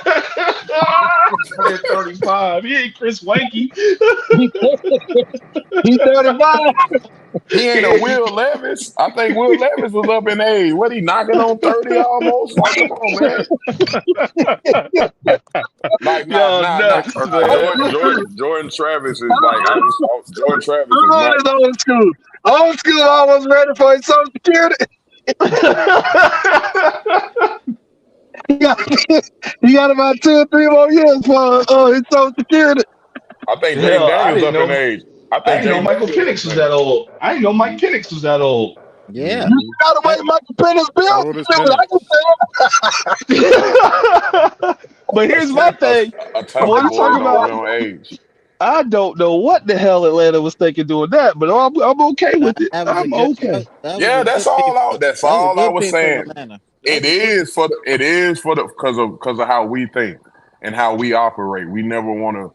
35. He ain't Chris Wanky. He 35? He ain't a Will Levis. I think Will Levis was up in age. What, he knocking on 30 almost? Like, come on, man. Like, Y'all nuts, man. Jordan Travis is like, Jordan Travis is How old not. is old school? Old school almost ready for his social security. he got about 2 or 3 more years for his social security. I think Jaden Hell, I Daniels didn't up in know. age. I I think didn't know Jaden Michael Daniels Penix up was in age. that old. I didn't know Mike Penix was that old. Yeah. You got away Michael Penix bill? How old is Shit, Penix? I can say But here's my thing. A Boy, Tampa you boy talking don't about? really on age. I don't know what the hell Atlanta was thinking doing that, but I'm okay with it. That was a I'm good. okay. That was Yeah, a good that's pick. all out. That's That was a all I good was pick from saying. Atlanta. It is for the because of how we think and how we operate. We never want to.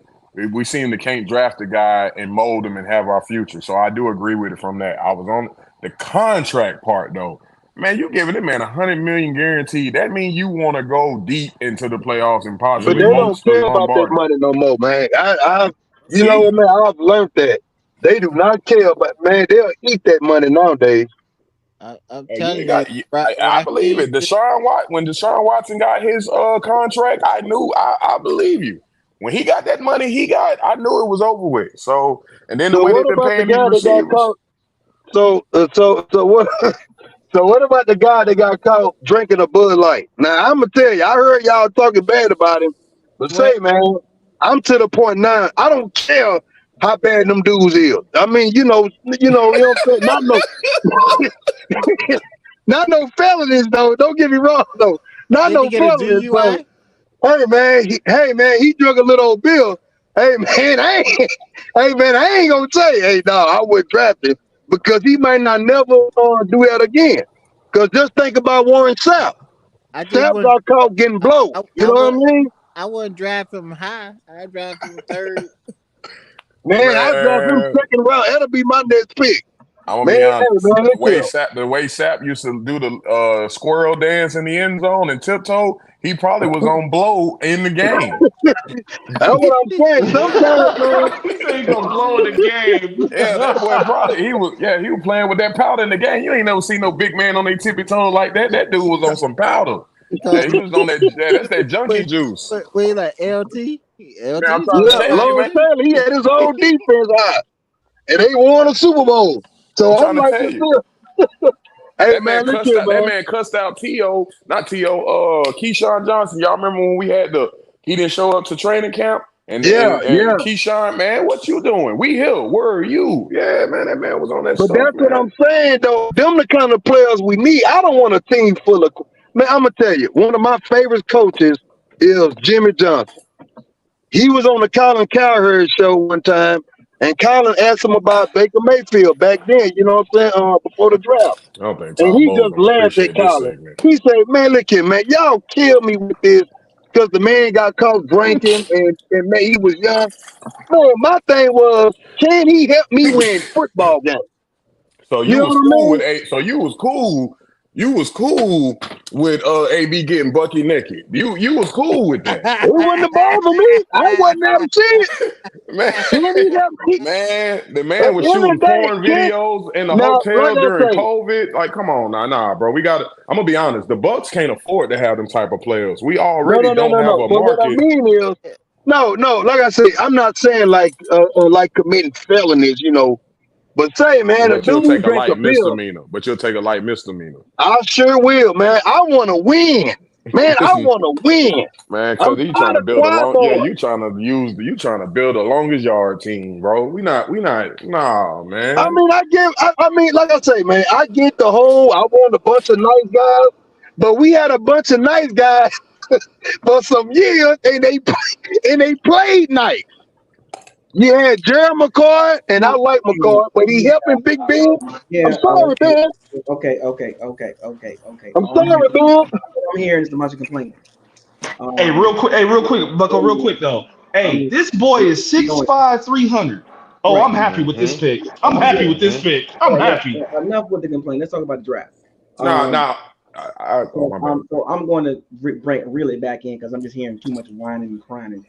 We seem to can't draft a guy and mold him and have our future. So I do agree with it from that. I was on the contract part though. Man, you giving that man $100 million guaranteed. That means you want to go deep into the playoffs and But possibly they don't most care of about that Lombardi. money no more, man. You know what, See, man? I've learned that. They do not care about, man, they'll eat that money nowadays. I'm you telling ain't you, got. I believe Raheem. it. When Deshaun Watson got his contract, I knew. I believe you. When he got that money, I knew it was over with. So, and then the So way what they've been about the paying these guy that got receivers. caught? So what? So what about the guy that got caught drinking a Bud Light? Now I'm gonna tell you, I heard y'all talking bad about him, but Sweat. say, man, I'm to the point now. I don't care how bad them dudes is. I mean, you know what I'm saying? Not no felonies though. Don't get me wrong though. Not Did he no get a felonies, but DUI? hey man, he drunk a little old bill. Hey man, I ain't gonna say, hey dog, I would draft him because he might not never do that again. Cause just think about Warren Sapp. I just Sapp wouldn't. got caught getting blown. You know what I mean? I wouldn't draft him high. I draft him third. Man, I draft him Man, second round. That'll be my next pick. I'm gonna Man, be hey honest. man, look here. The way Sapp used to do the squirrel dance in the end zone and tiptoe, he probably was on blow in the game. That's what I'm saying. Sometimes, man. He said he gonna blow in the game. Yeah, that boy probably he was playing with that powder in the game. You ain't never seen no big man on their tippy toes like that. That dude was on some powder. Because He was on that. That's that junkie juice. we like LT. Man, I'm LT. trying to Yeah, tell you, Lone man. Staley, he had his own defense high. And they won a Super Bowl. I'm So I'm trying to like, tell you. hey That man man, look cussed here, out. That man. man cussed out Keyshawn Johnson. Y'all remember when we had he didn't show up to training camp, and Yeah. Keyshawn, man, what you doing? We here. Where are you? Yeah, man, that man was on that But stuff, that's what man. I'm saying, though. Them the kind of players we need. I don't want a team full of. Man, I'm gonna tell you, one of my favorite coaches is Jimmy Johnson. He was on the Colin Cowherd show one time, And Colin asked him about Baker Mayfield back then, you know what I'm saying, before the draft. I don't think And Todd he Bowles just gonna laughed at appreciate this Colin. segment. He said, man, look here, man, y'all kill me with this because the man got caught drinking and man, he was young. Man, my thing was, can he help me win football games? So You you know was what I cool mean? with A. So you was cool. You was cool with AB getting Bucky naked. You was cool with that, It wouldn't bother me. I wasn't there to see it. man. Can he help me? Man, the At man was the end of shooting the day, porn can videos in the now, like hotel I during say, COVID. Like, come on, nah, bro. We got to I'm gonna be honest. The Bucks can't afford to have them type of players. We no, already no, no, don't no, have no. a But what I market. mean is, no, like I say, I'm not saying like committing felonies, you know. But say, man, a But you'll take dude a drink a light beer, misdemeanor. But you'll take a light misdemeanor. I sure will, man. I want to win, man. I want to win. Man, I'm cause you trying tired to of build a choir long, yeah, boy. you trying to build a longest yard team, bro. Nah, I man. mean, I mean, like I say, man, I get the whole. I want a bunch of nice guys, but we had a bunch of nice guys for some years, and they played nice. You had Jerry McCoy, and I like McCoy, but he helping Big Ben. I'm Yeah. sorry, man. Okay. I'm All sorry, man. I'm hearing is the bunch of complaining. Hey, real quick, Bucko, real quick though. Hey, this boy is 6'5", 300. Oh, Right. I'm happy with this pick. I'm Oh, happy yeah. with this pick. I'm happy. Enough with the complaint. Let's talk about the draft. Nah. Oh, So, my bad. so I'm going to reel it back in because I'm just hearing too much whining and crying.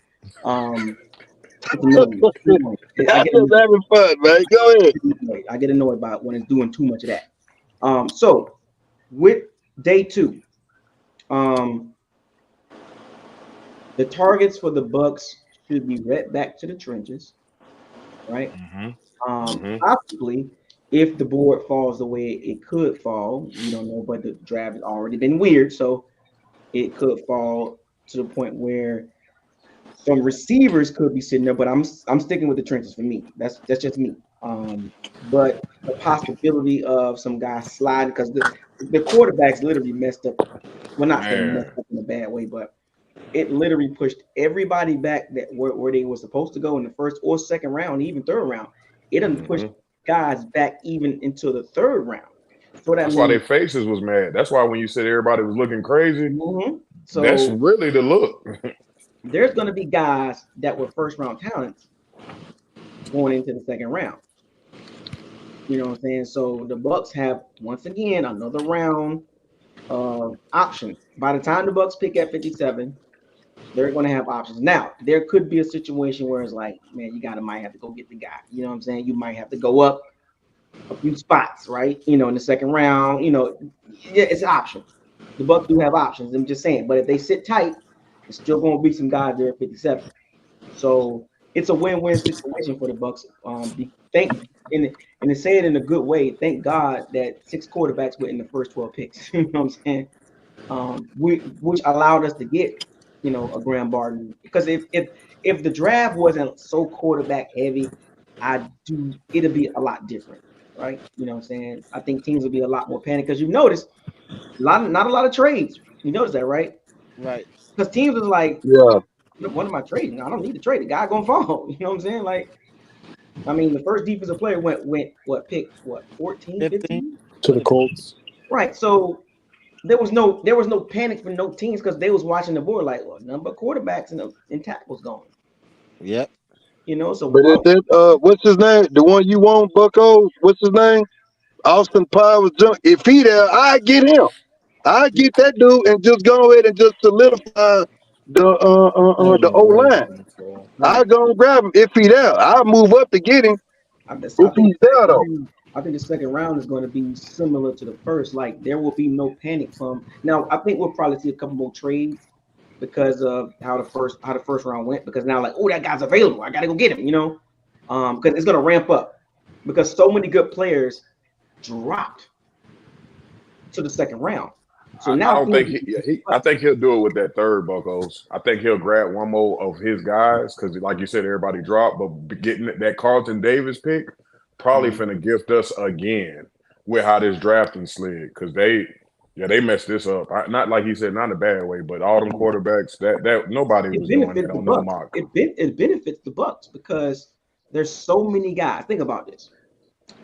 It's annoying. I I'm get just having fun, man. Go ahead. I get annoyed by it when it's doing too much of that. So with day 2, the targets for the Bucks should be right back to the trenches, right? Possibly, if the board falls the way it could fall, we don't know, but the draft has already been weird, so it could fall to the point where some receivers could be sitting there. But I'm sticking with the trenches for me. That's just me. But the possibility of some guys sliding because the quarterbacks literally messed up. Well, not saying messed up in a bad way, but it literally pushed everybody back that where they were supposed to go in the first or second round, even third round. It done pushed guys back even into the third round. So that That's why means their faces was mad. That's why when you said everybody was looking crazy, that's so really the look. there's going to be guys that were first round talents going into the second round. You know what I'm saying? So the Bucks have once again another round of options. By the time the Bucks pick at 57, they're going to have options. Now, there could be a situation where it's like, man, might have to go get the guy. You know what I'm saying? You might have to go up a few spots, right? You know, in the second round, yeah, it's an option. The Bucks do have options. I'm just saying, but if they sit tight, it's still going to be some guys there at 57. So it's a win-win situation for the Bucks. And to say it in a good way, thank God that 6 quarterbacks were in the first 12 picks. You know what I'm saying? Which allowed us to get, a Graham Barton. Because if the draft wasn't so quarterback heavy, it'll be a lot different, right? You know what I'm saying? I think teams will be a lot more panicked because you notice not a lot of trades. You notice that, right? Right. Because teams are like, Yeah. what am I trading? I don't need to trade. The guy gonna fall. You know what I'm saying? Like, I mean, the first defensive player went pick 14, 15? To the Colts. Right. So there was no panic for no teams because they was watching the board like, well, number of quarterbacks and tackles going. Yep. So But if that what's his name? The one you want, Bucko? What's his name? Austin Powers. If he there, I get him. I get that dude and just go ahead and just solidify the O line. I go and grab him if he there. I'll move up to get him if he's there though. I think the second round is going to be similar to the first. Like there will be no panic from now. I think we'll probably see a couple more trades because of how the first round went. Because now like, oh, that guy's available. I got to go get him. Because it's going to ramp up because so many good players dropped to the second round. So now I don't think I think he'll do it with that third, Buckos. I think he'll grab one more of his guys because, like you said, everybody dropped. But getting that Carlton Davis pick probably finna gift us again with how this drafting slid because they messed this up. Not like he said, not in a bad way, but all them quarterbacks that nobody was doing that on no mock. It benefits the Bucks because there's so many guys. Think about this.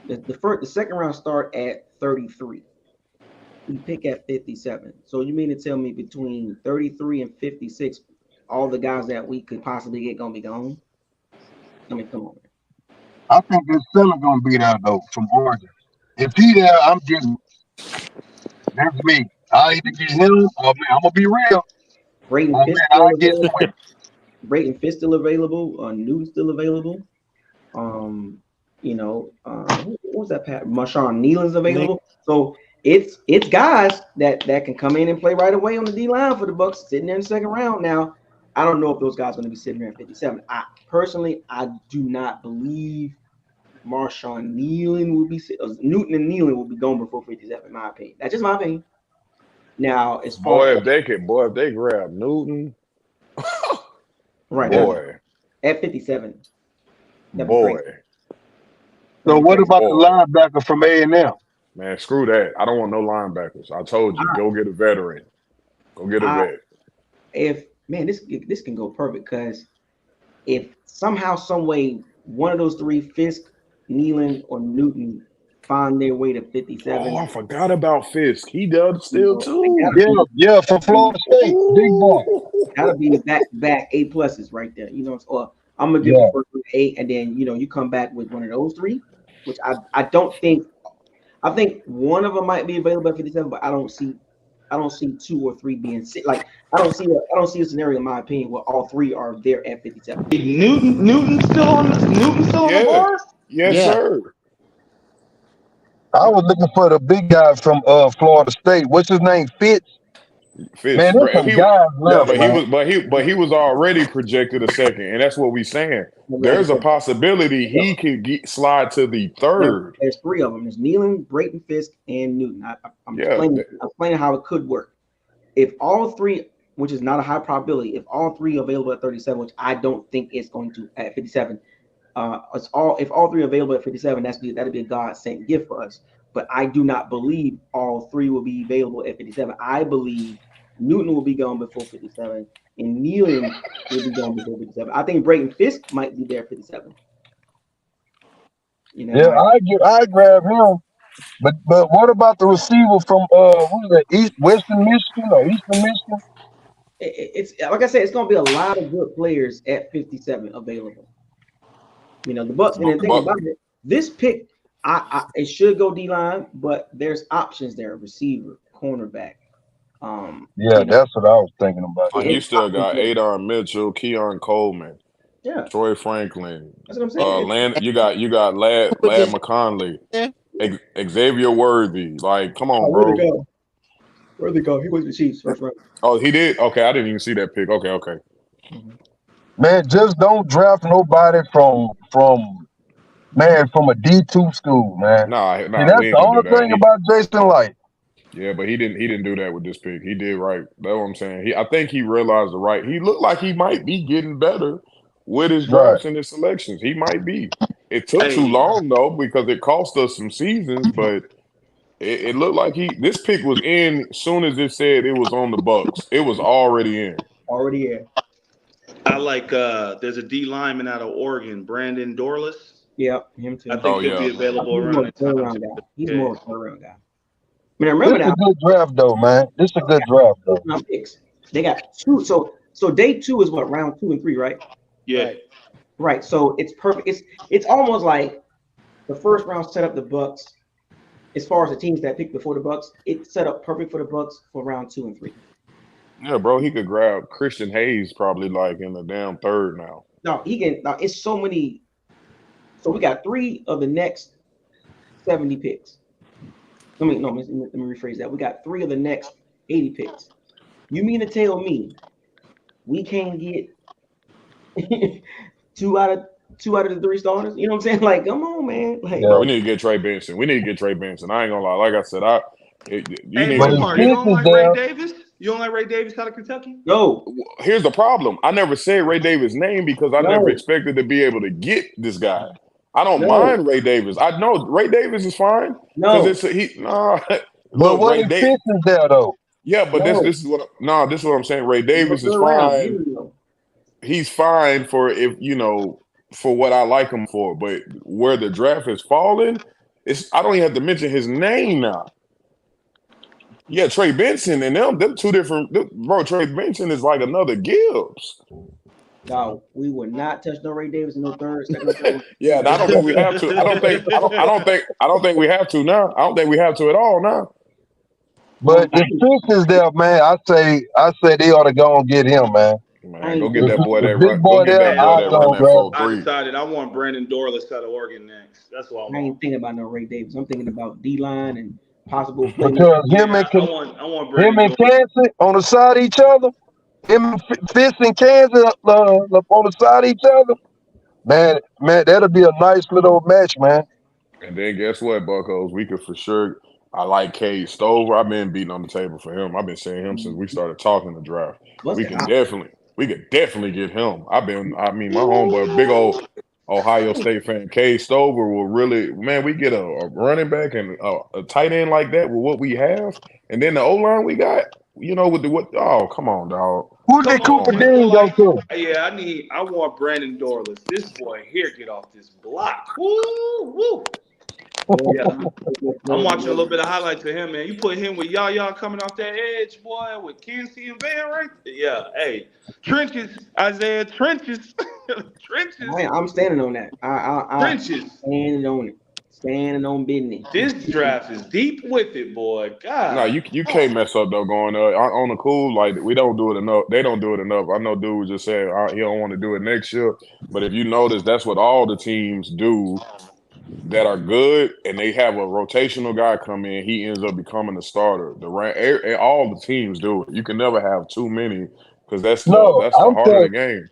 The second round start at 33. We pick at 57. So you mean to tell me between 33 and 56, all the guys that we could possibly get gonna be gone? I mean, come on, man. I think it's still gonna be there though from Oregon. If he there, I'm getting. That's me. I either get him or man, I'm gonna be real. Brayton Oh Fisk man, still I get available. Swift. Brayton Fisk still available. Newton still available. What was that? Marshawn Nealon's available. So it's guys that can come in and play right away on the D line for the Bucks, sitting there in the second round. Now, I don't know if those guys are going to be sitting there at 57. I do not believe Marshawn Nealon will be Newton and Nealon will be gone before 57. In my opinion, that's just my opinion. Now, as far if they grab Newton, right, boy, at 57, boy. So what about the linebacker from A&M? Man, screw that. I don't want no linebackers. I told you, go get a veteran. Go get a vet. This can go perfect because if somehow, some way, one of those three, Fisk, Nealon, or Newton, find their way to 57. Oh, I forgot about Fisk. He does still too. Yeah, from Florida State, big boy. That'll be back A pluses right there. Or I'm gonna give the first 8, and then you come back with one of those 3, which I don't think. I think one of them might be available at 57, but I don't see 2 or 3 being like I don't see a scenario in my opinion where all 3 are there at 57. Newton still on the board? Yes, sir. I was looking for the big guy from Florida State. What's his name? Fitz. Man, there's some guys left, but he was already projected a second, and that's what we're saying. There's a possibility he could slide to the 3rd. There's 3 of them. There's Nealon, Brayton Fisk, and Newton. I'm explaining how it could work. If all 3, which is not a high probability, if all 3 are available at 37, which I don't think it's going to at 57. If all 3 are available at 57, that'd be a God sent gift for us. But I do not believe all 3 will be available at 57. I believe Newton will be gone before 57, and Nealon will be gone before 57. I think Brayton Fisk might be there at 57. I grab him. But what about the receiver from Western Michigan or Eastern Michigan? It's like I said, it's gonna be a lot of good players at 57 available. The Bucks, and the thing about it, this pick, it should go D-line, but there's options there: receiver, cornerback. That's what I was thinking about. You still got Adon Mitchell, Keon Coleman, Troy Franklin. That's what I'm saying. You got Lad McConley, Xavier Worthy. Like, come on, bro. Where'd they go? He was the Chiefs first round. Oh, he did? Okay, I didn't even see that pick. Okay. Mm-hmm. Man, just don't draft nobody from a D2 school, man. Nah, that's the only thing about Jason Light. Yeah, but he didn't do that with this pick. He did right. That's what I'm saying. I think he realized the right. He looked like he might be getting better with his drafts and his selections. He might be. It took too long though because it cost us some seasons, but it looked like this pick was in as soon as it said it was on the Bucks. It was already in. Already in. I like there's a D lineman out of Oregon, Brandon Dorless. Yeah, him too. I think he'll be available around the time. He's more of a third-round guy. I mean, remember this is a good draft though, man. This is a good draft though. They got 2. So day 2 is what, round 2 and 3, right? Yeah. Right. So it's perfect. It's almost like the first round set up the Bucks. As far as the teams that picked before the Bucks, it's set up perfect for the Bucks for round 2 and 3. Yeah, bro, he could grab Christian Hayes probably like in the damn 3rd now. No, he can. Now it's so many. So we got 3 of the next 70 picks. Let me rephrase that. We got 3 of the next 80 picks. You mean to tell me we can't get 2 out of the 3 starters? You know what I'm saying? Like, come on, man. Like, bro, we need to get Trey Benson. I ain't gonna lie. Like I said, you don't like Ray Davis? You don't like Ray Davis out of Kentucky? No. Here's the problem. I never said Ray Davis' name because I never expected to be able to get this guy. I don't mind Ray Davis. I know Ray Davis is fine. No. But what if Fitz is there though? Yeah, but this is what I'm saying. Ray Davis is fine. He's fine for if for what I like him for. But where the draft has fallen, I don't even have to mention his name now. Yeah, Trey Benson and them two different. Bro, Trey Benson is like another Gibbs. No, we would not touch no Ray Davis in no third, second, or third. Yeah, I don't think we have to. I don't think we have to now. I don't think we have to at all now. But if Fish is there, man, I say they ought to go and get him, man. Man, go get that boy that big run. boy Go get there, that boy that run that 4-3. I decided I want Brandon Dorless out of Oregon next. That's what I want. I ain't thinking about no Ray Davis. I'm thinking about D-line and possible because him and Kansas on the side of each other, him and Fish and Kansas on the side of each other, man, that'll be a nice little match, man. And then guess what, Buccos? We could for sure. I like Cade Stover. I've been beating on the table for him. I've been saying him since we started talking the draft. We could definitely get him. My homeboy, big old Ohio State fan, Cade Stover will really, man, we get a running back and a tight end like that with what we have. And then the O-line we got, come on, dog. Who did Cooper Dean go to? Yeah, I want Brandon Dorless. This boy here get off this block. Woo! Yeah, I'm watching a little bit of highlights of him, man. You put him with Yaya coming off that edge, boy, with Kinsey and Van right there. Yeah, hey, trenches, Isaiah, trenches. I'm standing on that. Trenches. Standing on business. This draft is deep with it, boy. God. No, you can't mess up though. Going on the cool, like we don't do it enough. They don't do it enough. I know dude was just saying he don't want to do it next year, but if you notice, that's what all the teams do that are good, and they have a rotational guy come in. He ends up becoming the starter. All the teams do it. You can never have too many because that's the heart of the game.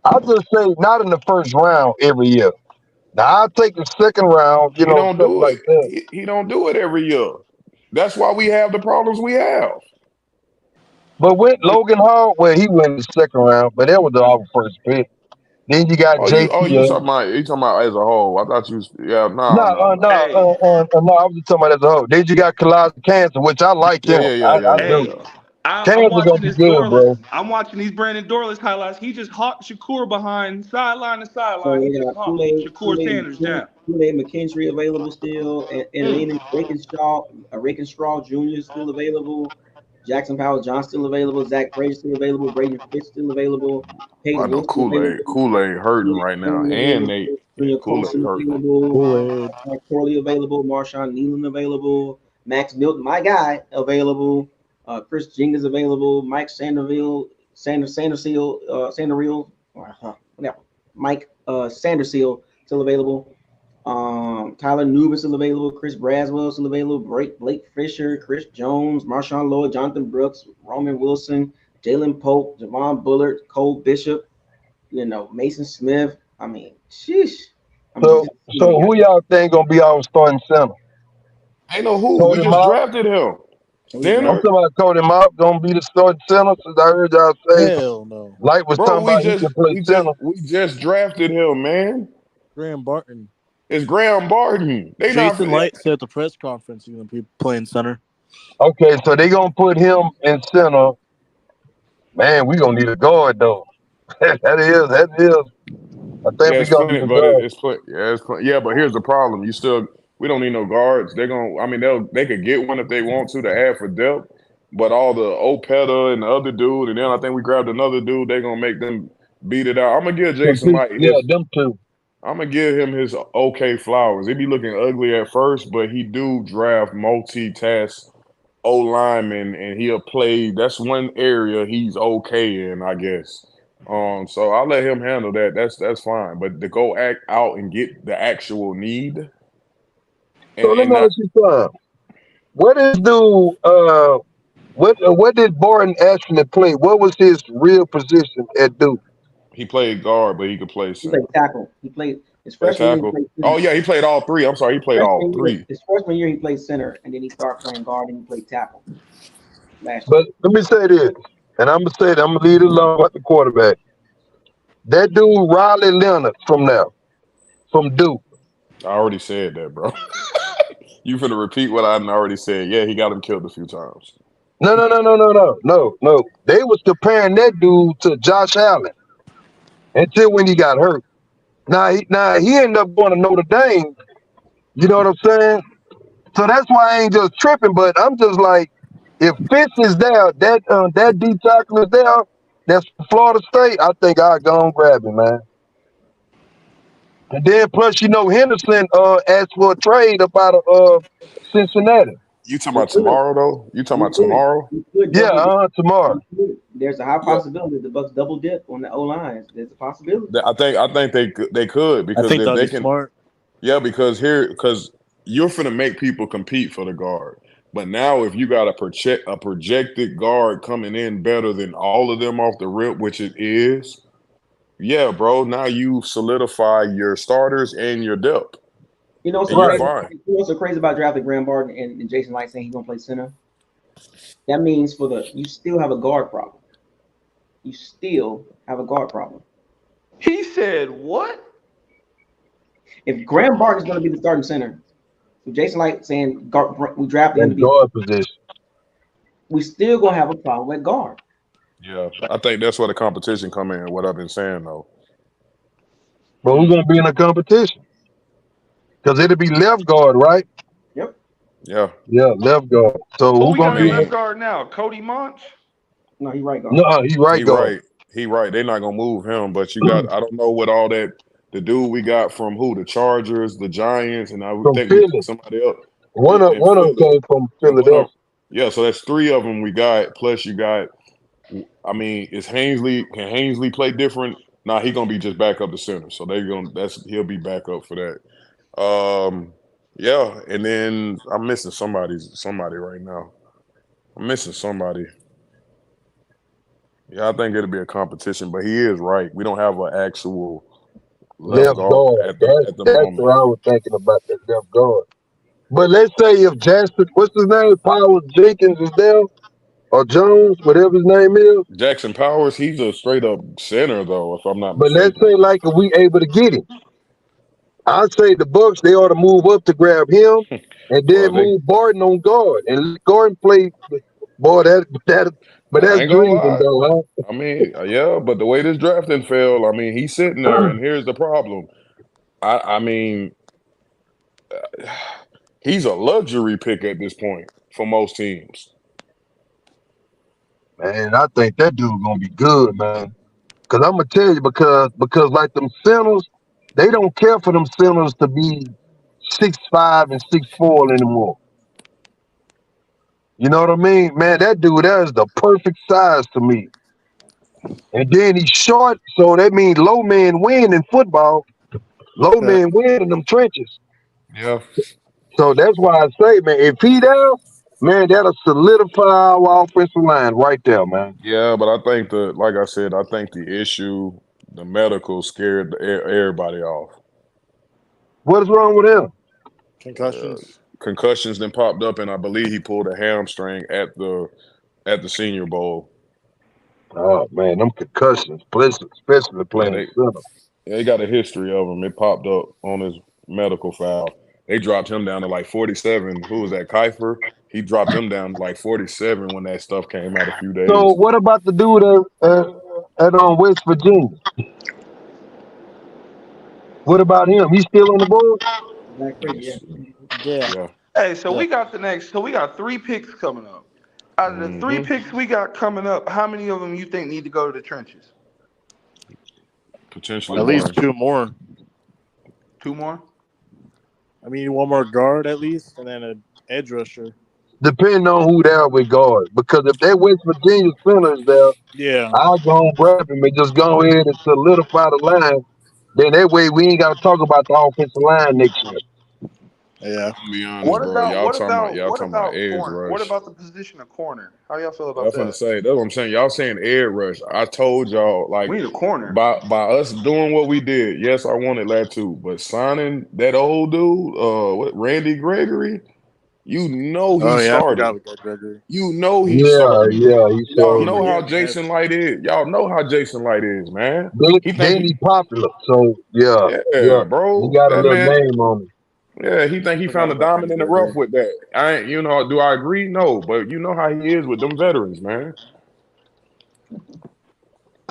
I just say not in the first round every year. Now I'll take the second round. He don't do it. He don't do it every year. That's why we have the problems we have. But with Logan Hall, he went in the second round, but that was our first pick. Then you got JP. You talking about as a whole? I thought you was No, I was just talking about as a whole. Then you got Kalaz Kansas, which I like him. I do. I'm watching this Dorless, bro. I'm watching these Brandon Dorless highlights. He just hawked Shakur behind sideline to sideline. He just hawked Shakur Sanders down. Kool-Aid McKinstry available still, and Rakenstraw Jr. still available. Jackson Powell John still available. Zach Frazier still available. Braden Fitz still available. I know Kool-Aid hurting right now, and Nate Kool-Aid hurting. Corley available. Marshawn Nealon available. Max Milton, my guy, available. Chris Jenkins available. Mike Sanderseal, Mike Sanderseal still available. Tyler Newman still available. Chris Braswell still available. Blake Fisher, Chris Jones, Marshawn Lloyd, Jonathan Brooks, Roman Wilson, Jalen Pope, Javon Bullard, Cole Bishop, Mason Smith. I mean, sheesh. So who y'all think gonna be our starting center? Ain't no who. We just drafted him. I'm talking about Cody Mop gonna be the starting center. Since I heard y'all say, hell no. Light was talking about he can play center. We just drafted him, man. Graham Barton. It's Graham Barton. Jason Light said at the press conference he's gonna be playing center. Okay, so they gonna put him in center. Man, we gonna need a guard though. That is. I think we gonna need a guard. Yeah, but here's the problem. We don't need no guards. They could get one if they want to add for depth. But all the Opeta and the other dude, and then I think we grabbed another dude. They're gonna make them beat it out. I'm gonna give Jason Light. Them two. I'm gonna give him his okay flowers. He be looking ugly at first, but he do draft multitask O lineman, and he'll play. That's one area he's okay in, I guess. So I'll let him handle that. That's fine. But to go out and get the actual need. So let me ask you something. What is what did Barton actually play? What was his real position at Duke? He played guard, but he could play center. He played tackle. He played his freshman year. He played all three. I'm sorry, he played all three. His freshman year, he played center, and then he started playing guard, and he played tackle. But let me say this, and I'm gonna leave it alone about the quarterback. That dude Riley Leonard from Duke. I already said that, bro. You finna repeat what I already said. Yeah, he got him killed a few times. No. They was comparing that dude to Josh Allen until when he got hurt. Now he ended up going to Notre Dame. You know what I'm saying? So that's why I ain't just tripping. But I'm just like, if Fitz is there, that D tackle is there. That's from Florida State. I think I'll go and grab him, man. And then plus, Henderson asked for a trade about Cincinnati. You talking about tomorrow though? You talking about tomorrow? Yeah, tomorrow. There's a high Yeah. possibility the Bucks double dip on the O lines. There's a possibility. I think they could because I think if that'd they be can. smart. Yeah, because you're finna make people compete for the guard. But now if you got a projected guard coming in better than all of them off the rip, which it is, yeah, bro. Now you solidify your starters and your depth. You know what's And so you're crazy? fine. You know what's so crazy about drafting Graham Barton and Jason Light saying he's gonna play center? That means you still have a guard problem. You still have a guard problem. He said what? If Graham Barton is going to be the starting center, so Jason Light saying we drafted him to That's be guard position. we still gonna have a problem with guard. Yeah, I think that's where the competition come in. What I've been saying though. But who's gonna be in a competition? Because it'll be left guard, right? Yep. Yeah. Yeah, left guard. So Who who's we gonna got be? in left guard now? Cody Monch? No, he right guard. No, he right guard. He right. They're not gonna move him, but you got I don't know what all that the dude we got from who? The Chargers, the Giants, and I would From think we Philly. took somebody else. One of them came from Philadelphia. Yeah, so that's 3 of them we got. Plus you got, I mean, can Ainsley play different? Nah, he gonna be just back up the center. So he'll be back up for that. Yeah, and then I'm missing somebody right now. I'm missing somebody. Yeah, I think it'll be a competition, but he is right. We don't have an actual left guard at the That's moment. what I was thinking about, that left guard. But let's say if Jackson, what's his name, Powers Jenkins is there, or Jones, whatever his name is. Jackson Powers, he's a straight up center though, if I'm not But mistaken. let's say like if we able to get him, I'd say the Bucks they ought to move up to grab him, and then move Barton on guard and let Gordon play. Boy, but that's I ain't gonna dreaming lie. though, huh? I mean, yeah, but the way this drafting fell, I mean, he's sitting there, and here's the problem. I mean, he's a luxury pick at this point for most teams. Man, I think that dude gonna be good, man. Cause I'm gonna tell you, because like them centers, they don't care for them centers to be 6'5" and 6'4" anymore. You know what I mean? Man, that dude, that is the perfect size to me. And then he's short, so that means low man win in football. Low man win in them trenches. Yeah. So that's why I say, man, if he down, man, that'll solidify our offensive line right there, man. Yeah, but I think like I said, I think the issue, the medical scared everybody off. What is wrong with him? Concussions. Concussions then popped up, and I believe he pulled a hamstring at the Senior Bowl. Oh man, them concussions, especially playing center. Yeah, he got a history of them. It popped up on his medical file. They dropped him down to like 47. Who was that? Kiefer? He dropped him down to like 47 when that stuff came out a few days. So what about the dude at West Virginia? What about him? He's still on the board? Yeah. Hey, so we got we got 3 picks coming up. Out of the 3 picks we got coming up, how many of them you think need to go to the trenches? Potentially at least 2 more. 2 more? I mean, 1 more guard at least, and then an edge rusher. Depending on who there with guards. Because if that West Virginia center is there, yeah, I'll go and grab him and just go ahead and solidify the line. Then that way we ain't got to talk about the offensive line next year. Yeah. I'm be honest, bro. Y'all talking about edge corner? rush. What about the position of corner? How y'all feel about I was gonna say that's what I'm saying. Y'all saying edge rush. I told y'all like we need a corner. By us doing what we did. Yes, I wanted Latu, but signing that old dude, Randy Gregory, you know he's starting. I forgot about Gregory. You know he's starting. Yeah, he's Y'all know how Jason Light is. Y'all know how Jason Light is, man. Then he popular, so yeah, bro. He got a That little man, name on him. yeah, he think he found a diamond in the rough with that. I ain't, do I agree? No, but you know how he is with them veterans, man.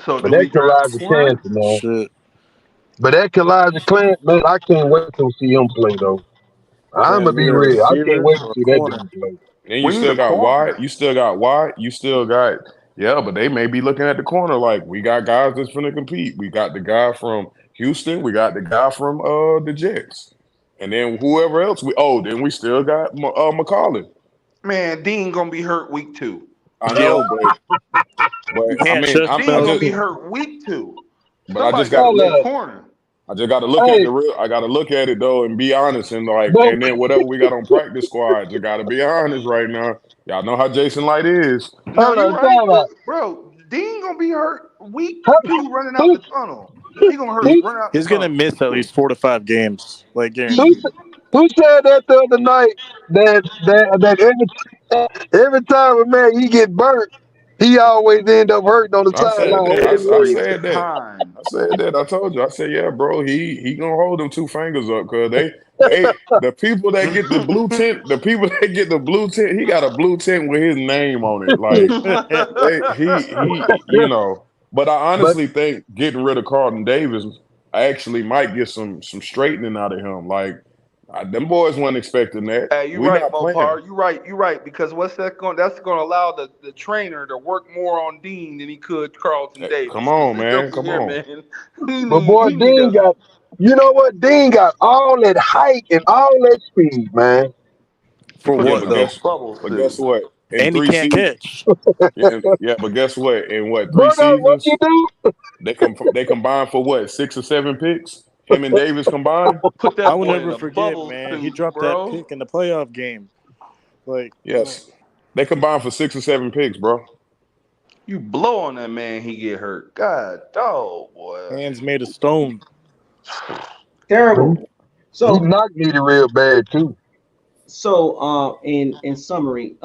So but that's Elijah Chance, man. Shit. But that Elijah Clint, man, I can't wait to see him play though. I'm Man, gonna we be need a real. I can't receiver wait to or a see that corner. dude play. Then you We need still a got White. corner. You still got White. You still got but they may be looking at the corner like we got guys that's finna compete. We got the guy from Houston. We got the guy from the Jets, and then whoever else then we still got McCollum. Man, Dean gonna be hurt week 2. I know, but You I can't mean, trust Dean I gonna him. be just hurt week 2. but I Somebody just got got to to play Hold up. corner. I just got to look at Hey, the real. I got to look at it though and be honest and but and then whatever we got on practice squad, just got to be honest right now. Y'all know how Jason Light is. No, hold you on, right, time but out. bro, Dean gonna be hurt week Who, 2 running out who, the tunnel. He gonna hurt who, running out the He's gonna tunnel. miss at least 4 to 5 games, like who, guaranteed. who said that the other night that every time a man he get burnt, he always end up hurting on the I sideline said that. holding his I leg. Every said that. time. I said that. I told you. I said, yeah, bro. He gonna hold them 2 fingers up because the people that get the blue tint, the people that get the blue tint, he got a blue tint with his name on it. Like he But I But honestly think getting rid of Carlton Davis actually might get some straightening out of him. Like them boys weren't expecting that. Hey, you We right, not playing. Mopar. You right. You right. Because what's that going? That's going to allow the trainer to work more on Dean than he could Carlton Come Davis. Because on, this man. joker Come here, on. man, boy, he need Dean a. got, you know what? Dean got all that height and all that speed, man. For Put Yeah, him what in but a though? bubble guess suit. what? In And he 3 can't seasons, catch. but guess what? In what 3 Brother, what you seasons do? they combined for what 6 or 7 picks? Him and Davis combined. Put I that will boy in never a forget, bubble man. He suit, dropped that bro. pick in the playoff game. Like, Yes, they combined for 6 or 7 picks, bro. You blow on that man, he get hurt. God, dog, boy. hands made of stone. He, Terrible. he So knocked me real bad too. in summary,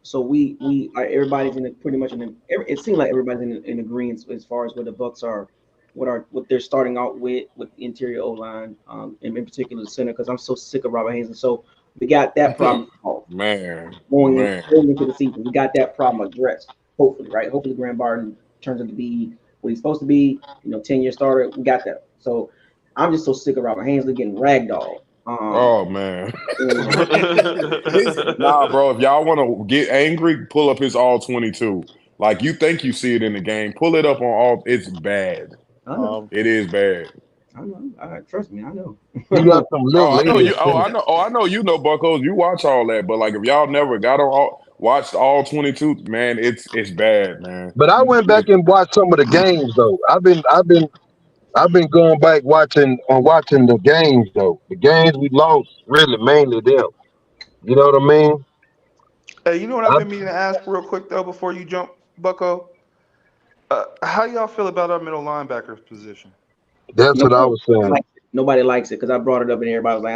so we are everybody's in pretty much it seems like everybody's in agreement as far as what the Bucks are, what they're starting out with the interior O line, and in particular the center, because I'm so sick of Robert Haynes. So we got that problem solved Man, going into the season. We got that problem addressed. Hopefully, right? Hopefully, Graham Barton turns out to be what he's supposed to be. 10-year starter. We got that. So I'm just so sick of Robert Hainsley getting ragdolled. oh man. And Nah, bro. If y'all want to get angry, pull up his all 22. Like you think you see it in the game, pull it up on all. It's bad. I know. It is bad. I know. Trust me, I know. He got some little Oh, I know ladies you. Oh, too. I know. Oh, I know you know Buckos. You watch all that, but like if y'all never got on watched all 22, man, it's bad, man. But I went back and watched some of the games though. I've been going back watching the games though. The games we lost, really mainly them. You know what I mean? Hey, you know what I've I, been meaning to ask real quick though before you jump, Bucko? How y'all feel about our middle linebacker position? that's what I Nobody was saying. likes it. Nobody likes it because I brought it up and everybody was like,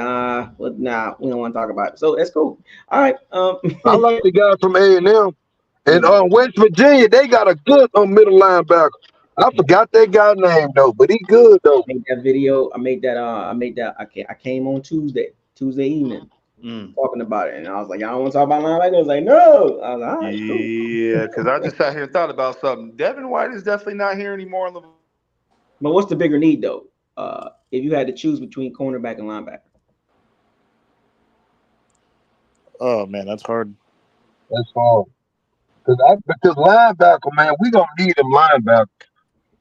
well, nah, we don't want to talk about it. So that's cool. All right. I like the guy from A&M. And Mm. West Virginia, they got a good middle linebacker. I forgot that guy's name though, but he good though. I made that video. I made that. I came on Tuesday evening talking about it, and I was like, y'all don't want to talk about linebacker? I was like, no. I was like, all right, cool. Yeah, because I just sat here and thought about something. Devin White is definitely not here anymore. But what's the bigger need though? If you had to choose between cornerback and linebacker. Oh man, that's hard. That's hard. Because linebacker, man, we gonna need them linebacker.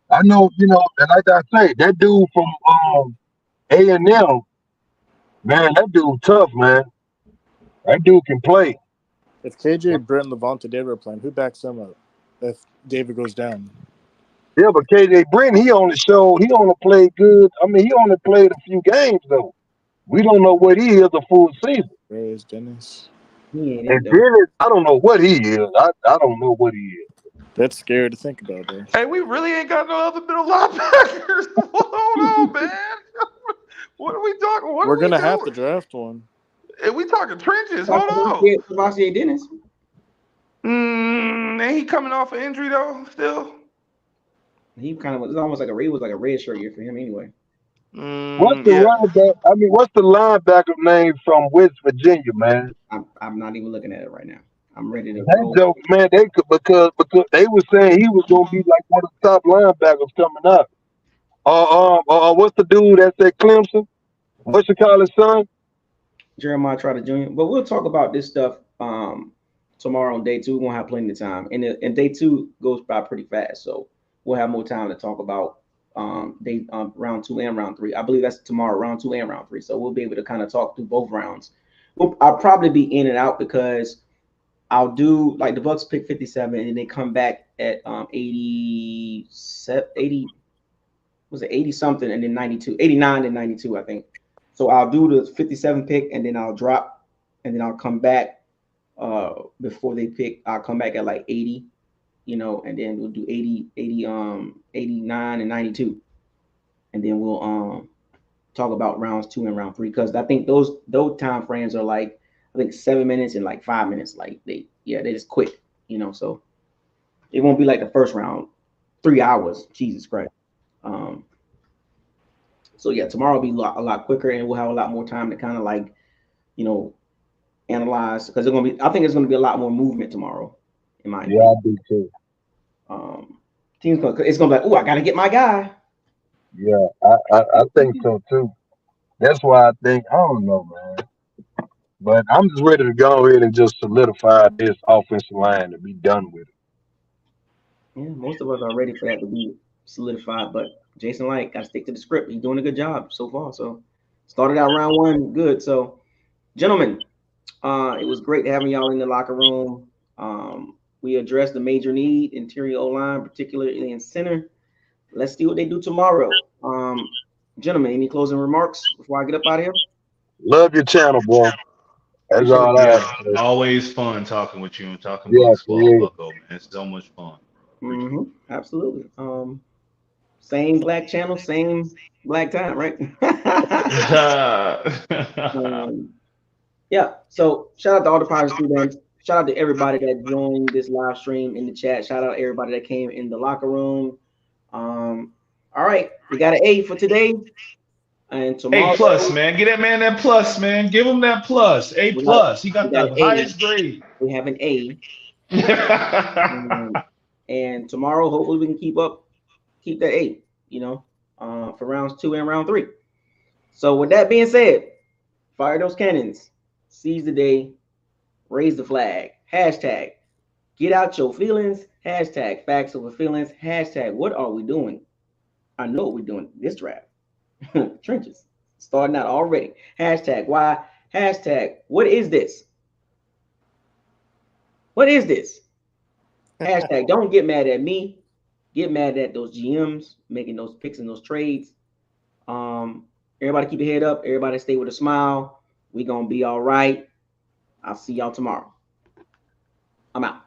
I know, and like I say, that dude from A&M, man, that dude tough, man. That dude can play. If KJ, Brent, and Levante David are playing, who backs them up if David goes down? Yeah, but KJ Britton, he only played good. I mean, he only played a few games though. We don't know what he is a full season. Where's Dennis? And Dennis, I don't know what he is. I don't know what he is. That's scary to think about, bro. Hey, we really ain't got no other middle linebackers. Hold on, man. What are we talking? We're gonna have to draft one. Hey, we talking trenches. Hold on. Sebastian Dennis. Ain't he coming off an injury though? Still. He kind of was almost like a red shirt year for him anyway. What's the linebacker name from West Virginia, man? I'm not even looking at it right now. I'm ready to That roll. joke, man, because they were saying he was gonna be like one of the top linebackers coming up. What's the dude that's at Clemson? What you call his son? Jeremiah Trotter Jr. But we'll talk about this stuff tomorrow on day 2. We're gonna have plenty of time, and day 2 goes by pretty fast, so we'll have more time to talk about round 2 and round 3. I believe that's tomorrow, round 2 and round 3. So we'll be able to kind of talk through both rounds. I'll probably be in and out because I'll do like the Bucks pick 57 and they come back at 80 was it 80 something and then 92, 89 and 92, I think. So I'll do the 57 pick and then I'll drop and then I'll come back before they pick. I'll come back at like 80, and then we'll do 80, 89 and 92. And then we'll talk about rounds 2 and round 3 because I think those time frames are like I think 7 minutes and like 5 minutes. Like they just quick, so it won't be like the first round, 3 hours. Jesus Christ. So yeah, tomorrow will be a lot quicker and we'll have a lot more time to kind of like, analyze because I think it's gonna be a lot more movement tomorrow, in my opinion. Yeah, I do too. It's gonna be like, oh, I gotta get my guy. Yeah, I think so too. That's why I think I don't know, man. But I'm just ready to go ahead and just solidify this offensive line to be done with it. Yeah, most of us are ready for that to be solidified, but Jason Light got to stick to the script. He's doing a good job so far. So started out round 1 good. So gentlemen, it was great having y'all in the locker room. We addressed the major need, interior O-line, particularly in center. Let's see what they do tomorrow. Gentlemen, any closing remarks before I get up out of here? Love your channel, boy. That's all I have to say. Always fun talking with you and talking Yeah, Bucks for ball, real. Bucko, man. It's so much fun. Absolutely. Same black channel, same black time, right? Yeah. So shout out to all the Pirates students. Shout out to everybody that joined this live stream in the chat. Shout out to everybody that came in the locker room. All right, we got an A for today. And tomorrow, A+, man. Get that man that plus, man. Give him that plus. A+. He got the highest grade. We have an A. And tomorrow, hopefully, we can keep that A, for rounds 2 and round 3. So with that being said, fire those cannons, seize the day, raise the flag, hashtag get out your feelings, hashtag facts over feelings, hashtag what are we doing? I know what we're doing this draft. Trenches. Starting out already. Hashtag why, hashtag what is this? What is this? Hashtag don't get mad at me. Get mad at those GMs making those picks and those trades. Everybody keep your head up. Everybody stay with a smile. We gonna be all right. I'll see y'all tomorrow. I'm out.